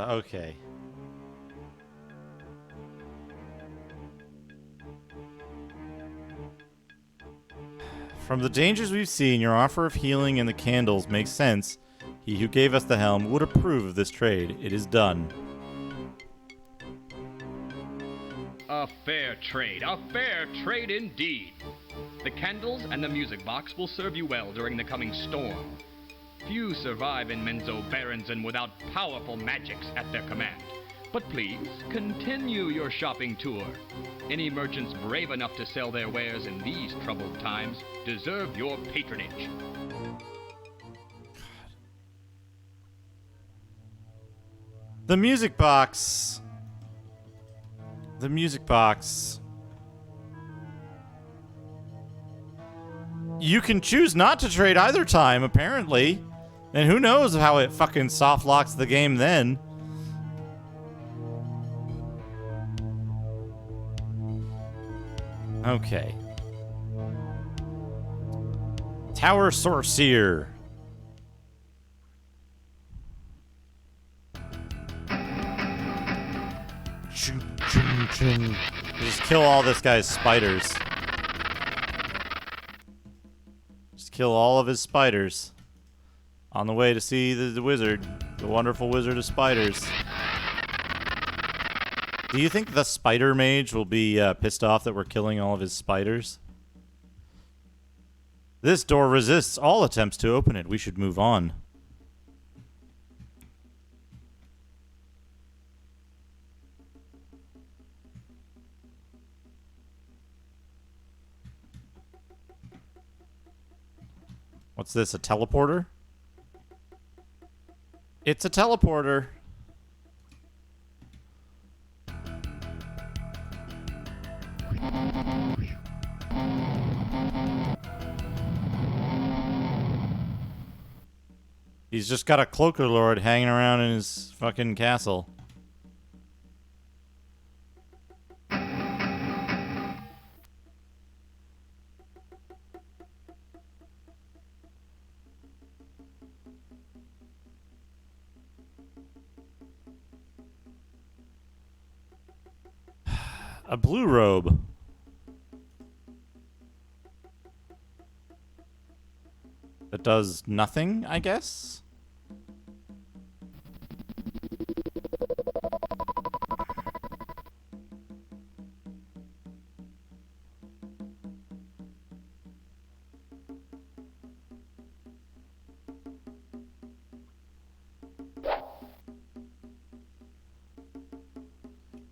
A: Okay. From the dangers we've seen, your offer of healing and the candles makes sense. He who gave us the helm would approve of this trade. It is done.
M: A fair trade indeed. The candles and the music box will serve you well during the coming storm. Few survive in Menzoberranzan without powerful magics at their command. But please, continue your shopping tour. Any merchants brave enough to sell their wares in these troubled times deserve your patronage.
A: The music box. The music box. You can choose not to trade either time, apparently. And who knows how it fucking soft locks the game then. Okay. Tower Sorcerer. Just kill all this guy's spiders. Just kill all of his spiders. On the way to see the wizard. The wonderful wizard of spiders. Do you think the spider mage will be pissed off that we're killing all of his spiders? This door resists all attempts to open it. We should move on. What's this, a teleporter? It's a teleporter. He's just got a cloaker lord hanging around in his fucking castle. A blue robe. That does nothing, I guess?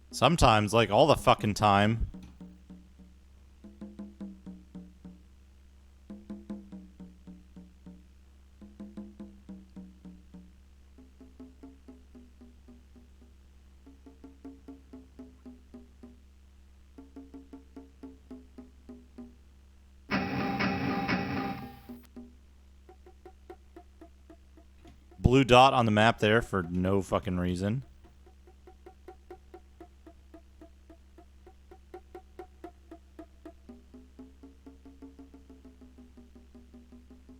A: Sometimes, like all the fucking time. Blue dot on the map there for no fucking reason.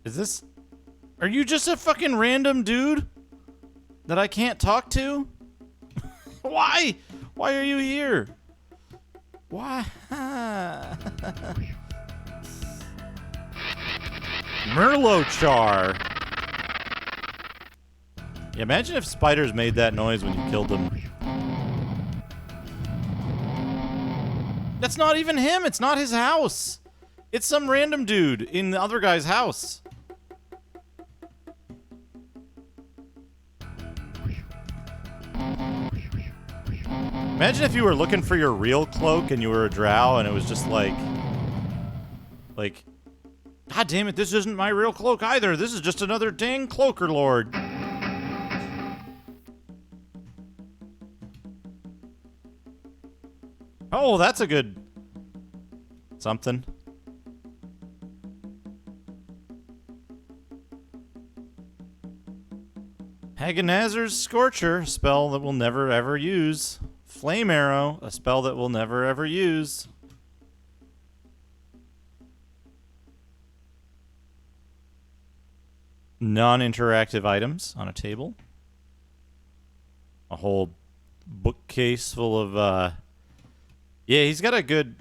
A: Is this... Are you just a fucking random dude that I can't talk to? Why? Why are you here? Why? Murlochar. Yeah, imagine if spiders made that noise when you killed them. That's not even him. It's not his house. It's some random dude in the other guy's house. Imagine if you were looking for your real cloak and you were a drow and it was just like, God damn it, this isn't my real cloak either. This is just another dang cloaker lord. Oh, that's a good something. Haganazar's Scorcher, a spell that we'll never ever use. Flame Arrow, a spell that we'll never ever use. Non-interactive items on a table. A whole bookcase full of, yeah, he's got a good...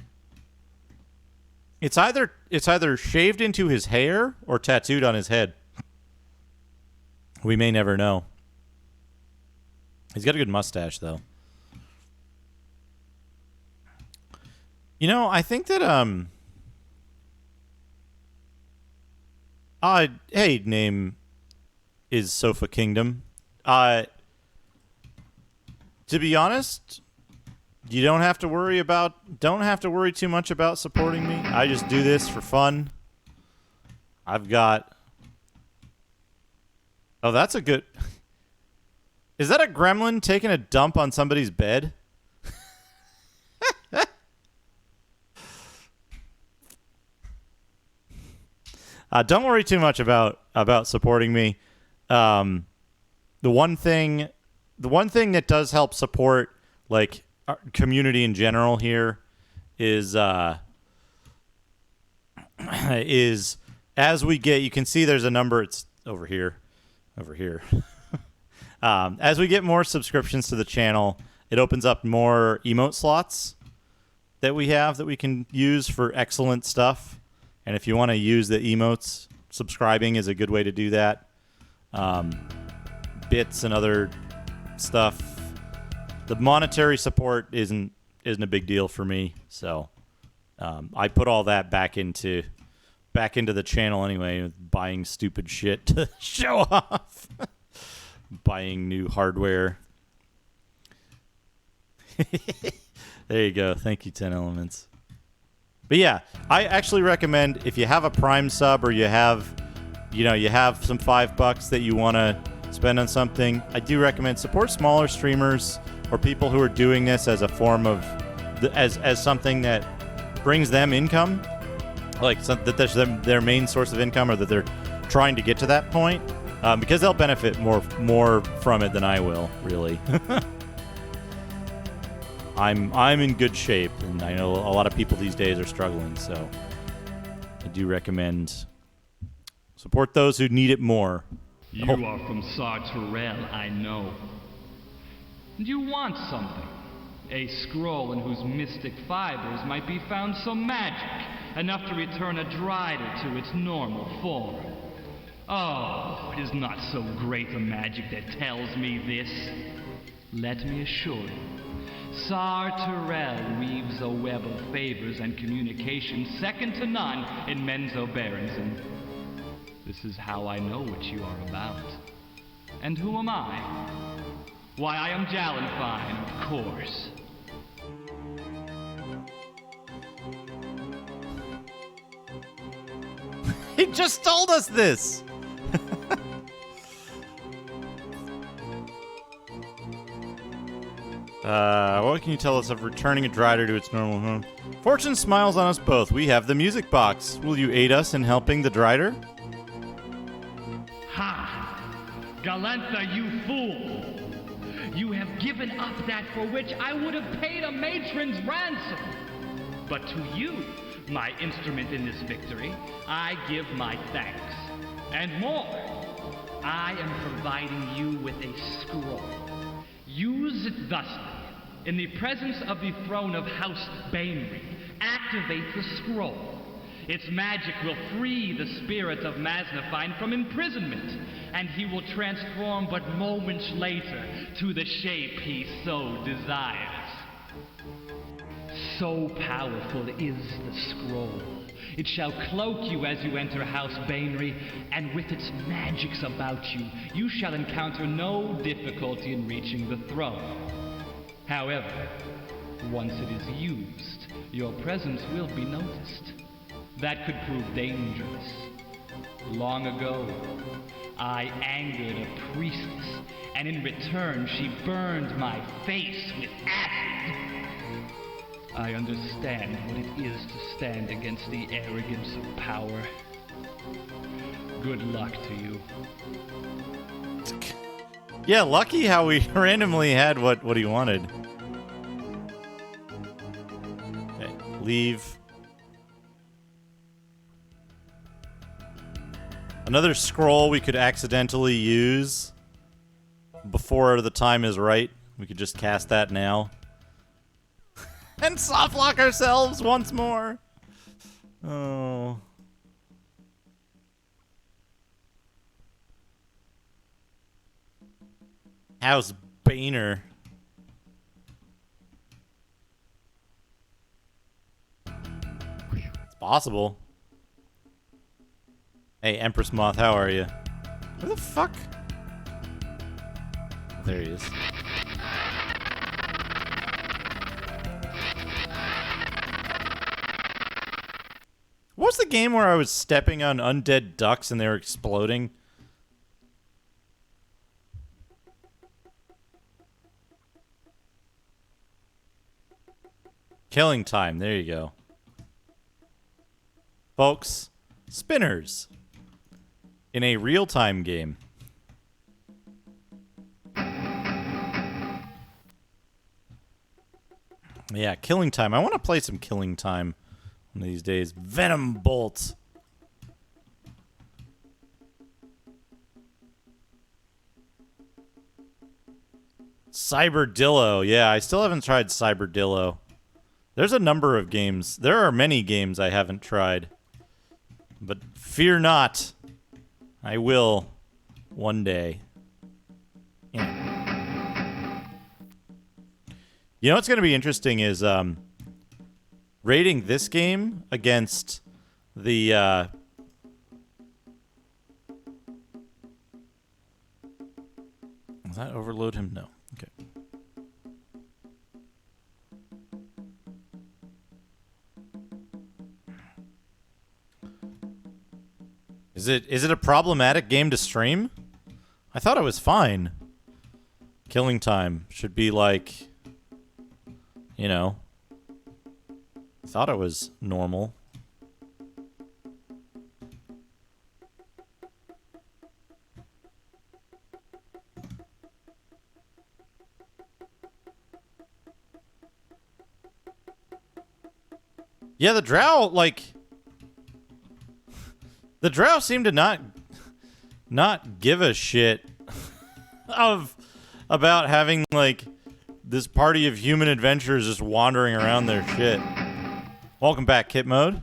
A: It's either shaved into his hair or tattooed on his head. We may never know. He's got a good mustache, though. You know, I think that, hey, name is Sofa Kingdom. To be honest, you don't have to worry too much about supporting me. I just do this for fun. I've got... Oh, that's a good... Is that a gremlin taking a dump on somebody's bed? Don't worry too much about supporting me. The one thing that does help support like our community in general here is as we get, you can see there's a number. It's over here. As we get more subscriptions to the channel, it opens up more emote slots that we have that we can use for excellent stuff. And if you want to use the emotes, subscribing is a good way to do that. Bits and other stuff. The monetary support isn't a big deal for me, so I put all that back into the channel anyway, buying stupid shit to show off. Buying new hardware. There you go. Thank you, 10 Elements. But yeah, I actually recommend if you have a Prime sub or you have some $5 that you want to spend on something, I do recommend support smaller streamers or people who are doing this as a form of as something that brings them income, like that that's their main source of income, or that they're trying to get to that point, because they'll benefit more from it than I will, really. I'm in good shape, and I know a lot of people these days are struggling, so I do recommend Support those who need it more.
N: You are from Sartorel, I know. And you want something. A scroll in whose mystic fibers might be found some magic, enough to return a Drider to its normal form. Oh, it is not so great a magic that tells me this. Let me assure you, Sartorel weaves a web of favors and communication second to none in Menzoberranzan. This is how I know what you are about. And who am I? Why, I am Jalenfine, of course.
A: He just told us this! What can you tell us of returning a Drider to its normal home? Fortune smiles on us both. We have the music box. Will you aid us in helping the Drider?
H: Ha! Galantha, you fool! You have given up that for which I would have paid a matron's ransom. But to you, my instrument in this victory, I give my thanks. And more, I am providing you with a scroll. Use it thusly. In the presence of the throne of House Bainry, activate the scroll. Its magic will free the spirit of Maznafine from imprisonment, and he will transform but moments later to the shape he so desires. So powerful is the scroll. It shall cloak you as you enter House Bainry, and with its magics about you, you shall encounter no difficulty in reaching the throne. However, once it is used, your presence will be noticed. That could prove dangerous. Long ago, I angered a priestess, and in return she burned my face with acid. I understand what it is to stand against the arrogance of power. Good luck to you.
A: Yeah, lucky how we randomly had what he wanted. Okay, leave. Another scroll we could accidentally use before the time is right. We could just cast that now. And softlock ourselves once more. Oh. House Boehner. It's possible. Hey, Empress Moth, how are you? Where the fuck? There he is. What was the game where I was stepping on undead ducks and they were exploding? Killing Time, there you go. Folks, spinners in a real-time game. Yeah, Killing Time. I want to play some Killing Time one of these days. Venom Bolt. Cyberdillo. Yeah, I still haven't tried Cyberdillo. There's a number of games. There are many games I haven't tried. But fear not. I will one day. Yeah. You know what's going to be interesting is rating this game against the does that overload him? No. Okay. Is it a problematic game to stream? I thought it was fine. Killing Time should be like, you know, I thought it was normal. Yeah, the drow, like... The drow seem to not not give a shit about having like this party of human adventurers just wandering around their shit. Welcome back, Kit Mode.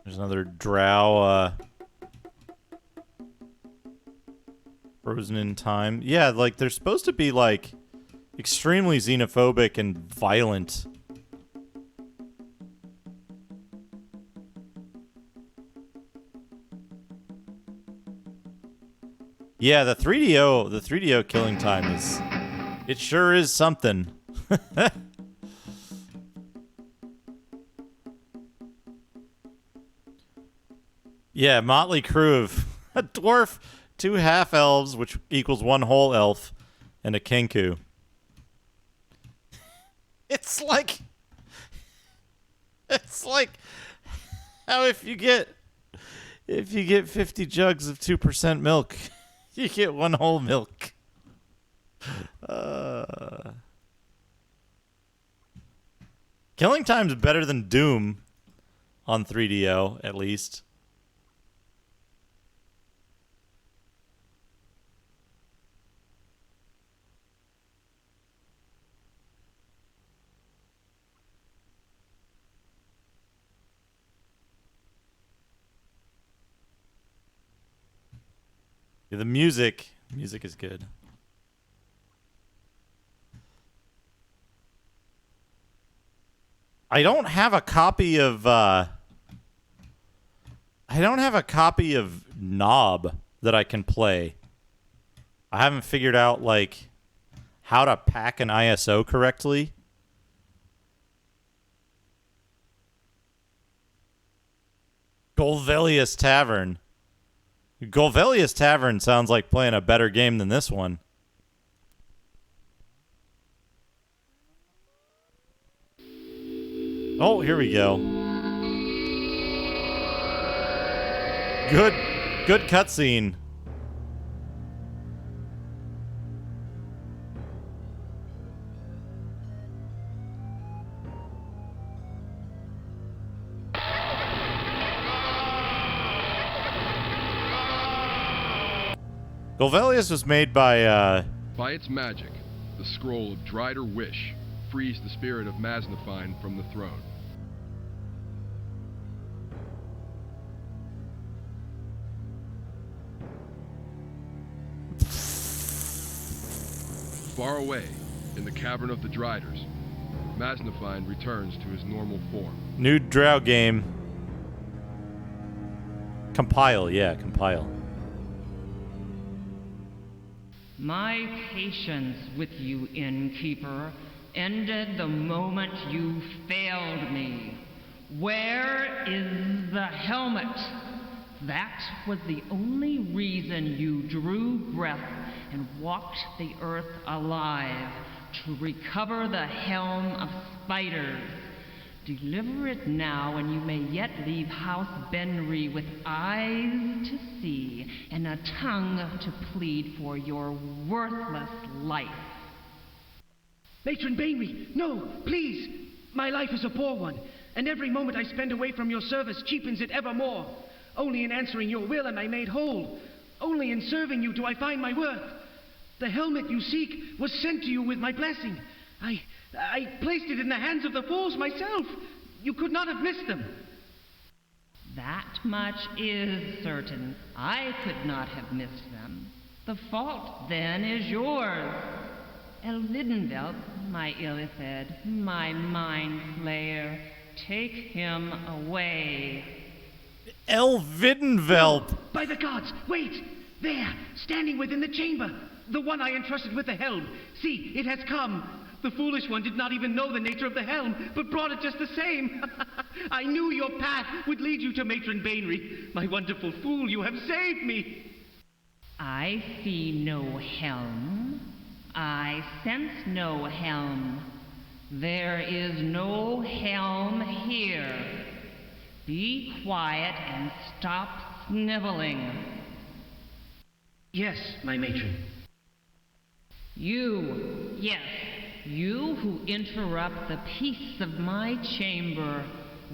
A: There's another drow frozen in time. Yeah, like they're supposed to be like extremely xenophobic and violent. Yeah, the 3DO killing time it sure is something. Yeah, motley crew of a dwarf, 2 half-elves, which equals 1 whole elf, and a kenku. It's like how if you get 50 jugs of 2% milk, you get 1 whole milk. Killing time's better than Doom on 3DO, at least. Yeah, the music is good. I don't have a copy of Knob that I can play. I haven't figured out like how to pack an ISO correctly. Golvelius Tavern. Golvelius Tavern sounds like playing a better game than this one. Oh, here we go. Good cutscene. Golvelius was made by
D: By its magic, the scroll of Drider Wish frees the spirit of Maznafine from the throne. Far away, in the cavern of the Driders, Maznafine returns to his normal form.
A: New drow game. Compile, yeah, compile.
O: My patience with you, innkeeper, ended the moment you failed me. Where is the helmet? That was the only reason you drew breath and walked the earth alive, to recover the helm of spiders. Deliver it now, and you may yet leave House Benry with eyes to see and a tongue to plead for your worthless life.
P: Matron Bainry, no, please! My life is a poor one, and every moment I spend away from your service cheapens it ever more. Only in answering your will am I made whole. Only in serving you do I find my worth. The helmet you seek was sent to you with my blessing. I placed it in the hands of the fools myself. You could not have missed them.
O: That much is certain. I could not have missed them. The fault, then, is yours. Elvidenvelt, my Illithid, my mind flayer, take him away.
A: Elvidenvelt!
P: Oh, by the gods, wait! There, standing within the chamber. The one I entrusted with the helm. See, it has come. The foolish one did not even know the nature of the helm, but brought it just the same. I knew your path would lead you to Matron Bainry. My wonderful fool, you have saved me.
O: I see no helm. I sense no helm. There is no helm here. Be quiet and stop sniveling.
P: Yes, my matron.
O: You, yes, you who interrupt the peace of my chamber,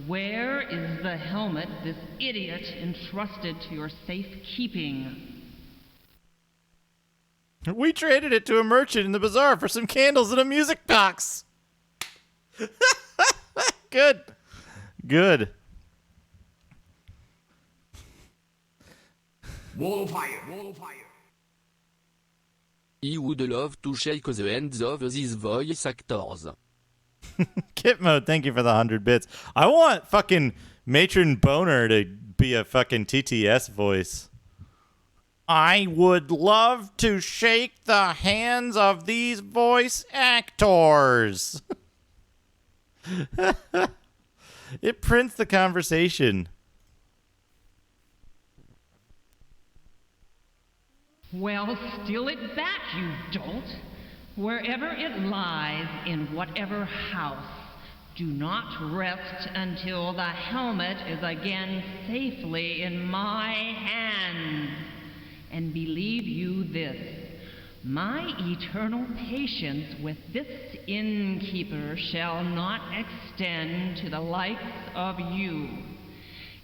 O: Where is the helmet this idiot entrusted to your safekeeping?
A: We traded it to a merchant in the bazaar for some candles and a music box. Good. Good.
G: Wall of fire. Wall of fire.
B: I would love to shake the hands of these voice actors.
A: Kit Mode, thank you for the 100 bits. I want fucking Matron Boner to be a fucking TTS voice. I would love to shake the hands of these voice actors. It prints the conversation.
O: Well, steal it back, you dolt. Wherever it lies, in whatever house, do not rest until the helmet is again safely in my hands. And believe you this, my eternal patience with this innkeeper shall not extend to the likes of you.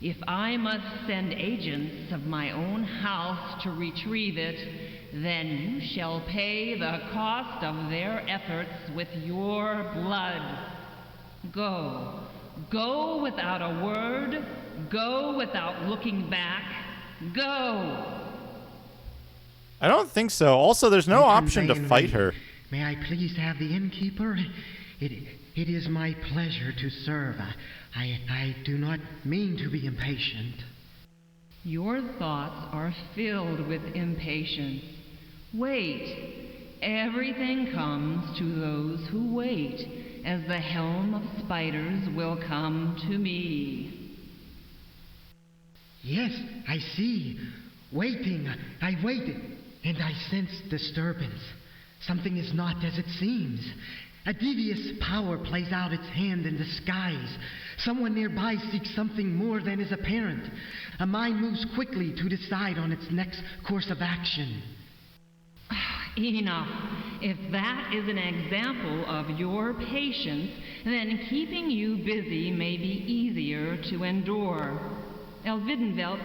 O: If I must send agents of my own house to retrieve it, then you shall pay the cost of their efforts with your blood. Go. Go without a word. Go without looking back. Go.
A: I don't think so. Also, there's no option to fight her.
Q: May I please have the innkeeper? It is my pleasure to serve. I do not mean to be impatient.
O: Your thoughts are filled with impatience. Wait. Everything comes to those who wait, as the helm of spiders will come to me.
Q: Yes, I see. Waiting. I wait, and I sense disturbance. Something is not as it seems. A devious power plays out its hand in disguise. Someone nearby seeks something more than is apparent. A mind moves quickly to decide on its next course of action.
O: Enough. If that is an example of your patience, then keeping you busy may be easier to endure. Elvidenvelp,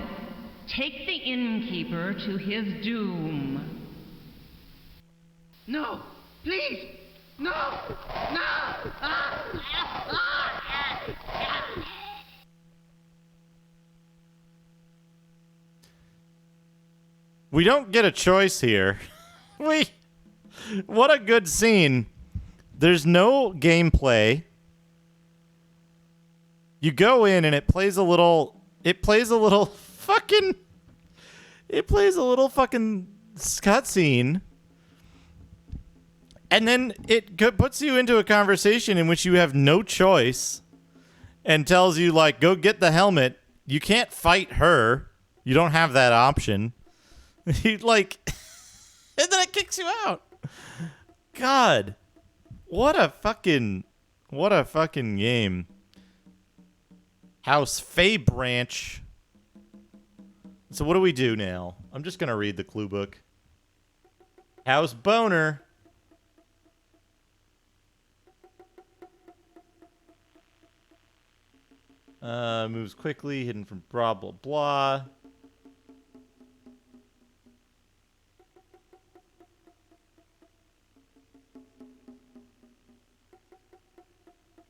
O: take the innkeeper to his doom.
P: No! Please! No! No!
A: We don't get a choice here. What a good scene. There's no gameplay. You go in and it plays a little fucking cutscene. And then it puts you into a conversation in which you have no choice and tells you, like, go get the helmet. You can't fight her. You don't have that option. And then it kicks you out. God. What a fucking game. House Fey Branch. So what do we do now? I'm just going to read the clue book. House Boner. Moves quickly, hidden from blah, blah, blah.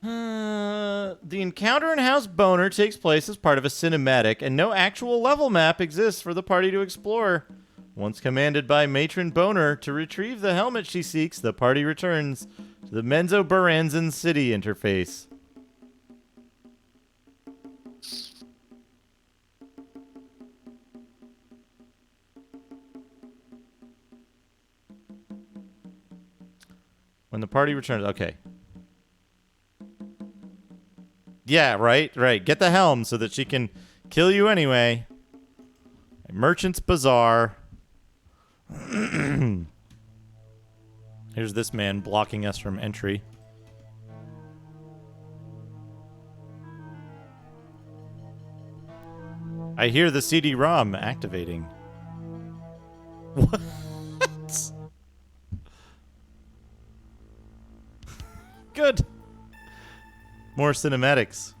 A: The encounter in House Boner takes place as part of a cinematic, and no actual level map exists for the party to explore. Once commanded by Matron Boner to retrieve the helmet she seeks, the party returns to the Menzoberranzan city interface. When the party returns, okay. Yeah, right. Get the helm so that she can kill you anyway. Merchant's Bazaar. Here's this man blocking us from entry. I hear the CD-ROM activating. What? Good. More cinematics.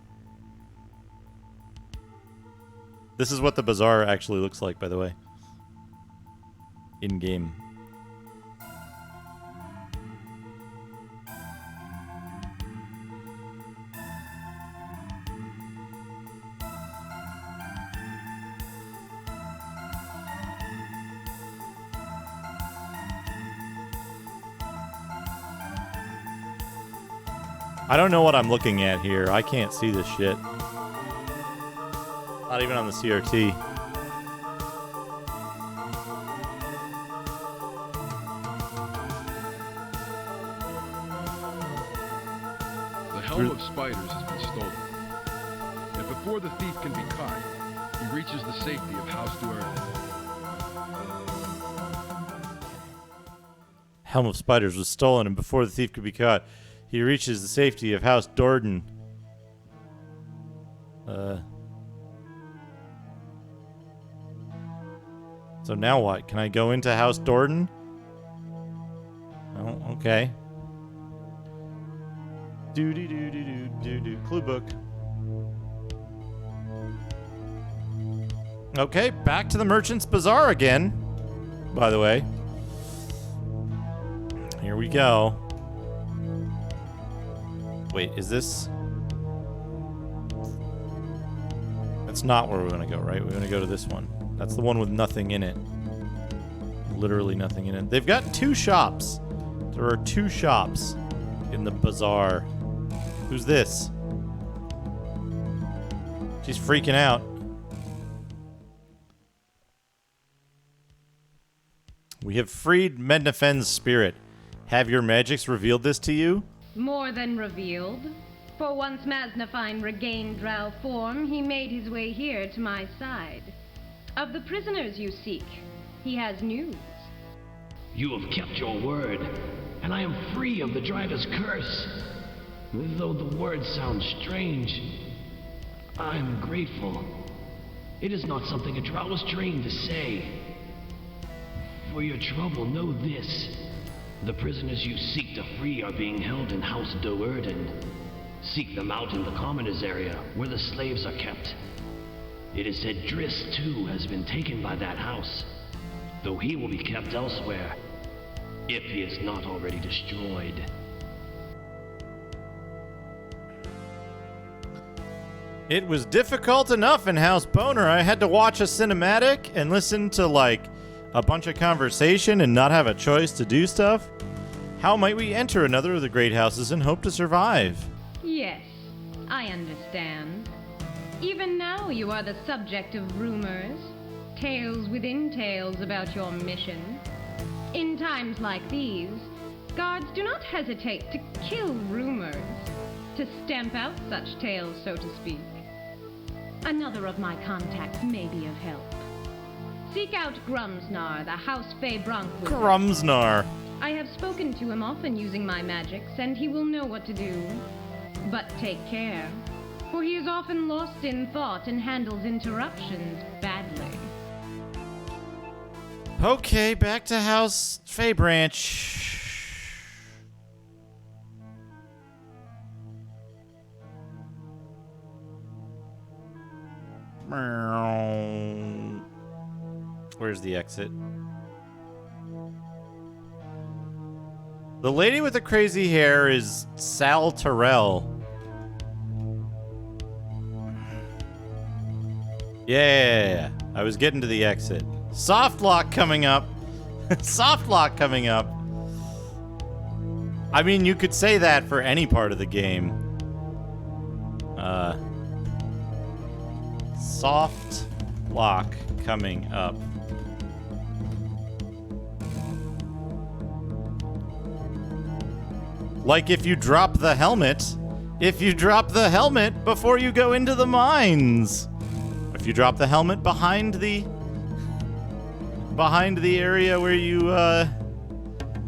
A: This is what the bazaar actually looks like, by the way. In-game. I don't know what I'm looking at here. I can't see this shit. Not even on the CRT.
D: The helm of spiders has been stolen. And before the thief can be caught, he reaches the safety of House Duerden.
A: Helm of Spiders was stolen, and before the thief could be caught, he reaches the safety of House Duerden. So now what? Can I go into House Duerden? Oh, okay. Do. Clue book. Okay, back to the Merchant's Bazaar again. By the way. Here we go. Wait, is this... That's not where we're going to go, right? We're going to go to this one. That's the one with nothing in it. Literally nothing in it. They've got 2 shops. There are 2 shops in the bazaar. Who's this? She's freaking out. We have freed Mednafen's spirit. Have your magics revealed this to you?
L: More than revealed. For once Masnafine regained drow form, he made his way here to my side. Of the prisoners you seek, he has news.
H: You have kept your word, and I am free of the Drider's curse. Though the words sound strange, I am grateful. It is not something a drow is trained to say. For your trouble, know this. The prisoners you seek to free are being held in House Duerden. Seek them out in the commoners area, where the slaves are kept. It is said Driss, too, has been taken by that house, though he will be kept elsewhere, if he is not already destroyed.
A: It was difficult enough in House Boner. I had to watch a cinematic and listen to, like, a bunch of conversation and not have a choice to do stuff. How might we enter another of the great houses and hope to survive?
L: Yes, I understand. Even now you are the subject of rumors, tales within tales about your mission. In times like these, guards do not hesitate to kill rumors, to stamp out such tales, so to speak. Another of my contacts may be of help. Seek out Grumsnar, the House Fey Bronk wizard.
A: Grumsnar.
L: I have spoken to him often using my magics, and he will know what to do. But take care, for he is often lost in thought and handles interruptions badly.
A: Okay, back to House Feybranch. Where's the exit? The lady with the crazy hair is Sal Terrell. Yeah, I was getting to the exit. Soft lock coming up. Soft lock coming up. I mean, you could say that for any part of the game. Soft lock coming up. Like if you drop the helmet. If you drop the helmet before you go into the mines. If you drop the helmet behind the area where you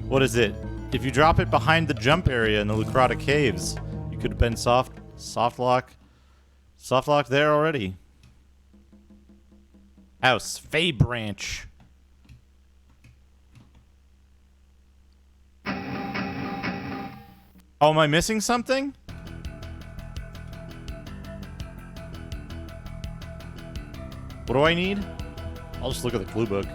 A: what is it? If you drop it behind the jump area in the Lucrata Caves, you could have been soft lock there already. House Feybranch. Oh, am I missing something? What do I need? I'll just look at the clue book.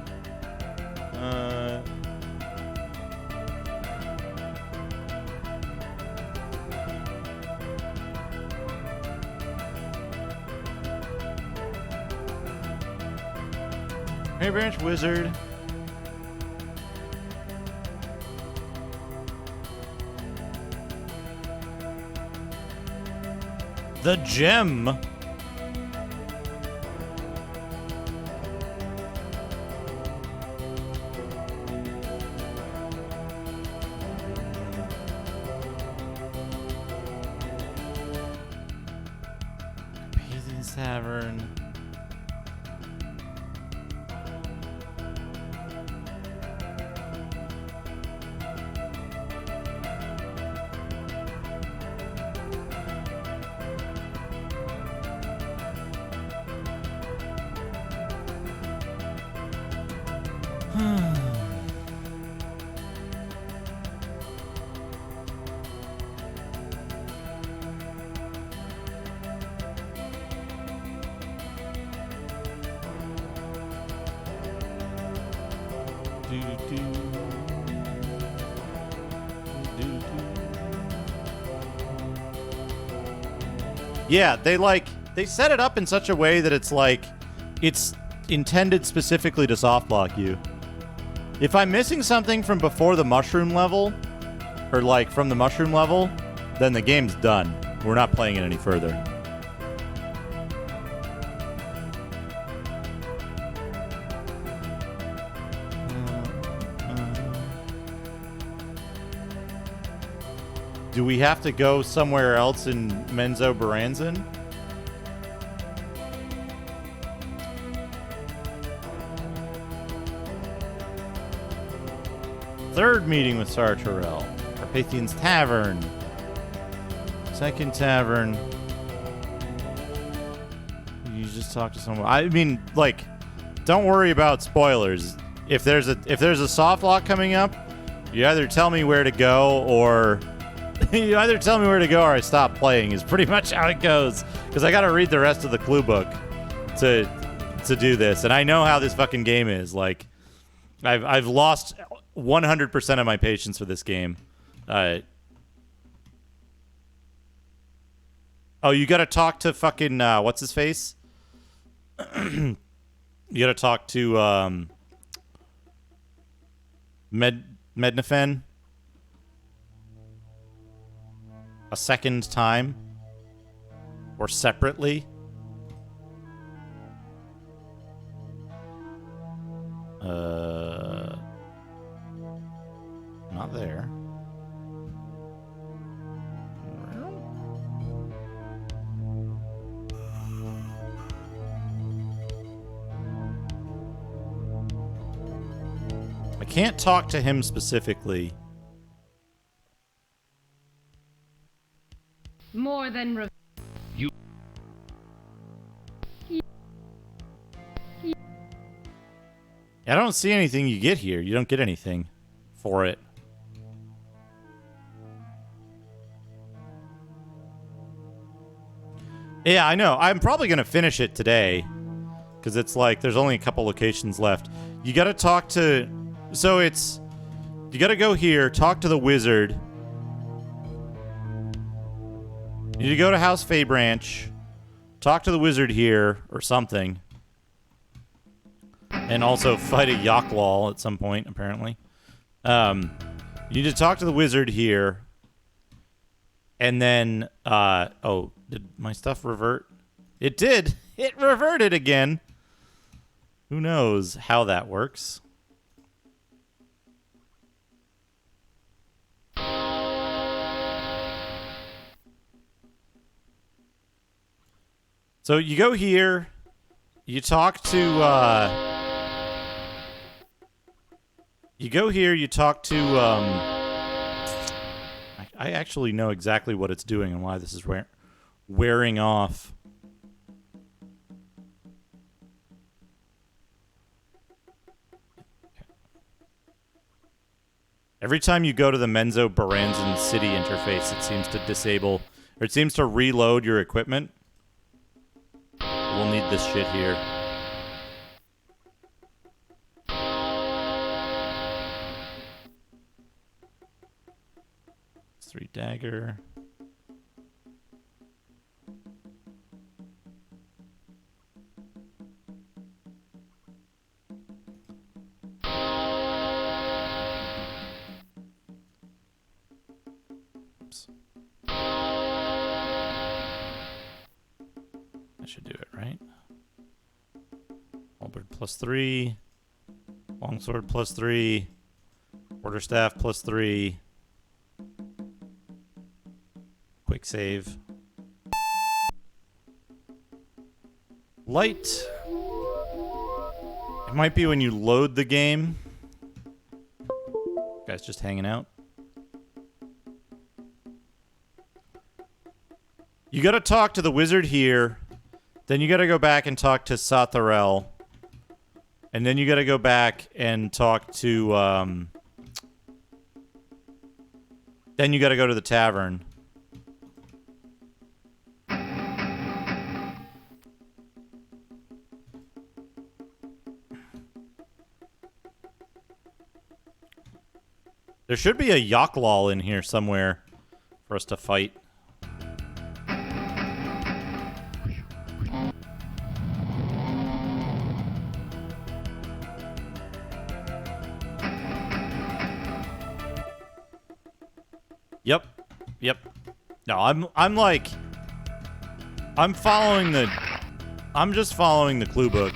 A: Hey, Branch Wizard. The gem. Paisley's Tavern. Yeah, they set it up in such a way that it's intended specifically to softlock you. If I'm missing something from before the mushroom level, or from the mushroom level, then the game's done. We're not playing it any further. Do we have to go somewhere else in Menzoberranzan? Third meeting with Sartorel. Carpathian's Tavern. Second tavern. You just talk to someone. I mean, don't worry about spoilers. If there's a soft lock coming up, you either tell me where to go or I stop playing is pretty much how it goes. Because I got to read the rest of the clue book to do this, and I know how this fucking game is. I've lost 100% of my patience for this game. You got to talk to fucking what's his face? You got to talk to Mednafen a second time or separately. Not there. I can't talk to him specifically.
L: More than
A: I don't see anything you get here. You don't get anything for it. Yeah, I know. I'm probably going to finish it today. Because it's there's only a couple locations left. You got to talk to... So you got to go here, talk to the wizard. You need to go to House Faybranch, talk to the wizard here, or something. And also fight a Yocklaw at some point, apparently. You need to talk to the wizard here. And then, did my stuff revert? It did! It reverted again! Who knows how that works? So you go here, you talk to, I actually know exactly what it's doing and why this is wearing off. Every time you go to the Menzoberranzan city interface, it seems to disable, or it seems to reload your equipment. We'll need this shit here. +3 dagger. Oops. That should do it, right? Halberd +3. Longsword +3. Quarterstaff +3. Quick save. Light. It might be when you load the game. Guys just hanging out. You gotta talk to the wizard here. Then you gotta go back and talk to Satharel. And then you gotta go back and talk to, then you gotta go to the tavern. There should be a Yaklal in here somewhere for us to fight. Yep. Yep. No, I'm just following the clue book.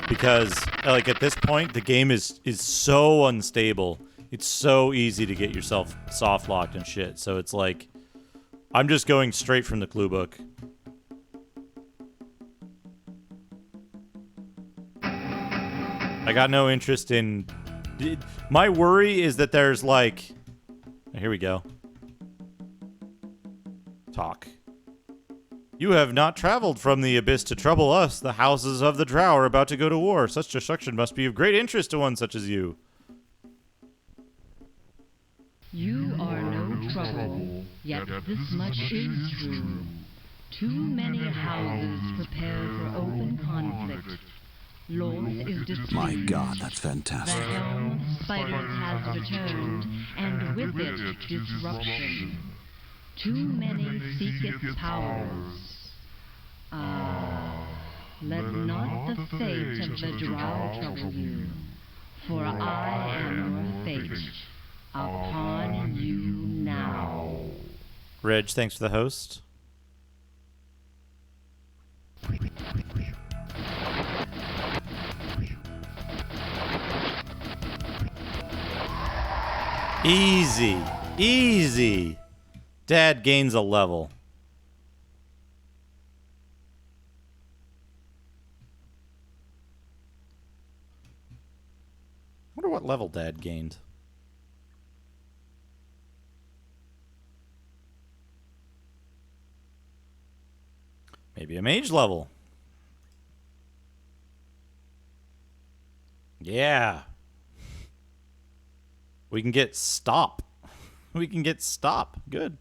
A: Because, like, at this point, the game is so unstable. It's so easy to get yourself soft locked and shit. So it's like, I'm just going straight from the clue book. I got no interest in... My worry is that there's like... Here we go. Talk. You have not traveled from the abyss to trouble us. The houses of the Drow are about to go to war. Such destruction must be of great interest to one such as you.
O: You are no trouble, yet this much is true. Too many houses prepare for open conflict. Lords is displeased.
C: My God, that's fantastic.
O: The helm of spiders has returned, and with it, disruption. Too many seek its powers. Let not the fate of the Drow trouble you, for I am your fate. Upon you now.
A: Reg, thanks for the host. Easy. Easy. Dad gains a level. Wonder what level Dad gained. Maybe a mage level. Yeah. We can get stop. We can get stop. Good.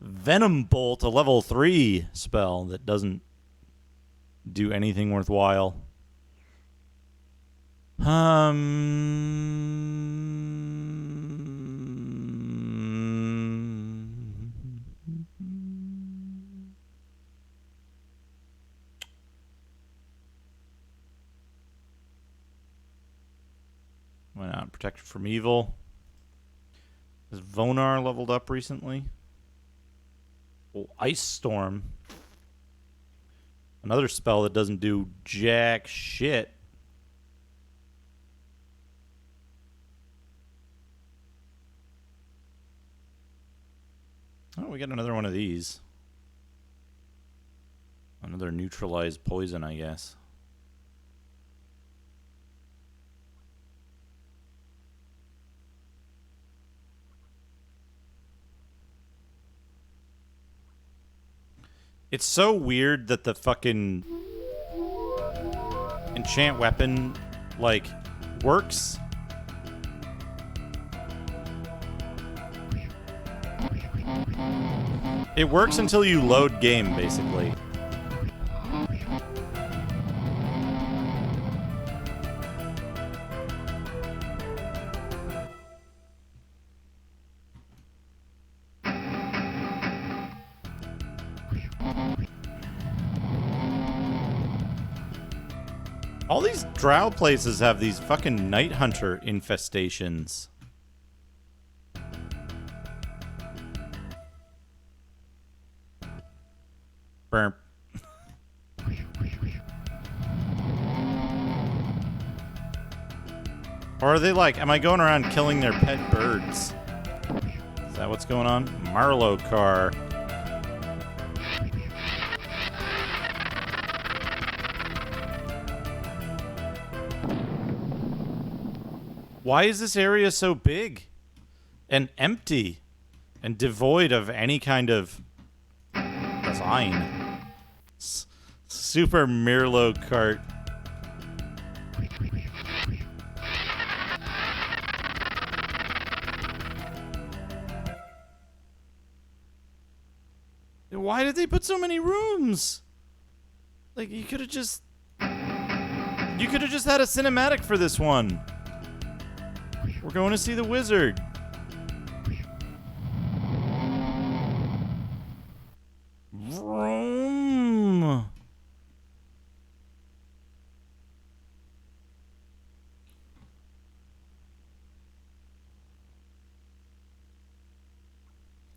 A: Venom Bolt, a level 3 spell that doesn't do anything worthwhile. Why not? Protected from evil. Has Vonar leveled up recently? Oh, Ice Storm. Another spell that doesn't do jack shit. Oh, we got another one of these. Another neutralized poison, I guess. It's so weird that the fucking enchant weapon, like, works. It works until you load game, basically. All these drow places have these fucking night hunter infestations. Burp. Or are they like, am I going around killing their pet birds? Is that what's going on? Marlowe car. Why is this area so big and empty and devoid of any kind of design? Super Mirlo cart. Why did they put so many rooms? Like, you could have just had a cinematic for this one. We're going to see the wizard. Vroom.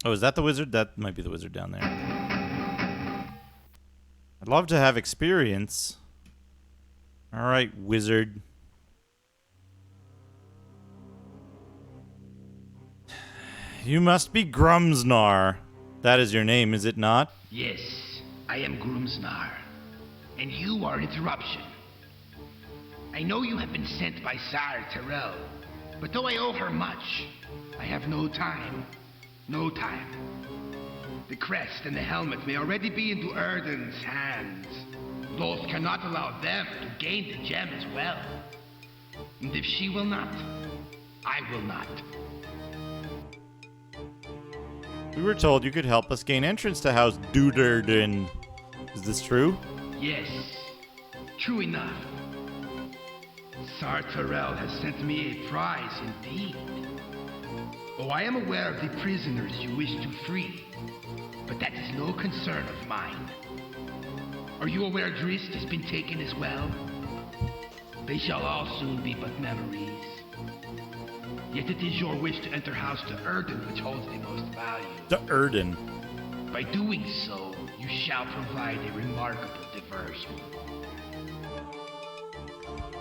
A: Oh, is that the wizard? That might be the wizard down there. I'd love to have experience. All right, wizard. You must be Grumsnar. That is your name, is it not?
G: Yes, I am Grumsnar. And you are Interruption. I know you have been sent by Sire Terrell, but though I owe her much, I have no time. No time. The crest and the helmet may already be into Erden's hands. Loth cannot allow them to gain the gem as well. And if she will not, I will not.
A: We were told you could help us gain entrance to House Duderden. Is this true?
G: Yes, true enough. Sir Terrell has sent me a prize indeed. Oh, I am aware of the prisoners you wish to free, but that is no concern of mine. Are you aware Drist has been taken as well? They shall all soon be but memories. Yet it is your wish to enter House to Erden which holds the most value.
A: To Erden.
G: By doing so, you shall provide a remarkable diversion.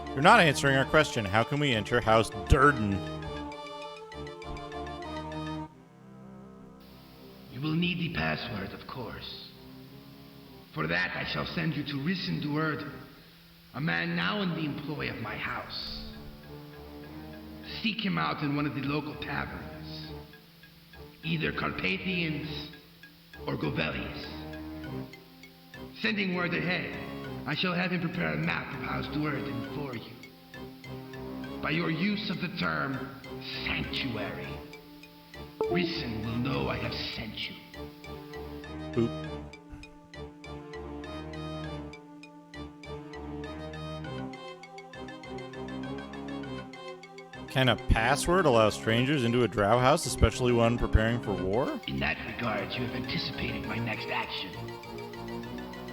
A: You're not answering our question. How can we enter House Durden?
G: You will need the password, of course. For that, I shall send you to Risen Duerden, a man now in the employ of my house. Seek him out in one of the local taverns, either Carpathians or Govelius. Sending word ahead, I shall have him prepare a map of House Duerden for you. By your use of the term sanctuary, Risen will know I have sent you.
A: Boop. Can a password allow strangers into a drow house, especially one preparing for war?
G: In that regard, you have anticipated my next action.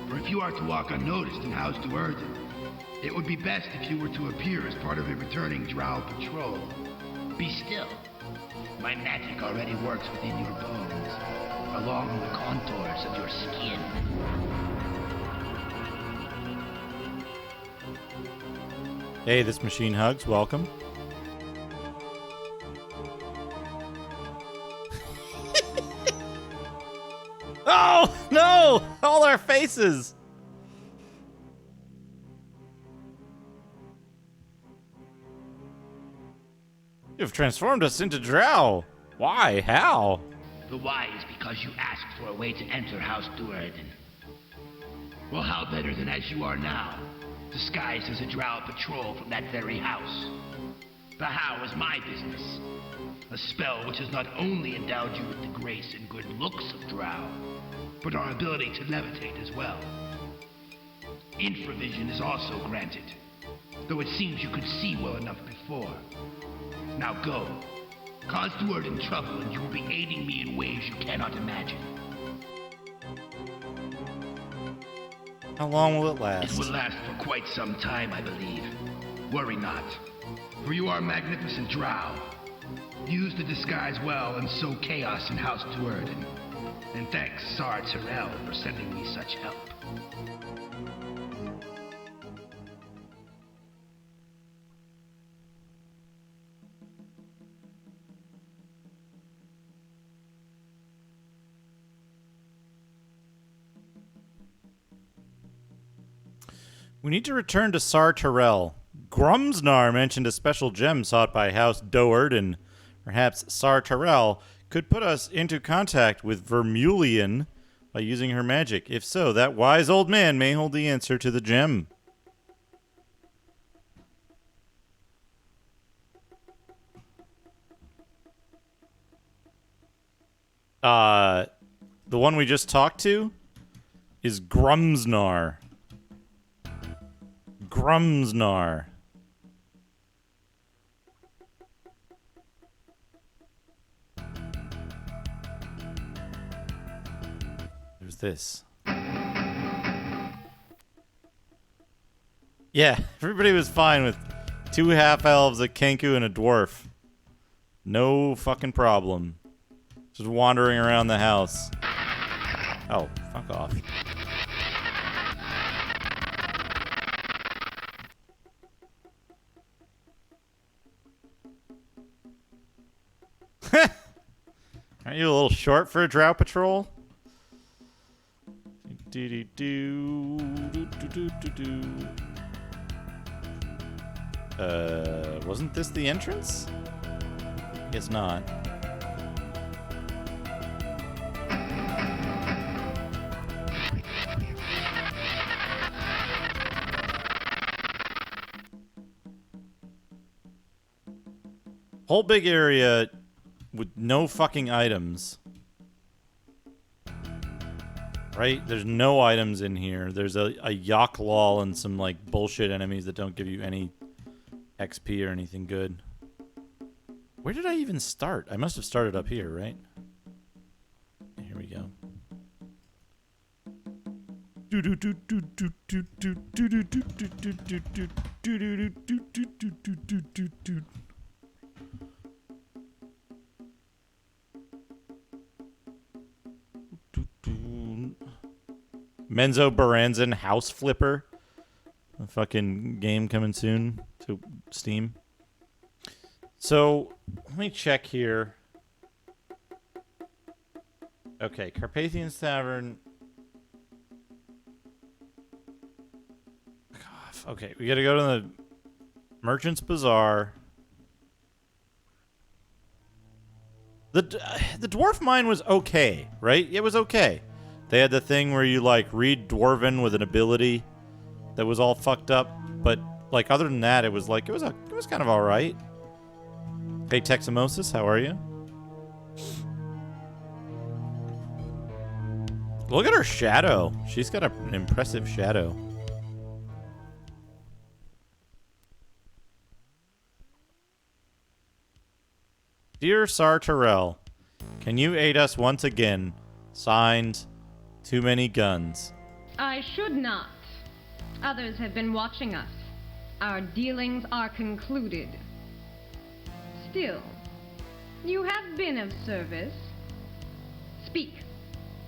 G: For if you are to walk unnoticed in House Duerden, it would be best if you were to appear as part of a returning drow patrol. Be still. My magic already works within your bones, along the contours of your skin.
A: Hey, this machine hugs. Welcome. Oh, no! All our faces! You've transformed us into drow. Why? How?
G: The why is because you asked for a way to enter House Duerden. Well, how better than as you are now, disguised as a drow patrol from that very house. The how is my business. A spell which has not only endowed you with the grace and good looks of drow, but our ability to levitate as well. Infravision is also granted, though it seems you could see well enough before. Now go. Cause Duerden trouble and you will be aiding me in ways you cannot imagine.
A: How long will it
G: It
A: last?
G: will last for quite some time, I believe. Worry not, for you are a magnificent drow. Use the disguise well and sow chaos in House Duerden. And thanks, Sar Tyrell, for sending me such help.
A: We need to return to Sar Tyrell. Grumsnar mentioned a special gem sought by House Doerden. Perhaps Sar Tyrell could put us into contact with Vermulian by using her magic. If so, that wise old man may hold the answer to the gem. The one we just talked to is Grumsnar. Grumsnar. There's this. Yeah, everybody was fine with 2 half-elves, a Kenku, and a dwarf. No fucking problem. Just wandering around the house. Oh, fuck off. Aren't you a little short for a drow patrol? Wasn't this the entrance? Guess not. Whole big area with no fucking items. Right? There's no items in here. There's a Yak Lol and some like bullshit enemies that don't give you any XP or anything good. Where did I even start? I must have started up here, right? Here we go. Menzoberranzan House Flipper. A fucking game coming soon to Steam. So, let me check here. Okay, Carpathian's Tavern. God, okay, we gotta go to the Merchant's Bazaar. The Dwarf Mine was okay, right? It was okay. They had the thing where you, like, read Dwarven with an ability that was all fucked up. But, like, other than that, it was, like, it was kind of alright. Hey, Texamosis, how are you? Look at her shadow. She's got an impressive shadow. Dear Sar Tyrell, can you aid us once again? Signed, Too Many Guns.
L: I should not. Others have been watching us. Our dealings are concluded. Still, you have been of service. Speak.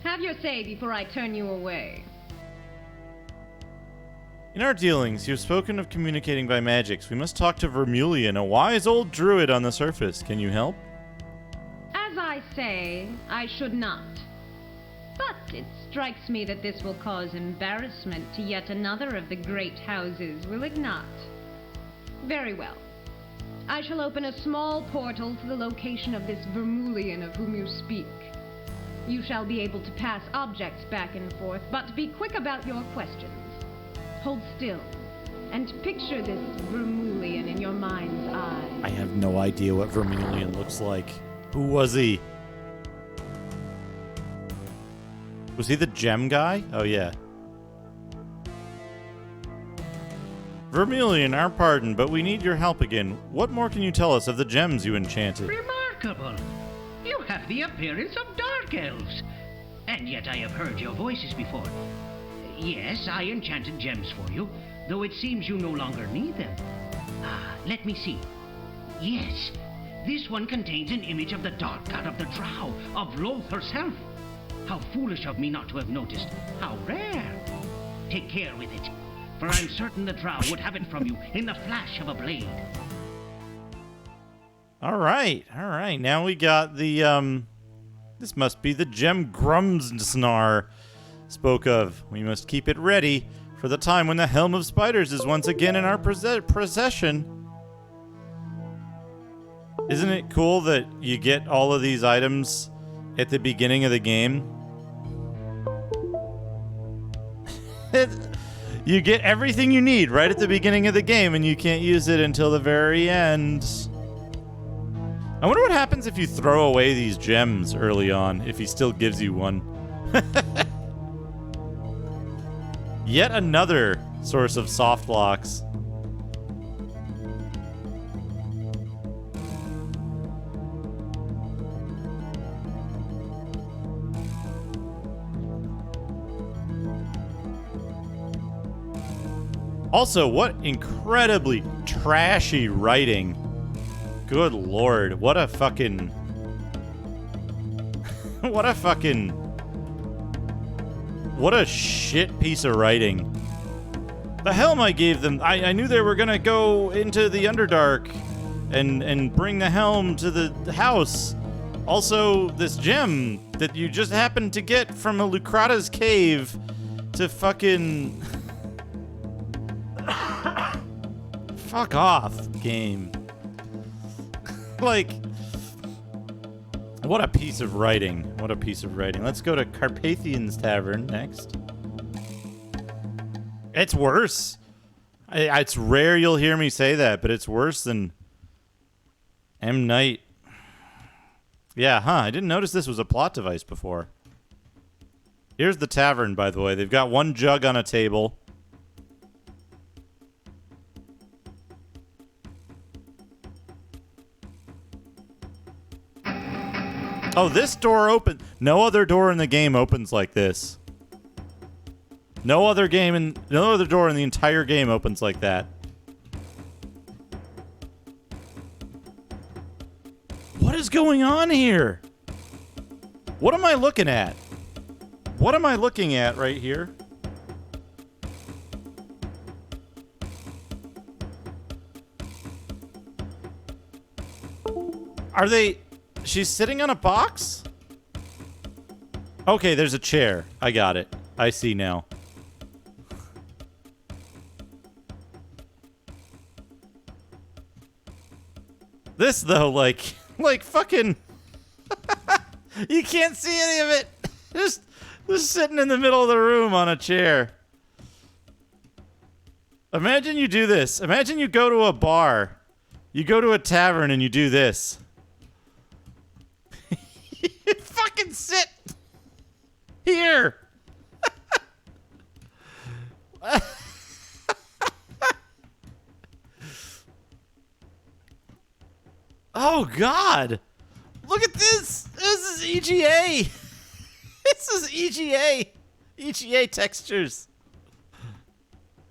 L: Have your say before I turn you away.
A: In our dealings, you've spoken of communicating by magics. We must talk to Vermulian, a wise old druid on the surface. Can you help?
L: As I say, I should not. But it strikes me that this will cause embarrassment to yet another of the great houses, will it not? Very well. I shall open a small portal to the location of this Vermulian of whom you speak. You shall be able to pass objects back and forth, but be quick about your questions. Hold still, and picture this Vermulian in your mind's eye.
A: I have no idea what Vermulian looks like. Who was he? Was he the gem guy? Oh, yeah. Vermulian, our pardon, but we need your help again. What more can you tell us of the gems you enchanted?
J: Remarkable. You have the appearance of dark elves. And yet I have heard your voices before. Yes, I enchanted gems for you, though it seems you no longer need them. Let me see. Yes, this one contains an image of the dark god of the drow, of Loth herself. How foolish of me not to have noticed. How rare. Take care with it, for I'm certain the drow would have it from you in the flash of a blade.
A: All right. Now we got the, this must be the gem Grumsnar spoke of. We must keep it ready for the time when the Helm of Spiders is once again in our possession. Isn't it cool that you get all of these items at the beginning of the game? You get everything you need right at the beginning of the game, and you can't use it until the very end. I wonder what happens if you throw away these gems early on, if he still gives you one. Yet another source of soft locks. Also, what incredibly trashy writing. Good lord, what a fucking... What a shit piece of writing. The helm I gave them, I knew they were gonna go into the Underdark and bring the helm to the house. Also, this gem that you just happened to get from a Lucrata's cave to fucking... Fuck off, game. Like, what a piece of writing. What a piece of writing. Let's go to Carpathian's Tavern next. It's worse. It's rare you'll hear me say that, but it's worse than M. Night. Yeah, I didn't notice this was a plot device before. Here's the tavern, by the way. They've got one jug on a table. Oh, this door open. No other door in the game opens like this. No other door in the entire game opens like that. What is going on here? What am I looking at? What am I looking at right here? Are they... She's sitting on a box? Okay, there's a chair. I got it. I see now. This, though, like fucking... You can't see any of it. Just sitting in the middle of the room on a chair. Imagine you do this. Imagine you go to a bar. You go to a tavern and you do this. You fucking sit here. Oh, God. Look at this. This is EGA. This is EGA. EGA textures.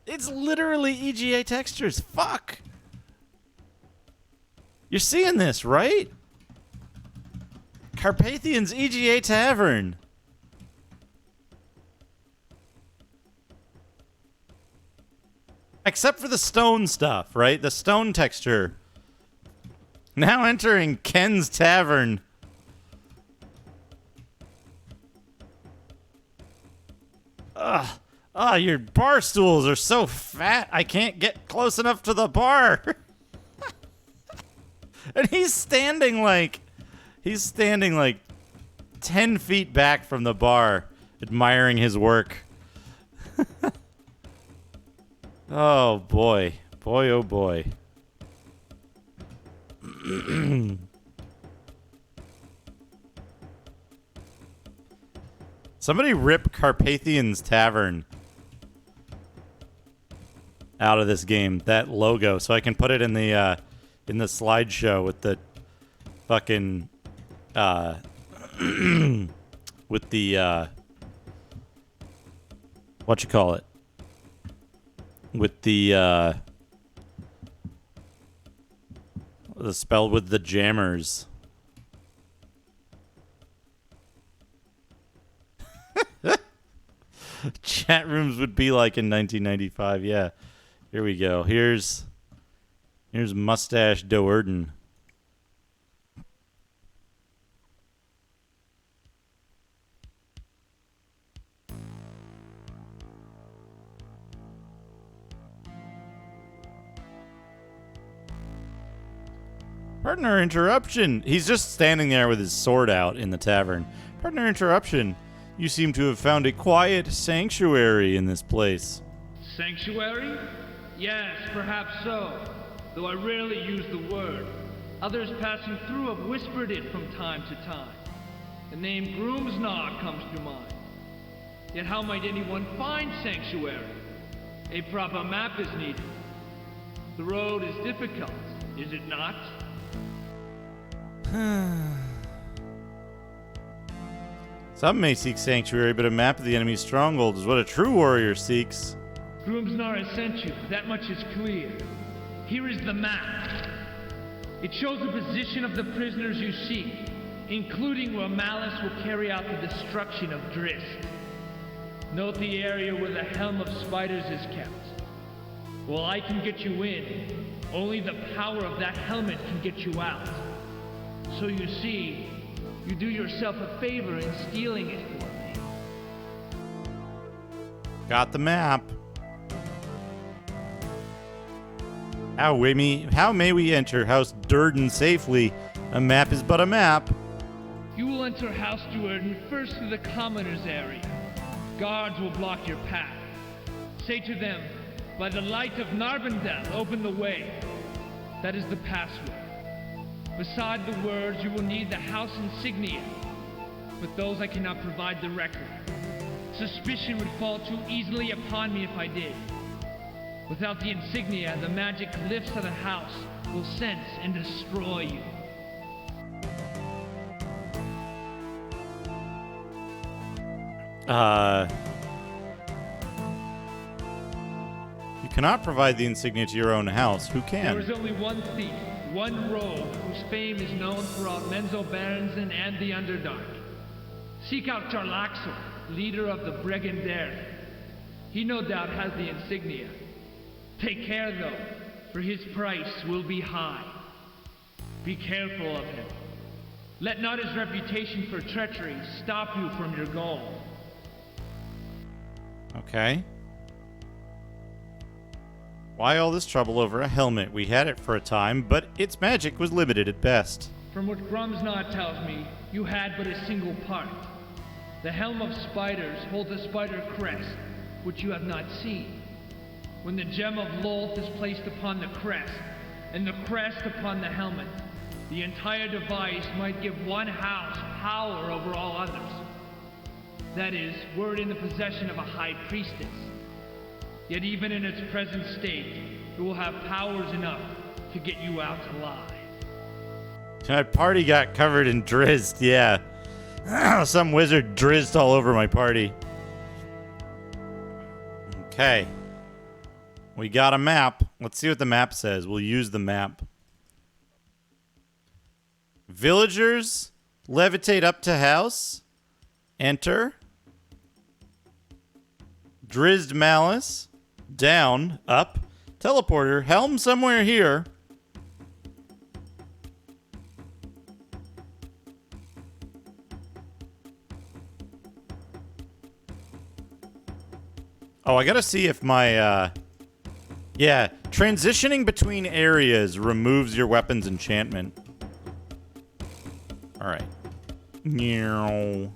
A: It's literally EGA textures. Fuck. You're seeing this, right? Carpathian's EGA Tavern. Except for the stone stuff, right? The stone texture. Now entering Ken's Tavern. Your bar stools are so fat, I can't get close enough to the bar. And he's standing like 10 feet back from the bar, admiring his work. Oh, boy. Boy, oh, boy. Somebody rip Carpathian's Tavern out of this game, that logo, so I can put it in the slideshow with the fucking with the what you call it, with the spell with the jammers. Chat rooms would be like in 1995. Yeah. Here we go. Here's Mustache Doerden. Partner interruption. He's just standing there with his sword out in the tavern. Partner interruption. You seem to have found a quiet sanctuary in this place.
N: Sanctuary? Yes, perhaps so. Though I rarely use the word. Others passing through have whispered it from time to time. The name Groomsnar comes to mind. Yet how might anyone find sanctuary? A proper map is needed. The road is difficult, is it not?
A: Some may seek sanctuary, but a map of the enemy's stronghold is what a true warrior seeks.
N: Groomsnar has sent you, that much is clear. Here is the map. It shows the position of the prisoners you seek, including where Malice will carry out the destruction of Drizzt. Note the area where the Helm of Spiders is kept. While I can get you in, only the power of that helmet can get you out. So you see, you do yourself a favor in stealing it for me.
A: Got the map. How may we enter House Durden safely? A map is but a map.
N: You will enter House Durden first through the commoners area. Guards will block your path. Say to them, by the light of Narvandel, open the way. That is the password. Beside the words, you will need the house insignia, but those I cannot provide directly. Suspicion would fall too easily upon me if I did. Without the insignia, the magic lifts of the house will sense and destroy you.
A: You cannot provide the insignia to your own house. Who can?
N: There is only one thief, one rogue, whose fame is known throughout Menzoberranzan and the Underdark. Seek out Jarlaxle, leader of the Bregandere. He no doubt has the insignia. Take care, though, for his price will be high. Be careful of him. Let not his reputation for treachery stop you from your goal.
A: Okay. Why all this trouble over a helmet? We had it for a time, but its magic was limited at best.
N: From what Grumsnod tells me, you had but a single part. The Helm of Spiders holds a spider crest, which you have not seen. When the gem of Lolth is placed upon the crest, and the crest upon the helmet, the entire device might give one house power over all others. That is, were it in the possession of a high priestess. Yet even in its present state, it will have powers enough to get you out alive.
A: My party got covered in Drizzt, yeah. Some wizard drizzed all over my party. Okay. We got a map. Let's see what the map says. We'll use the map. Villagers, levitate up to house. Enter. Drizzt Malice. Down. Up. Teleporter. Helm somewhere here. Oh, I gotta see if my, yeah, transitioning between areas removes your weapon's enchantment. Alright. Meow.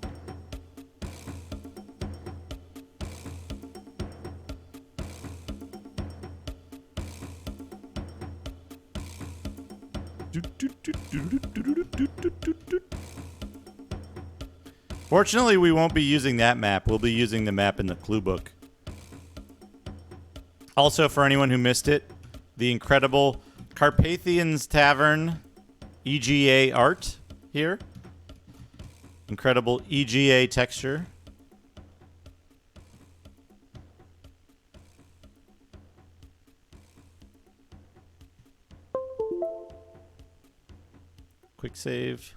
A: Fortunately, we won't be using that map. We'll be using the map in the clue book. Also, for anyone who missed it, the incredible Carpathians Tavern EGA art here. Incredible EGA texture. quick save.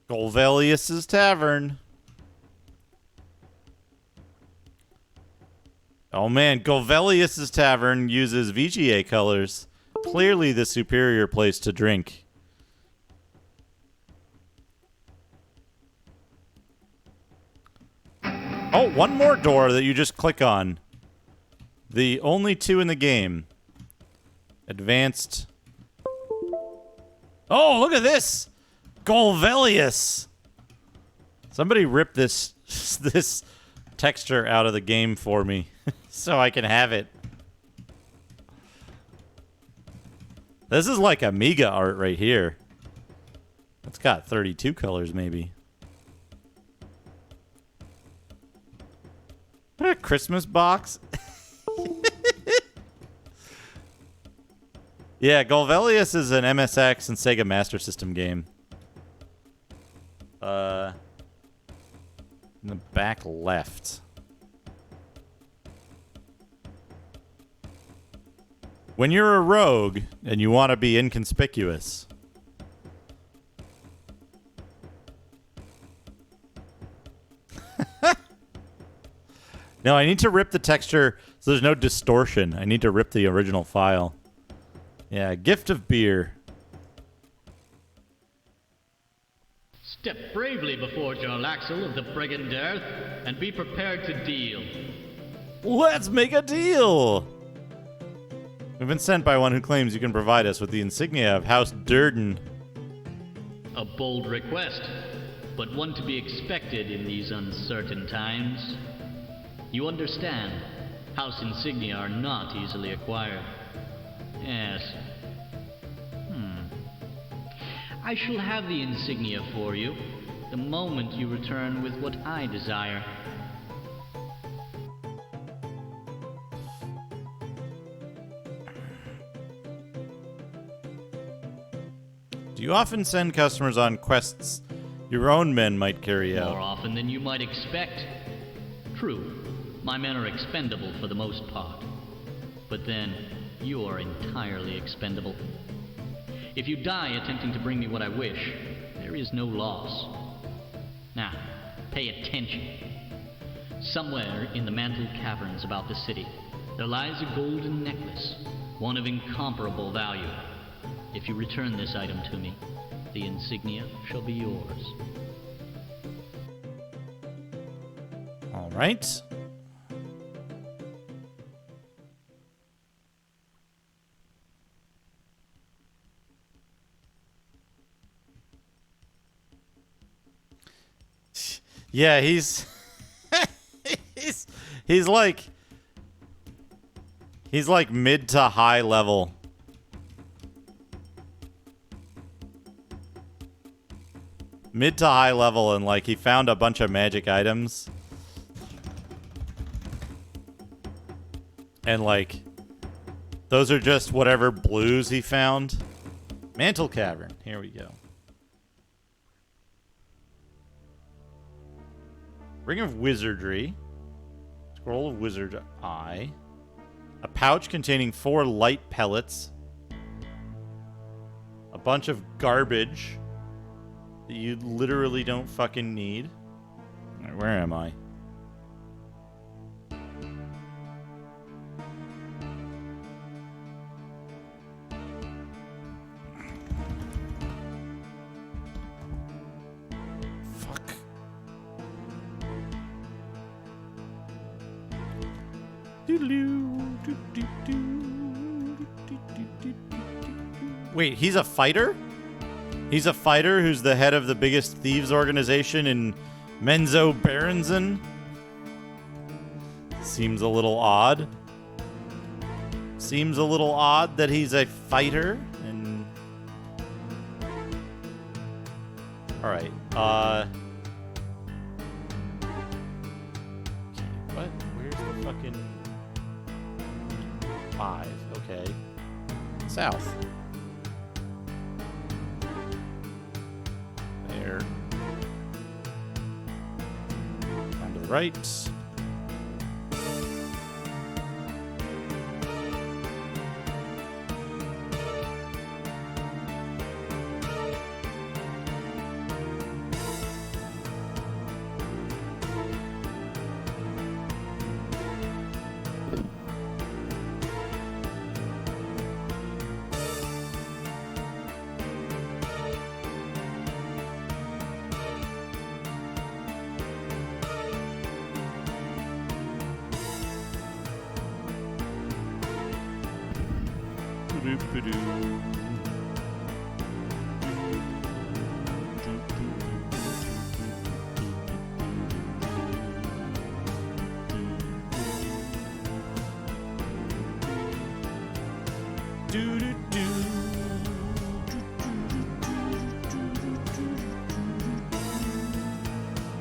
A: Golvelius's Tavern. Oh man, Golvelius's Tavern uses VGA colors. Clearly the superior place to drink. Oh, one more door that you just click on. The only two in the game. Advanced. Oh, look at this! Golvelius! Somebody rip this this texture out of the game for me so I can have it. This is like Amiga art right here. It's got 32 colors maybe. What a Christmas box. Yeah, Golvelius is an MSX and Sega Master System game. In the back left. When you're a rogue and you want to be inconspicuous. No, I need to rip the texture so there's no distortion. I need to rip the original file. Yeah, gift of beer.
R: Step bravely before Jarl Axel of the Brigand Earth and be prepared to deal.
A: Let's make a deal! We've been sent by one who claims you can provide us with the insignia of House Durden.
R: A bold request, but one to be expected in these uncertain times. You understand, house insignia are not easily acquired. Yes. I shall have the insignia for you the moment you return with what I desire.
A: Do you often send customers on quests your own men might carry out?
R: More often than you might expect. True, my men are expendable for the most part. But then, you are entirely expendable. If you die attempting to bring me what I wish, there is no loss. Now, pay attention. Somewhere in the mantled caverns about the city, there lies a golden necklace, one of incomparable value. If you return this item to me, the insignia shall be yours.
A: All right. Yeah, he's he's like mid to high level. Mid to high level, and like he found a bunch of magic items. And like those are just whatever blues he found. Mantle Cavern. Here we go. Ring of Wizardry. Scroll of Wizard Eye. A pouch containing 4 light pellets. A bunch of garbage that you literally don't fucking need. All right, where am I? Wait, he's a fighter? He's a fighter who's the head of the biggest thieves organization in Menzoberranzan? Seems a little odd. Seems a little odd that he's a fighter. And alright, what? Where's the fucking 5? Okay. South. There. On to the right.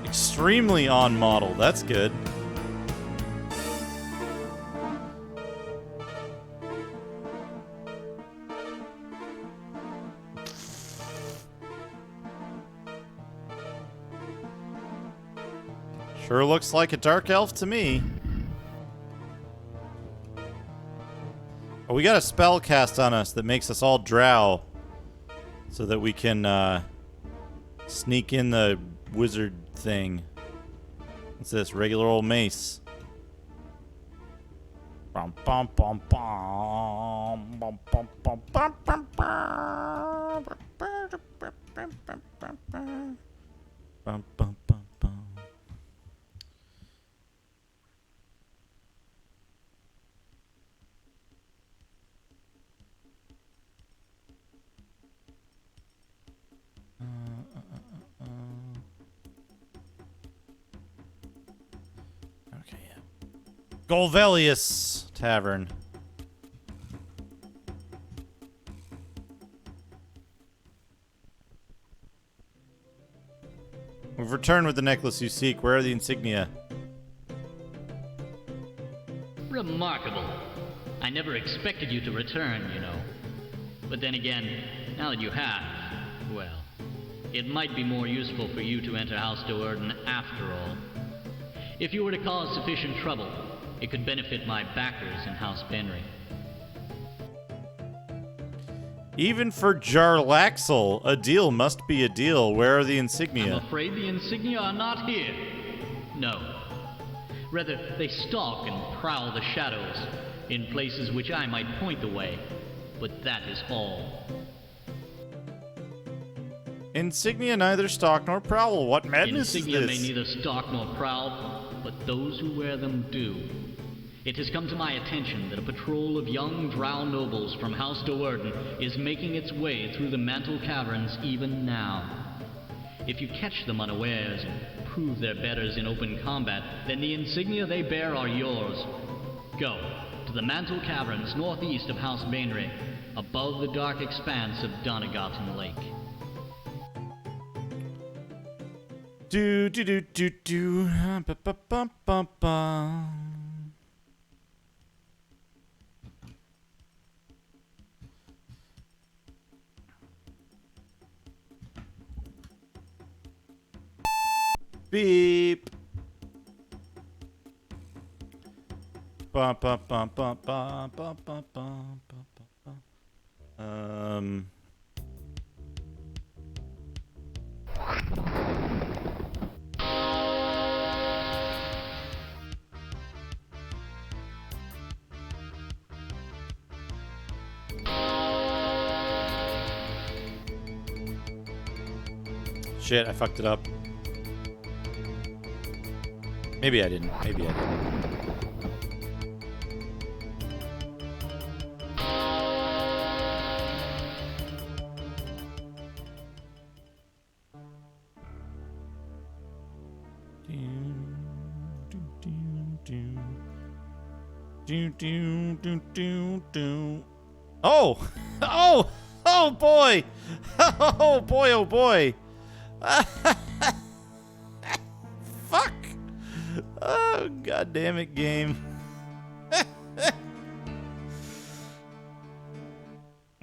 A: Extremely on model. That's good. Sure looks like a dark elf to me. Oh, we got a spell cast on us that makes us all drow so that we can sneak in the wizard thing. What's this? Regular old mace. Bum, bum, bum, bum, bum, bum, bum, bum, bum, bum, bum, bum, bum. Okay, yeah. Golvelius Tavern. We've returned with the necklace you seek. Where are the insignia?
R: Remarkable. I never expected you to return, you know. But then again, now that you have, well, it might be more useful for you to enter House Do'Urden after all. If you were to cause sufficient trouble, it could benefit my backers in House Benry.
A: Even for Jarlaxle, a deal must be a deal. Where are the insignia?
R: I'm afraid the insignia are not here. No. Rather, they stalk and prowl the shadows, in places which I might point the way. But that is all.
A: Insignia neither stalk nor prowl. What madness
R: Insignia
A: is
R: may
A: this?
R: neither stalk nor prowl, but those who wear them do. It has come to my attention that a patrol of young drow nobles from House Do'Urden is making its way through the Mantle Caverns even now. If you catch them unawares and prove their betters in open combat, then the insignia they bear are yours. Go to the Mantle Caverns northeast of House Bainry, above the dark expanse of Donegalton Lake.
A: Do do do do do. Ba, ba, ba, ba, ba. Beep. Ba ba ba ba ba ba ba ba ba. Shit, I fucked it up. Maybe I didn't. Maybe I didn't. Oh! Oh! Oh boy! Oh boy, oh boy! Fuck! Oh, god damn it, game.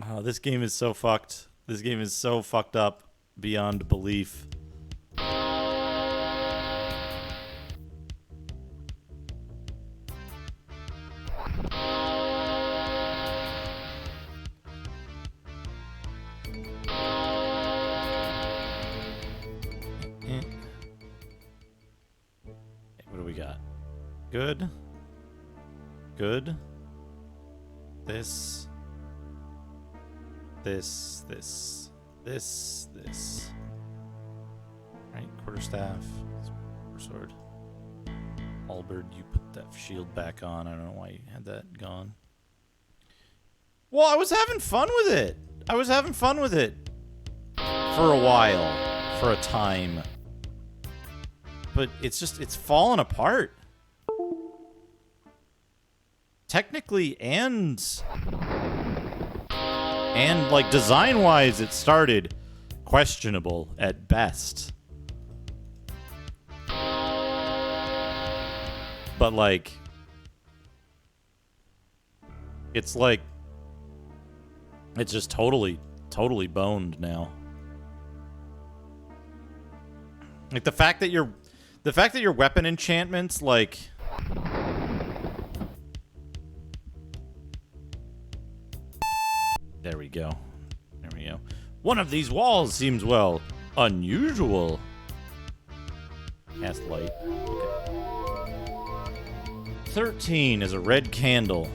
A: Oh, this game is so fucked. This game is so fucked up beyond belief. What do we got? Good. Good. This. Right, quarterstaff. Sword. Halberd, you put that shield back on. I don't know why you had that gone. Well, I was having fun with it. I was having fun with it for a while, for a time. But it's fallen apart. Technically and like design-wise, it started questionable at best. But like, it's like, it's just totally boned now. Like the fact that your weapon enchantments, like, there we go. There we go. One of these walls seems, well, unusual. Cast light. Okay. 13 is a red candle.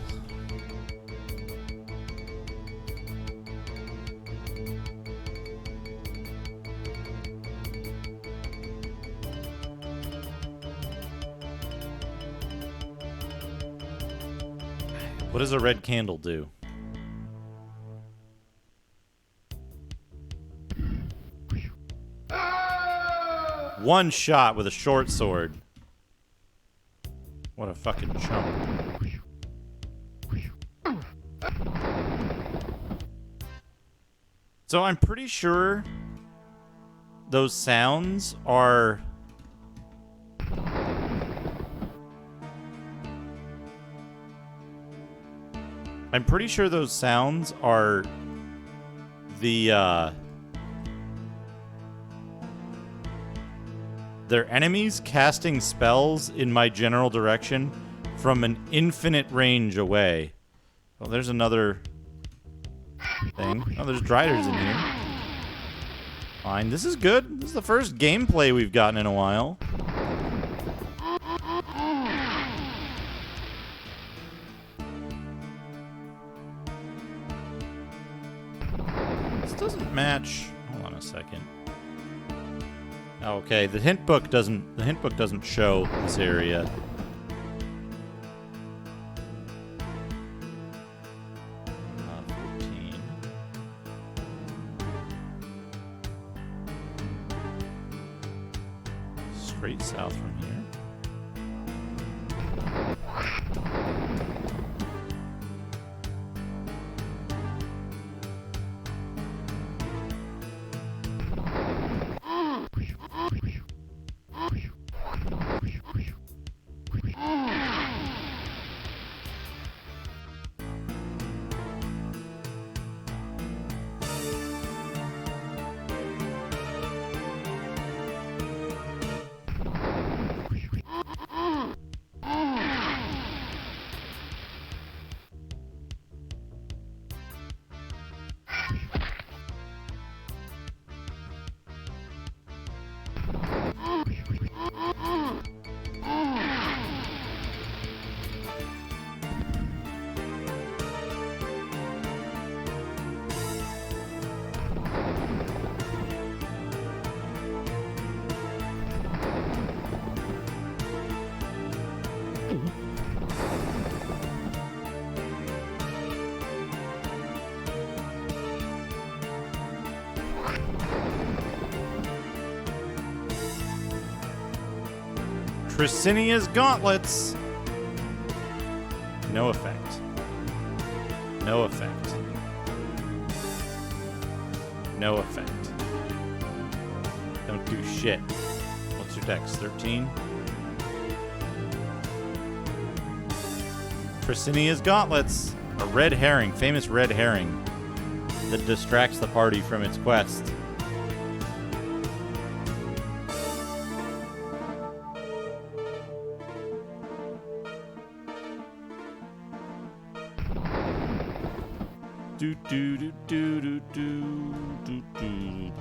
A: What does a red candle do? One shot with a short sword. What a fucking chump. So I'm pretty sure those sounds are... I'm pretty sure those sounds are the, they're enemies casting spells in my general direction from an infinite range away. Oh, there's another thing. Oh, there's Driders in here. Fine. This is good. This is the first gameplay we've gotten in a while. This doesn't match. Hold on a second. Okay, the hint book doesn't show this area. Straight south from here. Tricinia's gauntlets. No effect. No effect. No effect. Don't do shit. What's your dex? 13? Tricinia's gauntlets. A red herring. Famous red herring. That distracts the party from its quest. Do do do do do do do do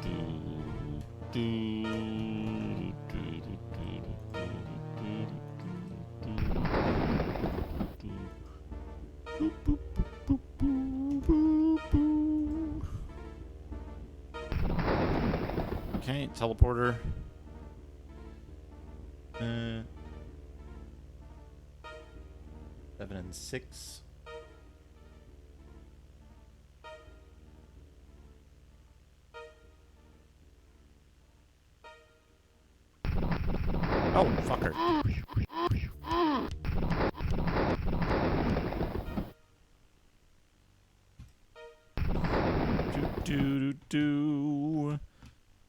A: do Okay, teleporter. 7 and 6. do.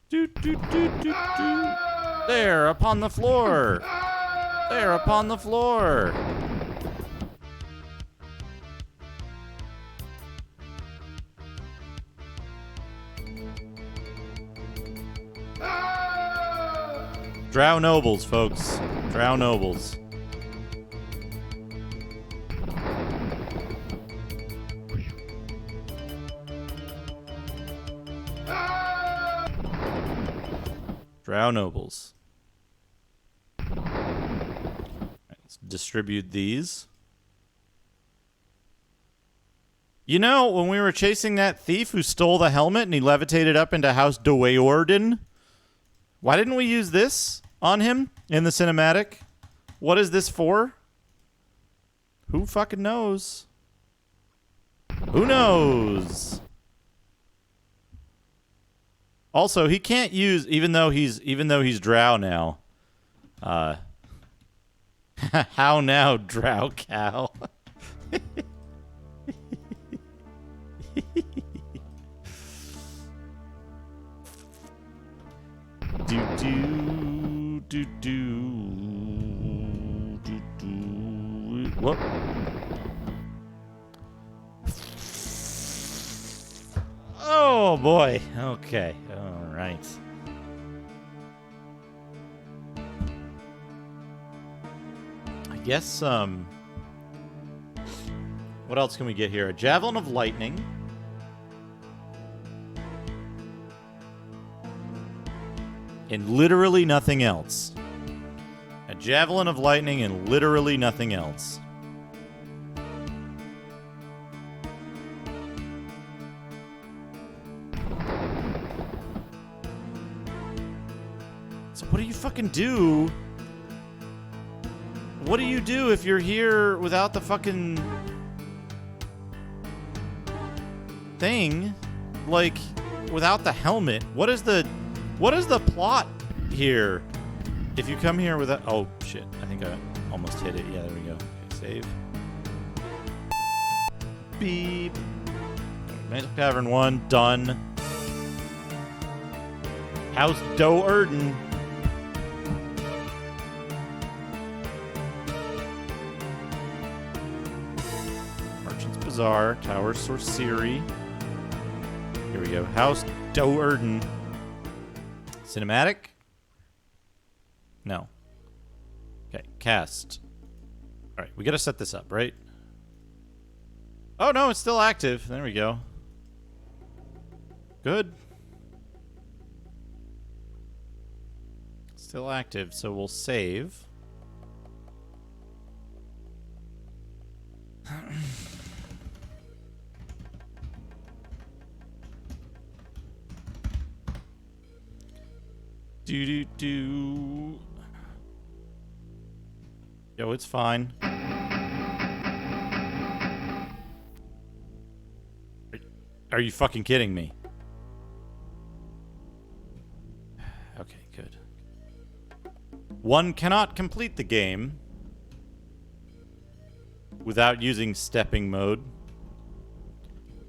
A: Do, do, do, do, do. There, upon the floor. There, upon the floor. Drow nobles, folks. Drow nobles. Drow nobles. All right, let's distribute these. You know, when we were chasing that thief who stole the helmet and he levitated up into House Doeorden, why didn't we use this on him in the cinematic? What is this for? Who fucking knows? Who knows? Also, he can't use, even though he's drow now. How now, drow cow? Do do do do do do. What? Oh boy. Okay. All right. I guess what else can we get here? A javelin of lightning. And literally nothing else. A javelin of lightning and literally nothing else. So what do you fucking do? What do you do if you're here without the fucking thing? Like, without the helmet? What is the plot here? If you come here without... Oh, shit. I think I almost hit it. Yeah, there we go. Okay, save. Beep. Magic Cavern 1, done. House Doeorden. Merchant's Bazaar. Tower Sorcery. Here we go. House Doeorden. Cinematic? No. Okay, cast. Alright, we gotta set this up, right? Oh no, it's still active. There we go. Good. Still active, so we'll save. Do. Yo, it's fine. Are you fucking kidding me? Okay, good. One cannot complete the game without using stepping mode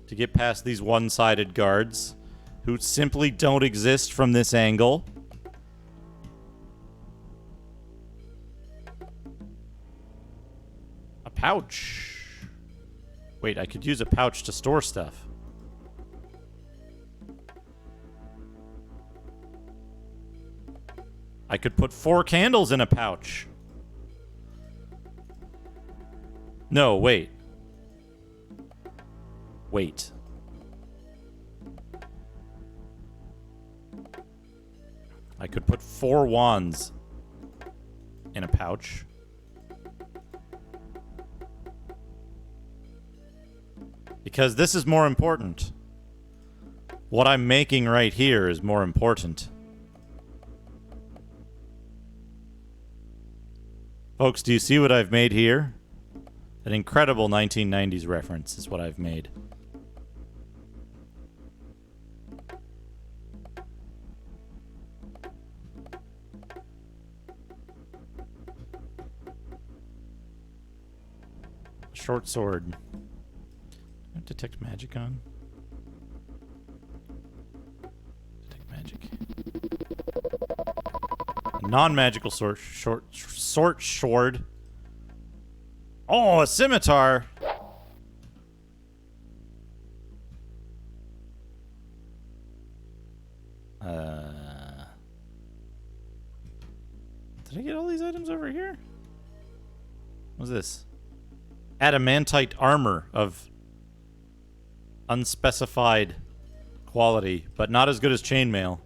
A: to get past these one-sided guards who simply don't exist from this angle. Pouch. Wait, I could use a pouch to store stuff. I could put 4 candles in a pouch. No, wait. Wait. I could put 4 wands in a pouch. Because this is more important. What I'm making right here is more important. Folks, do you see what I've made here? An incredible 1990s reference is what I've made. Short sword. Detect magic on. Non-magical sword. Oh, a scimitar. Did I get all these items over here? What's this? Adamantite armor of unspecified quality, but not as good as chainmail.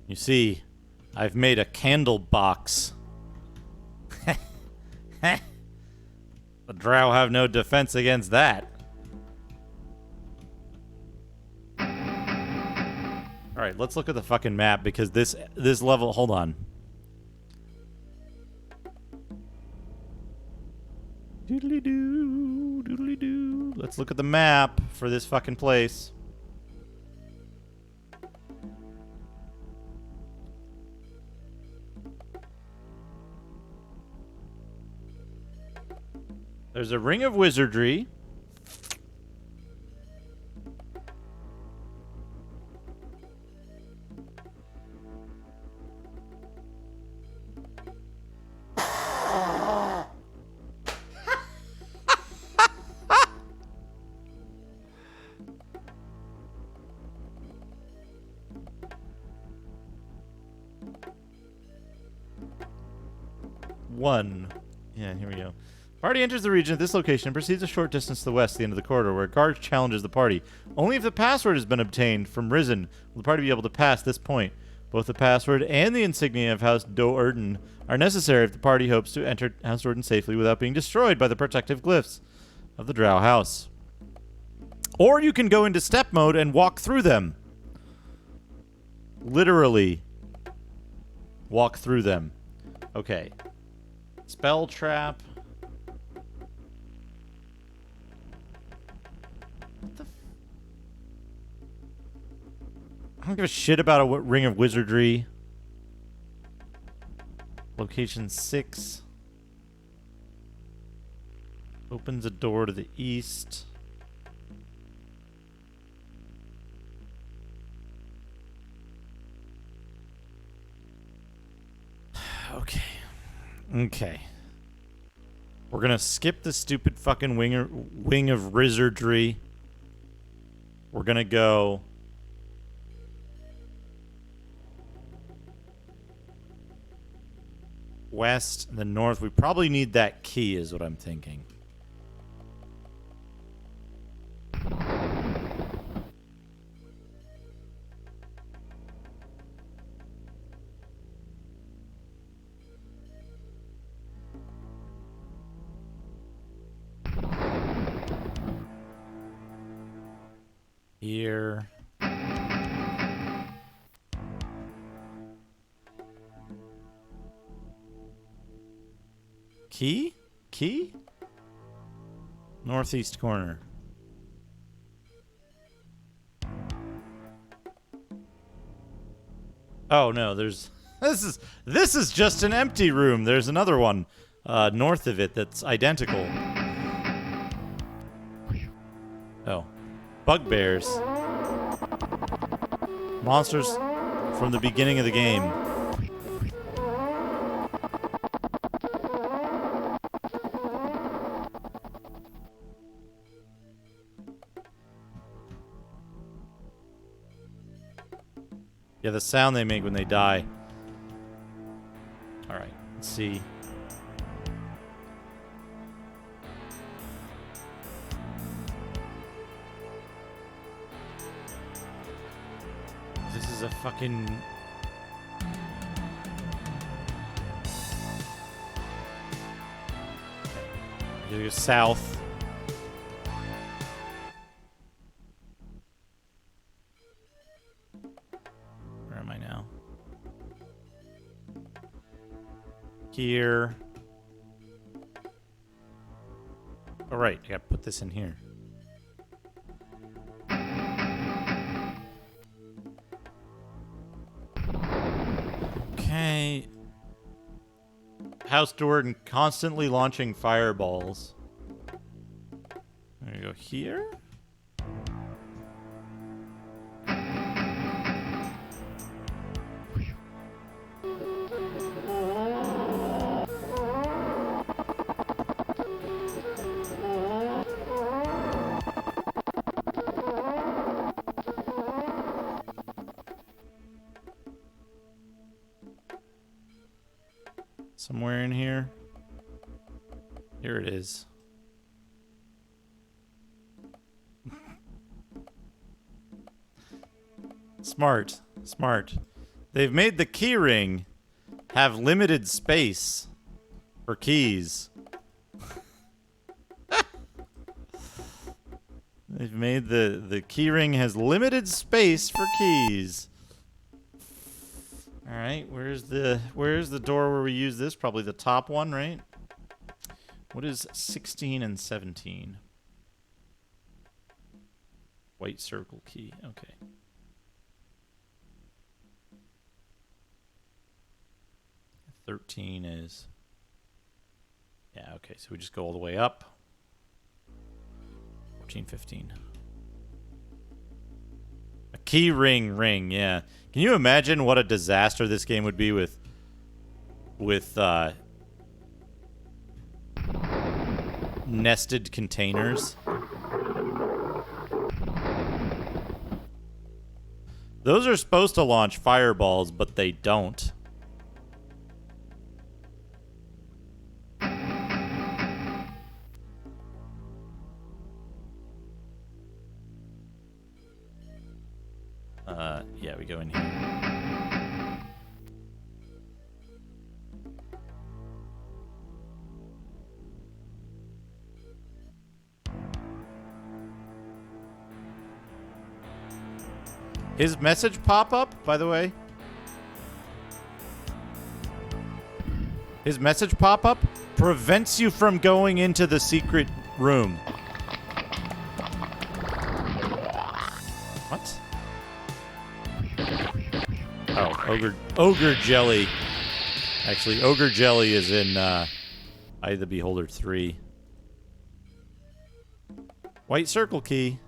A: You see, I've made a candle box. The drow have no defense against that. Alright, let's look at the fucking map because this level... Hold on. Doodly-doo, doodly-doo. Let's look at the map for this fucking place. There's a ring of wizardry. Yeah, here we go. Party enters the region at this location and proceeds a short distance to the west, the end of the corridor, where a guard challenges the party. Only if the password has been obtained from Risen will the party be able to pass this point. Both the password and the insignia of House Do'Urden are necessary if the party hopes to enter House Do'Urden safely without being destroyed by the protective glyphs of the Drow House. Or you can go into step mode and walk through them. Literally walk through them. Okay. Spell trap. I don't give a shit about a ring of wizardry. Location 6. Opens a door to the east. Okay. We're gonna skip the stupid fucking wing of wizardry. We're gonna go... west and then north. We probably need that key is what I'm thinking. Here. Key? Key? Northeast corner. Oh no, there's this is just an empty room. There's another one north of it that's identical. Oh. Bugbears. Monsters from the beginning of the game. Yeah, the sound they make when they die. Alright, let's see. This is a fucking... You go south. Where am I now? Here. All right, I gotta put this in here. Okay. House Doerden constantly launching fireballs. There you go. Here? Somewhere in here. Here it is. Smart. Smart. They've made the key ring have limited space for keys. They've made the key ring has limited space for keys. All right, where's the door where we use this? Probably the top one, right? What is 16 and 17? White circle key. Okay. $13 is... Yeah, okay, so we just go all the way up. 14, 15. A key ring, yeah. Can you imagine what a disaster this game would be with nested containers? Those are supposed to launch fireballs, but they don't. Yeah, we go in here. His message pop up, by the way? His message pop up prevents you from going into the secret room. What? Oh, Ogre Jelly. Actually, Ogre Jelly is in Eye of the Beholder 3. White circle key.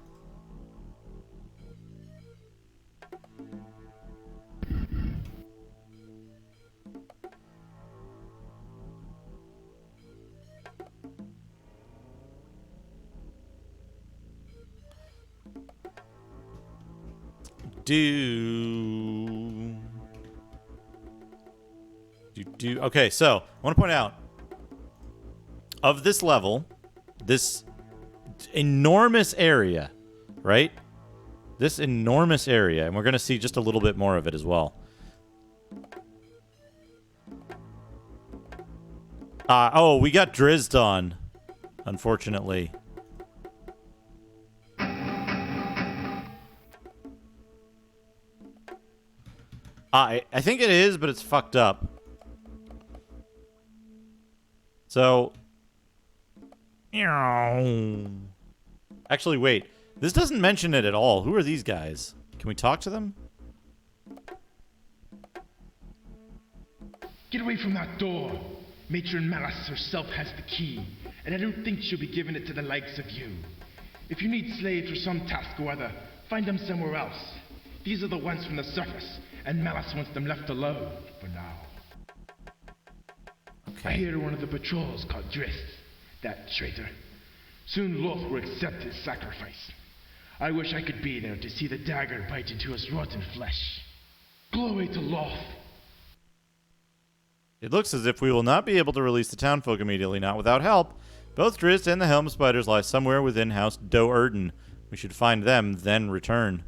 A: Okay, so I want to point out of this level, this enormous area, right? This enormous area, and we're going to see just a little bit more of it as well. Oh, we got drizzed on, unfortunately. I think it is, but it's fucked up. So, actually, wait. This doesn't mention it at all. Who are these guys? Can we talk to them?
S: Get away from that door. Matron Malice herself has the key, and I don't think she'll be giving it to the likes of you. If you need slaves for some task or other, find them somewhere else. These are the ones from the surface, and Malice wants them left alone for now. I hear one of the patrols called Drist, that traitor. Soon Loth will accept his sacrifice. I wish I could be there to see the dagger bite into his rotten flesh. Glory to Loth.
A: It looks as if we will not be able to release the townfolk immediately, not without help. Both Drist and the Helm Spiders lie somewhere within House Doerden. We should find them, then return.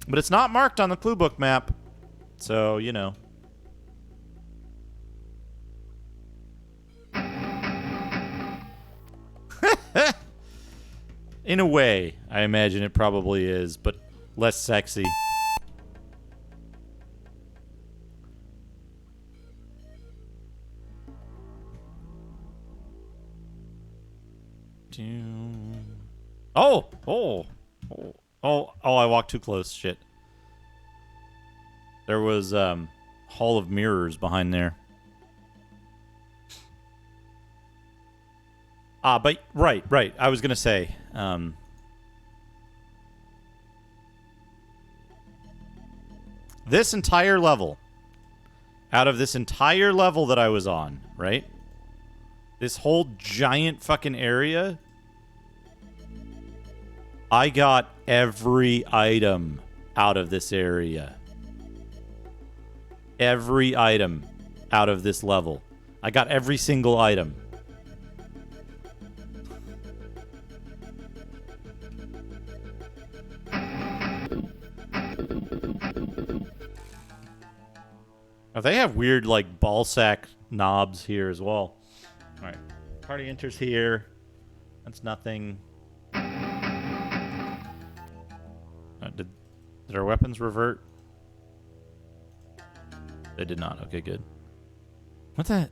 A: But it's not marked on the clue book map, so, you know. In a way, I imagine it probably is, but less sexy. Oh, I walked too close. Shit. There was Hall of Mirrors behind there. But right. I was gonna say, this entire level, out of this entire level that I was on, right? This whole giant fucking area, I got every item out of this area. Every item out of this level. I got every single item. Oh, they have weird, like, ball sack knobs here as well. Alright. Party enters here. That's nothing. Did our weapons revert? They did not. Okay, good. What's that?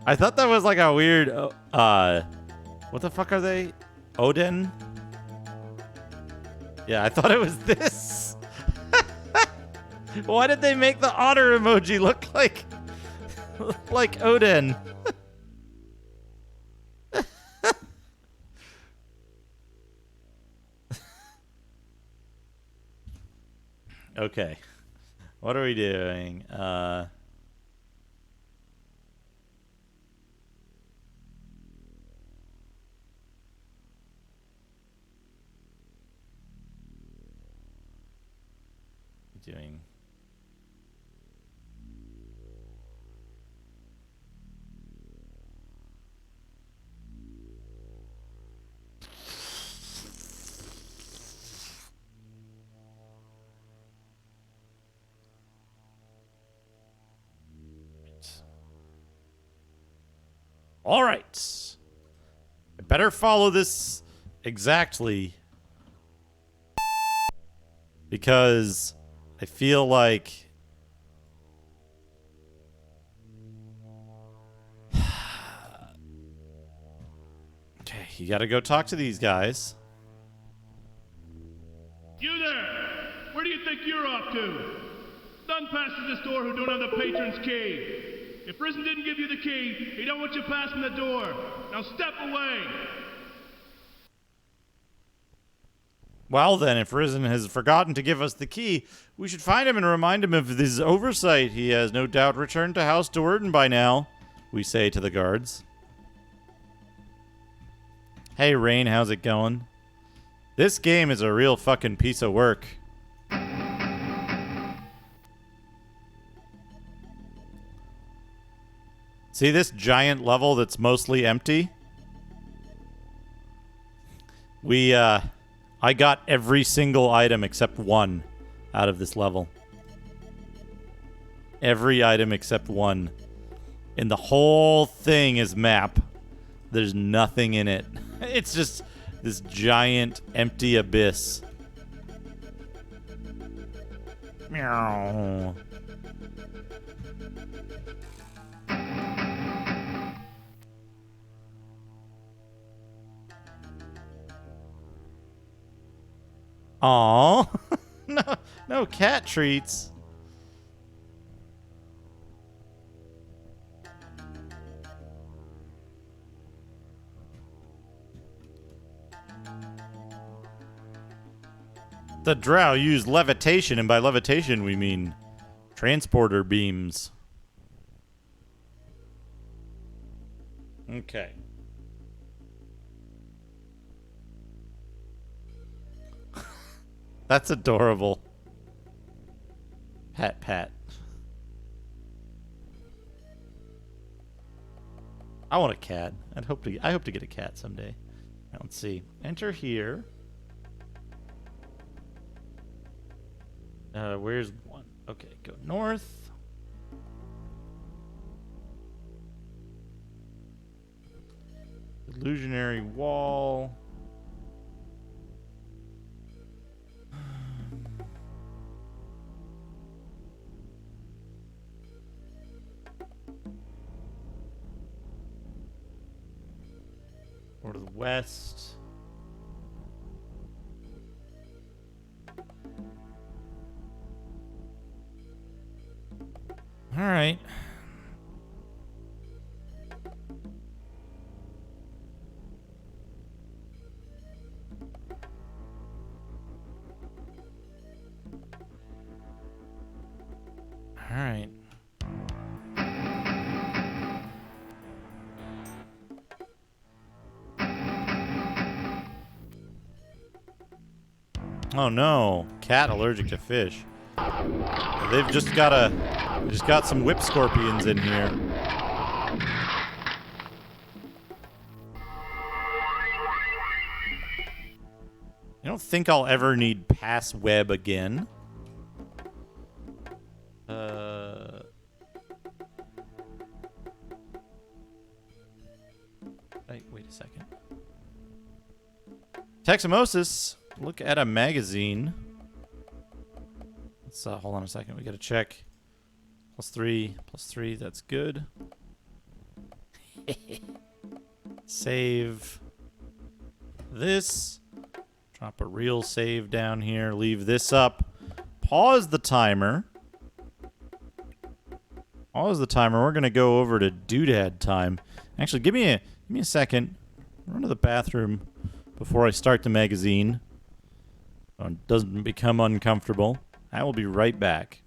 A: I thought that was like a weird, what the fuck are they? Odin? Yeah, I thought it was this. Why did they make the otter emoji look like Odin? Okay. What are we doing? Doing all right. I better follow this exactly because I feel like okay, you gotta go talk to these guys.
E: You there! Where do you think you're off to? None passes this door who don't have the patron's key. If Risen didn't give you the key, he don't want you passing the door. Now step away!
A: Well then, if Risen has forgotten to give us the key, we should find him and remind him of his oversight. He has no doubt returned to House Doerden by now, we say to the guards. Hey Rain, how's it going? This game is a real fucking piece of work. See this giant level that's mostly empty? I got every single item except one out of this level. Every item except one. And the whole thing is map. There's nothing in it. It's just this giant empty abyss. Meow. Aww. No cat treats. The drow used levitation, and by levitation we mean transporter beams. Okay. That's adorable. Pat. I want a cat. I hope to get a cat someday. Now, let's see. Enter here. Where's one? Okay, go north. Illusionary wall. Or to the west. right. All right. Oh no, cat allergic to fish. They've just got some whip scorpions in here. I don't think I'll ever need pass web again. Wait a second. Teximosis, look at a magazine. Let's hold on a second. We gotta check. +3, that's good. Save this. Drop a real save down here. Leave this up. Pause the timer. We're gonna go over to doodad time. Actually, give me a second. Run to the bathroom before I start the magazine. So it doesn't become uncomfortable. I will be right back.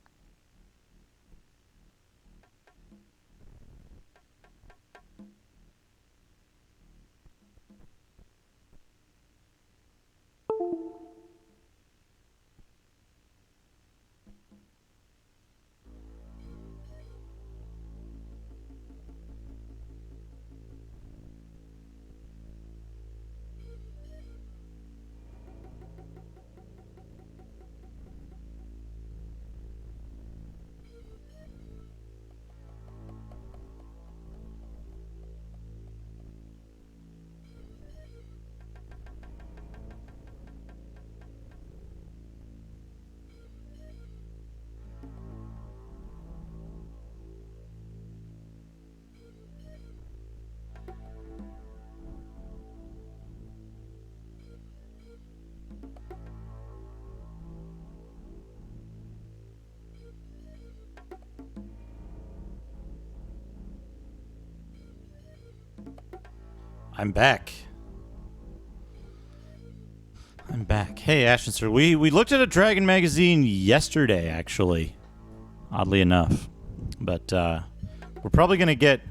A: I'm back. Hey, Ashton, sir. We looked at a Dragon magazine yesterday, actually. Oddly enough. But we're probably gonna get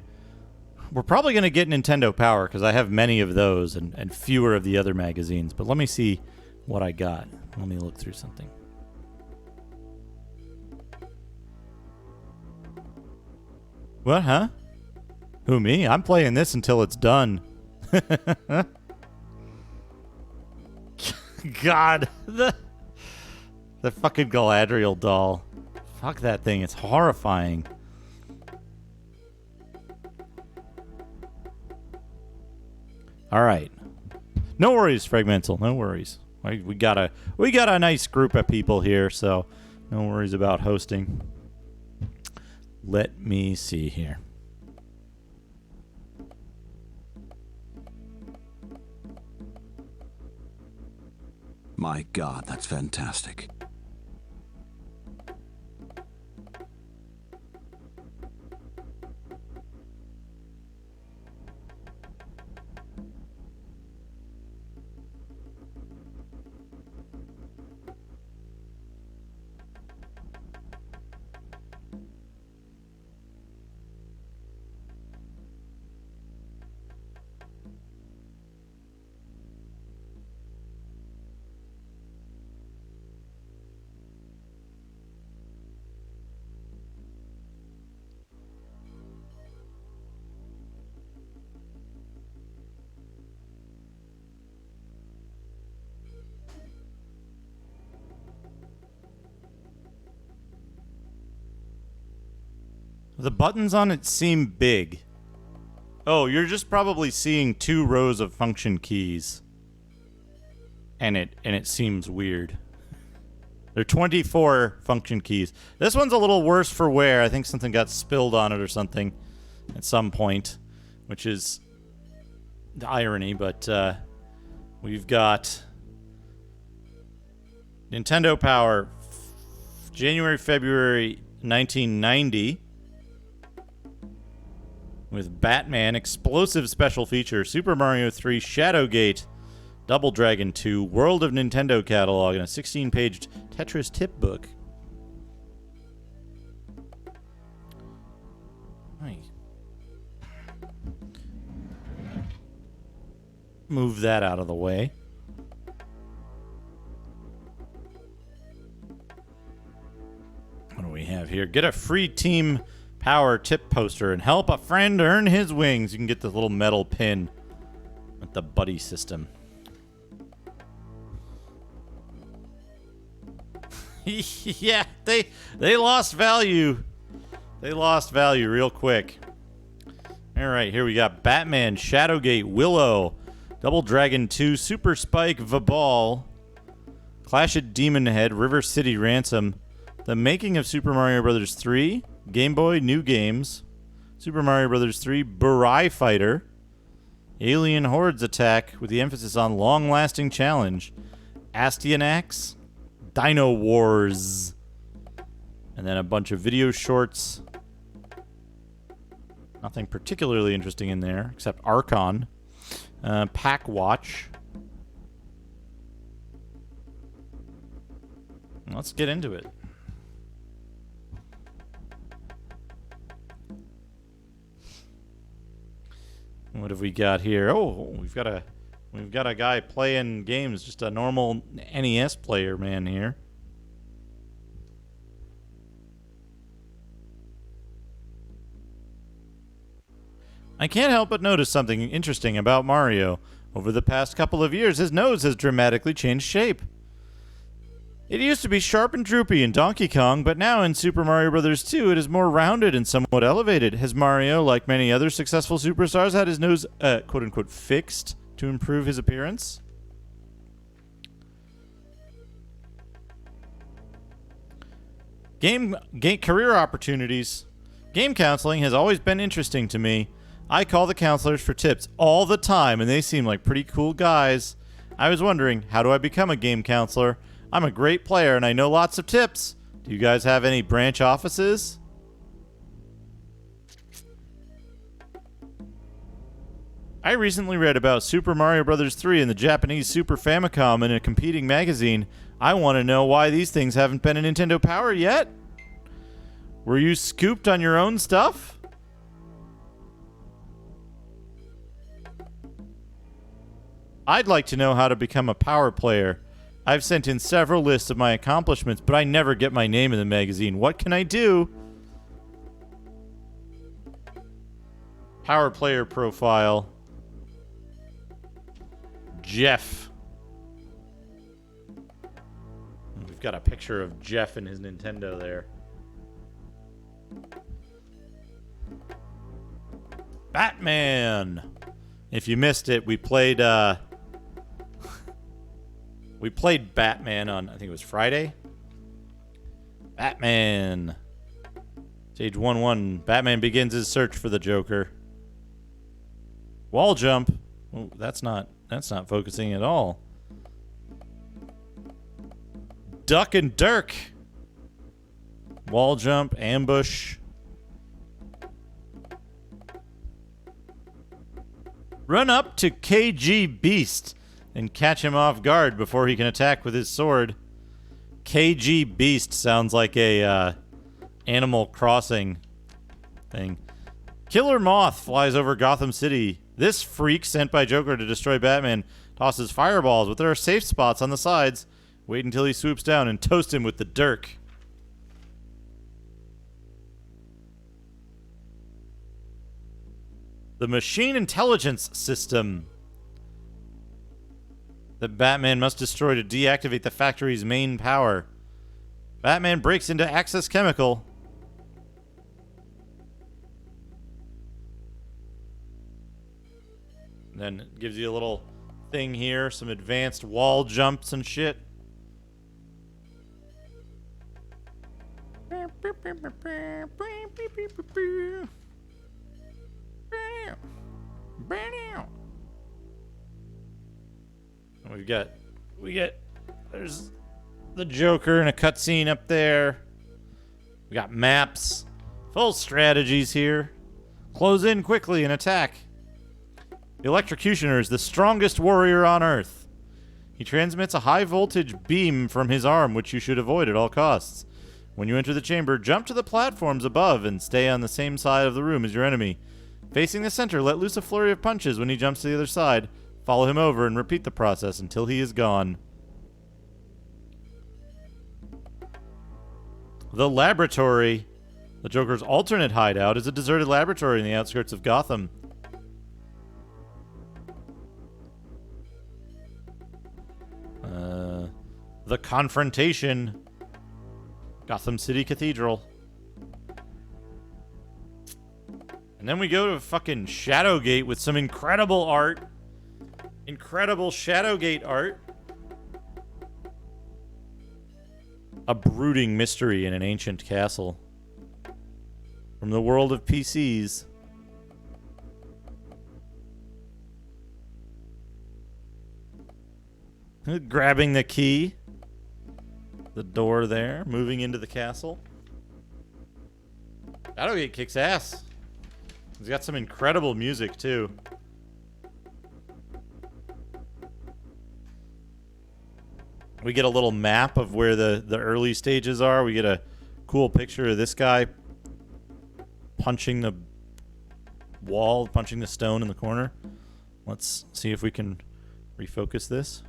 A: Nintendo Power because I have many of those and fewer of the other magazines. But let me see what I got. Let me look through something. What, huh? Who, me? I'm playing this until it's done. God, the fucking Galadriel doll. Fuck that thing. It's horrifying. All right. No worries, Fragmental. No worries. We got a nice group of people here, so no worries about hosting. Let me see here.
C: My God, that's fantastic.
A: The buttons on it seem big. Oh, you're just probably seeing 2 rows of function keys. And it seems weird. There are 24 function keys. This one's a little worse for wear. I think something got spilled on it or something at some point, which is the irony, but we've got Nintendo Power January, February 1990. with Batman Explosive Special Feature, Super Mario 3 Shadowgate, Double Dragon 2, World of Nintendo Catalog, and a 16-page Tetris tip book. Move that out of the way. What do we have here? Get a free Team Power tip poster and help a friend earn his wings. You can get this little metal pin with the buddy system. Yeah, they lost value. They lost value real quick. All right, here we got Batman, Shadowgate, Willow, Double Dragon 2, Super Spike, Vabal, Clash of Demon Head, River City Ransom, The Making of Super Mario Bros. 3, Game Boy New Games, Super Mario Bros. 3, Burai Fighter, Alien Hordes Attack with the emphasis on long-lasting challenge, Astyanax, Dino Wars, and then a bunch of video shorts. Nothing particularly interesting in there, except Archon. Pack Watch. Let's get into it. What have we got here? Oh, we've got a guy playing games, just a normal NES player man here. I can't help but notice something interesting about Mario. Over the past couple of years, his nose has dramatically changed shape. It used to be sharp and droopy in Donkey Kong, but now in Super Mario Bros. 2, it is more rounded and somewhat elevated. Has Mario, like many other successful superstars, had his nose, quote-unquote, fixed to improve his appearance? Game career opportunities. Game counseling has always been interesting to me. I call the counselors for tips all the time, and they seem like pretty cool guys. I was wondering, how do I become a game counselor? I'm a great player, and I know lots of tips. Do you guys have any branch offices? I recently read about Super Mario Bros. 3 in the Japanese Super Famicom in a competing magazine. I want to know why these things haven't been in Nintendo Power yet. Were you scooped on your own stuff? I'd like to know how to become a Power player. I've sent in several lists of my accomplishments, but I never get my name in the magazine. What can I do? Power player profile. Jeff. We've got a picture of Jeff and his Nintendo there. Batman. If you missed it, we played Batman on, I think it was Friday. Batman. Stage 1-1. Batman begins his search for the Joker. Wall jump. Oh, that's not focusing at all. Duck and Dirk. Wall jump, ambush. Run up to KG Beast and catch him off guard before he can attack with his sword. KG Beast sounds like a Animal Crossing thing. Killer Moth flies over Gotham City. This freak sent by Joker to destroy Batman tosses fireballs, but there are safe spots on the sides. Wait until he swoops down and toast him with the dirk. The Machine Intelligence System that Batman must destroy to deactivate the factory's main power. Batman breaks into Access Chemical. Then it gives you a little thing here, some advanced wall jumps and shit. There's the Joker in a cutscene up there. We got maps, full strategies here. Close in quickly and attack. The Electrocutioner is the strongest warrior on Earth. He transmits a high-voltage beam from his arm, which you should avoid at all costs. When you enter the chamber, jump to the platforms above and stay on the same side of the room as your enemy. Facing the center, let loose a flurry of punches when he jumps to the other side. Follow him over and repeat the process until he is gone. The Laboratory. The Joker's alternate hideout is a deserted laboratory in the outskirts of Gotham. The Confrontation. Gotham City Cathedral. And then we go to fucking Shadowgate with some incredible art. Incredible Shadowgate art. A brooding mystery in an ancient castle. From the world of PCs. Grabbing the key. The door there. Moving into the castle. Shadowgate kicks ass. He's got some incredible music, too. We get a little map of where the early stages are. We get a cool picture of this guy punching the wall, punching the stone in the corner. Let's see if we can refocus this.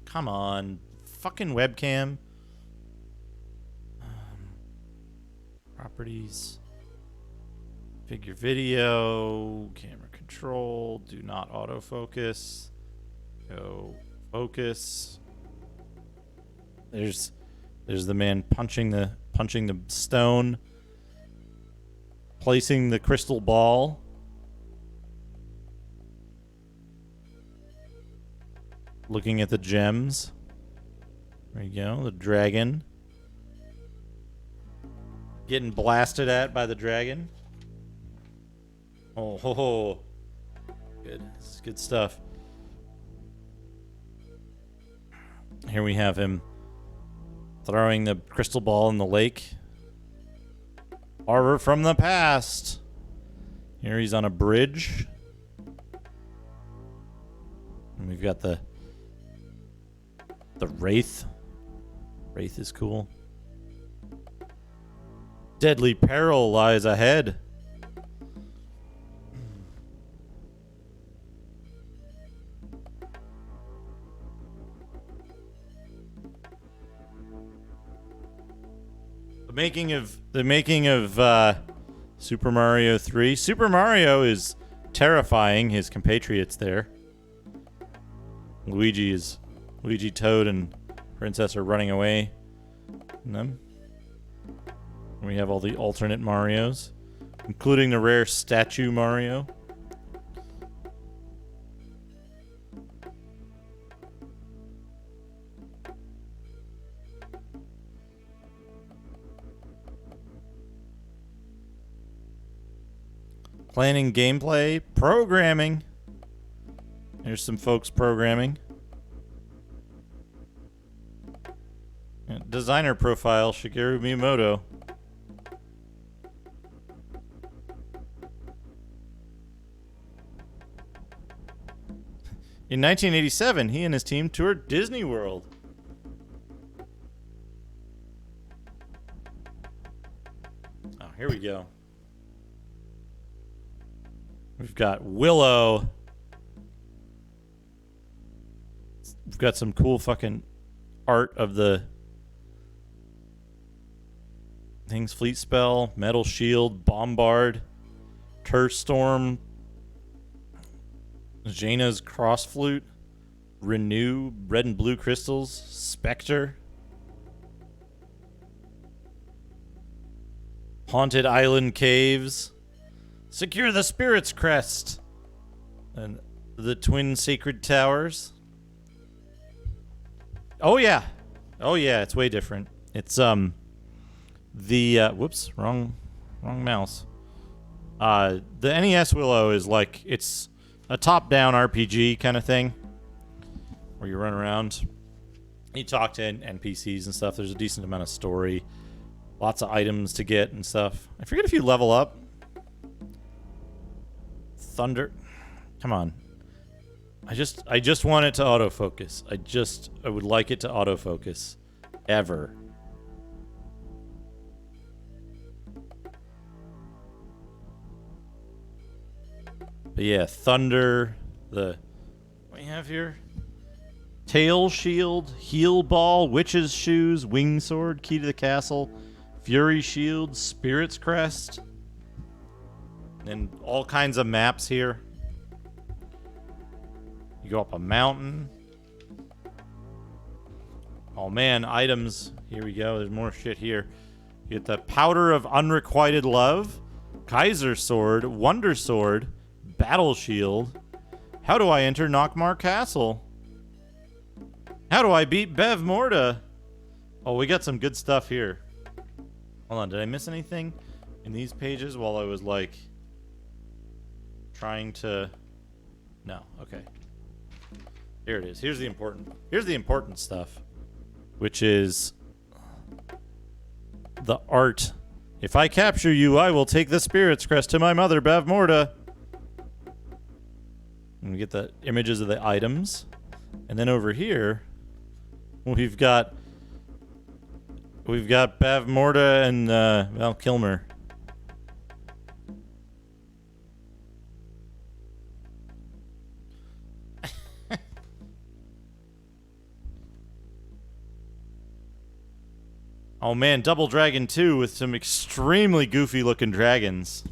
A: Come on. Fucking webcam. Properties. Figure video. Camera control. Do not autofocus. Go focus. There's the man punching the stone. Placing the crystal ball. Looking at the gems. There you go, the dragon. Getting blasted at by the dragon. Oh, ho, ho. Good. This is good stuff. Here we have him throwing the crystal ball in the lake. Horror from the past. Here he's on a bridge. And we've got the Wraith. Wraith is cool. Deadly peril lies ahead. The making of Super Mario 3. Super Mario is terrifying his compatriots there. Luigi, Toad, and Princess are running away from them. And we have all the alternate Marios, including the rare statue Mario. Planning gameplay, programming. Here's some folks programming. Designer profile, Shigeru Miyamoto. In 1987, he and his team toured Disney World. Oh, here we go. We've got Willow. We've got some cool fucking art of the things. Fleet Spell, Metal Shield, Bombard, Terse Storm, Jaina's Cross Flute, Renew, Red and Blue Crystals, Spectre, Haunted Island Caves, Secure the Spirit's Crest, and the Twin Sacred Towers. Oh yeah, it's way different. It's whoops, wrong mouse. The NES Willow is like, it's a top-down RPG kind of thing where you run around You talk to NPCs and stuff. There's a decent amount of story. Lots of items to get and stuff. I forget if you level up. Thunder. Come on. I just want it to autofocus. I would like it to autofocus. Ever. But yeah, Thunder, what do you have here? Tail Shield, Heal Ball, Witch's Shoes, Wing Sword, Key to the Castle, Fury Shield, Spirit's Crest, and all kinds of maps here. You go up a mountain. Oh man, items. Here we go. There's more shit here. You get the Powder of Unrequited Love, Kaiser Sword, Wonder Sword, Battle Shield. How do I enter Nockmar Castle? How do I beat Bev Morta? Oh, we got some good stuff here. Hold on, did I miss anything in these pages while I was like trying to... No, okay. Here it is. Here's the important stuff, which is the art. If I capture you, I will take the Spirit's Crest to my mother, Bev Morta. And we get the images of the items. And then over here, we've got Bev Morta and Val Kilmer. Oh man, Double Dragon 2 with some extremely goofy looking dragons.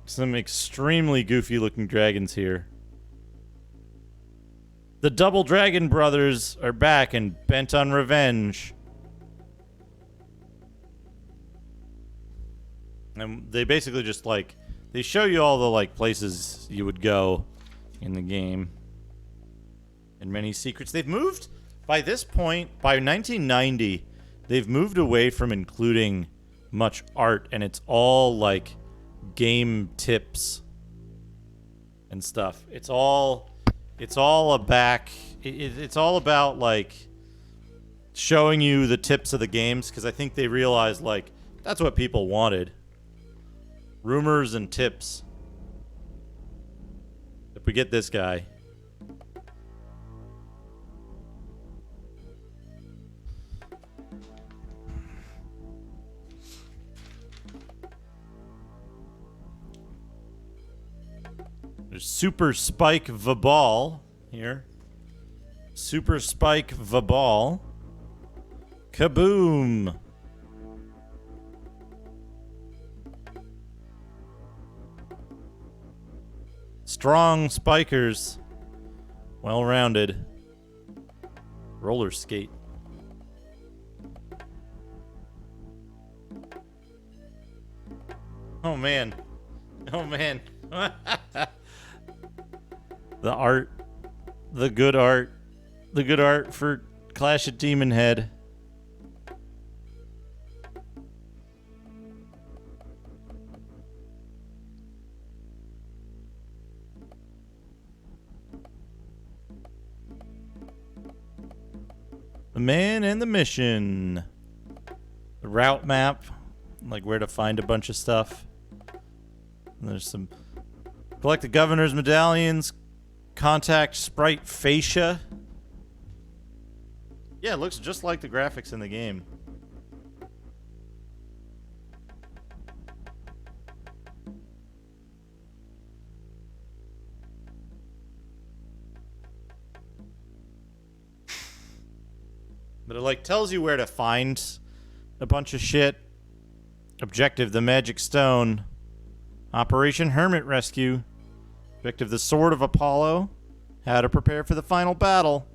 A: Some extremely goofy looking dragons here. The Double Dragon brothers are back and bent on revenge. And they basically just like, they show you all the like places you would go in the game. And many secrets. They've moved, by this point, by 1990, they've moved away from including much art, and it's all like game tips and stuff. It's all it's all about like showing you the tips of the games, because I think they realized like that's what people wanted. Rumors and tips. If we get this guy. There's Super Spike Vabal here. Super Spike Vabal. Kaboom! Strong spikers. Well-rounded. Roller skate. Oh man. Oh man. The art. The good art. The good art for Clash of Demon Head. The man and the mission. The route map. Like where to find a bunch of stuff. And there's some... Collect the governor's medallions. Contact sprite fascia. Yeah, it looks just like the graphics in the game. But it like tells you where to find a bunch of shit. Objective, the magic stone. Operation Hermit Rescue. Objective, the Sword of Apollo. How to prepare for the final battle.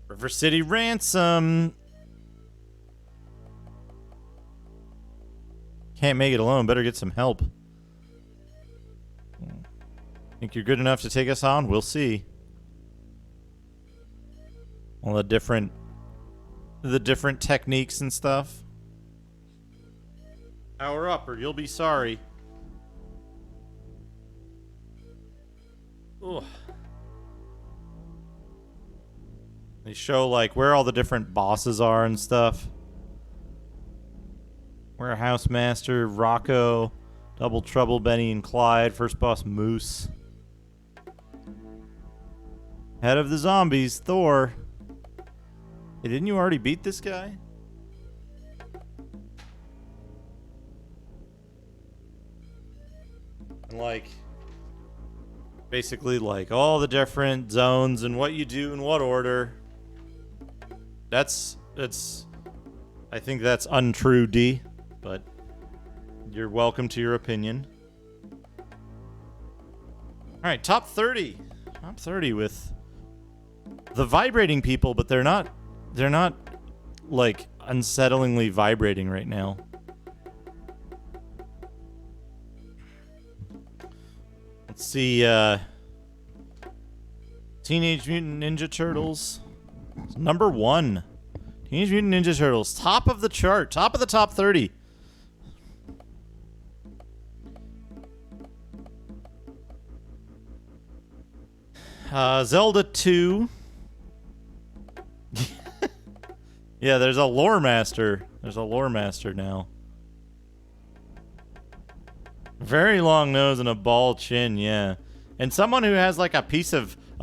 A: River City Ransom. Can't make it alone. Better get some help. Think you're good enough to take us on? We'll see. All the different techniques and stuff. Power up or you'll be sorry. Ugh. They show, like, where all the different bosses are and stuff. Warehouse Master, Rocco, Double Trouble, Benny and Clyde, first boss Moose. Head of the zombies, Thor. Hey, didn't you already beat this guy? And, like, basically, like, all the different zones and what you do in what order. I think that's untrue, D, but you're welcome to your opinion. All right, top 30. Top 30 with the vibrating people, but they're not like unsettlingly vibrating right now. Let's see, Teenage Mutant Ninja Turtles. It's number 1. Teenage Mutant Ninja Turtles, top of the chart, top of the top 30. Zelda 2. Yeah, there's a lore master. There's a lore master now. Very long nose and a bald chin, yeah. And someone who has like a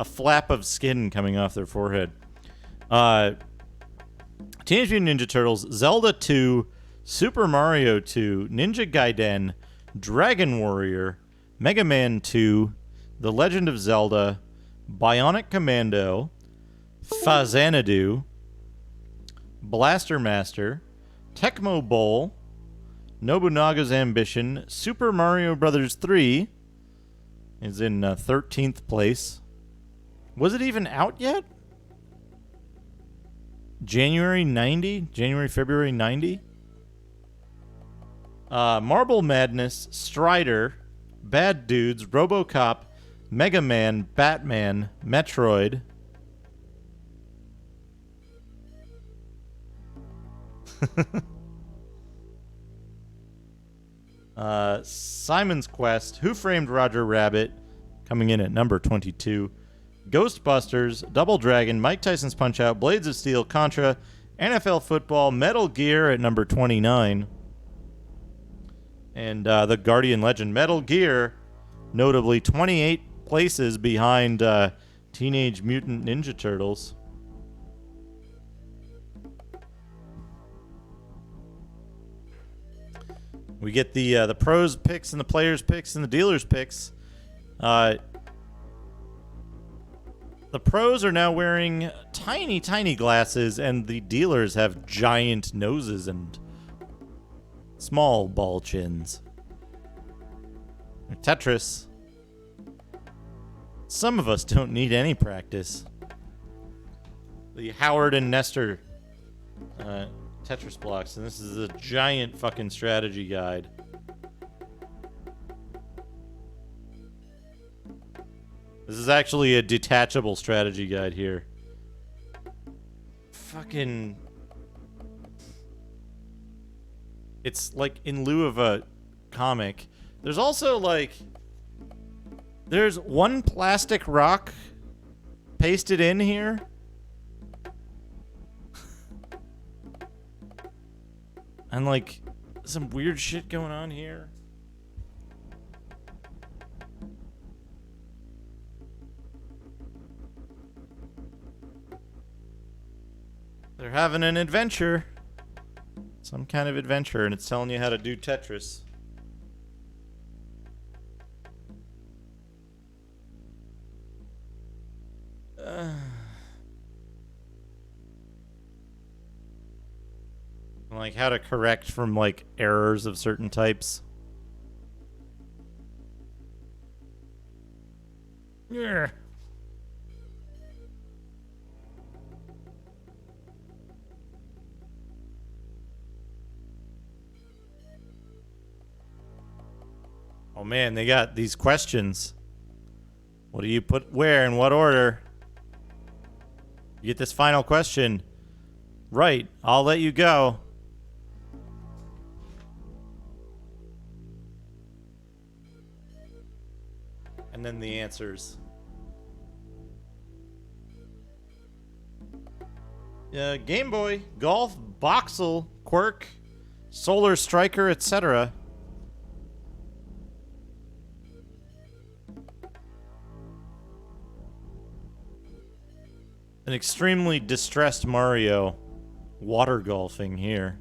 A: flap of skin coming off their forehead. Teenage Mutant Ninja Turtles, Zelda 2, Super Mario 2, Ninja Gaiden, Dragon Warrior, Mega Man 2, The Legend of Zelda, Bionic Commando, Fazanadu, Blaster Master, Tecmo Bowl, Nobunaga's Ambition, Super Mario Bros. 3 is in 13th place. Was it even out yet? January 90? January, February 90? Marble Madness, Strider, Bad Dudes, RoboCop, Mega Man, Batman, Metroid. Simon's Quest, Who Framed Roger Rabbit, coming in at number 22. Ghostbusters, Double Dragon, Mike Tyson's Punch-Out, Blades of Steel, Contra, NFL Football, Metal Gear at number 29. And the Guardian Legend Metal Gear, notably 28 places behind Teenage Mutant Ninja Turtles. We get the pros picks and the players picks and the dealers picks. The pros are now wearing tiny, tiny glasses, and the dealers have giant noses and small ball chins. Tetris. Some of us don't need any practice. The Howard and Nestor Tetris blocks, and this is a giant fucking strategy guide. This is actually a detachable strategy guide here. Fucking... It's like in lieu of a comic. There's also like... There's one plastic rock pasted in here. And like some weird shit going on here. They're having an adventure. Some kind of adventure, and it's telling you how to do Tetris. Like how to correct from like errors of certain types. Yeah. Oh man, they got these questions. What do you put where in what order? You get this final question. Right, I'll let you go. And then the answers. Game Boy, Golf, Boxel, Quirk, Solar Striker, etc. An extremely distressed Mario water golfing here.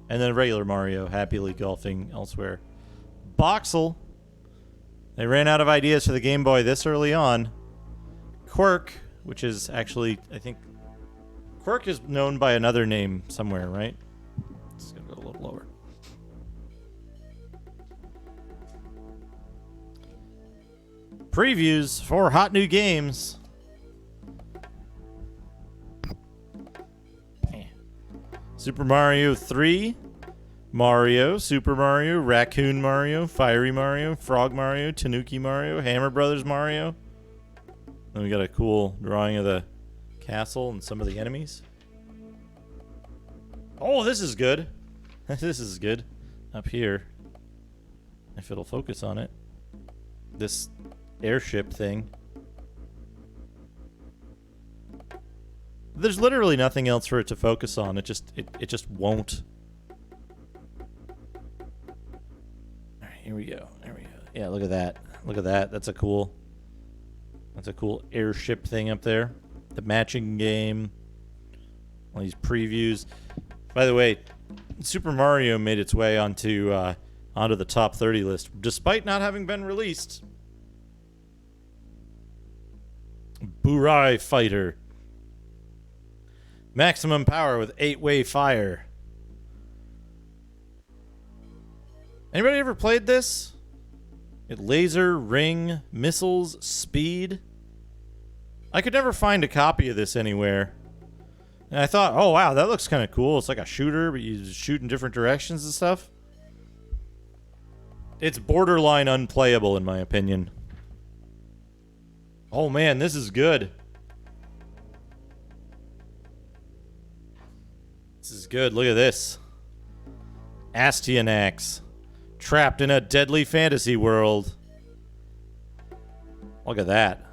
A: And then regular Mario happily golfing elsewhere. Boxel. They ran out of ideas for the Game Boy this early on. Quirk, which is actually, I think... Quirk is known by another name somewhere, right? It's going to go a little lower. Previews for hot new games. Super Mario 3, Mario, Super Mario, Raccoon Mario, Fiery Mario, Frog Mario, Tanuki Mario, Hammer Brothers Mario. Then we got a cool drawing of the castle and some of the enemies. Oh, this is good. This is good. Up here. If it'll focus on it. This airship thing. There's literally nothing else for it to focus on. It just won't. All right, here we go. There we go. Yeah, look at that. Look at that. That's a cool airship thing up there. The matching game. All these previews. By the way, Super Mario made its way onto the top 30 list, despite not having been released. Burai Fighter. Maximum power with 8-way fire. Anybody ever played this? Laser, ring, missiles, speed. I could never find a copy of this anywhere. And I thought, oh wow, that looks kind of cool. It's like a shooter, but you shoot in different directions and stuff. It's borderline unplayable in my opinion. Oh man, this is good. This is good. Look at this. Astyanax. Trapped in a deadly fantasy world. Look at that.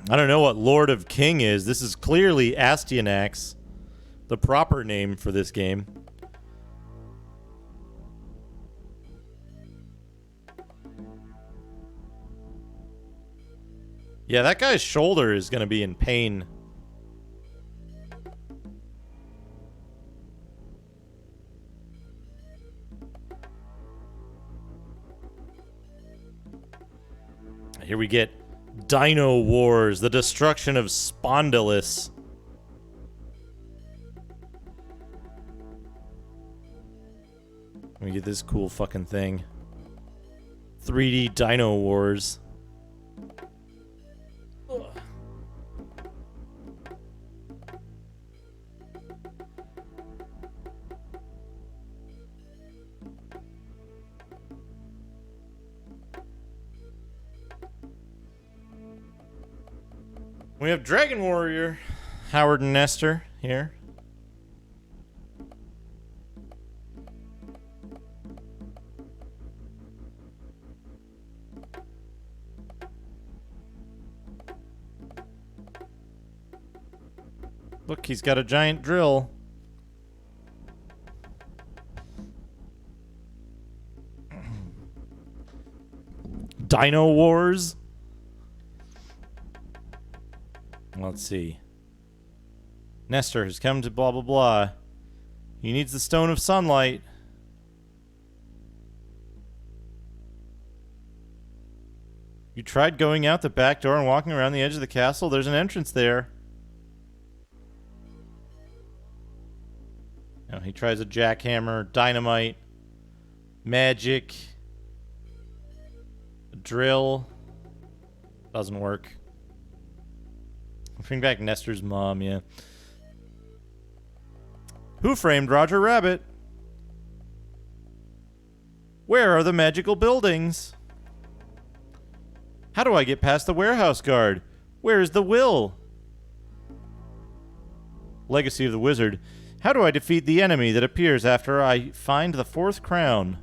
A: I don't know what Lord of King is. This is clearly Astyanax, the proper name for this game. Yeah, that guy's shoulder is going to be in pain. Here we get Dino Wars, the destruction of Spondylus. Let me get this cool fucking thing. 3D Dino Wars. We have Dragon Warrior, Howard and Nestor here. Look, he's got a giant drill. Dino Wars. Let's see. Nestor has come to blah blah blah. He needs the Stone of Sunlight. You tried going out the back door and walking around the edge of the castle? There's an entrance there. No, he tries a jackhammer, dynamite, magic, a drill. Doesn't work. Bring back Nestor's mom, yeah. Who framed Roger Rabbit? Where are the magical buildings? How do I get past the warehouse guard? Where is the will? Legacy of the Wizard. How do I defeat the enemy that appears after I find the 4th crown?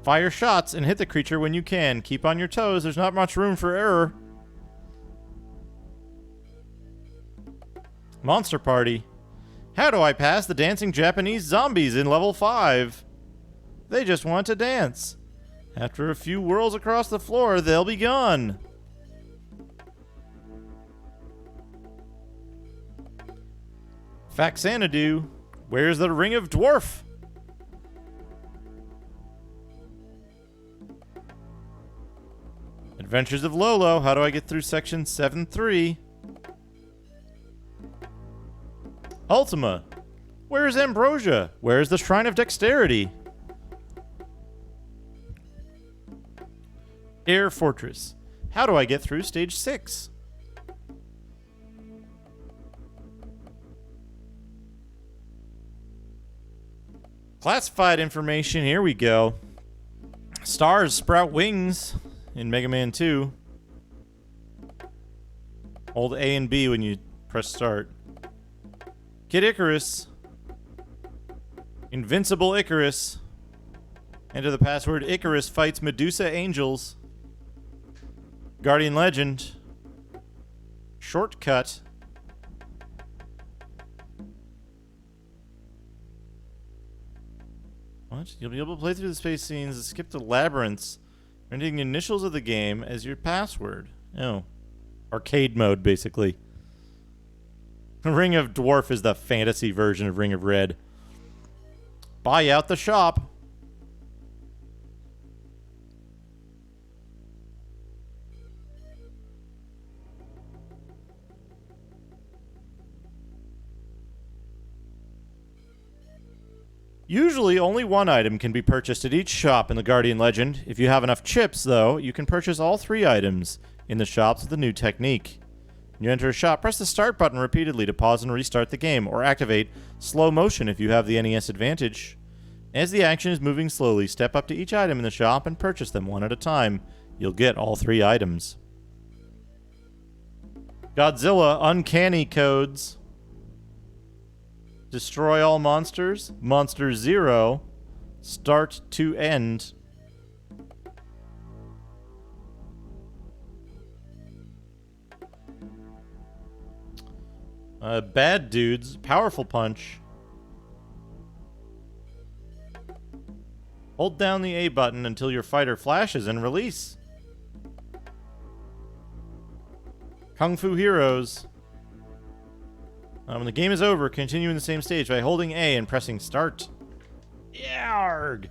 A: Fire shots and hit the creature when you can. Keep on your toes. There's not much room for error. Monster Party. How do I pass the dancing Japanese zombies in level 5? They just want to dance. After a few whirls across the floor, they'll be gone. Faxanadu. Where's the Ring of Dwarf? Adventures of Lolo. How do I get through section 7-3? Ultima. Where's Ambrosia? Where's the Shrine of Dexterity? Air Fortress. How do I get through stage 6? Classified information. Here we go. Stars sprout wings in Mega Man 2. Hold A and B when you press start. Kid Icarus. Invincible Icarus. Enter the password Icarus fights Medusa Angels. Guardian Legend. Shortcut. What? You'll be able to play through the space scenes and skip the labyrinths, entering the initials of the game as your password. Oh. Arcade mode, basically. Ring of Dwarf is the fantasy version of Ring of Red. Buy out the shop. Usually, only one item can be purchased at each shop in the Guardian Legend. If you have enough chips, though, you can purchase all 3 items in the shops with the new technique. When you enter a shop, press the start button repeatedly to pause and restart the game, or activate slow motion if you have the NES Advantage. As the action is moving slowly, step up to each item in the shop and purchase them one at a time. You'll get all 3 items. Godzilla Uncanny Codes. Destroy all monsters. Monster 0. Start to end. Bad Dudes. Powerful Punch. Hold down the A button until your fighter flashes and release. Kung Fu Heroes. When the game is over, continue in the same stage by holding A and pressing start. Yarg!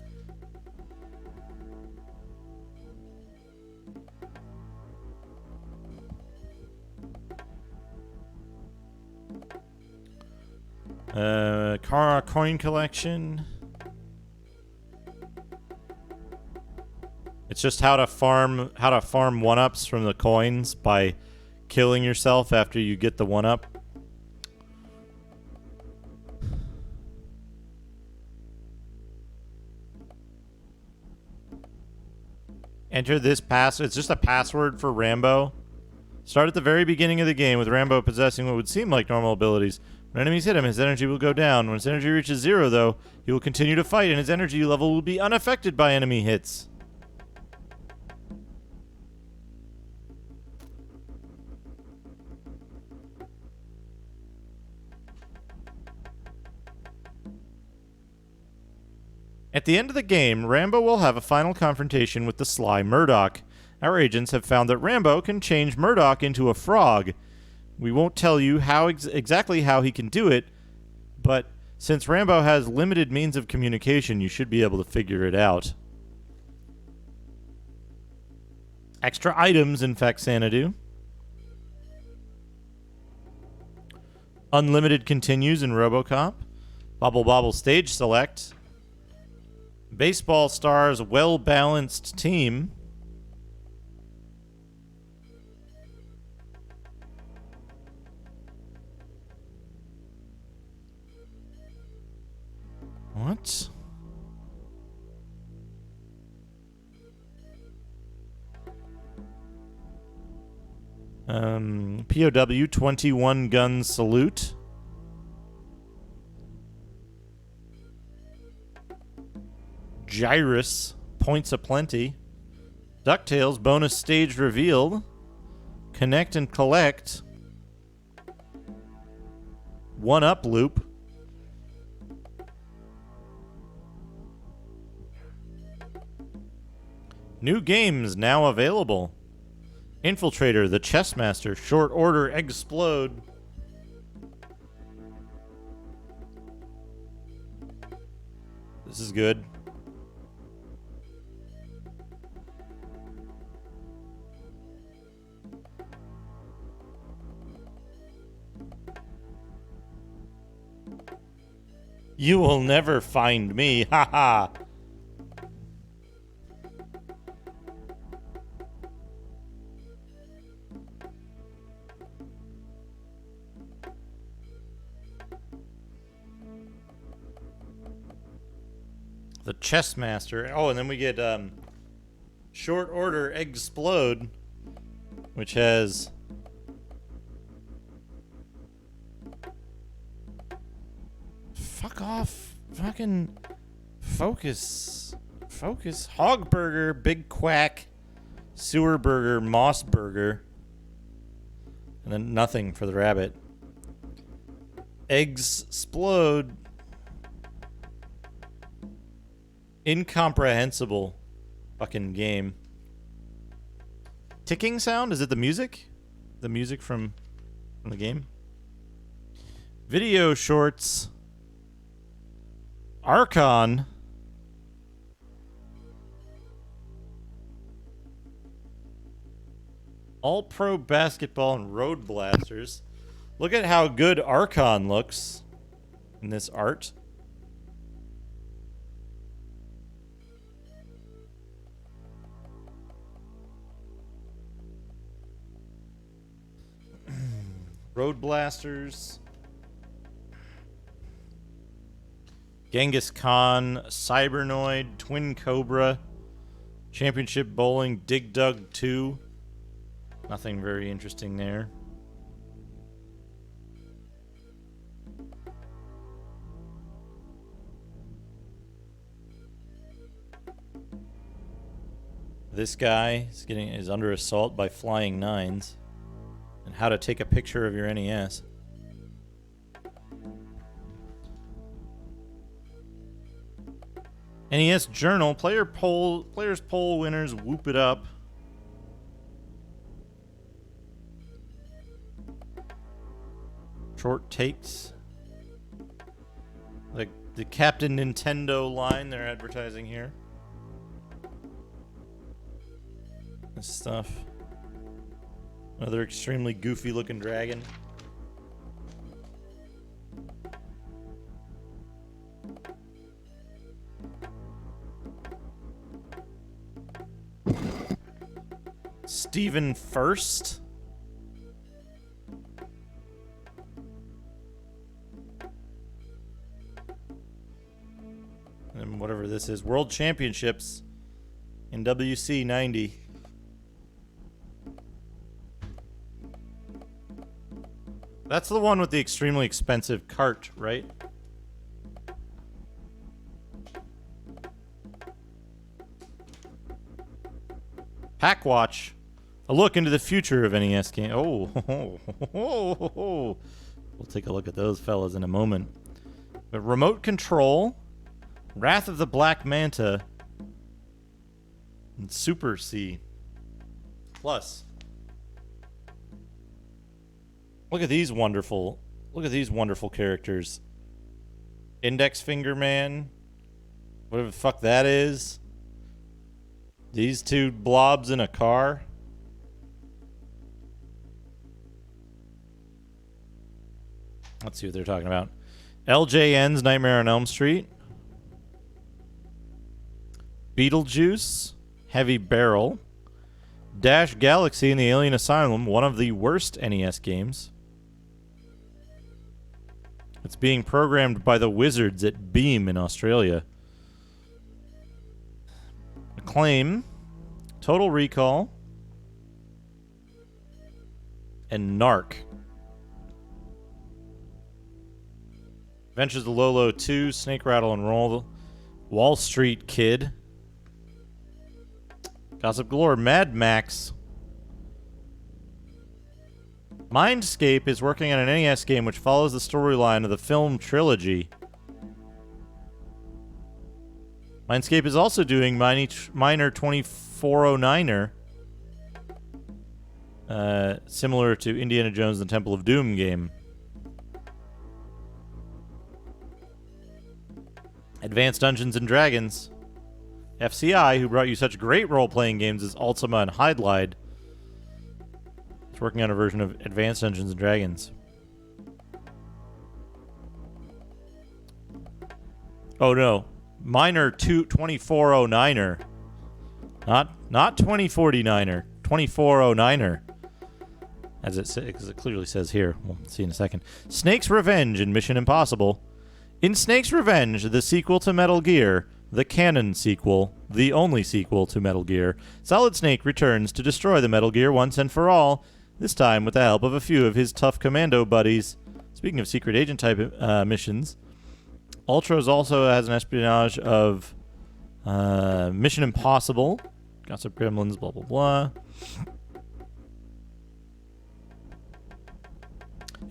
A: Coin collection. It's just how to farm 1-ups from the coins by killing yourself after you get the 1-up. Enter this password. It's just a password for Rambo. Start at the very beginning of the game with Rambo possessing what would seem like normal abilities. When enemies hit him, his energy will go down. When his energy reaches 0, though, he will continue to fight and his energy level will be unaffected by enemy hits. At the end of the game, Rambo will have a final confrontation with the sly Murdoch. Our agents have found that Rambo can change Murdoch into a frog. We won't tell you exactly how he can do it, but since Rambo has limited means of communication, you should be able to figure it out. Extra items in Faxanadu. Unlimited continues in RoboCop. Bobble Bobble Stage Select. Baseball Stars Well-Balanced Team. right. POW 21 gun salute. Gyrus points aplenty. DuckTales bonus stage revealed. Connect and collect. One up loop. New games now available. Infiltrator, the Chessmaster, Short Order, Explode. This is good. You will never find me, haha. The Chessmaster. Oh, and then we get Short Order Explode, which has fuck off. Fucking focus. Focus. Hog Burger, Big Quack, Sewer Burger, Moss Burger. And then nothing for the rabbit. Eggs explode. Incomprehensible fucking game. Ticking sound? Is it the music? The music from the game? Video shorts. Archon. All Pro Basketball and Road Blasters. Look at how good Archon looks in this art. Road Blasters. Genghis Khan, Cybernoid, Twin Cobra, Championship Bowling, Dig Dug 2. Nothing very interesting there. This guy is under assault by flying nines. And how to take a picture of your NES. NES Journal, players poll winners, whoop it up. Short takes. Like the Captain Nintendo line they're advertising here. This stuff. Another extremely goofy looking dragon. Stephen First. And whatever this is. World Championships in WC 90. That's the one with the extremely expensive cart, right? Pack Watch. A look into the future of NES game. Oh, we'll take a look at those fellas in a moment. But Remote Control, Wrath of the Black Manta, and Super C. Plus. Look at these wonderful characters. Index Finger Man. Whatever the fuck that is. These two blobs in a car. Let's see what they're talking about. LJN's Nightmare on Elm Street. Beetlejuice. Heavy Barrel. Dash Galaxy and the Alien Asylum, one of the worst NES games. It's being programmed by the wizards at Beam in Australia. Acclaim, Total Recall, and Narc. Adventures of Lolo 2, Snake Rattle and Roll, Wall Street Kid, Gossip Galore, Mad Max. Mindscape is working on an NES game which follows the storyline of the film trilogy. Mindscape is also doing Miner 2409er, similar to Indiana Jones and the Temple of Doom game. Advanced Dungeons and Dragons. FCI, who brought you such great role-playing games as Ultima and Hydlide, is working on a version of Advanced Dungeons and Dragons. Oh no, Miner 2409er. Not 2049er, 2409er. As it clearly says here. We'll see in a second. Snake's Revenge in Mission Impossible. In Snake's Revenge, the sequel to Metal Gear, the canon sequel, the only sequel to Metal Gear, Solid Snake returns to destroy the Metal Gear once and for all, this time with the help of a few of his tough commando buddies. Speaking of secret agent type missions, Ultros also has an espionage of Mission Impossible, Gossip Gremlins, blah blah blah.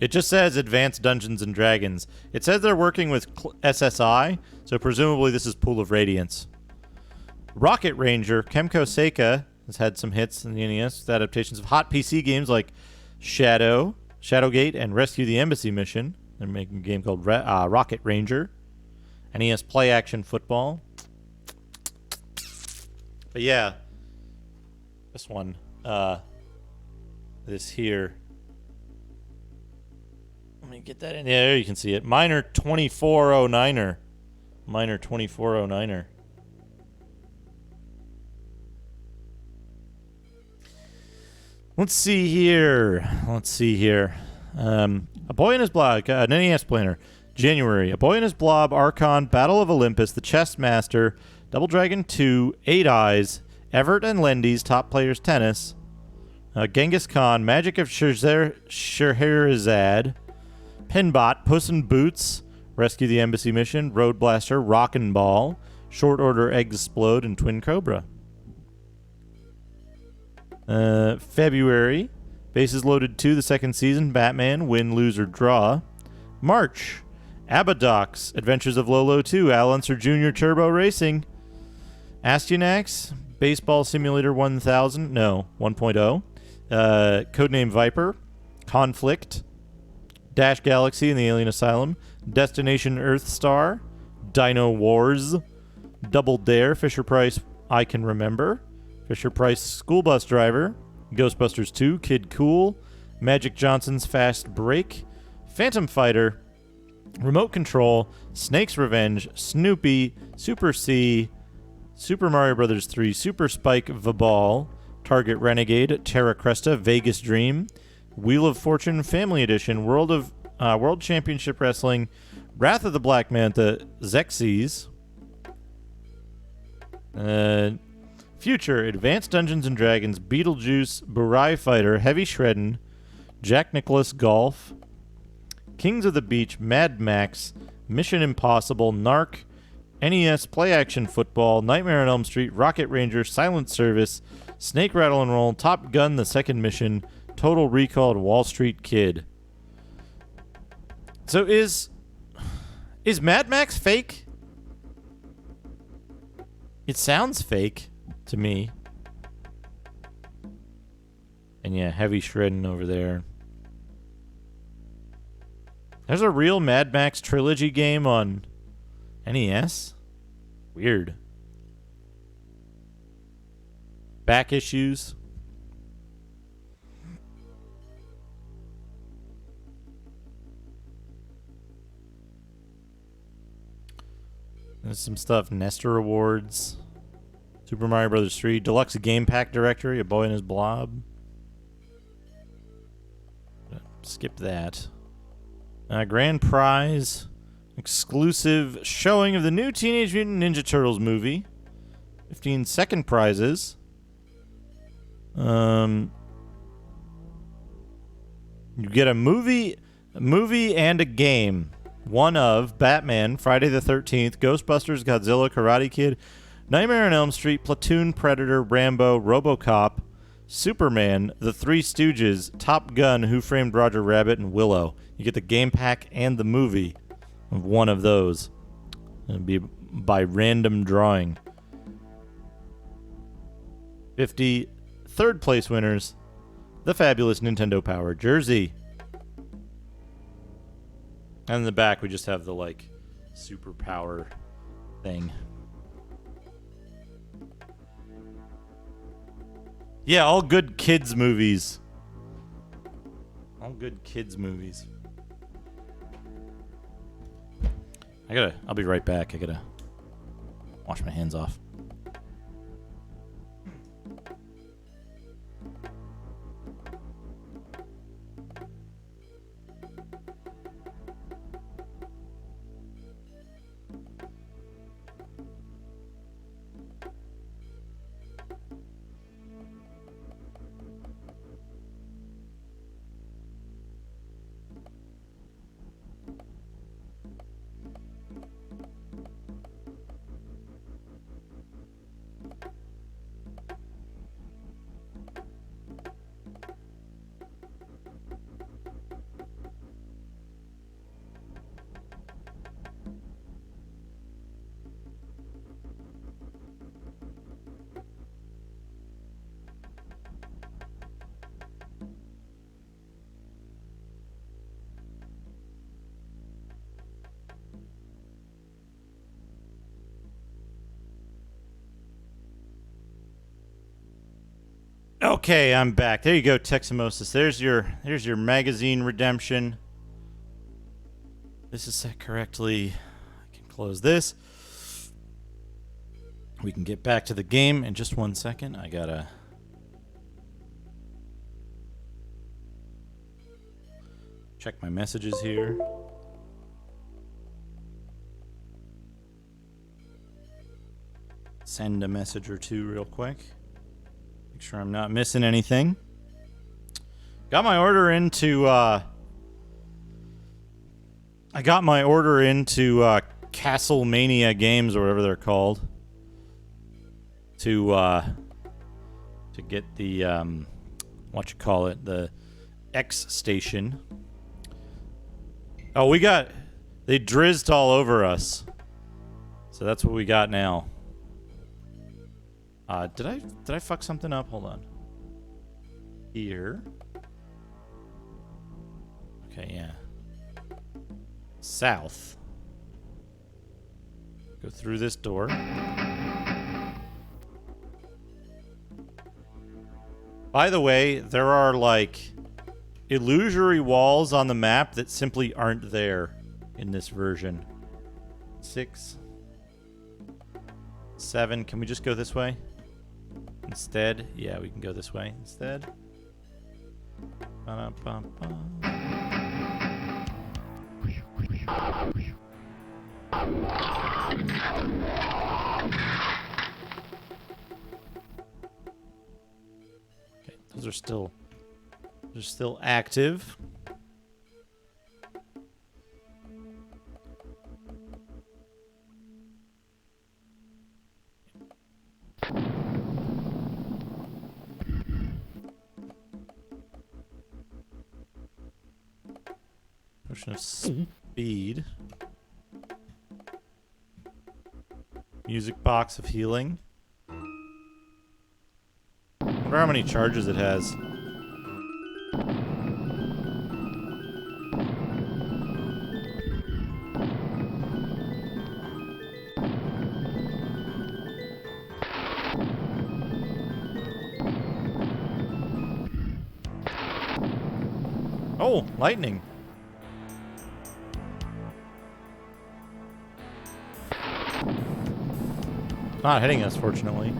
A: It just says Advanced Dungeons and Dragons. It says they're working with SSI, so presumably this is Pool of Radiance. Rocket Ranger, Kemco Seika has had some hits in the NES with adaptations of hot PC games like Shadowgate, and Rescue the Embassy Mission. They're making a game called Rocket Ranger. NES Play Action Football. But yeah, this one, this here. Let me get that in. Yeah, there you can see it. Miner 2409er. Miner 2409er. Let's see here. A Boy and His Blob, an NES planner. January. A Boy and His Blob, Archon, Battle of Olympus, The Chess Master, Double Dragon 2, 8 Eyes, Everett and Lendy's Top Players Tennis, Genghis Khan, Magic of Scheherazade, Pinbot, Puss in Boots, Rescue the Embassy Mission, Road Blaster, Rockin' Ball, Short Order Eggs Explode, and Twin Cobra. February, Bases Loaded 2, the second season, Batman, Win, Lose, or Draw. March, Abadox, Adventures of Lolo 2, Al Unser Jr. Turbo Racing. Astyanax, Baseball Simulator 1.0. Codename Viper, Conflict, Dash Galaxy and the Alien Asylum, Destination Earthstar, Dino Wars, Double Dare, Fisher-Price, I Can Remember, Fisher-Price School Bus Driver, Ghostbusters 2, Kid Cool, Magic Johnson's Fast Break, Phantom Fighter, Remote Control, Snake's Revenge, Snoopy, Super C, Super Mario Bros. 3, Super Spike Vabal, Target Renegade, Terra Cresta, Vegas Dream, Wheel of Fortune Family Edition, World Championship Wrestling, Wrath of the Black Manta, Xerxes, Future, Advanced Dungeons and Dragons, Beetlejuice, Burai Fighter, Heavy Shreddin', Jack Nicklaus Golf, Kings of the Beach, Mad Max, Mission Impossible, Narc, NES Play Action Football, Nightmare on Elm Street, Rocket Ranger, Silent Service, Snake Rattle and Roll, Top Gun, The Second Mission, Total Recall, and Wall Street Kid. So is Mad Max fake? It sounds fake to me. And yeah, Heavy Shreddin' over there. There's a real Mad Max trilogy game on NES? Weird. Back issues. There's some stuff. Nestor Awards. Super Mario Bros. 3. Deluxe Game Pack Directory. A Boy and His Blob. Skip that. Grand prize exclusive showing of the new Teenage Mutant Ninja Turtles movie. 15 second prizes. You get a movie and a game. One of Batman, Friday the 13th, Ghostbusters, Godzilla, Karate Kid, Nightmare on Elm Street, Platoon, Predator, Rambo, RoboCop, Superman, The Three Stooges, Top Gun, Who Framed Roger Rabbit, and Willow. You get the game pack and the movie of one of those. It'll be by random drawing. 50 third place winners, the fabulous Nintendo Power jersey. And in the back, we just have the, like, superpower thing. Yeah, all good kids movies. All good kids movies. I'll be right back. I gotta wash my hands off. Okay, I'm back. There you go, Teximosis. There's your magazine redemption. This is set correctly. I can close this. We can get back to the game in just 1 second. I gotta check my messages here. Send a message or two real quick. Make sure I'm not missing anything. Got my order into Castlemania Games, or whatever they're called, to get the the X station. Oh, they drizzed all over us, so that's what we got now. Did I fuck something up? Hold on. Here. Okay, yeah. South. Go through this door. By the way, there are like illusory walls on the map that simply aren't there in this version. 6, 7. Can we just go this way? Instead, yeah, we can go this way instead. Ba-da-ba-ba. Okay, those are still active. Potion of speed. Music box of healing. I wonder how many charges it has. Oh, lightning. Not hitting us, fortunately.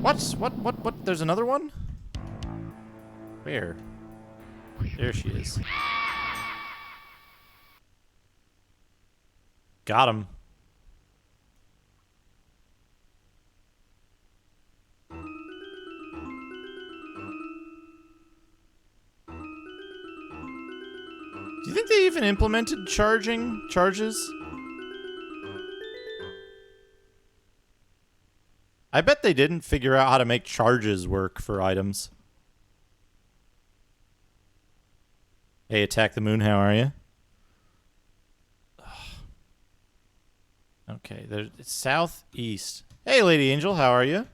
A: What? There's another one? Where? There she is. Got him. Do you think they even implemented charges? I bet they didn't figure out how to make charges work for items. Hey, Attack the Moon, how are you? Okay, there's southeast. Hey, Lady Angel, how are you?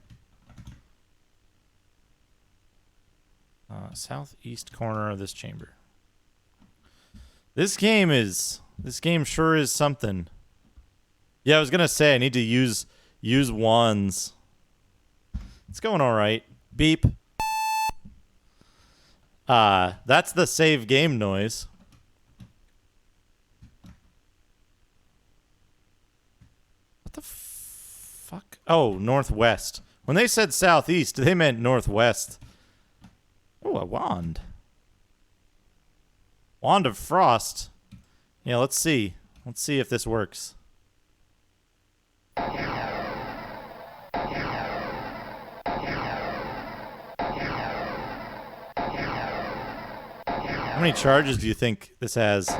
A: Southeast corner of this chamber. This game sure is something. Yeah, I was gonna say I need to use wands. It's going all right. Beep. That's the save game noise. What the fuck? Oh, northwest. When they said southeast, they meant northwest. Oh, a wand. Wand of Frost. Yeah, let's see. Let's see if this works. How many charges do you think this has?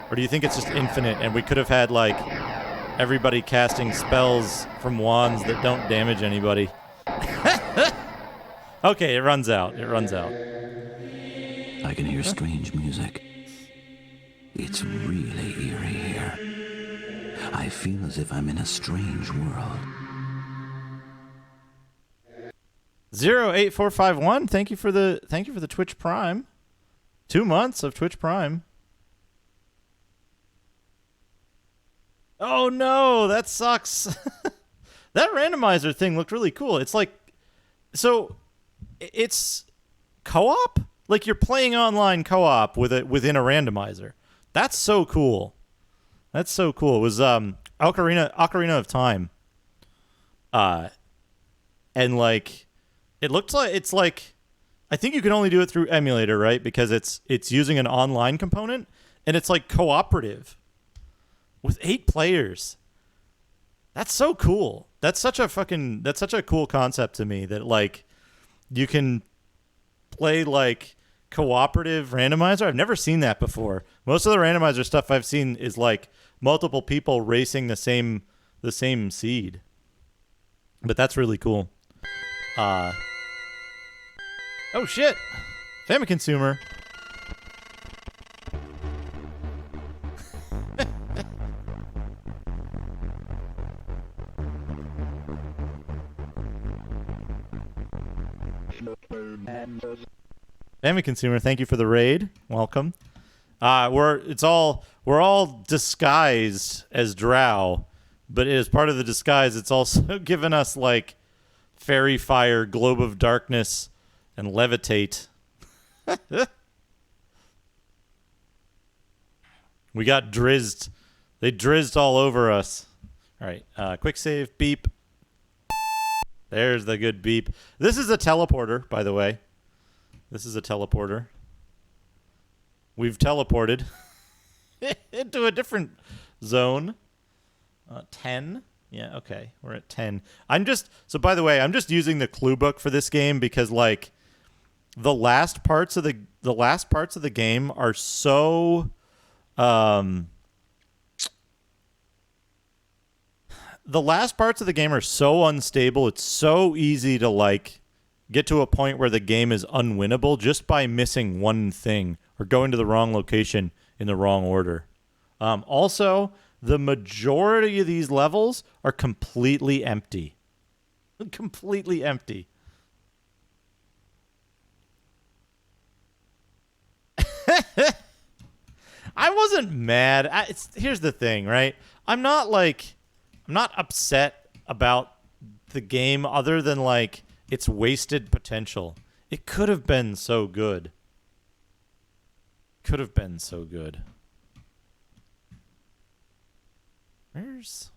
A: Or do you think it's just infinite and we could have had, like, everybody casting spells from wands that don't damage anybody? Okay, it runs out. It runs out.
C: I can hear strange music. It's really eerie here. I feel as if I'm in a strange world.
A: 08451, thank you for the Twitch Prime. 2 months of Twitch Prime. Oh no, that sucks. That randomizer thing looked really cool. It's like, so it's co-op? Like you're playing online co-op within a randomizer. That's so cool. That's so cool. It was Ocarina of Time. And like it looked like it's like I think you can only do it through emulator, right? Because it's using an online component and it's like cooperative with 8 players. That's so cool. That's such a cool concept to me that like you can play like cooperative randomizer. I've never seen that before. Most of the randomizer stuff I've seen is like multiple people racing the same seed. But that's really cool. Oh shit. Family consumer. Family consumer, thank you for the raid. Welcome. We're all disguised as drow, but as part of the disguise, it's also given us like fairy fire, globe of darkness, and levitate. We got drizzed. They drizzed all over us. All right, quick save, beep. There's the good beep. This is a teleporter, by the way. This is a teleporter. We've teleported into a different zone. 10. Yeah, okay. We're at 10. By the way, I'm just using the clue book for this game because like the last parts of the game are so the last parts of the game are so unstable. It's so easy to like get to a point where the game is unwinnable just by missing one thing or going to the wrong location in the wrong order. Also, the majority of these levels are completely empty. Completely empty. I wasn't mad. Here's the thing, right? I'm not upset about the game other than like its wasted potential. It could have been so good. Could have been so good. Where's...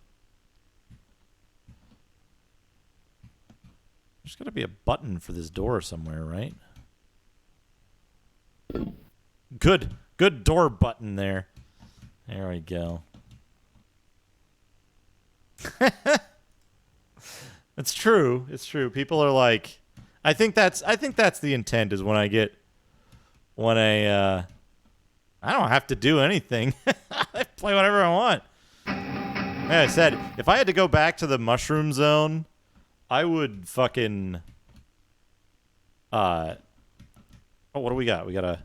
A: There's got to be a button for this door somewhere, right? Good door button there. There we go. It's true. It's true. People are like, I think that's the intent is when I don't have to do anything. I play whatever I want. Like I said, if I had to go back to the mushroom zone, I would fucking what do we got? We got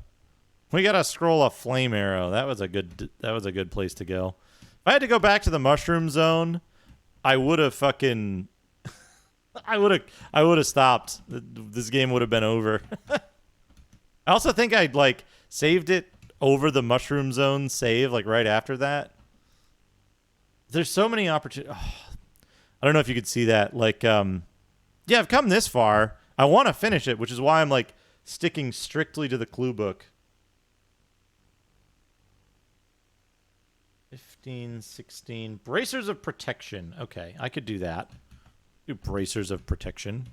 A: a scroll of flame arrow. That was a good place to go. If I had to go back to the mushroom zone, I would have fucking I would have stopped. This game would have been over. I also think I'd like saved it over the mushroom zone save like right after that. There's so many opportunities. Oh, I don't know if you could see that. Like, yeah, I've come this far. I want to finish it, which is why I'm like sticking strictly to the clue book. 15, 16. Bracers of protection. Okay, I could do that. Do bracers of protection.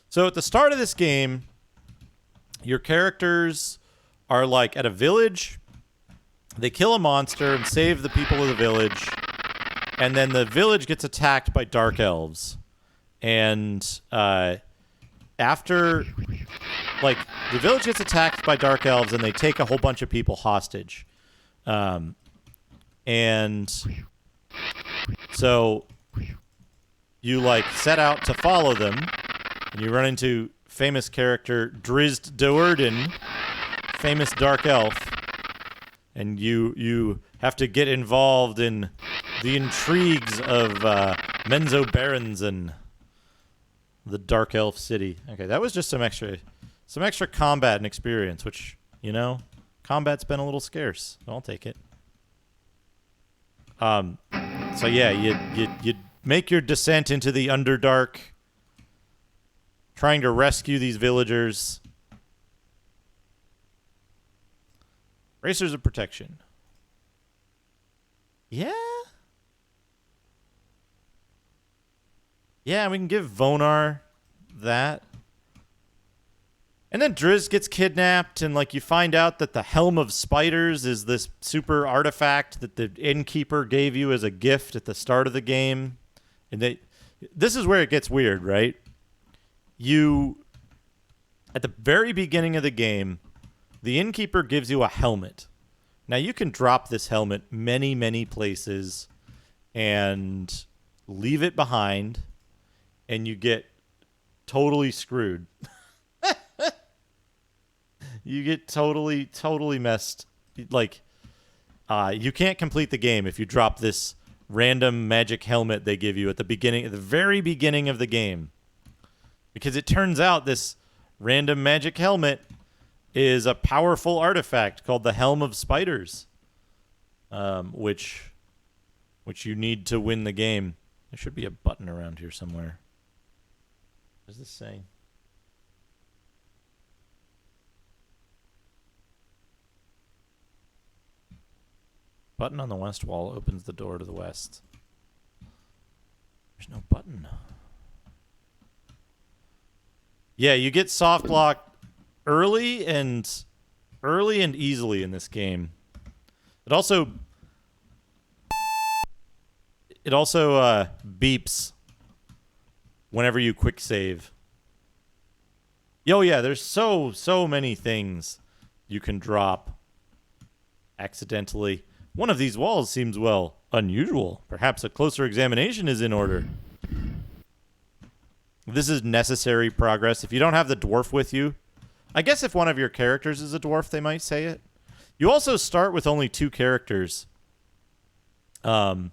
A: So at the start of this game, your characters are like at a village. They kill a monster and save the people of the village. And then the village gets attacked by dark elves. And after, like, the village gets attacked by dark elves and they take a whole bunch of people hostage. And so you, like, set out to follow them. And you run into famous character Drizzt Do'Urden, famous dark elf. And you have to get involved in the intrigues of Menzoberranzan, the dark elf city. Okay, that was just some extra combat and experience, which, you know, combat's been a little scarce. So I'll take it. So yeah, you make your descent into the Underdark, trying to rescue these villagers. Bracers of protection. Yeah? Yeah, we can give Vonar that. And then Drizzt gets kidnapped, and like you find out that the Helm of Spiders is this super artifact that the innkeeper gave you as a gift at the start of the game. And this is where it gets weird, right? At the very beginning of the game, the innkeeper gives you a helmet. Now, you can drop this helmet many, many places and leave it behind, and you get totally screwed. You get totally messed. Like, you can't complete the game if you drop this random magic helmet they give you at the very beginning of the game. Because it turns out this random magic helmet is a powerful artifact called the Helm of Spiders, which you need to win the game. There should be a button around here somewhere. What does this say? Button on the west wall opens the door to the west. There's no button. Yeah, you get soft locked early and easily in this game. It also beeps whenever you quick save. Yo, yeah, there's so many things you can drop accidentally. One of these walls seems, well, unusual. Perhaps a closer examination is in order. This is necessary progress. If you don't have the dwarf with you, I guess if one of your characters is a dwarf, they might say it. You also start with only 2 characters. Oh,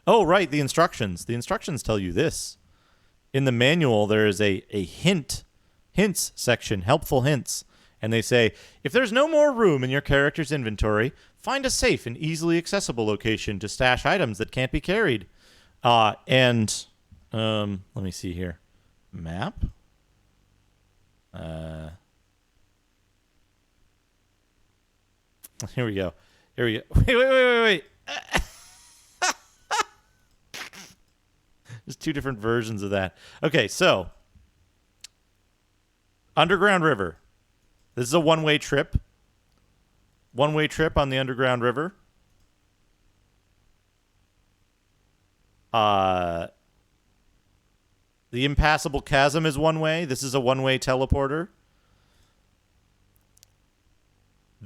A: right, the instructions. The instructions tell you this. In the manual, there is a hints section, helpful hints. And they say, if there's no more room in your character's inventory, find a safe and easily accessible location to stash items that can't be carried. Let me see here. Map? Here we go. Wait. There's two different versions of that. Okay, so Underground River. This is a one-way trip. One-way trip on the Underground River. The Impassable Chasm is one way. This is a one-way teleporter.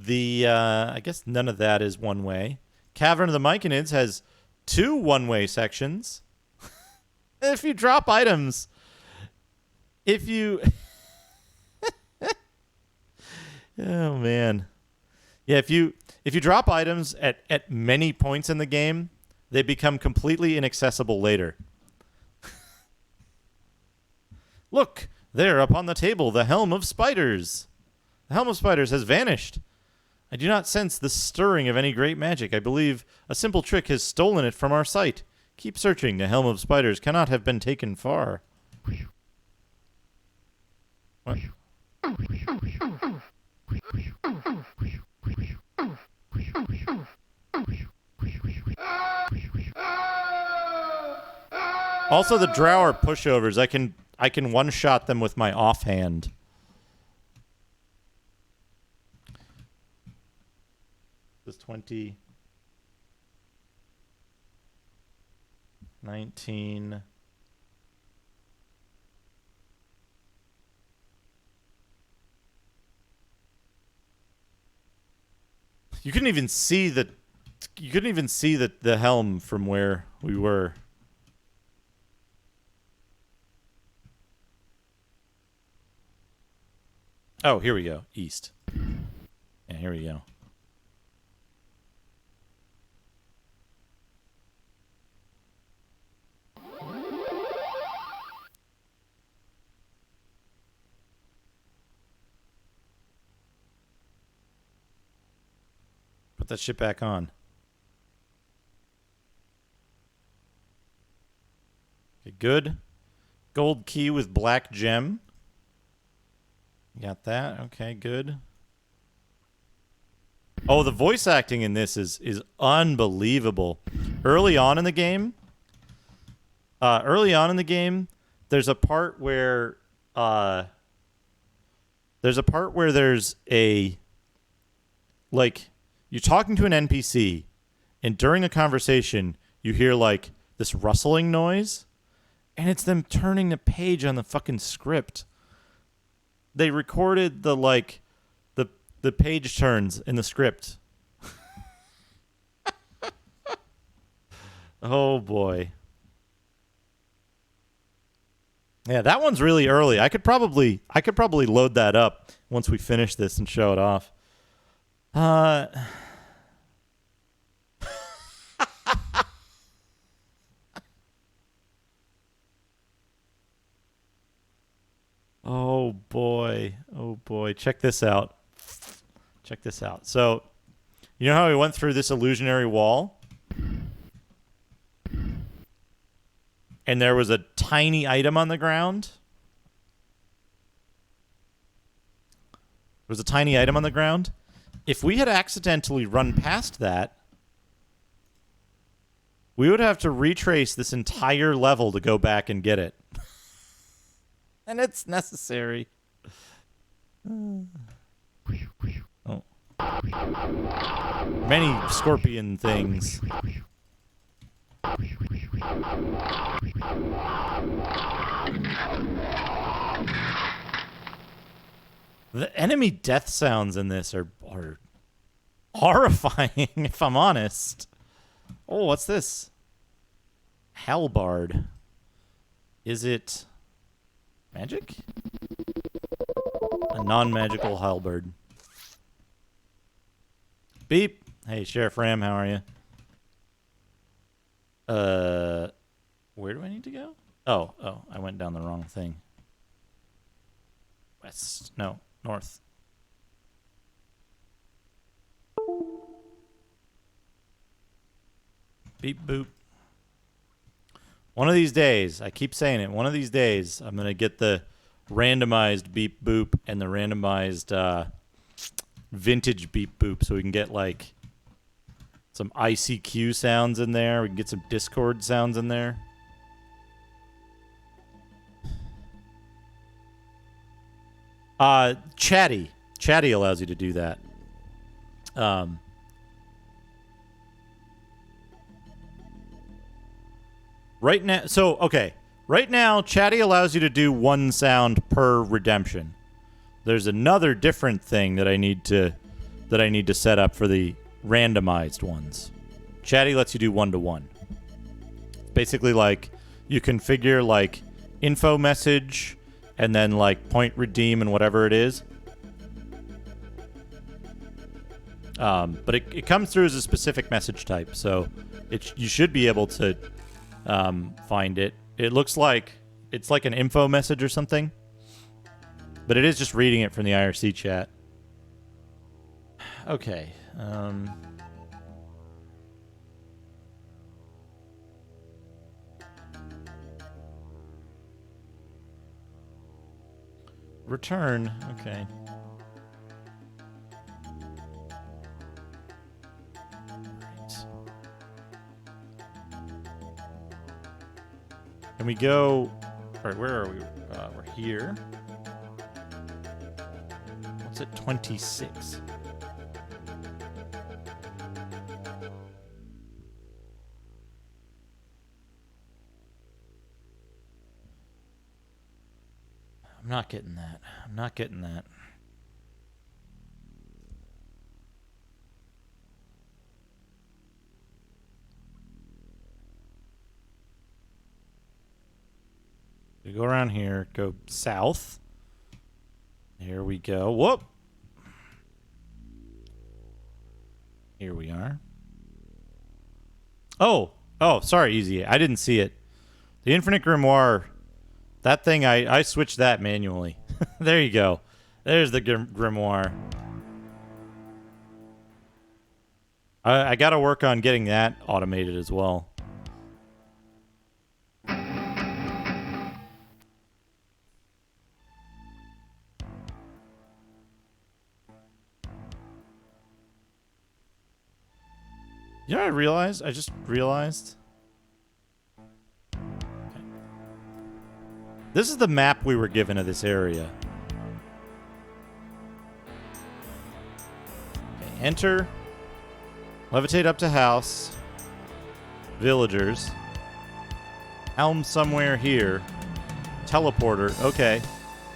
A: I guess none of that is one way. Cavern of the Myconids has two one-way sections. If you drop items, oh man, yeah. If you drop items at many points in the game, they become completely inaccessible later. Look, there upon the table, the Helm of Spiders. The Helm of Spiders has vanished. I do not sense the stirring of any great magic. I believe a simple trick has stolen it from our sight. Keep searching. The Helm of Spiders cannot have been taken far. What? Also, the drow are pushovers. I can one-shot them with my offhand. This 20, 19. You couldn't even see the helm from where we were. Oh, here we go. East. Yeah, here we go. Put that shit back on. Okay, good. Gold key with black gem. Got that. Okay, good. Oh, the voice acting in this is unbelievable. Early on in the game, there's a part where there's a, like, you're talking to an NPC, and during a conversation, you hear like this rustling noise, and it's them turning the page on the fucking script. They recorded the page turns in the script. Oh boy. Yeah, that one's really early. I could probably load that up once we finish this and show it off. Oh boy. Oh boy. Check this out. Check this out. So, you know how we went through this illusionary wall? And there was a tiny item on the ground? There was a tiny item on the ground? If we had accidentally run past that, we would have to retrace this entire level to go back and get it. And it's necessary. Oh. Many scorpion things. The enemy death sounds in this are horrifying, if I'm honest. Oh, what's this? Halberd. Is it magic? A non-magical halberd. Beep. Hey, Sheriff Ram, how are you? Where do I need to go? Oh, I went down the wrong thing. West. No, north. Beep boop. One of these days, I keep saying it, one of these days, I'm going to get the randomized beep boop and the randomized vintage beep boop so we can get like some ICQ sounds in there. We can get some Discord sounds in there. Chatty. Chatty allows you to do that. Right now, right now, Chatty allows you to do one sound per redemption. There's another different thing that I need to set up for the randomized ones. Chatty lets you do 1-to-1. Basically, like, you configure like info message and then like point redeem and whatever it is. But it comes through as a specific message type, so you should be able to find it. It looks like it's like an info message or something, but it is just reading it from the IRC chat. Okay. Return. Okay. Can we go... Alright, where are we? We're here. What's at 26? I'm not getting that. I'm not getting that. We go around here, go south. Here we go. Whoop! Here we are. Oh, sorry, Easy. I didn't see it. The Infinite Grimoire, that thing, I switched that manually. There you go. There's the Grimoire. I got to work on getting that automated as well. You know what I just realized? Okay. This is the map we were given of this area. Okay, enter. Levitate up to house. Villagers. Helm somewhere here. Teleporter. Okay.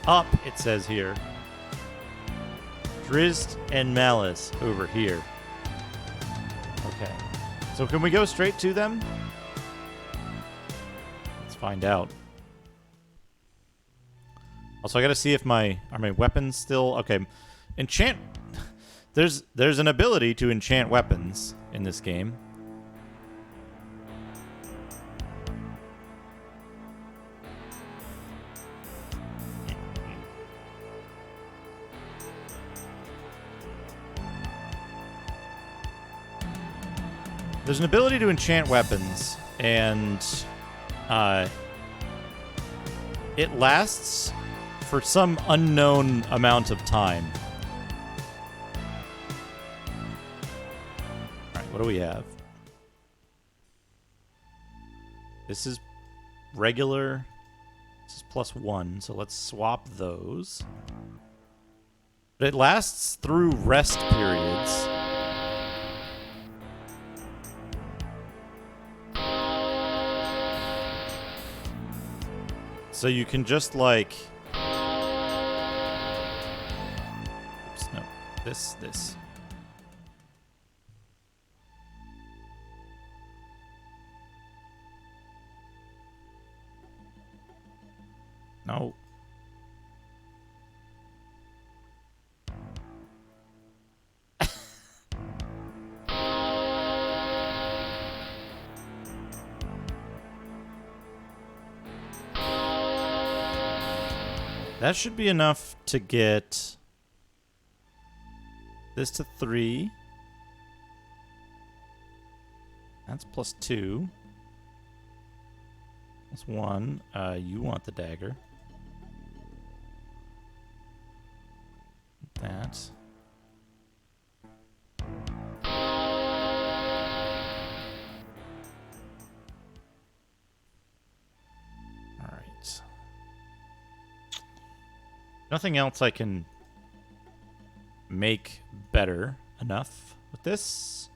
A: Up, it says here. Drizzt and Malice over here. Okay. So can we go straight to them? Let's find out. Also, I gotta see if are my weapons still... Okay. Enchant... There's an ability to enchant weapons in this game. There's an ability to enchant weapons, and it lasts for some unknown amount of time. Alright, what do we have? This is regular. This is +1, so let's swap those. But it lasts through rest periods. So you can just like... Oops, no. This. No. That should be enough to get this to 3. That's +2. That's 1. You want the dagger. That. Nothing else I can make better enough with this.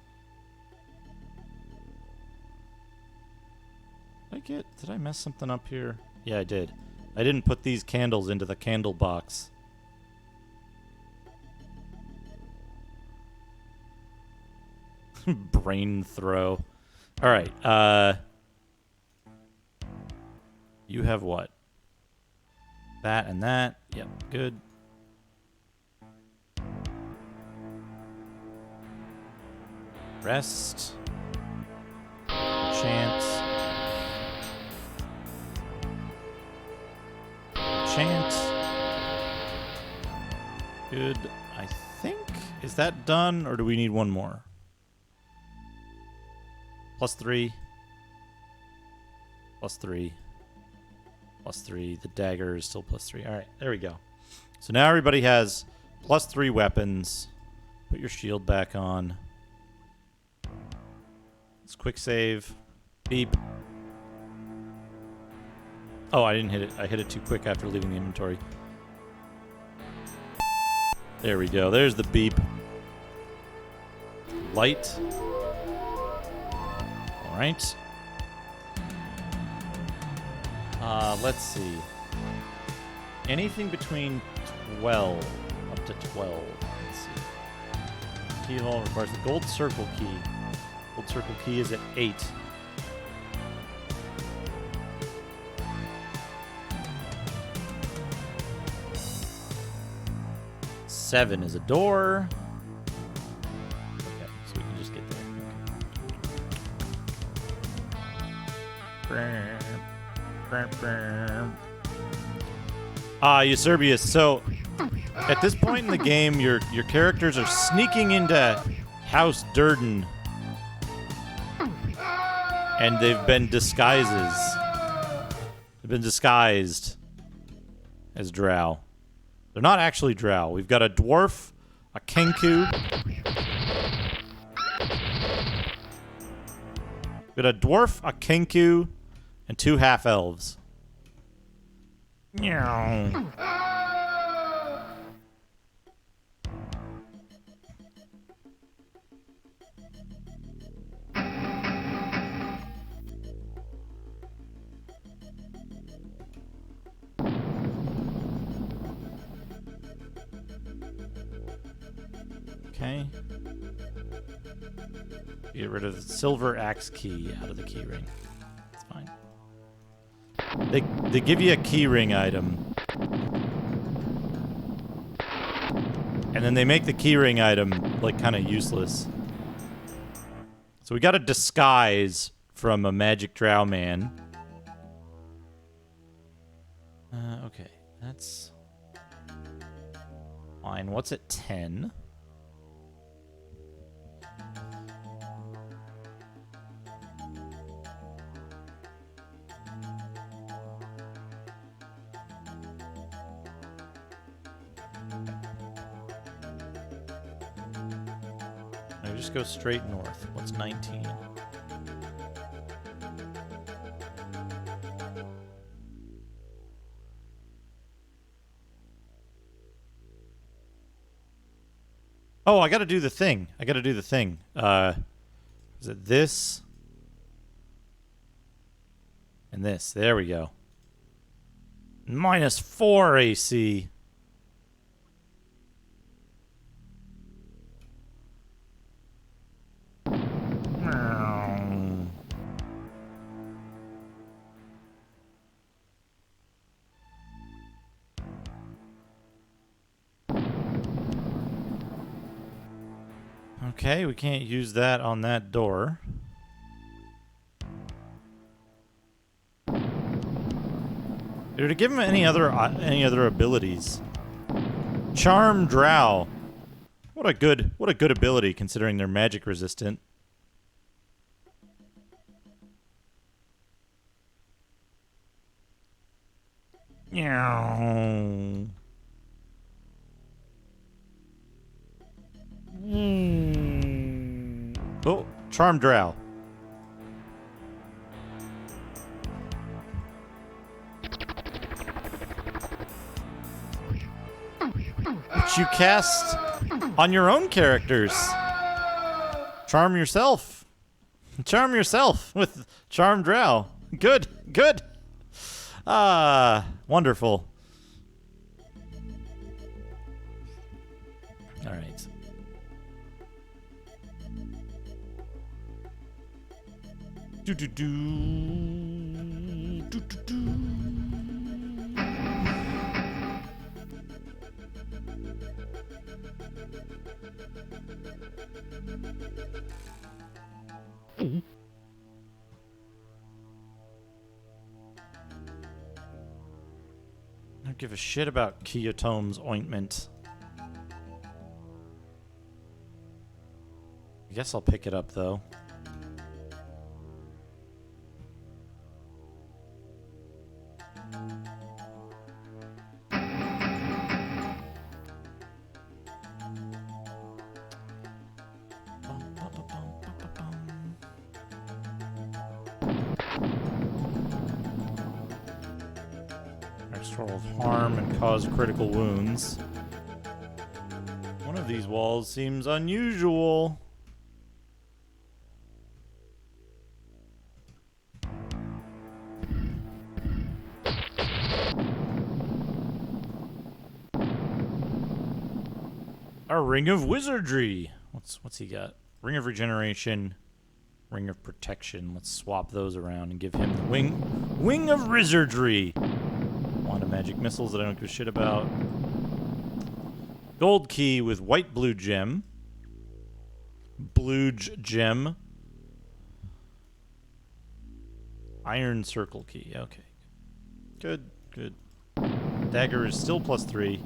A: Did I mess something up here? Yeah, I did. I didn't put these candles into the candle box. Brain throw. All right. You have what? That and that. Yep, good. Rest. Chant. Chant. Good. I think. Is that done, or do we need one more? +3. +3. +3. The dagger is still +3. All right, there we go. So now everybody has +3 weapons. Put your shield back on. Let's quick save. Beep. Oh, I didn't hit it. I hit it too quick after leaving the inventory. There we go. There's the beep. Light. All right. Let's see. Anything between 12 up to 12. Let's see. Keyhole requires the gold circle key. Gold circle key is at 8. Seven is a door. Okay, so we can just get there. Eusebius. So, at this point in the game, your characters are sneaking into House Durden, and they've been disguises. They've been disguised as drow. They're not actually drow. We've got a dwarf, a kenku. We've got a dwarf, a kenku, and 2 half-elves. Meow. Okay. Get rid of the silver axe key out of the key ring. It's fine. They give you a key ring item. And then they make the key ring item, like, kind of useless. So we got a disguise from a magic drow man. Okay. That's fine. What's at 10? Just go straight north. What's 19? Oh, I gotta do the thing. Is it this? And this. There we go. -4 AC. Okay, we can't use that on that door. Did it give him any other abilities? Charm Drow. What a good ability considering they're magic resistant. Meow. Oh, Charm Drow. which you cast on your own characters. Charm yourself. Charm yourself with Charm Drow. Good, good. Wonderful. All right. Do do do. Do do do. I don't give a shit about Kyotome's ointment. I guess I'll pick it up, though. Extra roll of harm and cause critical wounds. One of these walls seems unusual. A ring of wizardry. What's he got? Ring of regeneration, ring of protection. Let's swap those around and give him the wing of wizardry. Wand of magic missiles that I don't give a shit about. Gold key with white blue gem. Blue gem. Iron circle key. Okay. Good, good. Dagger is still +3.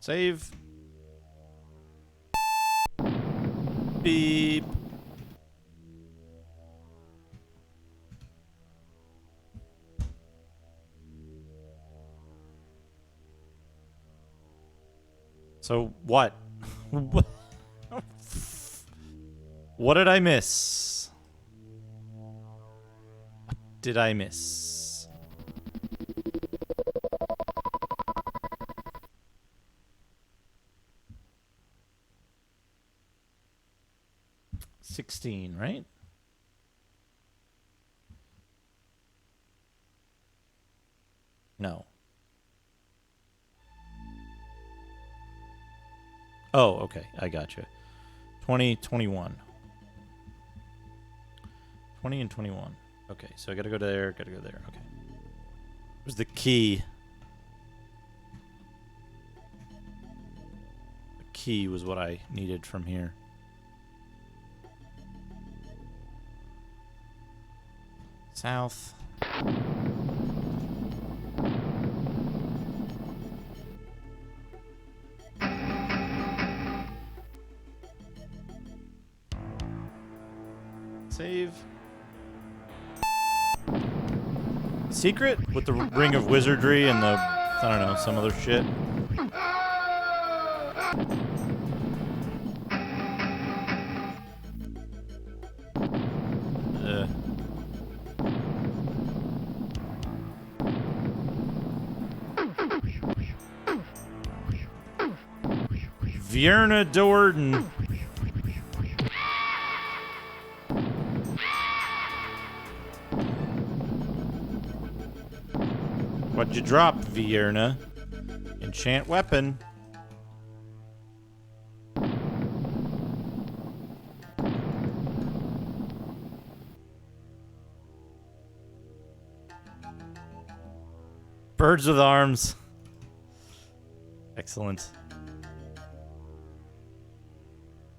A: Save. Beep. So what? What did I miss? What did I miss? $16, right? No. Oh, okay. I gotcha. 20, 21. 20 and 21. Okay, so I gotta go there, gotta go there. Okay. Where's the key? The key was what I needed from here. South. Save. Secret with the ring of wizardry and the, I don't know, some other shit. Vierna Dorden. What'd you drop, Vierna? Enchant weapon. Birds with arms. Excellent.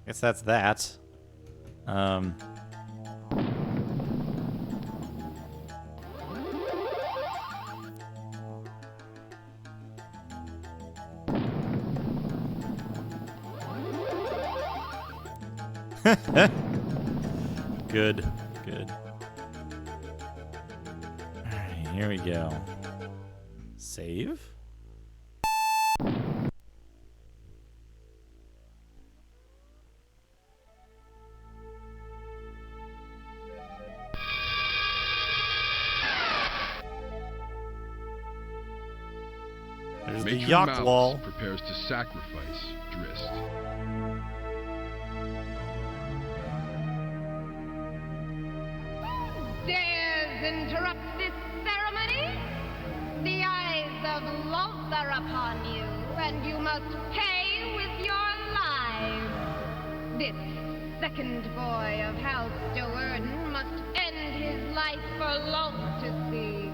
A: Guess that's that. Good, good. Alright, here we go. Save?
D: Matron
A: yacht
D: Malice
A: wall.
D: prepares to sacrifice Drist.
L: Dares interrupt this ceremony? The eyes of Loth are upon you, and you must pay with your lives. This second boy of House Doerden must end his life for Loth to see.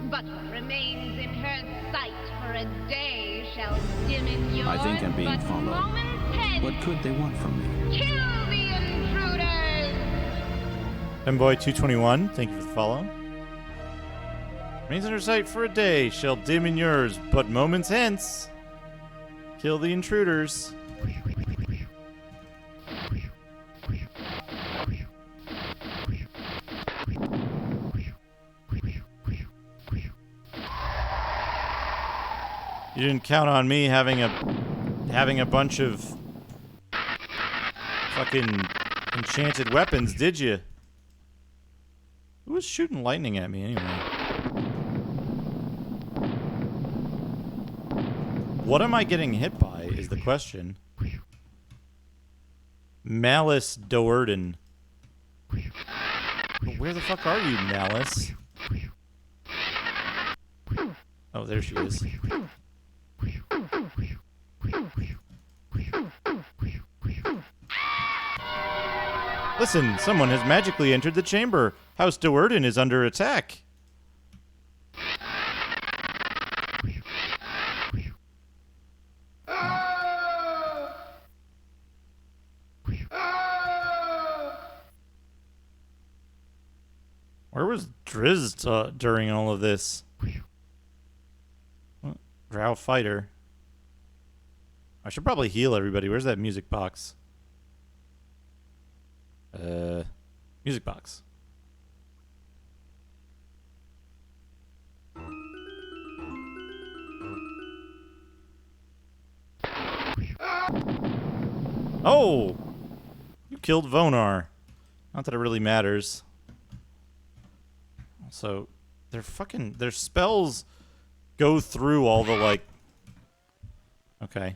L: But what remains in her sight for a day shall dim in yours.
C: I think I'm being
L: but
C: followed.
L: moments hence.
C: What could they want from me?
L: Kill the intruders!
A: Femboy221, thank you for the follow. Remains in her sight for a day, shall dim in yours, but moments hence. Kill the intruders. You didn't count on me having a bunch of fucking enchanted weapons, did you? Who was shooting lightning at me anyway? What am I getting hit by is the question. Malice Doerden. Where the fuck are you, Malice? Oh, there she is. Listen, someone has magically entered the chamber. House Doerden is under attack. Where was Drizzt during all of this? Drow fighter. I should probably heal everybody. Where's that music box? Music box. Oh! You killed Vonar. Not that it really matters. Also, their spells go through all the, like... Okay.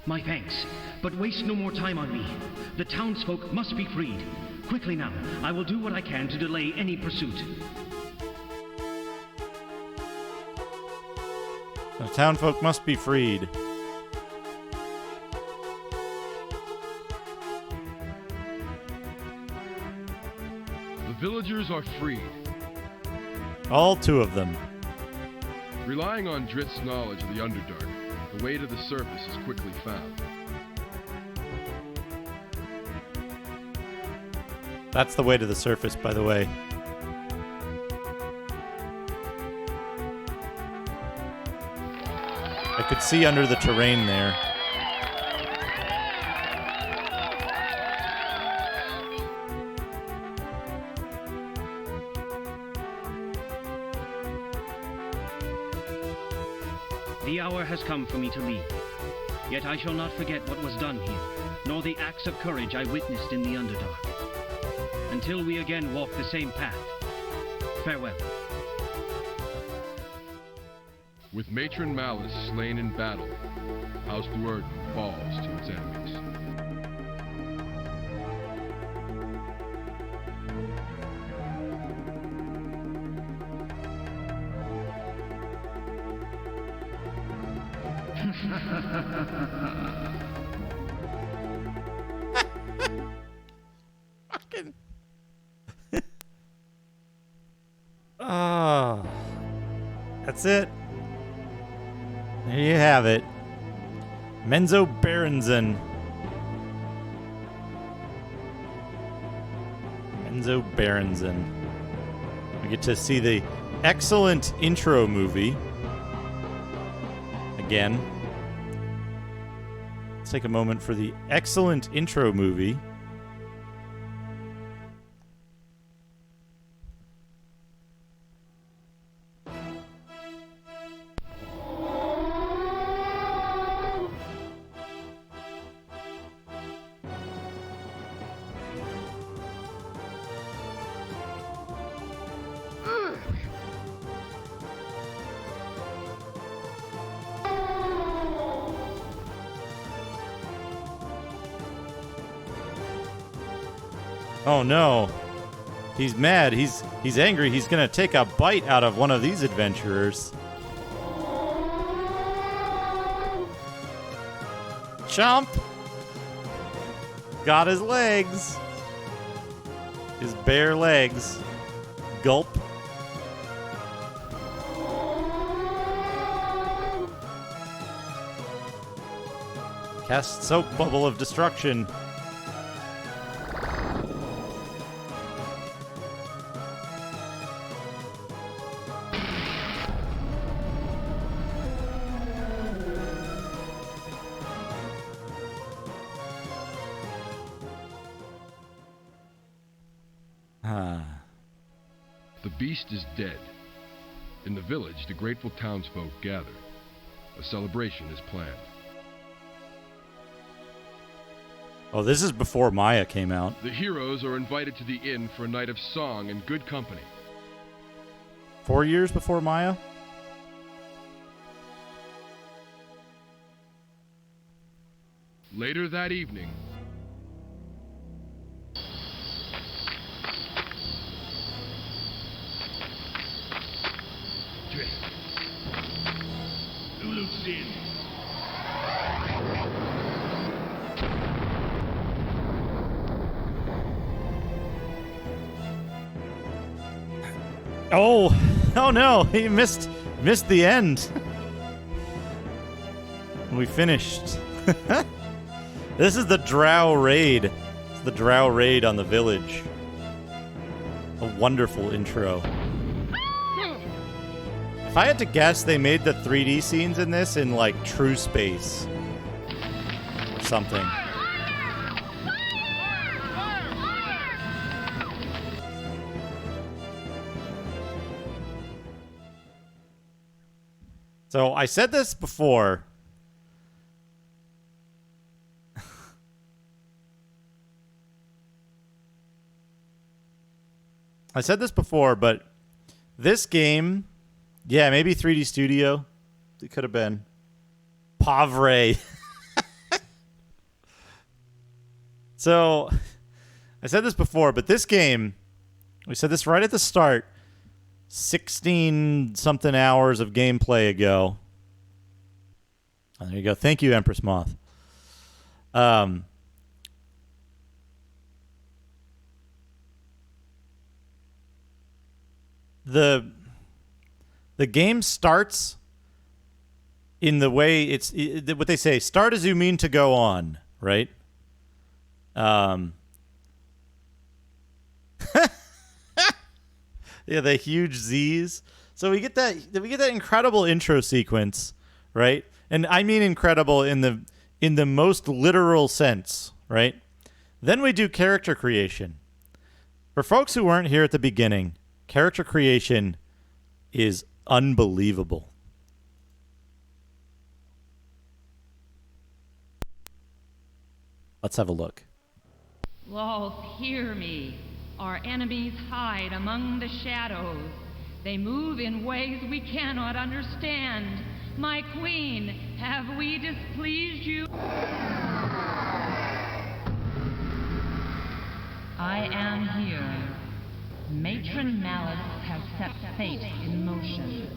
J: My thanks, but waste no more time on me. The townsfolk must be freed. Quickly now, I will do what I can to delay any pursuit.
A: The townfolk must be freed.
D: The villagers are freed.
A: All two of them.
D: Relying on Drist's knowledge of the Underdark, the way to the surface is quickly found.
A: That's the way to the surface, by the way. I could see under the terrain there.
J: The hour has come for me to leave. Yet I shall not forget what was done here, nor the acts of courage I witnessed in the Underdark. Until we again walk the same path. Farewell.
D: With Matron Malice slain in battle, House Doerden falls to its enemies.
A: Fucking. Oh. That's it. There you have it. Menzoberranzan. Menzoberranzan. We get to see the excellent intro movie. Again. Let's take a moment for the excellent intro movie. Oh no. He's mad. He's angry. He's gonna take a bite out of one of these adventurers. Chomp! Got his legs. His bare legs. Gulp. Cast soak bubble of destruction.
D: The beast is dead. In the village, the grateful townsfolk gather. A celebration is planned.
A: Oh, this is before Maya came out.
D: The heroes are invited to the inn for a night of song and good company.
A: 4 years before Maya?
D: Later that evening,
E: Lulu's in.
A: Oh no, he missed the end. We finished. This is the Drow raid. It's the Drow raid on the village. A wonderful intro. If I had to guess, they made the 3D scenes in this in like true space or something. So I said this before. I said this before, but this game, yeah, maybe 3D Studio. It could have been. Pavre. So, I said this before, but this game, we said this right at the start, 16-something hours of gameplay ago. Oh, there you go. Thank you, Empress Moth. The game starts in the way what they say, start as you mean to go on, right? Yeah, the huge Z's. So we get that incredible intro sequence, right? And I mean incredible in the most literal sense, right? Then we do character creation. For folks who weren't here at the beginning, character creation is unbelievable. Let's have a look.
O: Loth, hear me. Our enemies hide among the shadows. They move in ways we cannot understand. My queen, have we displeased you? I am here. Matron Malice has set fate in motion.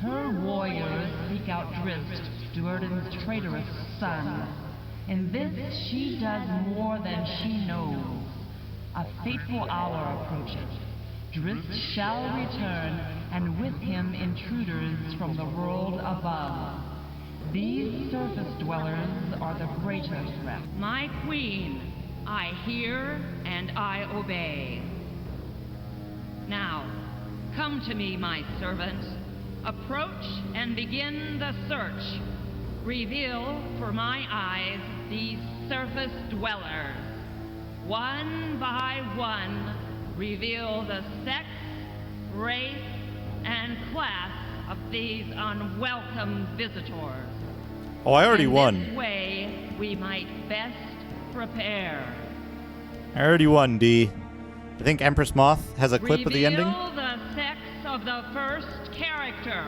O: Her warriors seek out Drizzt, Duerden's traitorous son. In this, she does more than she knows. A fateful hour approaches. Drizzt shall return, and with him intruders from the world above. These surface dwellers are the greater threat. My queen, I hear and I obey. Now, come to me, my servant. Approach and begin the search. Reveal for my eyes these surface dwellers. One by one, reveal the sex, race, and class of these unwelcome visitors.
A: Oh, I already won.
O: In this way, we might best prepare.
A: I already won, D. I think Empress Moth has a clip of the ending.
O: Reveal the sex of the first character.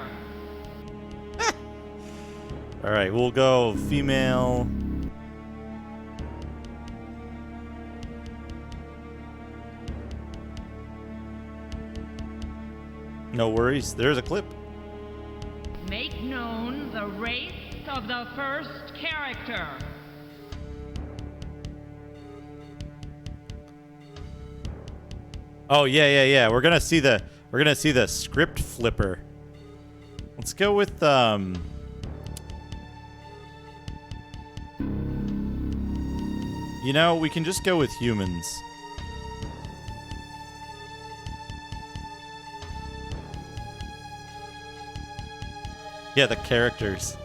A: All right, we'll go female. No worries. There's a clip.
O: Make known the race of the first character.
A: Oh yeah. We're gonna see the script flipper. Let's go with you know, we can just go with humans. Yeah, the characters.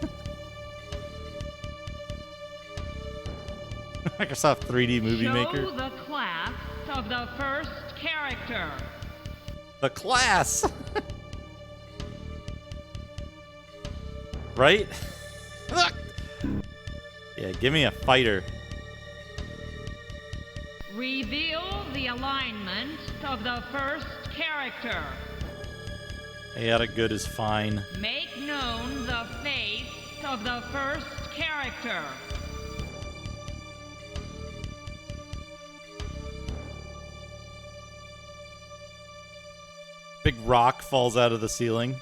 A: Microsoft 3D Movie Maker.
O: Show the class of the first character.
A: The class. Right? Yeah, give me a fighter.
O: Reveal the alignment of the first character.
A: Chaotic good is fine.
O: Make known the face of the first character.
A: Big rock falls out of the ceiling.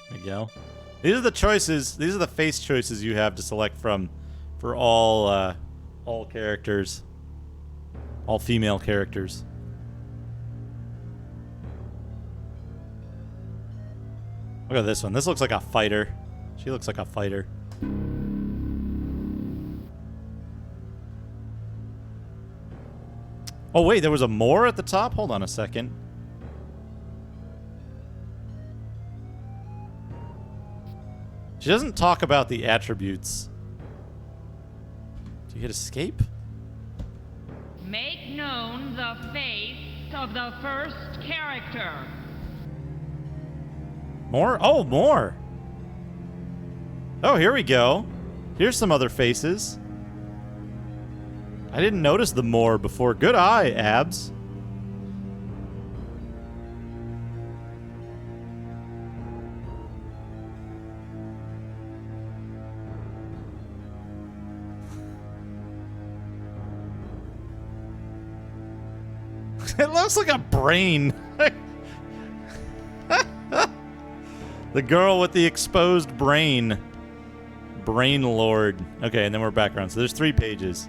A: There you go. These are the choices. These are the face choices you have to select from for all characters. All female characters. Look at this one. This looks like a fighter. She looks like a fighter. Oh, wait. There was a more at the top? Hold on a second. She doesn't talk about the attributes. Do you hit escape?
O: Make known the face of the first character.
A: More? Oh, more. Oh, here we go. Here's some other faces. I didn't notice the more before. Good eye, Abs. It looks like a brain. The girl with the exposed brain. Brain Lord. Okay, and then we're background. So there's 3 pages.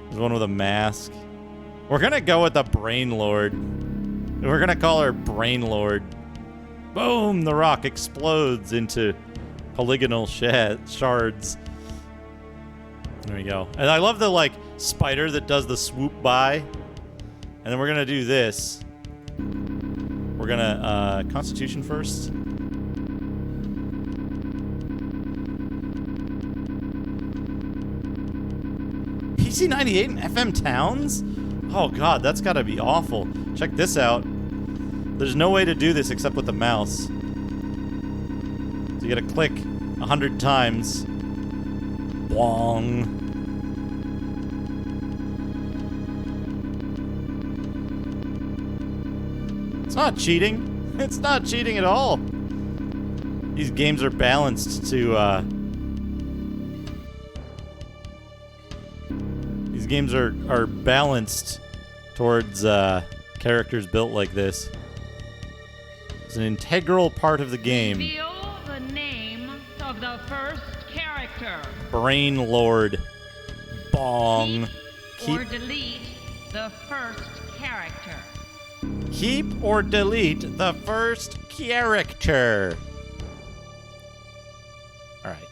A: There's one with a mask. We're gonna go with the Brain Lord. We're gonna call her Brain Lord. Boom! The rock explodes into polygonal shards. There we go. And I love the, like, spider that does the swoop by. And then we're gonna do this. We're gonna, Constitution first. PC98 and FM Towns? Oh god, that's gotta be awful. Check this out. There's no way to do this except with the mouse. So you gotta click 100 times. Wong. It's not cheating. It's not cheating at all. These games are balanced to, These games are balanced towards, characters built like this. It's an integral part of the game.
O: Reveal the name of the first character.
A: Brain Lord. Bong.
O: Or delete the first character.
A: Keep or delete the first character. Alright.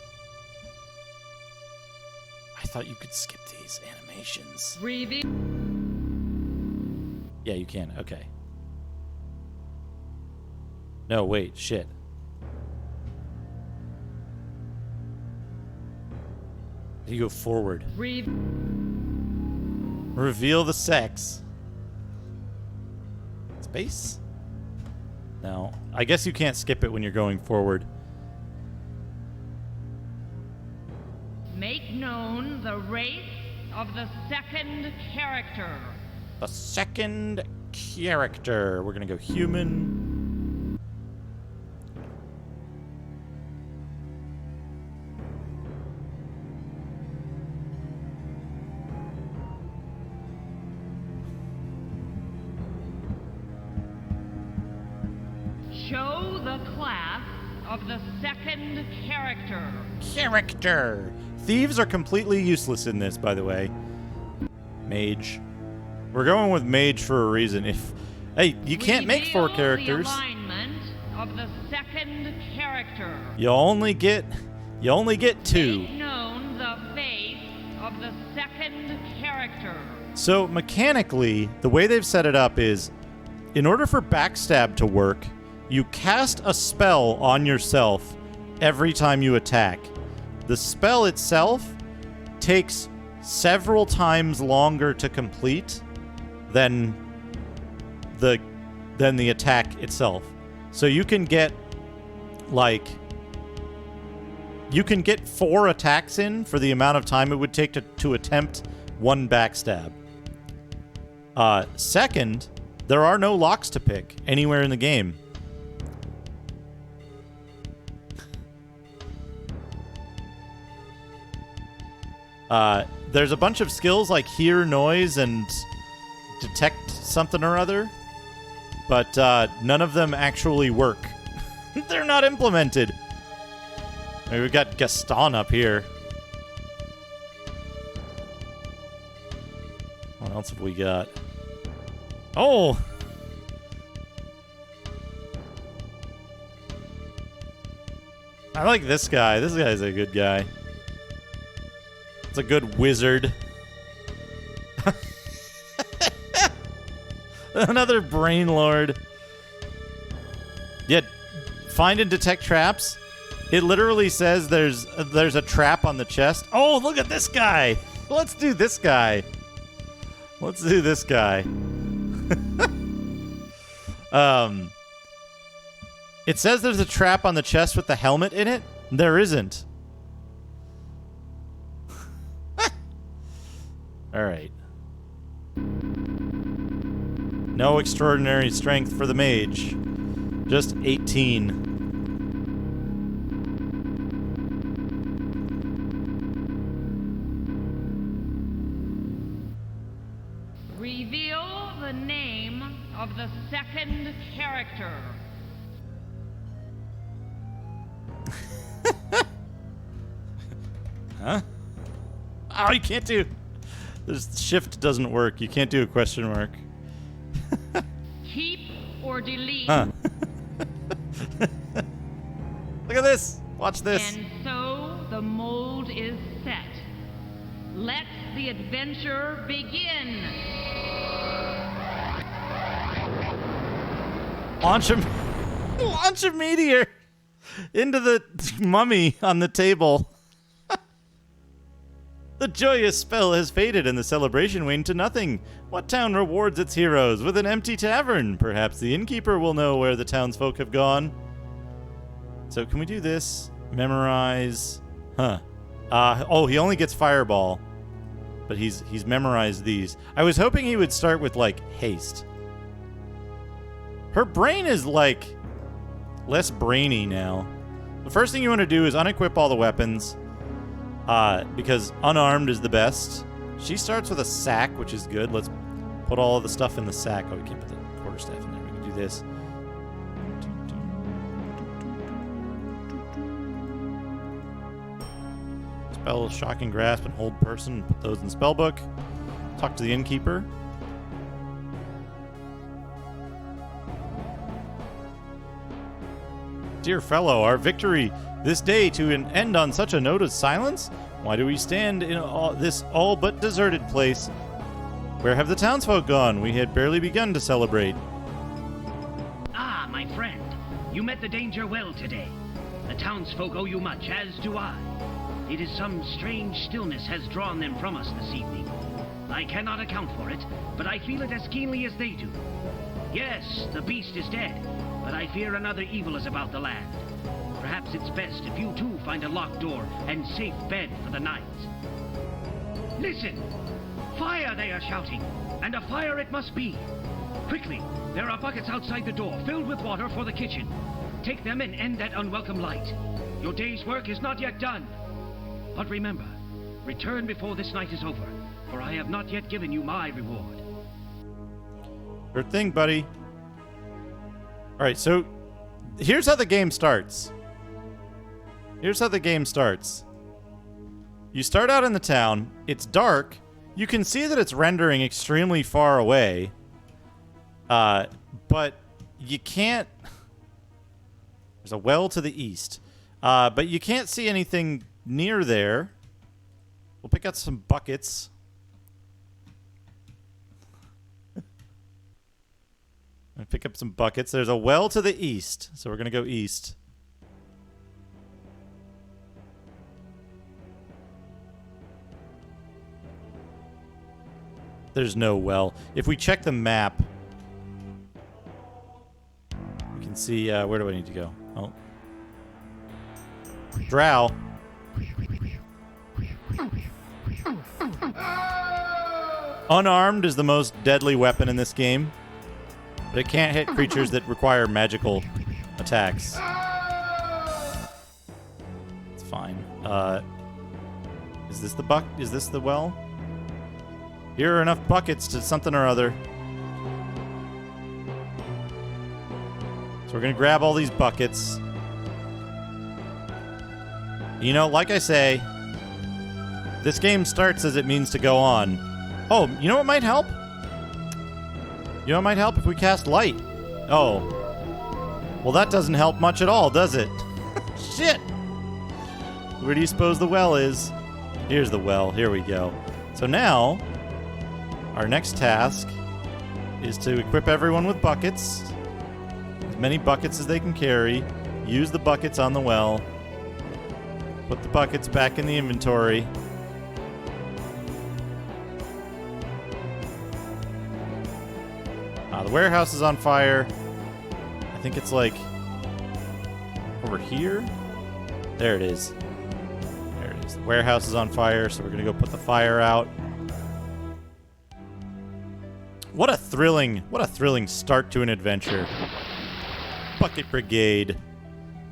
A: I thought you could skip these animations.
O: Reveal.
A: Yeah, you can. Okay. No, wait. Shit. You go forward. Reveal the sex. Space? No. I guess you can't skip it when you're going forward.
O: Make known the race of the second character.
A: The second character. We're gonna go human.
O: Show the class of the second character.
A: Character. Thieves are completely useless in this, by the way. Mage. We're going with mage for a reason. Hey, you can't make 4 characters.
O: The alignment of the second character.
A: You only get 2.
O: Make known the face of the second character.
A: So mechanically, the way they've set it up is, in order for backstab to work, you cast a spell on yourself every time you attack. The spell itself takes several times longer to complete than the attack itself. So you can get 4 attacks in for the amount of time it would take to attempt 1 backstab. Second, there are no locks to pick anywhere in the game. There's a bunch of skills like hear noise and detect something or other, but none of them actually work. They're not implemented. Maybe we've got Gaston up here. What else have we got? Oh! I like this guy. This guy's a good guy. It's a good wizard. Another brain lord. Yeah, find and detect traps. It literally says there's a trap on the chest. Oh, look at this guy. Let's do this guy. Let's do this guy. It says there's a trap on the chest with the helmet in it. There isn't. All right. No extraordinary strength for the mage. Just 18.
O: Reveal the name of the second character.
A: Huh? Oh, you can't do... This shift doesn't work. You can't do a question mark.
O: Keep or delete.
A: Huh. Look at this. Watch this.
O: And so the mold is set. Let the adventure begin.
A: Launch a meteor into the mummy on the table. The joyous spell has faded and the celebration waned to nothing. What town rewards its heroes with an empty tavern? Perhaps the innkeeper will know where the townsfolk have gone. So can we do this? Memorize. Huh. Oh, he only gets fireball. But he's memorized these. I was hoping he would start with, like, haste. Her brain is, like, less brainy now. The first thing you want to do is unequip all the weapons. Because unarmed is the best. She starts with a sack, which is good. Let's put all of the stuff in the sack. Oh, we can't put the quarterstaff in there. We can do this. Spell Shocking Grasp and Hold Person. Put those in spellbook. Talk to the innkeeper. Dear fellow, our victory this day to an end on such a note of silence? Why do we stand in this all but deserted place? Where have the townsfolk gone? We had barely begun to celebrate.
J: Ah, my friend, you met the danger well today. The townsfolk owe you much, as do I. It is some strange stillness has drawn them from us this evening. I cannot account for it, but I feel it as keenly as they do. Yes, the beast is dead, but I fear another evil is about the land. Perhaps it's best if you too find a locked door and safe bed for the night. Listen! Fire, they are shouting! And a fire it must be! Quickly, there are buckets outside the door filled with water for the kitchen. Take them and end that unwelcome light. Your day's work is not yet done. But remember, return before this night is over, for I have not yet given you my reward.
A: Sure thing, buddy. Alright, so here's how the game starts. Here's how the game starts. You start out in the town. It's dark. You can see that it's rendering extremely far away. But you can't... There's a well to the east. But you can't see anything near there. We'll pick up some buckets. Pick up some buckets. There's a well to the east. So we're going to go east. There's no well. If we check the map, we can see, where do I need to go? Oh. Drow. Unarmed is the most deadly weapon in this game, but it can't hit creatures that require magical attacks. It's fine. Is this the Is this the well? Here are enough buckets to something or other. So we're going to grab all these buckets. You know, like I say, this game starts as it means to go on. Oh, you know what might help? You know what might help if we cast light? Oh. Well, that doesn't help much at all, does it? Shit! Where do you suppose the well is? Here's the well. Here we go. So now... our next task is to equip everyone with buckets. As many buckets as they can carry. Use the buckets on the well. Put the buckets back in the inventory. The warehouse is on fire. I think it's like over here. There it is. There it is. The warehouse is on fire, so we're going to go put the fire out. What a thrilling start to an adventure. Bucket Brigade.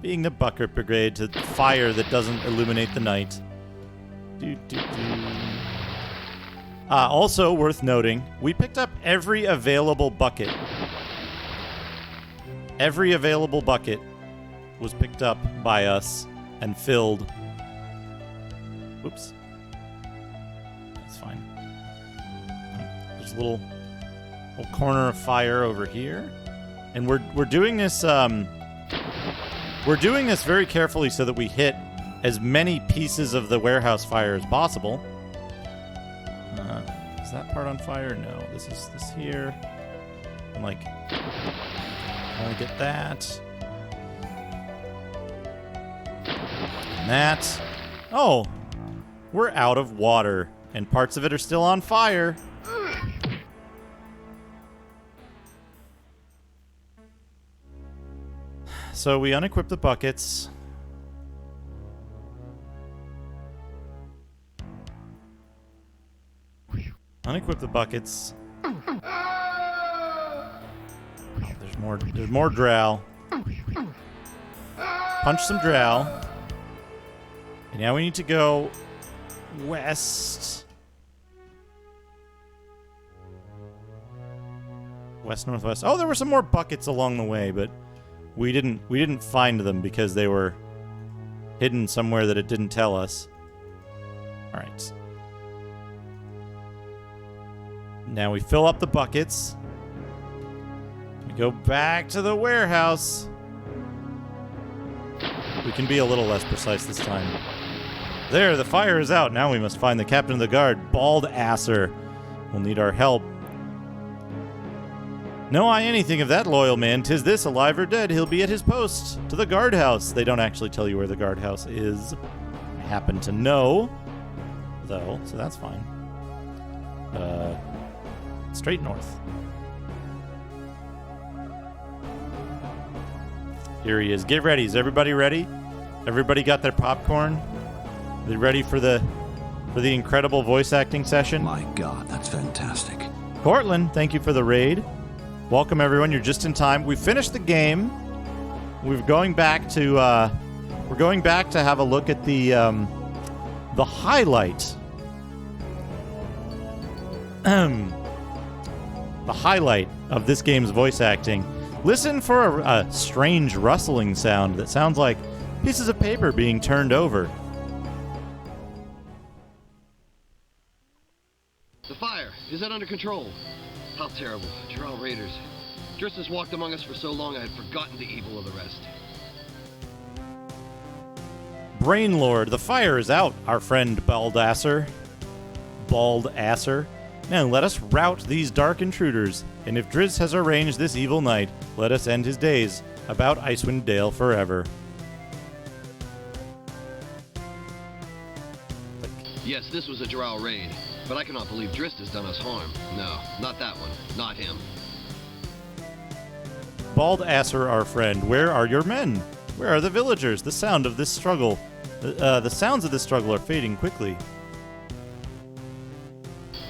A: Being the Bucket Brigade to fire that doesn't illuminate the night. Also worth noting, we picked up every available bucket. Every available bucket was picked up by us and filled. Whoops. That's fine. There's a little corner of fire over here, and we're doing this very carefully so that we hit as many pieces of the warehouse fire as possible. Is that part on fire? No, this is this here. I'm like, only get that and that. Oh, we're out of water, and parts of it are still on fire. So we unequip the buckets. Unequip the buckets. Oh, there's more drow. Punch some drow. And now we need to go west. West northwest. Oh, there were some more buckets along the way, but we didn't find them because they were hidden somewhere that it didn't tell us. All right. Now we fill up the buckets. We go back to the warehouse. We can be a little less precise this time. There, the fire is out. Now we must find the captain of the guard, Bald Asser. We'll need our help. Know I anything of that loyal man? 'Tis this, alive or dead, he'll be at his post. To the guardhouse. They don't actually tell you where the guardhouse is. I happen to know, though, so that's fine. Straight north. Here he is. Get ready. Is everybody ready? Everybody got their popcorn? Are they ready for the incredible voice acting session?
C: My God, that's fantastic.
A: Cortland, thank you for the raid. Welcome everyone. You're just in time. We finished the game. We're going back to have a look at the highlight. The highlight of this game's voice acting. Listen for a strange rustling sound that sounds like pieces of paper being turned over.
T: The fire, is that under control? How terrible. Drow raiders. Driss has walked among us for so long I had forgotten the evil of the rest.
A: Brainlord, the fire is out, our friend Baldasser. Baldasser. Now let us rout these dark intruders, and if Driss has arranged this evil night, let us end his days about Icewind Dale forever.
T: Yes, this was a Drow raid, but I cannot believe Driss has done us harm. No, not that one. Not him.
A: Baldasser, our friend, where are your men? Where are the villagers? The sound of this struggle. The sounds of this struggle are fading quickly.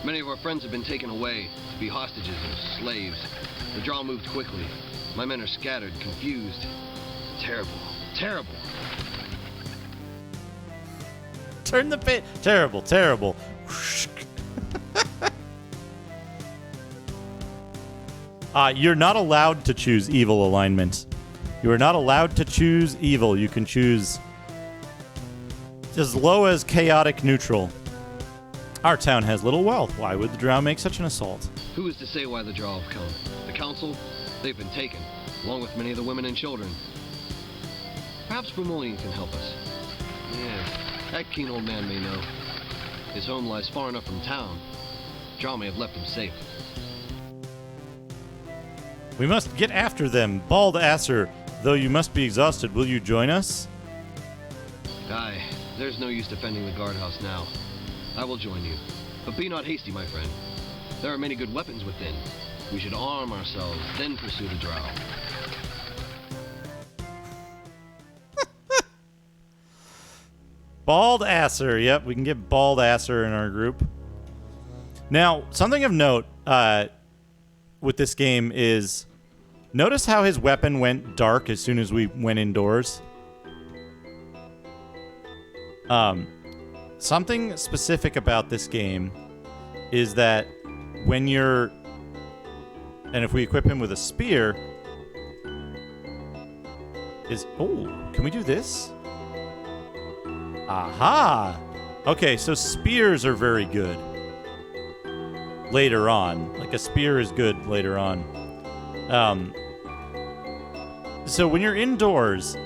T: Many of our friends have been taken away to be hostages or slaves. The Drow moved quickly. My men are scattered, confused. Terrible. Terrible.
A: Turn the bit. Terrible, terrible. You're not allowed to choose evil alignment. You are not allowed to choose evil. You can choose as low as chaotic neutral. Our town has little wealth. Why would the Drow make such an assault?
T: Who is to say why the Drow have come? The council? They've been taken, along with many of the women and children. Perhaps Vermilion can help us. Yes, that keen old man may know. His home lies far enough from town. Drow may have left him safe.
A: We must get after them. Baldasser, though you must be exhausted, will you join us?
T: Aye, there's no use defending the guardhouse now. I will join you. But be not hasty, my friend. There are many good weapons within. We should arm ourselves, then pursue the Drow.
A: Baldasser. Yep, we can get Baldasser in our group. Now, something of note with this game is, notice how his weapon went dark as soon as we went indoors? Something specific about this game is that when you're... And if we equip him with a spear... Oh, can we do this? Aha! Okay, so spears are very good. Later on. Like, a spear is good later on. So when you're indoors,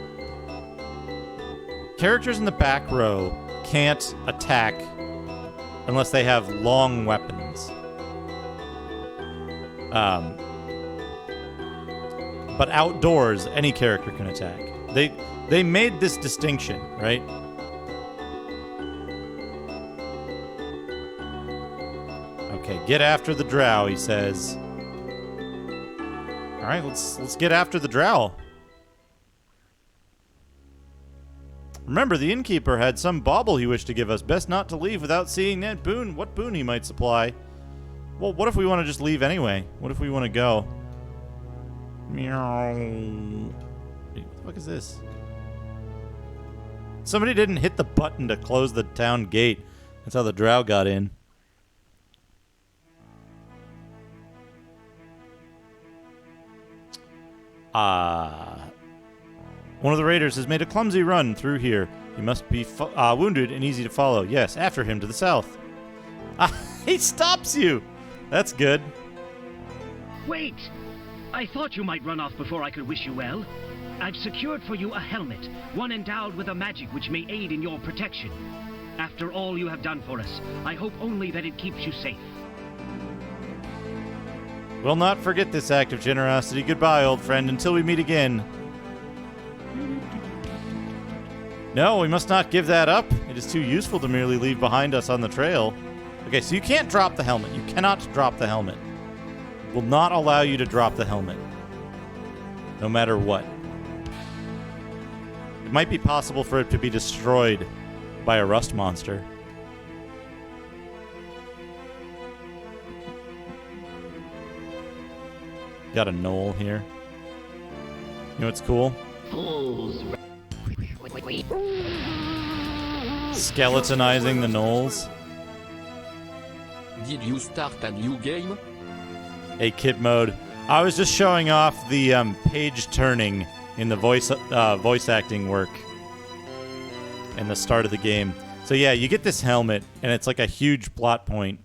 A: characters in the back row can't attack unless they have long weapons. But outdoors, any character can attack. They made this distinction, right? Okay, get after the Drow, he says. All right, let's get after the Drow. Remember, the innkeeper had some bauble he wished to give us. Best not to leave without seeing that boon. What boon he might supply. Well, what if we want to just leave anyway? What if we want to go? Meow. What the fuck is this? Somebody didn't hit the button to close the town gate. That's how the Drow got in. One of the raiders has made a clumsy run through here. He must be wounded and easy to follow. Yes, after him to the south. He stops you! That's good.
J: Wait! I thought you might run off before I could wish you well. I've secured for you a helmet, one endowed with a magic which may aid in your protection. After all you have done for us, I hope only that it keeps you safe.
A: We'll not forget this act of generosity. Goodbye, old friend, until we meet again. No, we must not give that up. It is too useful to merely leave behind us on the trail. Okay, so you can't drop the helmet. You cannot drop the helmet. Will not allow you to drop the helmet. No matter what. It might be possible for it to be destroyed by a rust monster. Got a knoll here. You know what's cool? Skeletonizing the knolls.
B: Did you start a new game?
A: Hey, kid mode. I was just showing off the page turning in the voice acting work in the start of the game. So yeah, you get this helmet, and it's like a huge plot point.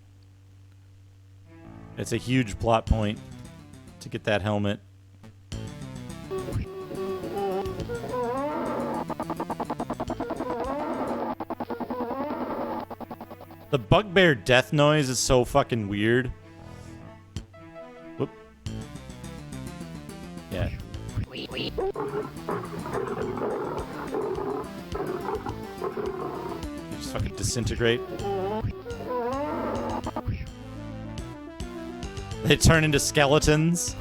A: It's a huge plot point to get that helmet. The bugbear death noise is so fucking weird. Whoop. Yeah. You just fucking disintegrate. They turn into skeletons.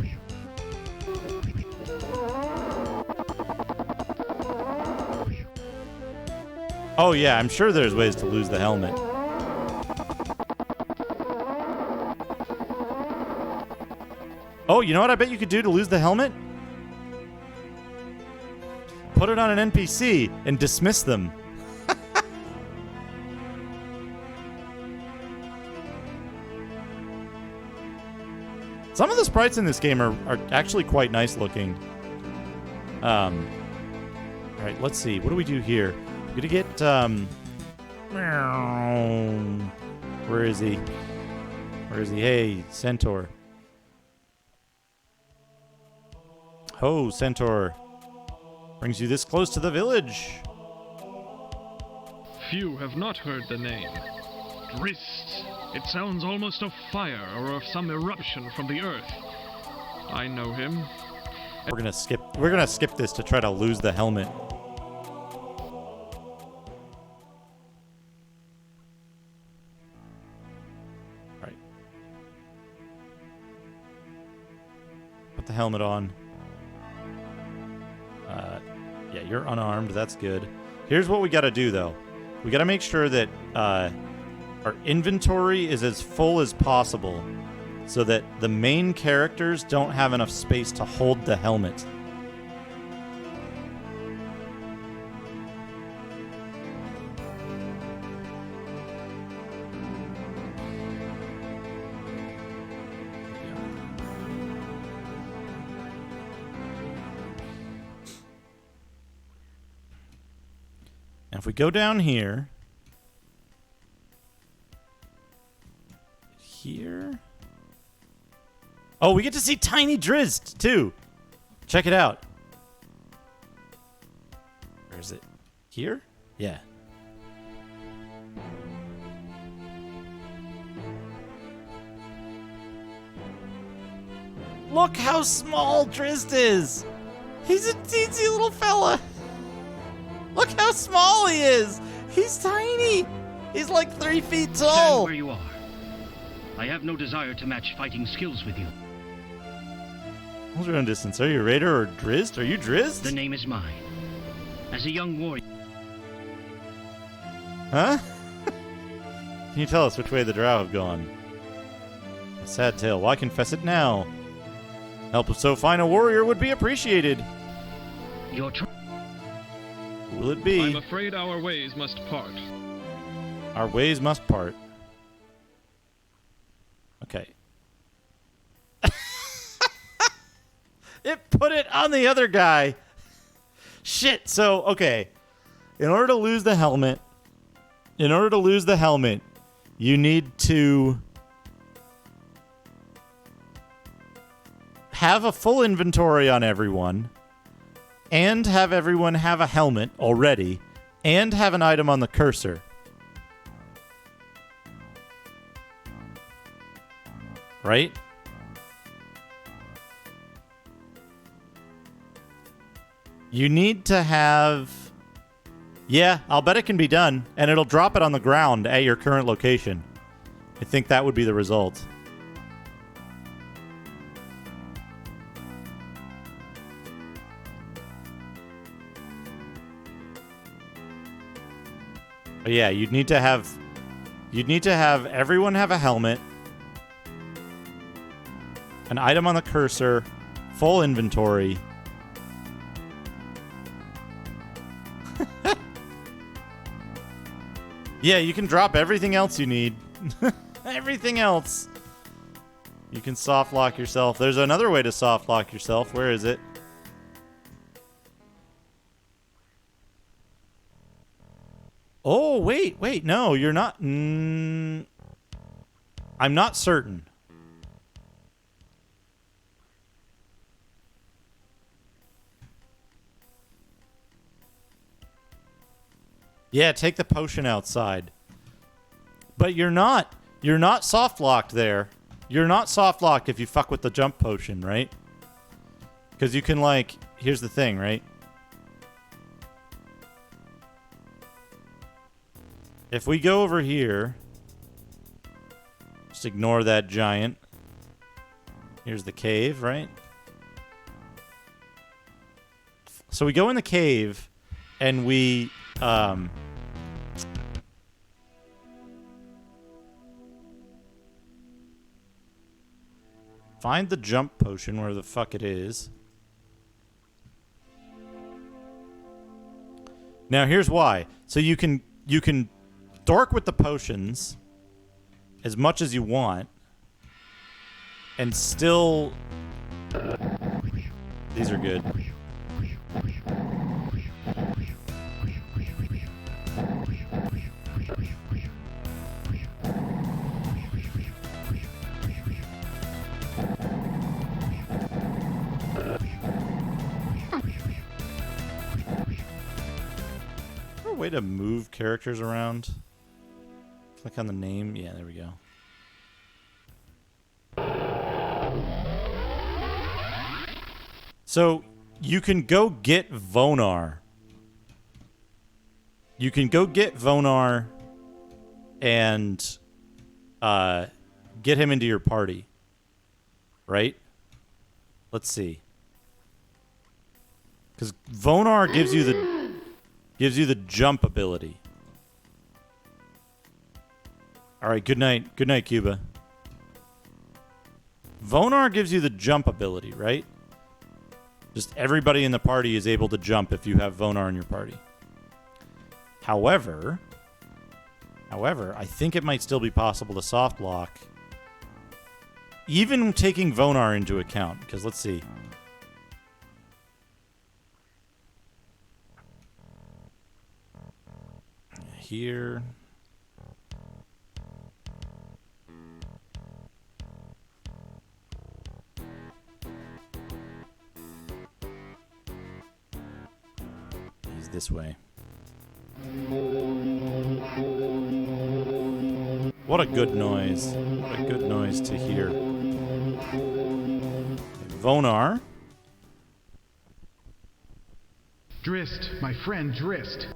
A: Oh yeah, I'm sure there's ways to lose the helmet. Oh, you know what I bet you could do to lose the helmet? Put it on an NPC and dismiss them. Some of the sprites in this game are actually quite nice looking. Alright, let's see. What do we do here? We're gonna get, where is he? Where is he? Hey, Centaur. Oh, Centaur. Brings you this close to the village.
D: Few have not heard the name. Drist. It sounds almost of fire or of some eruption from the earth. I know him.
A: We're gonna skip this to try to lose the helmet. Right. Put the helmet on. Yeah, you're unarmed. That's good. Here's what we gotta do, though. We gotta make sure that our inventory is as full as possible so that the main characters don't have enough space to hold the helmet. And if we go down here... Here? Oh, we get to see Tiny Drizzt, too. Check it out. Where is it? Here? Yeah. Look how small Drizzt is! He's a teensy little fella! Look how small he is! He's tiny! He's like 3 feet
J: Stand
A: tall!
J: where you are. I have no desire to match fighting skills with you.
A: Hold your own distance. Are you Raider or Drizzt? Are you Drizzt?
J: The name is mine. As a young warrior...
A: Huh? Can you tell us which way the drow have gone? A sad tale. Why confess it now? Help of so fine a warrior would be appreciated.
J: Your
A: Who will it be?
D: I'm afraid our ways must part.
A: Our ways must part. Okay. It put it on the other guy. Shit. So, okay. In order to lose the helmet, you need to have a full inventory on everyone, and have everyone have a helmet already, and have an item on the cursor. Right? You need to have... Yeah, I'll bet it can be done, and it'll drop it on the ground at your current location. I think that would be the result. But yeah, you'd need to have everyone have a helmet, an item on the cursor, full inventory. Yeah, you can drop everything else you need. Everything else. You can soft lock yourself. There's another way to soft lock yourself. Where is it? Oh, wait. No, you're not. I'm not certain. Yeah, take the potion outside. But you're not soft locked there. You're not soft locked if you fuck with the jump potion, right? Because you can, like, here's the thing, right? If we go over here, just ignore that giant. Here's the cave, right? So we go in the cave and we find the jump potion where the fuck it is. Now here's why. So you can dork with the potions as much as you want and still these are good. Way to move characters around. Click on the name. Yeah, there we go. So you can go get Vonar. You can go get Vonar and get him into your party. Right? Let's see. Because Vonar gives you the jump ability. All right, good night. Good night, Cuba. Vonar gives you the jump ability, right? Just everybody in the party is able to jump if you have Vonar in your party. However, I think it might still be possible to soft lock, even taking Vonar into account, because let's see. Here. He's this way. What a good noise. What a good noise to hear. Vonar.
U: Drist, my friend Drist.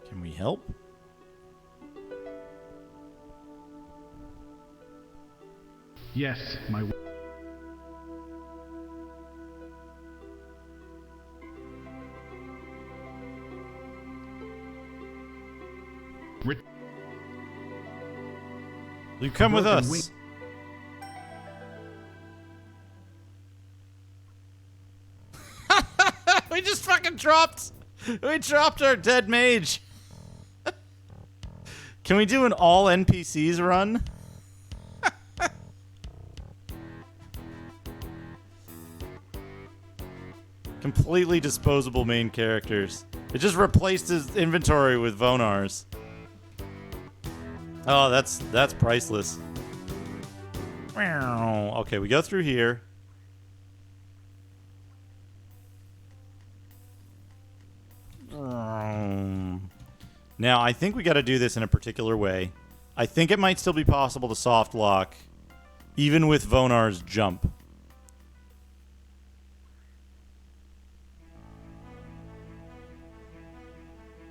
A: Can we help?
U: Yes, my...
A: You come with us. We just fucking dropped. We dropped our dead mage. Can we do an all NPCs run? Completely disposable main characters. It just replaced his inventory with Vonar's. Oh, that's priceless. Okay, we go through here. Now, I think we got to do this in a particular way. I think it might still be possible to soft lock, even with Vonar's jump.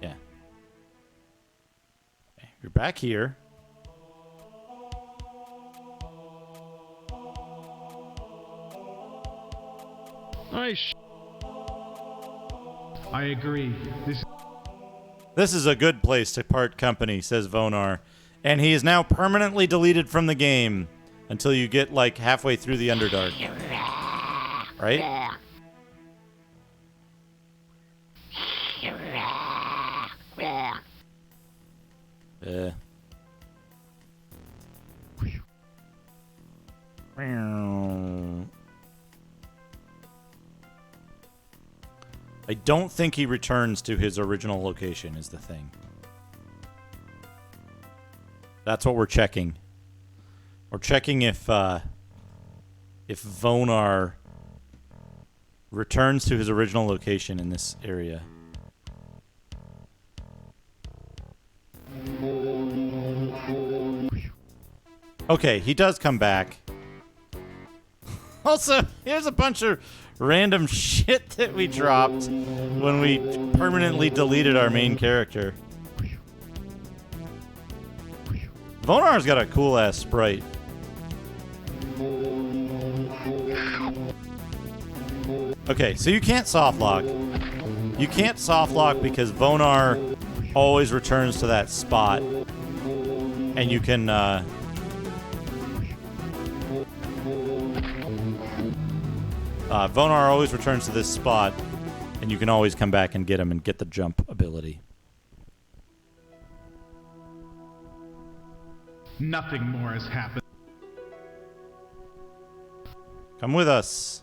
A: Yeah. Okay, you're back here.
U: I agree.
A: This is a good place to part company, says Vonar. And he is now permanently deleted from the game until you get, like, halfway through the Underdark. Right? I don't think he returns to his original location is the thing. That's what we're checking. We're checking if Vonar returns to his original location in this area. Okay, he does come back. Also, here's a bunch of random shit that we dropped when we permanently deleted our main character. Vonar's got a cool-ass sprite. Okay, so you can't softlock. You can't softlock because Vonar always returns to that spot. And you can, Vonar always returns to this spot, and you can always come back and get him and get the jump ability.
U: Nothing more has happened.
A: Come with us.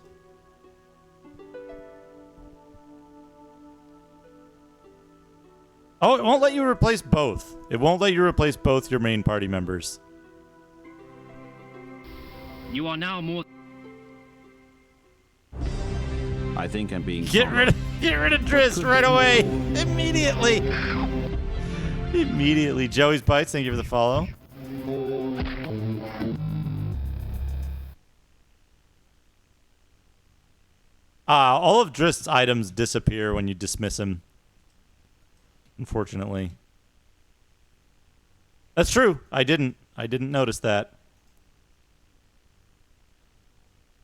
A: Oh, it won't let you replace both. It won't let you replace both your main party members.
H: You are now more...
C: I think I'm being...
A: Get rid of Driss right away. Immediately. Immediately. Joey's Bites, thank you for the follow. All of Drist's items disappear when you dismiss him. Unfortunately. That's true. I didn't notice that.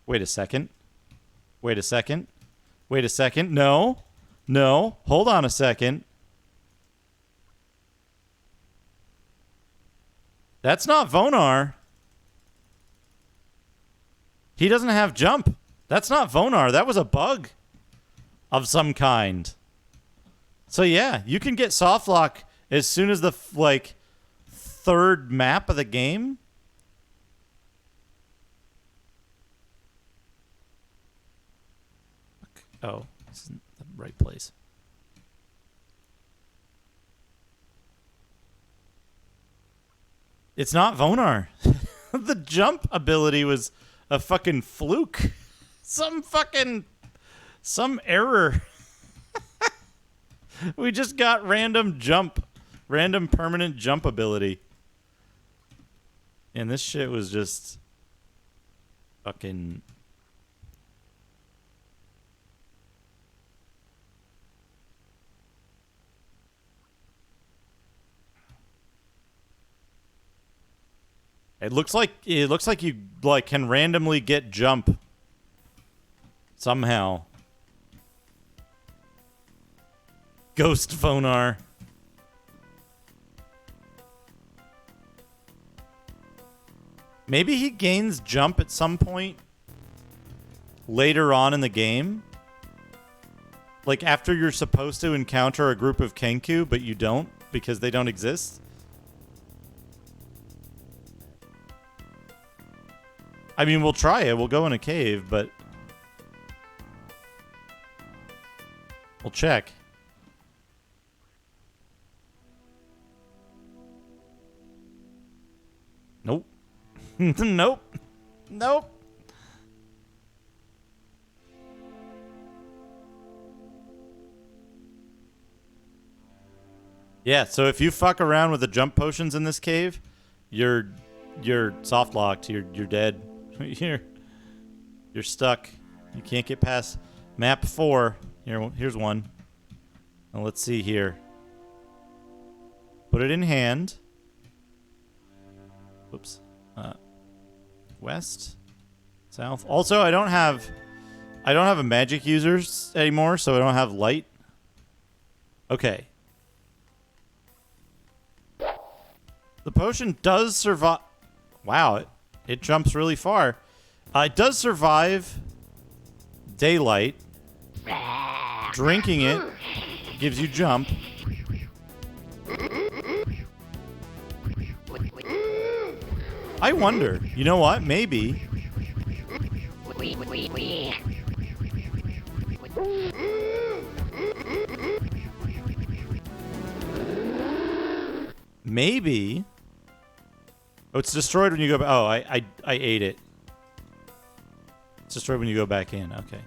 A: Wait a second. Wait a second. Wait a second. No. No. Hold on a second. That's not Vonar. He doesn't have jump. That's not Vonar. That was a bug of some kind. So yeah, you can get softlock as soon as the third map of the game. Oh, this isn't the right place. It's not Vonar. The jump ability was a fucking fluke. Some error. We just got random permanent jump ability. And this shit was just fucking... It looks like you can randomly get jump somehow. Ghost Vonar. Maybe he gains jump at some point later on in the game. Like after you're supposed to encounter a group of Kenku, but you don't because they don't exist. I mean, we'll try it. We'll go in a cave, but we'll check. Nope. Nope. Nope. Yeah, so if you fuck around with the jump potions in this cave, you're soft locked. You're dead. You're stuck. You can't get past map 4. Here's one. Now let's see here. Put it in hand. Whoops. West, south. Also, I don't have a magic user anymore, so I don't have light. Okay. The potion does survive. Wow, it jumps really far. It does survive daylight. Drinking it gives you jump. I wonder. You know what? Maybe. maybe. Oh, it's destroyed when you go back. Oh, I ate it. It's destroyed when you go back in. Okay.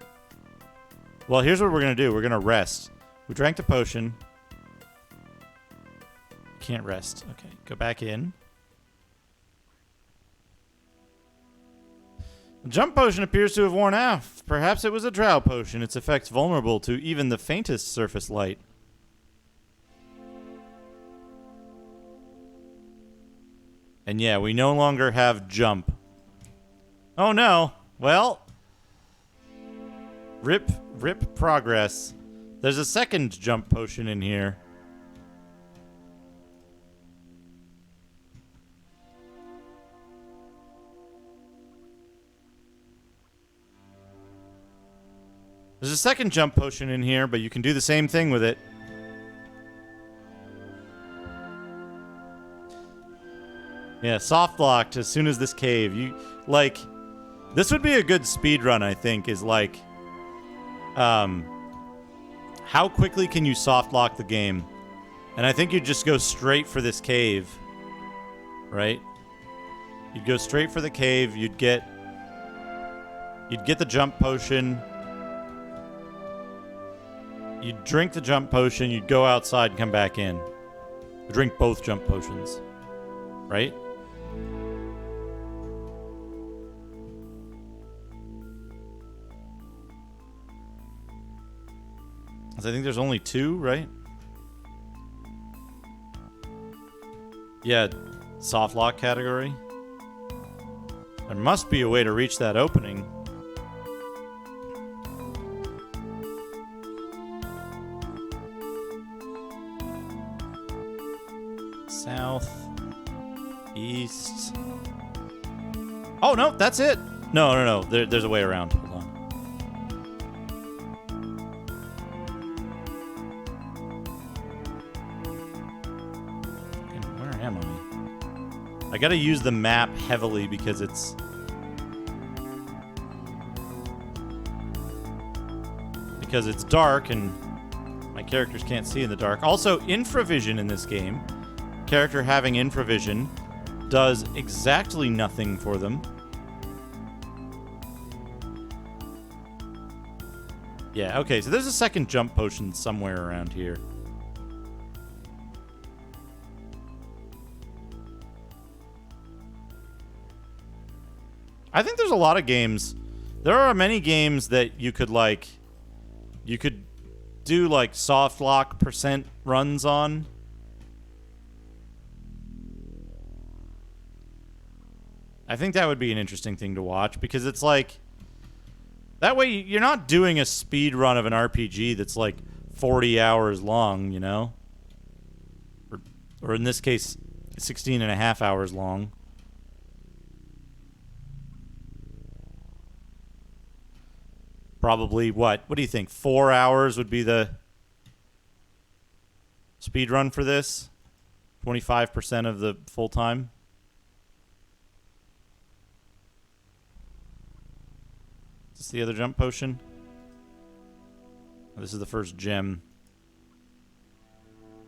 A: Well, here's what we're going to do. We're going to rest. We drank the potion. Can't rest. Okay, go back in. The jump potion appears to have worn off. Perhaps it was a drow potion. Its effects vulnerable to even the faintest surface light. And yeah, we no longer have jump. Oh no. Well, rip progress. There's a second jump potion in here. There's a second jump potion in here, but you can do the same thing with it. Yeah, soft locked as soon as this cave. This would be a good speed run, I think, is like, how quickly can you soft lock the game? And I think you'd just go straight for this cave, right? You'd go straight for the cave. You'd get the jump potion. You'd drink the jump potion, you'd go outside and come back in. You'd drink both jump potions. Right? I think there's only 2, right? Yeah, soft lock category. There must be a way to reach that opening. South, east. Oh no, that's it. No. There's a way around. Hold on. Where am I? I gotta use the map heavily because it's dark and my characters can't see in the dark. Also, infravision in this game. Character having infravision does exactly nothing for them. Yeah, okay, so there's a second jump potion somewhere around here. I think there's a lot of games. There are many games that you could do like soft lock % runs on. I think that would be an interesting thing to watch because it's like that way you're not doing a speed run of an RPG that's like 40 hours long, you know? Or in this case, 16 and a half hours long. Probably what? What do you think? 4 hours would be the speed run for this? 25% of the full time? Is this the other jump potion? Oh, this is the first gem.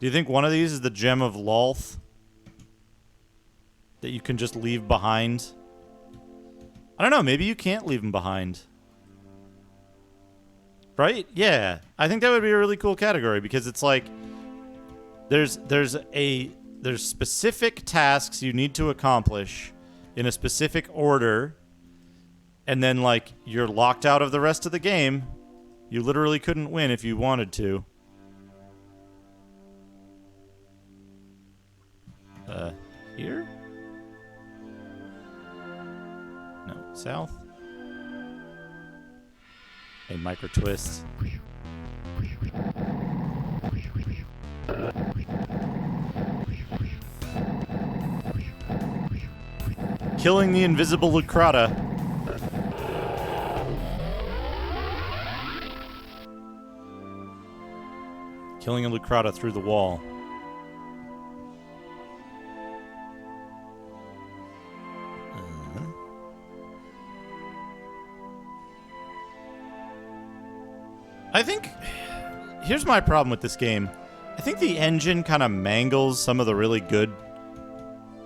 A: Do you think one of these is the gem of Lolth? That you can just leave behind? I don't know. Maybe you can't leave them behind. Right? Yeah. I think that would be a really cool category because it's like there's specific tasks you need to accomplish in a specific order. And then, like, you're locked out of the rest of the game. You literally couldn't win if you wanted to. Here? No, south? A micro twist. Killing the invisible Lucrata. Killing a Lucrata through the wall. I think here's my problem with this game. I think the engine kind of mangles some of the really good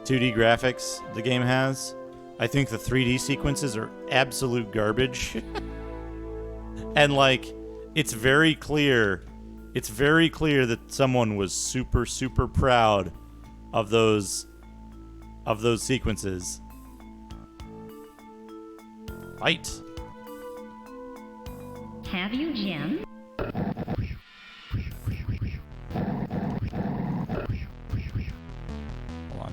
A: 2D graphics the game has. I think the 3D sequences are absolute garbage. And like, it's very clear that someone was super, super proud of those sequences. Fight.
F: Have you, Jim?
A: Hold on.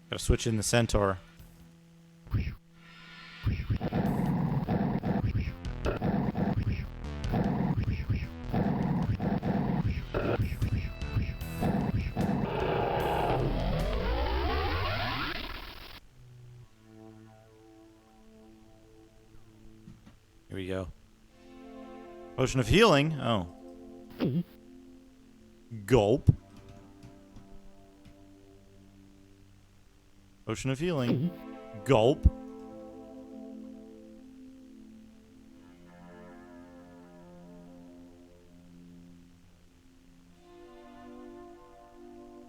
A: Gotta switch in the centaur. Here we go. Potion of healing? Oh. Gulp. Potion of healing. Gulp.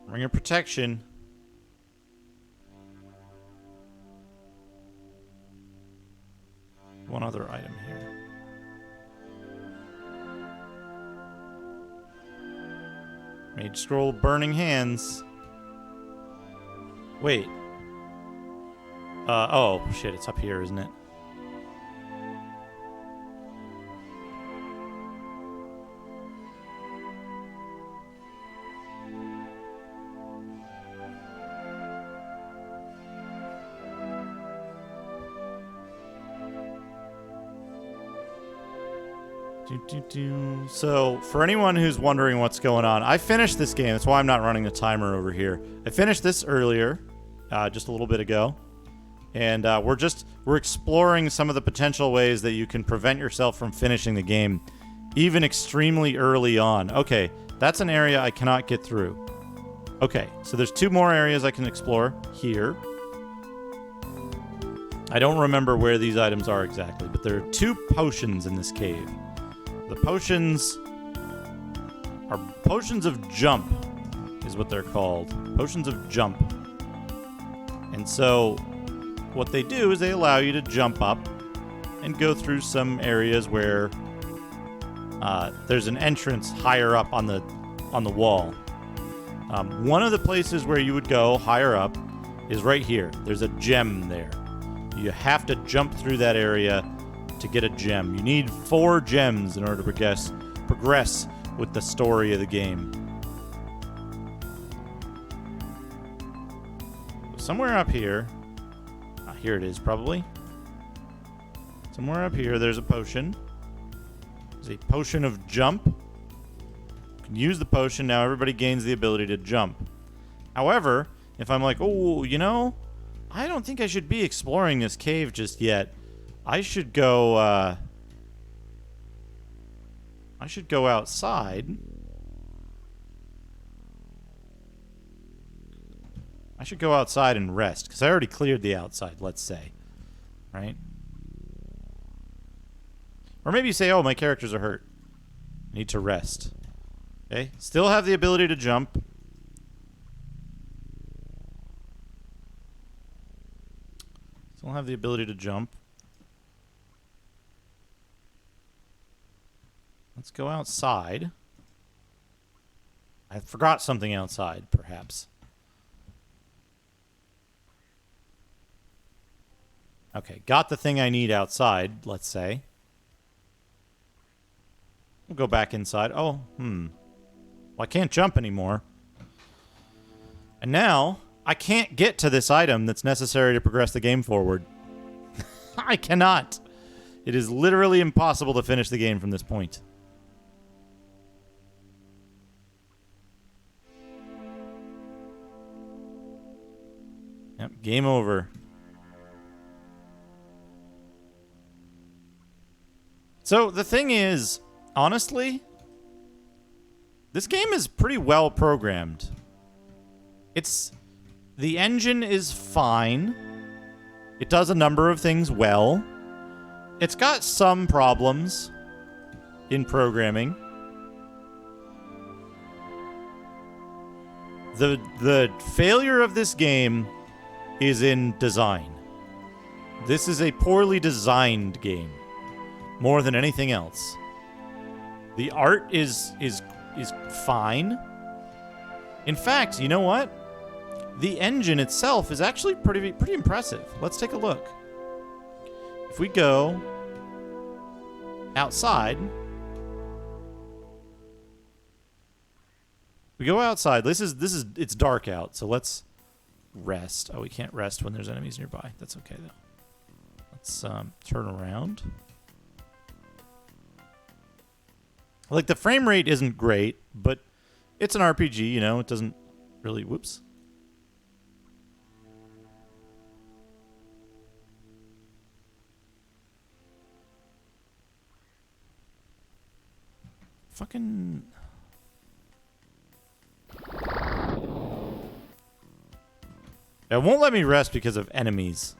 A: Ring of protection. One other item here. Mage scroll, burning hands. Wait. Oh shit, it's up here, isn't it? So, for anyone who's wondering what's going on, I finished this game. That's why I'm not running the timer over here. I finished this earlier, just a little bit ago. And we're exploring some of the potential ways that you can prevent yourself from finishing the game, even extremely early on. Okay, that's an area I cannot get through. Okay, so there's 2 more areas I can explore here. I don't remember where these items are exactly, but there are 2 potions in this cave. The potions are potions of jump, is what they're called. Potions of jump. And so what they do is they allow you to jump up and go through some areas where there's an entrance higher up on the wall. One of the places where you would go higher up is right here. There's a gem there. You have to jump through that area to get a gem. You need 4 gems in order to progress with the story of the game. Somewhere up here, here it is probably. Somewhere up here there's a potion. There's a potion of jump. You can use the potion, now everybody gains the ability to jump. However, if I'm like, oh, you know, I don't think I should be exploring this cave just yet. I should go outside. I should go outside and rest, because I already cleared the outside, let's say. Right? Or maybe you say, oh, my characters are hurt. I need to rest. Okay? Still have the ability to jump. Still have the ability to jump. Let's go outside. I forgot something outside, perhaps. Okay, got the thing I need outside, let's say. We'll go back inside. Oh, Well, I can't jump anymore. And now, I can't get to this item that's necessary to progress the game forward. I cannot. It is literally impossible to finish the game from this point. Yep, game over. So, the thing is, honestly, this game is pretty well programmed. The engine is fine. It does a number of things well. It's got some problems in programming. The failure of this game is in design. This is a poorly designed game, more than anything else. The art is fine. In fact, you know what? The engine itself is actually pretty impressive. Let's take a look. If we go outside, it's dark out, so let's rest. Oh, we can't rest when there's enemies nearby. That's okay though. Let's turn around. Like, the frame rate isn't great, but it's an RPG, you know, it doesn't really, whoops. Fucking... It won't let me rest because of enemies.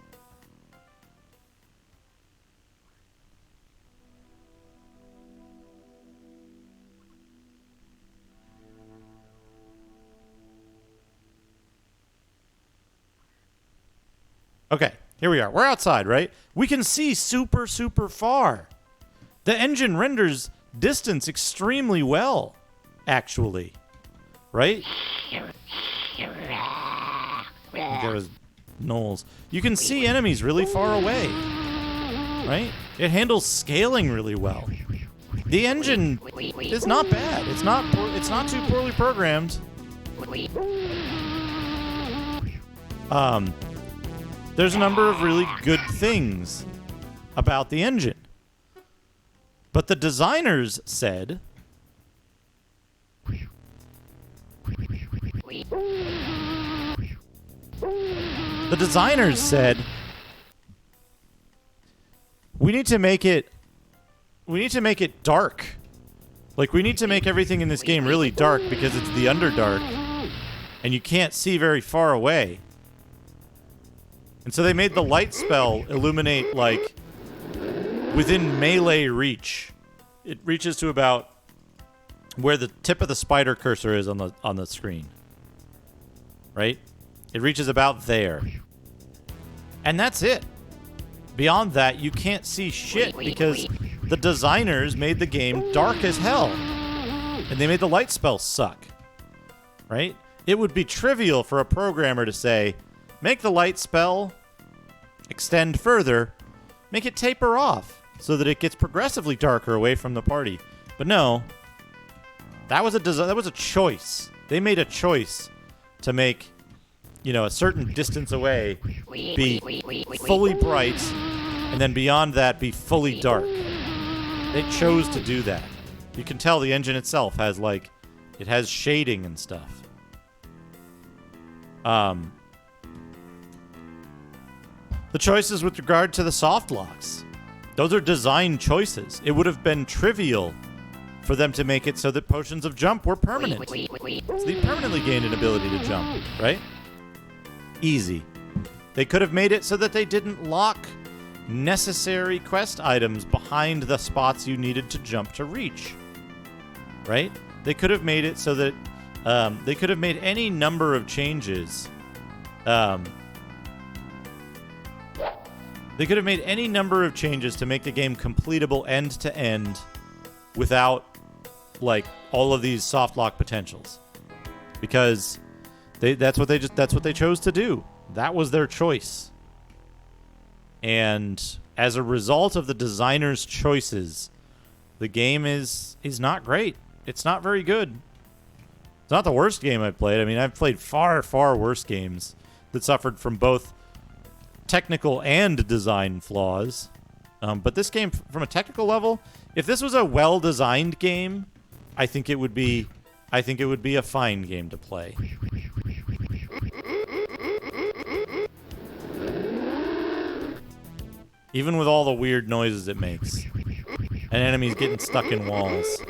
A: Okay, here we are. We're outside, right? We can see super, super far. The engine renders distance extremely well, actually. Right? I think that was Knowles. You can see enemies really far away. Right? It handles scaling really well. The engine is not bad. It's not too poorly programmed. There's a number of really good things about the engine. But the designers said... The designers said, we need to make it dark. Like, we need to make everything in this game really dark because it's the Underdark, and you can't see very far away. And so they made the light spell illuminate, like, within melee reach. It reaches to about where the tip of the spider cursor is on the screen. Right? It reaches about there. And that's it. Beyond that, you can't see shit because the designers made the game dark as hell. And they made the light spell suck. Right? It would be trivial for a programmer to say, make the light spell extend further, make it taper off so that it gets progressively darker away from the party. But no, that was a choice. They made a choice to make, you know, a certain distance away be fully bright, and then beyond that be fully dark. They chose to do that. You can tell the engine itself has, like, it has shading and stuff. The choices with regard to the soft locks, those are design choices. It would have been trivial for them to make it so that potions of jump were permanent. So they permanently gained an ability to jump, right? Easy. They could have made it so that they didn't lock necessary quest items behind the spots you needed to jump to reach, right? They could have made it so that they could have made any number of changes. They could have made any number of changes to make the game completable end to end without, like, all of these soft lock potentials, because that's what they chose to do. That was their choice. And as a result of the designer's choices, the game is not great. It's not very good. It's not the worst game I've played. I mean, I've played far, far worse games that suffered from both technical and design flaws. But this game, from a technical level, if this was a well-designed game, I think it would be a fine game to play. Even with all the weird noises it makes. And enemies getting stuck in walls.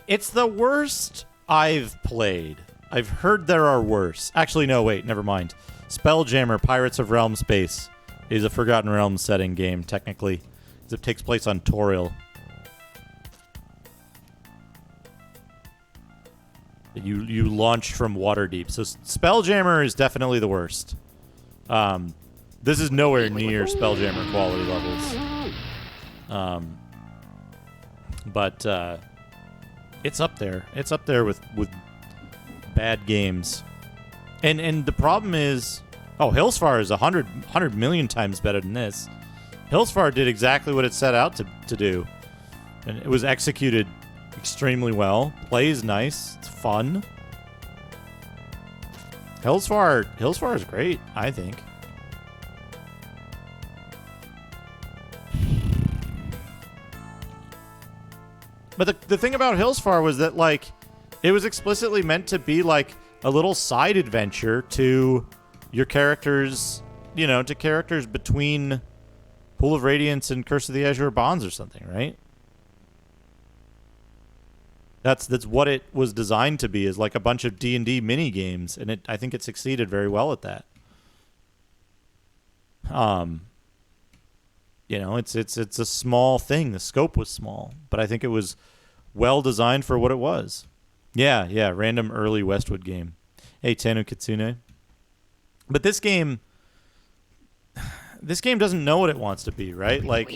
A: It's the worst I've played. I've heard there are worse. Actually, no, wait, never mind. Spelljammer Pirates of Realm Space is a Forgotten Realms setting game, technically. 'Cause it takes place on Toril. You launch from Waterdeep. So Spelljammer is definitely the worst. This is nowhere near Spelljammer quality levels. But it's up there. It's up there with bad games. And the problem is, Hillsfar is 100 million times better than this. Hillsfar did exactly what it set out to do. And it was executed extremely well. Plays nice. It's fun. Hillsfar is great, I think. But the thing about Hillsfar was that, like, it was explicitly meant to be, like, a little side adventure to your characters, to characters between Pool of Radiance and Curse of the Azure Bonds or something, right? That's what it was designed to be, is like a bunch of D&D mini games, and I think it succeeded very well at that. It's a small thing. The scope was small, but I think it was well designed for what it was. Yeah, random early Westwood game. Hey, Tanu Kitsune. But this game doesn't know what it wants to be, right? Like,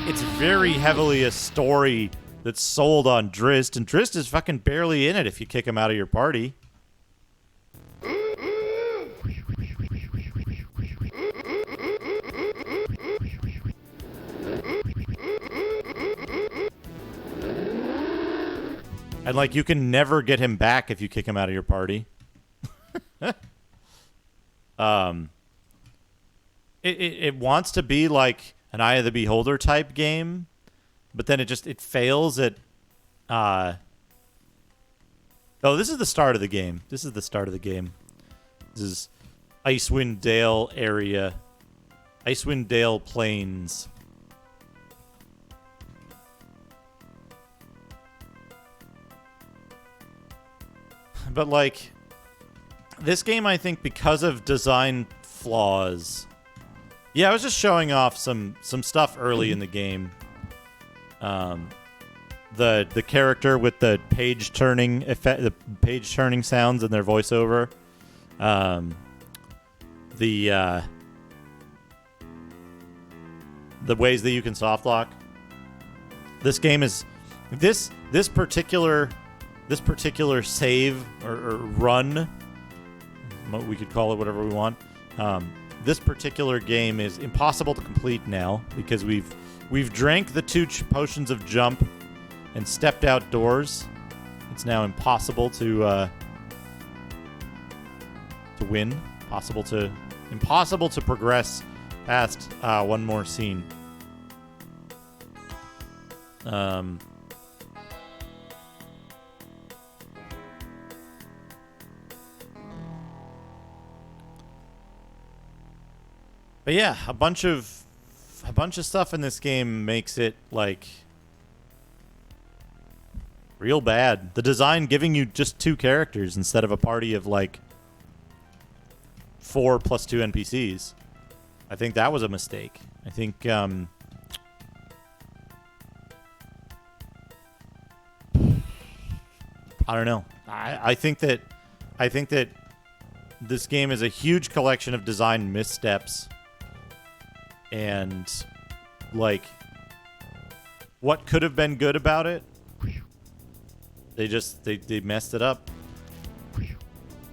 A: it's very heavily a story that's sold on Drizzt, and Drizzt is fucking barely in it if you kick him out of your party. And, like, you can never get him back if you kick him out of your party. It wants to be like an Eye of the Beholder type game, but then it fails at... this is the start of the game. This is Icewind Dale area. Icewind Dale Plains. But, like, this game, I think, because of design flaws... Yeah, I was just showing off some stuff early in the game. The character with the page turning effect, the page turning sounds in their voiceover. The ways that you can soft lock. This game is this particular save or run. We could call it whatever we want. This particular game is impossible to complete now because we've drank the 2 potions of jump and stepped outdoors. It's now impossible to win. Impossible to progress past one more scene. But yeah, a bunch of stuff in this game makes it, like, real bad. The design giving you just 2 characters instead of a party of, like, 4 plus 2 NPCs. I think that was a mistake. I think I don't know. I think that this game is a huge collection of design missteps. And, like, what could have been good about it, they messed it up.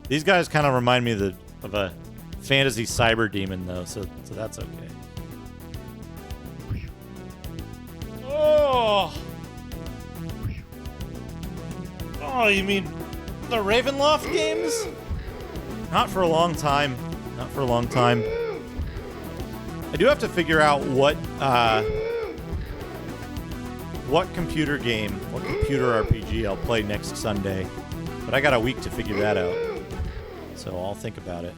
A: These guys kind of remind me of a fantasy cyber demon, though, so that's okay. Oh, you mean the Ravenloft games? Not for a long time. I do have to figure out what computer game, what computer RPG I'll play next Sunday. But I got a week to figure that out. So I'll think about it.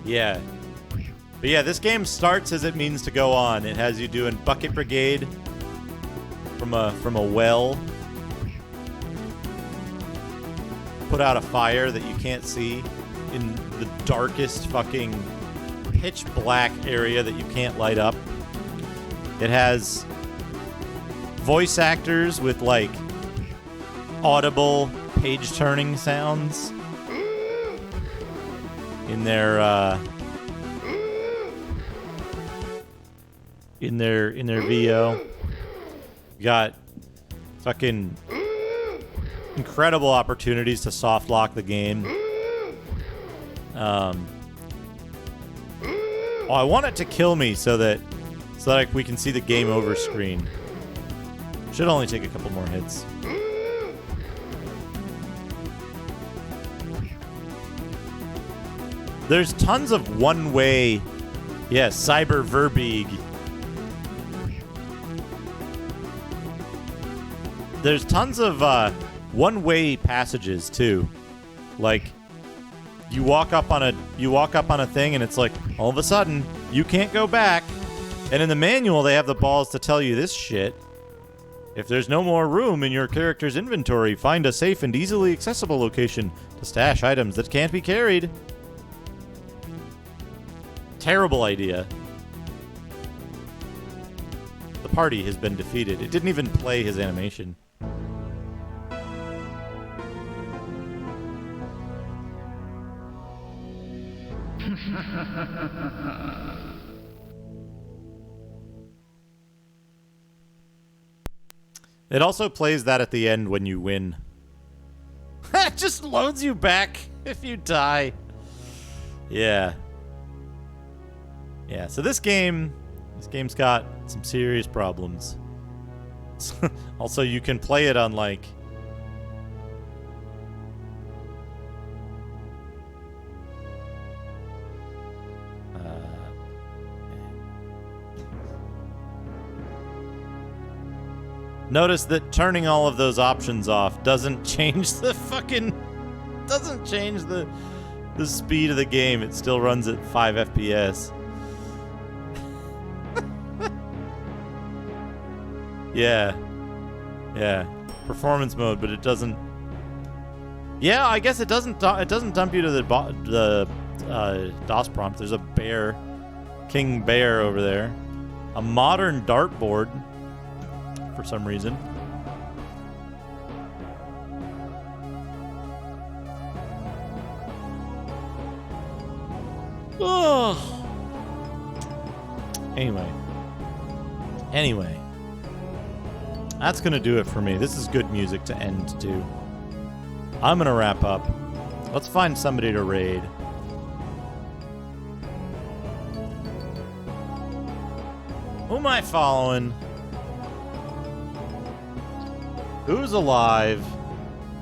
A: Yeah. But yeah, this game starts as it means to go on. It has you doing Bucket Brigade from a well. Put out a fire that you can't see in the darkest fucking pitch black area that you can't light up. It has voice actors with like audible page turning sounds in their VO. You got fucking incredible opportunities to soft lock the game. I want it to kill me so that we can see the game over screen. Should only take a couple more hits. There's tons of one-way, cyber verbeeg. There's tons of one-way passages too. Like you walk up on a thing and it's like all of a sudden you can't go back. And in the manual they have the balls to tell you this shit. If there's no more room in your character's inventory, find a safe and easily accessible location to stash items that can't be carried. Terrible idea. The party has been defeated. It didn't even play his animation. It also plays that at the end when you win. It just loads you back if you die. Yeah. Yeah, so this game's got some serious problems. Also, you can play it on like notice that turning all of those options off doesn't change the speed of the game. It still runs at 5 FPS. Yeah. Performance mode, but it doesn't. Yeah, I guess it doesn't dump you to the DOS prompt. There's a bear, King Bear over there, a modern dartboard for some reason. Oh. Anyway. That's going to do it for me. This is good music to end to. I'm going to wrap up. Let's find somebody to raid. Who am I following? Who's alive?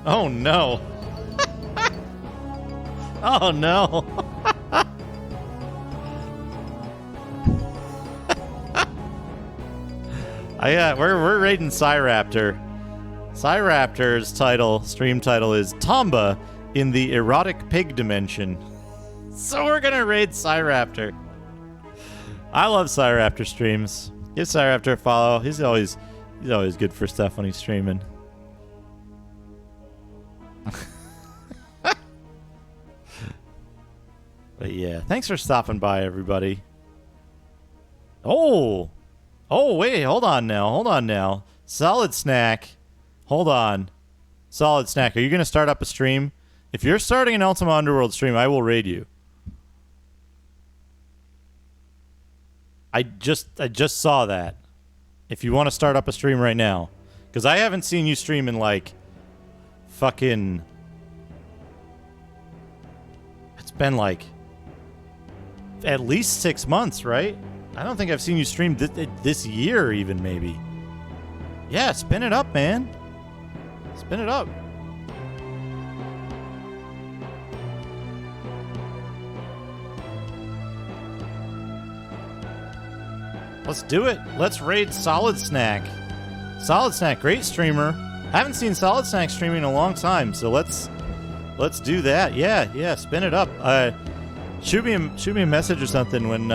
A: Oh, no. Oh, no. We're raiding Cyraptor. Cyraptor's stream title is Tomba in the Erotic Pig Dimension. So we're gonna raid Cyraptor. I love Cyraptor streams. Give Cyraptor a follow. He's always good for stuff when he's streaming. But yeah, thanks for stopping by, everybody. Oh, wait, hold on now. Solid Snack. Hold on. Solid Snack, are you going to start up a stream? If you're starting an Ultima Underworld stream, I will raid you. I just saw that. If you want to start up a stream right now. Because I haven't seen you stream in like fucking... It's been like at least 6 months, right? I don't think I've seen you stream this year even, maybe. Yeah, spin it up, man. Spin it up. Let's do it. Let's raid Solid Snack. Solid Snack, great streamer. I haven't seen Solid Snack streaming in a long time, so let's do that. Yeah, spin it up. Shoot me a message or something when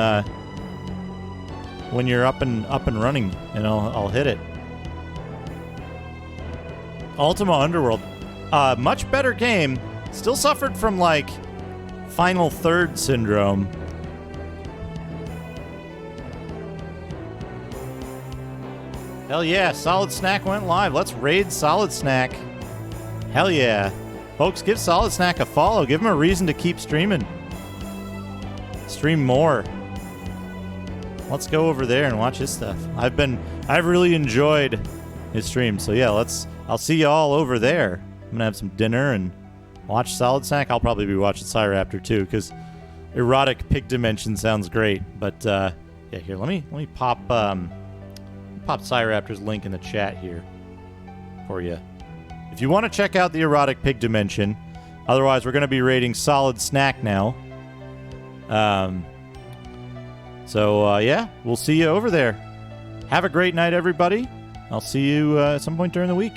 A: you're up and running, and I'll hit it. Ultima Underworld, much better game. Still suffered from like final third syndrome. Hell yeah, Solid Snack went live. Let's raid Solid Snack. Hell yeah. Folks, give Solid Snack a follow. Give him a reason to keep streaming. Stream more. Let's go over there and watch his stuff. I've really enjoyed his stream. So yeah, I'll see you all over there. I'm gonna have some dinner and watch Solid Snack. I'll probably be watching Raptor too, because Erotic Pig Dimension sounds great. But yeah, here, let me pop Raptor's link in the chat here for you. If you want to check out the Erotic Pig Dimension, otherwise we're going to be rating Solid Snack now. So yeah, we'll see you over there. Have a great night, everybody. I'll see you at some point during the week.